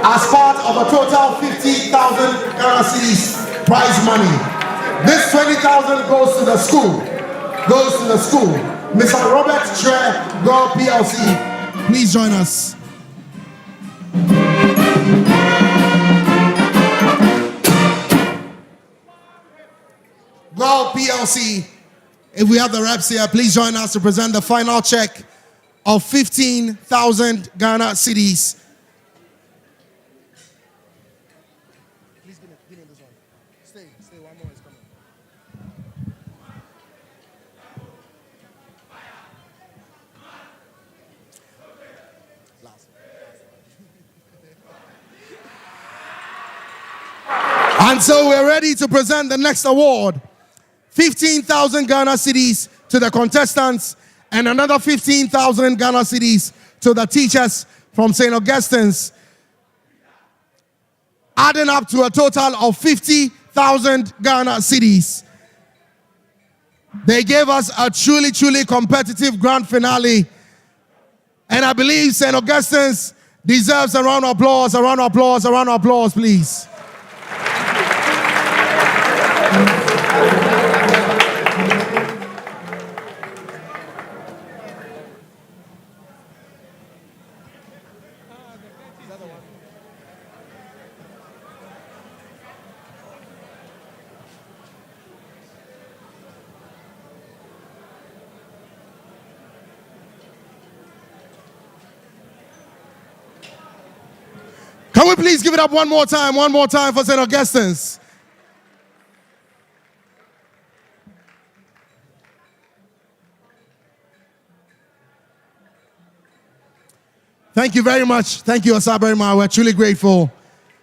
as part of a total 50,000 Ghana cedis prize money. This 20,000 goes to the school. Mr. Robert Tre, Go PLC, please join us. Go PLC, if we have the reps here, please join us to present the final check of 15,000 Ghana cedis. Please give me this one. Stay, one more is coming. And so we're ready to present the next award. 15,000 Ghana cedis to the contestants and another 15,000 Ghana cedis to the teachers from St. Augustine's, adding up to a total of 50,000 Ghana cedis. They gave us a truly competitive grand finale, and I believe St. Augustine's deserves a round of applause, please. Can we please give it up one more time for St. Augustine's? Thank you very much. Thank you, Osaberima. We're truly grateful.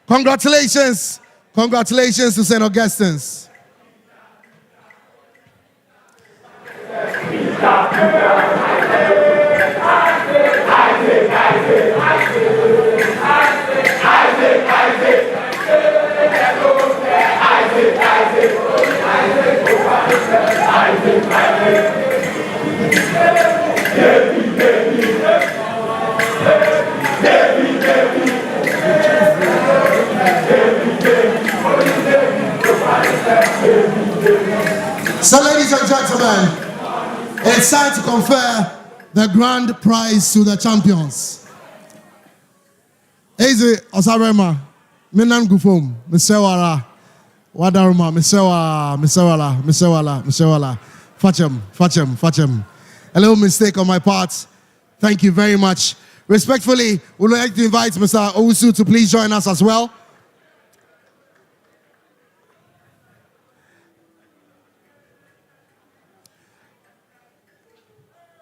Congratulations to St. Augustine's. So, ladies and gentlemen, it's time to confer the grand prize to the champions. Eze Osaberima, Minan Gufom, Misewara, Wadaruma, Misewala, Fachem. A little mistake on my part. Thank you very much. Respectfully, we'd like to invite Mr. Owusu to please join us as well.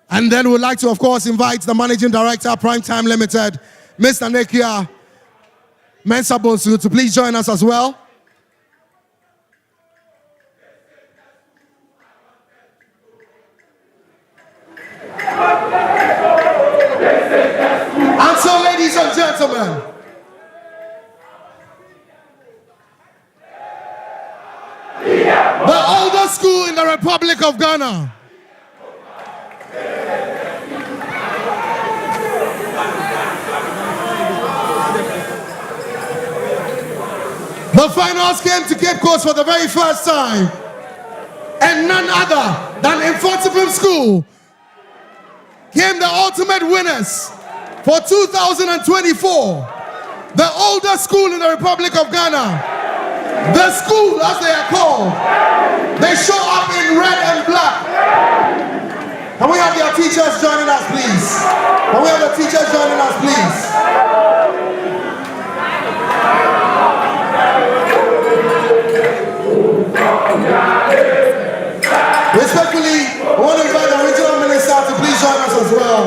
And then we'd like to, of course, invite the Managing Director, Primetime Limited, Mr. Nekia Mfantsipim, to please join us as well. And so, ladies and gentlemen, the oldest school in the Republic of Ghana, the finals came to Cape Coast for the very first time, and none other than Mfantsipim School came the ultimate winners for 2024. The oldest school in the Republic of Ghana, the school as they are called, they show up in red and black. Can we have their teachers joining us, please? Can we have the your teachers joining us, please. Respectfully, I want to invite the regional minister to please join us as well.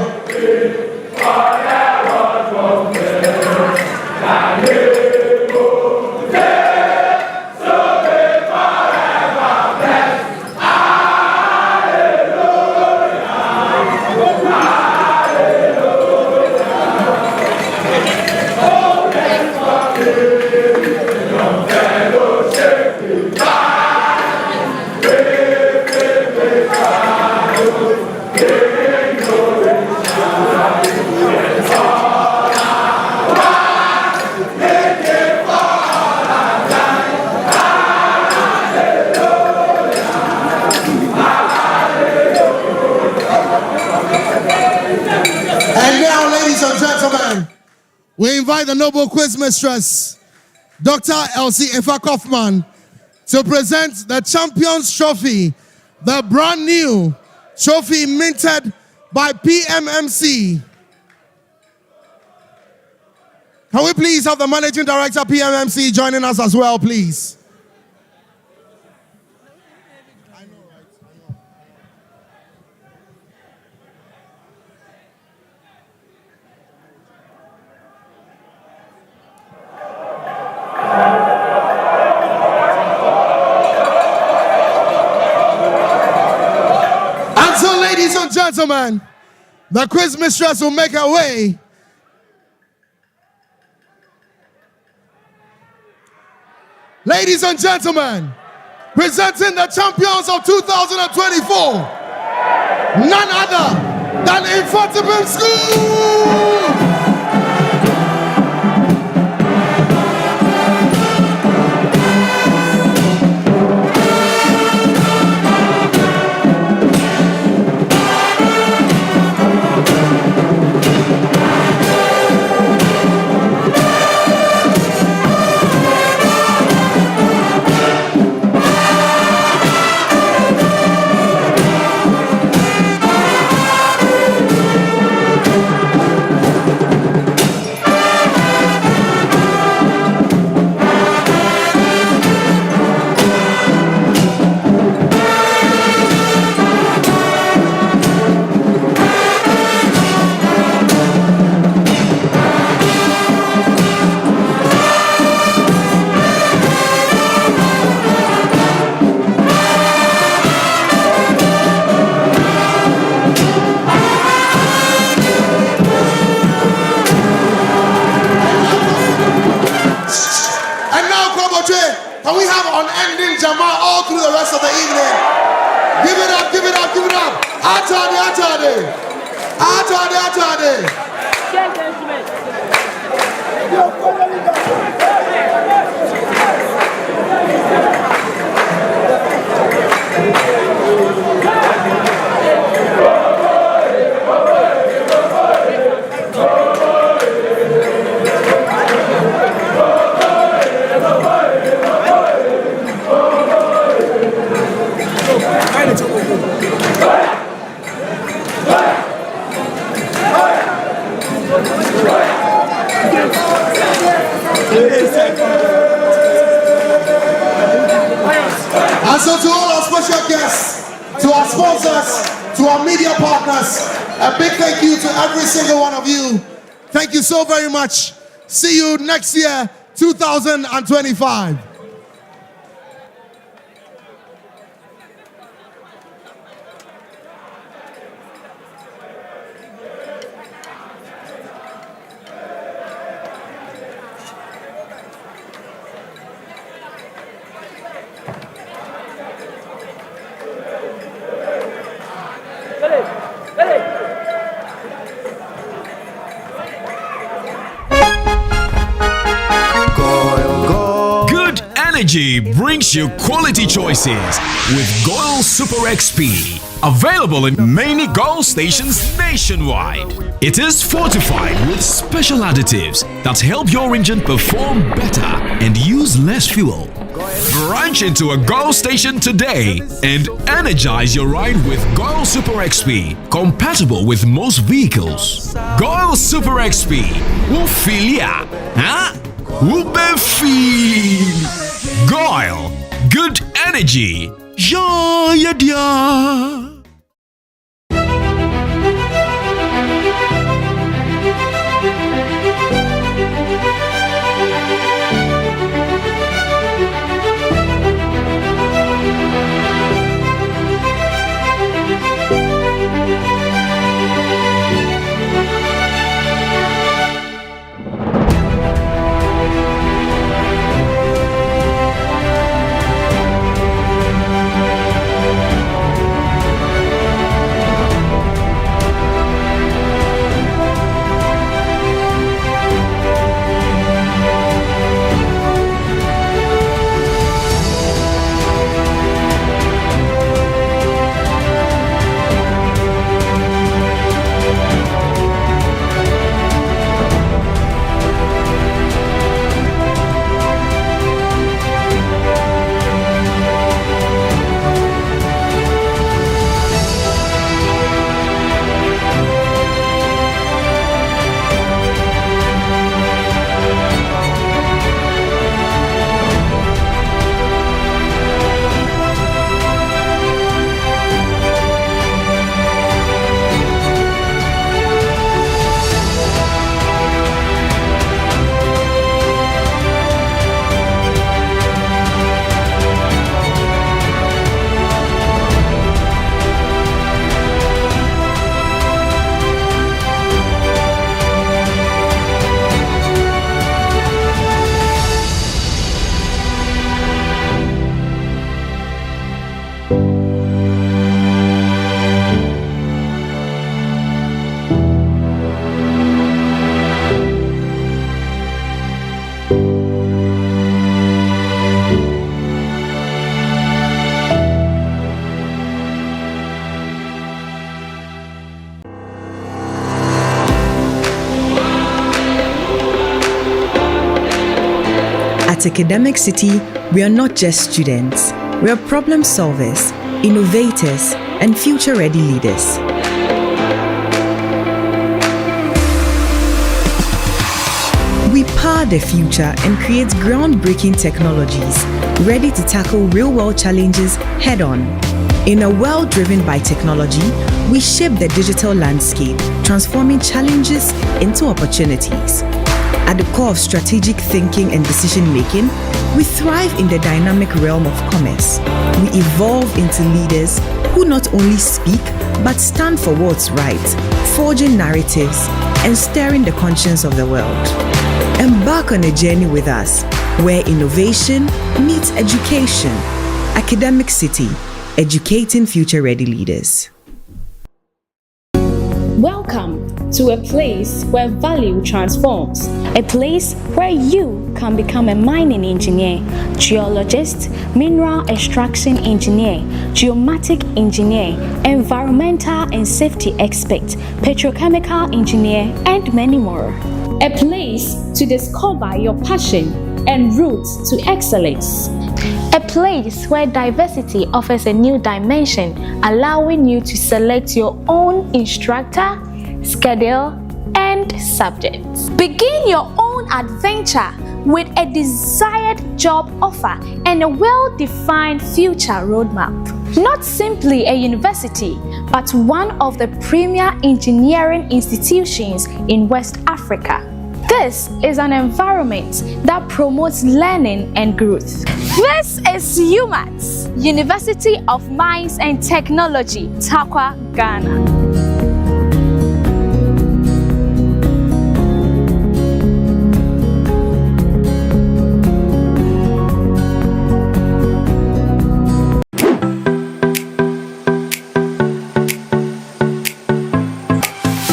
We invite the Noble Quiz Mistress, Dr. Elsie Ifa-Kaufman, to present the Champions Trophy, the brand new trophy minted by PMMC. Can we please have the Managing Director, PMMC, joining us as well, please? Ladies and gentlemen, the quiz mistress will make her way. Ladies and gentlemen, presenting the champions of 2024, none other than Mfantsipim School. Can we have unending Jama all through the rest of the evening? Give it up, give it up, give it up. Atade, atade. Atade, atade. And so to all our special guests, to our sponsors, to our media partners, a big thank you to every single one of you. Thank you so very much. See you next year, 2025. Brings you quality choices with Goil Super XP. Available in many Goil stations nationwide. It is fortified with special additives that help your engine perform better and use less fuel. Branch into a GOIL station today and energize your ride with GOIL Super XP, compatible with most vehicles. GOIL Super XP. Who feel ya? Huh? Who be feel? GOIL. Good energy. Ja, ja, ja. At Academic City, we are not just students. We are problem solvers, innovators, and future-ready leaders. We power the future and create groundbreaking technologies ready to tackle real-world challenges head-on. In a world driven by technology, we shape the digital landscape, transforming challenges into opportunities. At the core of strategic thinking and decision-making, we thrive in the dynamic realm of commerce. We evolve into leaders who not only speak, but stand for what's right, forging narratives and stirring the conscience of the world. Embark on a journey with us, where innovation meets education. Academic City, educating future-ready leaders. Welcome to a place where value transforms, a place where you can become a mining engineer, geologist, mineral extraction engineer, geomatic engineer, environmental and safety expert, petrochemical engineer, and many more. A place to discover your passion and routes to excellence. A place where diversity offers a new dimension, allowing you to select your own instructor, schedule, and subjects. Begin your own adventure with a desired job offer and a well-defined future roadmap. Not simply a university, but one of the premier engineering institutions in West Africa. This is an environment that promotes learning and growth. This is UMat, University of Mines and Technology, Takwa, Ghana.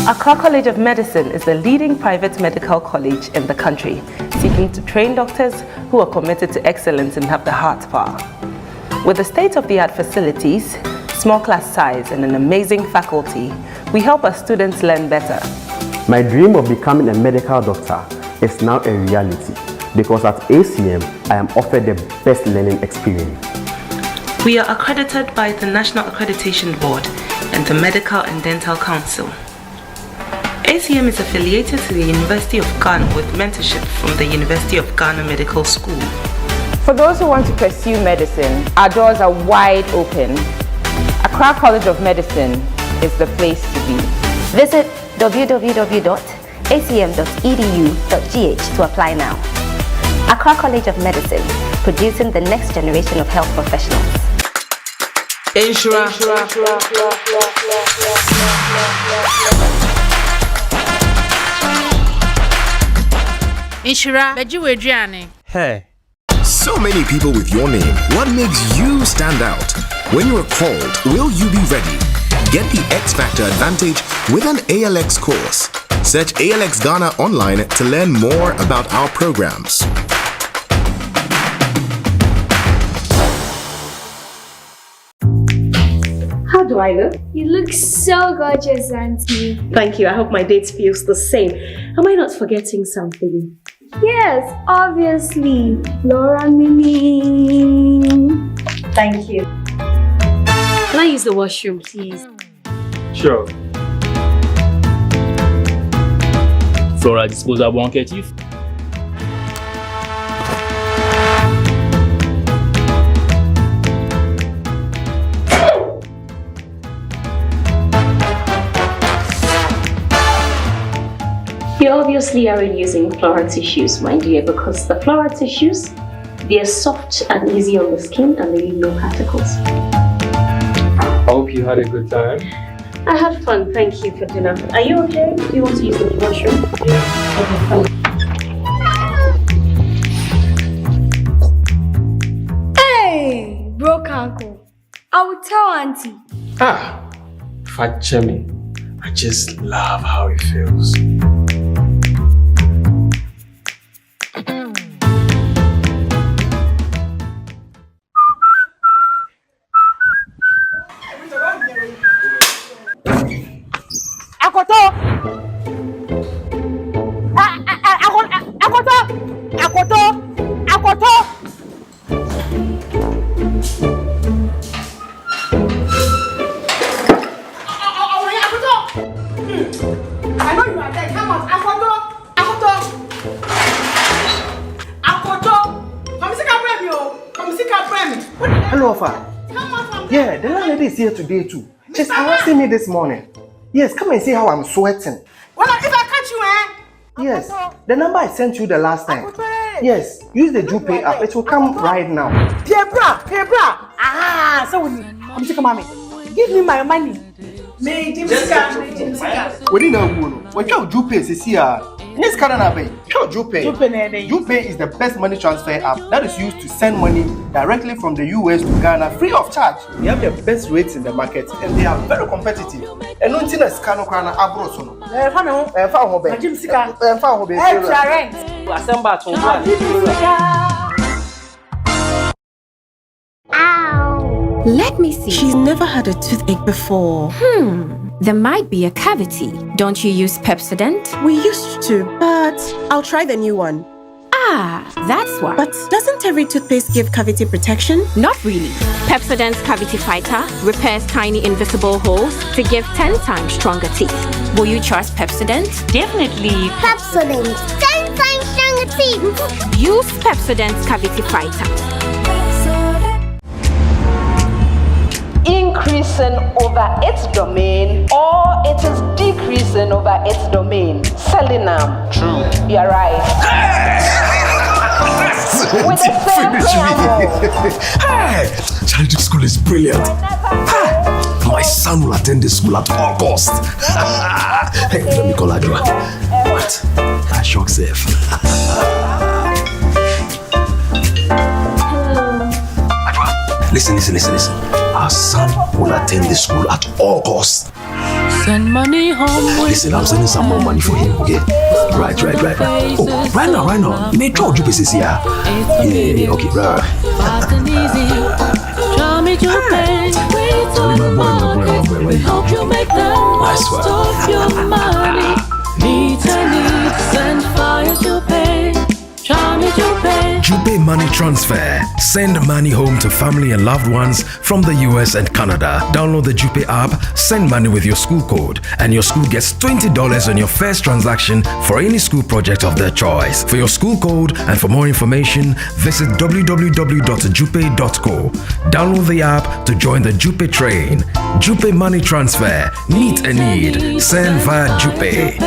Accra College of Medicine is the leading private medical college in the country, seeking to train doctors who are committed to excellence and have the heart power. With the state-of-the-art facilities, small class size, and an amazing faculty, we help our students learn better. My dream of becoming a medical doctor is now a reality. because at ACM, I am offered the best learning experience. We are accredited by the National Accreditation Board and the Medical and Dental Council. ACM is affiliated to the University of Ghana with mentorship from the University of Ghana Medical School. For those who want to pursue medicine, our doors are wide open. Accra College of Medicine is the place to be. Visit www.acm.edu.gh to apply now. Accra College of Medicine, producing the next generation of health professionals. Hey. So many people with your name. What makes you stand out? When you are called, will you be ready? Get the X Factor advantage with an ALX course. Search ALX Ghana online to learn more about our programs. How do I look? You look so gorgeous, Auntie. Thank you. I hope my date feels the same. Am I not forgetting something? Yes, obviously. Laura Mini. Thank you. Can I use the washroom, please? Sure. Flora disposable handkerchief. You obviously aren't using Flora tissues, my dear, because the Flora tissues, they are soft and easy on the skin and they leave no particles. Hope you had a good time. I had fun, thank you for dinner. Are you okay? Do you want to use the washroom? Yeah. Hey, broke uncle. I will tell Auntie. Fat Chemi. I just love how it feels. Hello, Alpha. Yeah, the landlady is here today too. She's harassing me this morning. Yes, come and see how I'm sweating. Well, if I catch you, Yes, the number I sent you the last time. Yes, use the Jupe app. It will come right now. Hey, bra. So I'm sick of mommy. Give me my money. Me, Jim Sika. We didn't know who. What your Jupe is here? Yes, Karanabe. Sure, Jupe. Jupe is the best money transfer app that is used to send money directly from the US to Ghana free of charge. They have the best rates in the market and they are very competitive. And no thing is Kano Kana Abrosono. Jim Sika. Let me see. She's never had a toothache before. There might be a cavity. Don't you use Pepsodent? We used to, but I'll try the new one. That's why. But doesn't every toothpaste give cavity protection? Not really. Pepsodent's Cavity Fighter repairs tiny invisible holes to give 10 times stronger teeth. Will you trust Pepsodent? Definitely. Pepsodent, 10 times stronger teeth. Use Pepsodent's Cavity Fighter. Increasing over its domain, or it is decreasing over its domain. Selenam. True. You're right. With the same Hey! Charlie school is brilliant. My son will attend the school at all cost. Hey, let me call Adwa. What? I shock safe. Listen. Our son will attend the school at all costs. Send money home. Listen, I'm sending some more money for him, okay? Right. Oh, right now. You may draw you pieces here. Yeah, okay, right. Fast and easy. Draw me to pay. We help you make the most of your money. Need, send fire to pay. Draw me to Money Transfer. Send money home to family and loved ones from the US and Canada. Download the Jupe app, send money with your school code, and your school gets $20 on your first transaction for any school project of their choice. For your school code and for more information, visit www.jupe.co. Download the app to join the Jupe train. Jupe Money Transfer. Meet a need. Send via Jupe.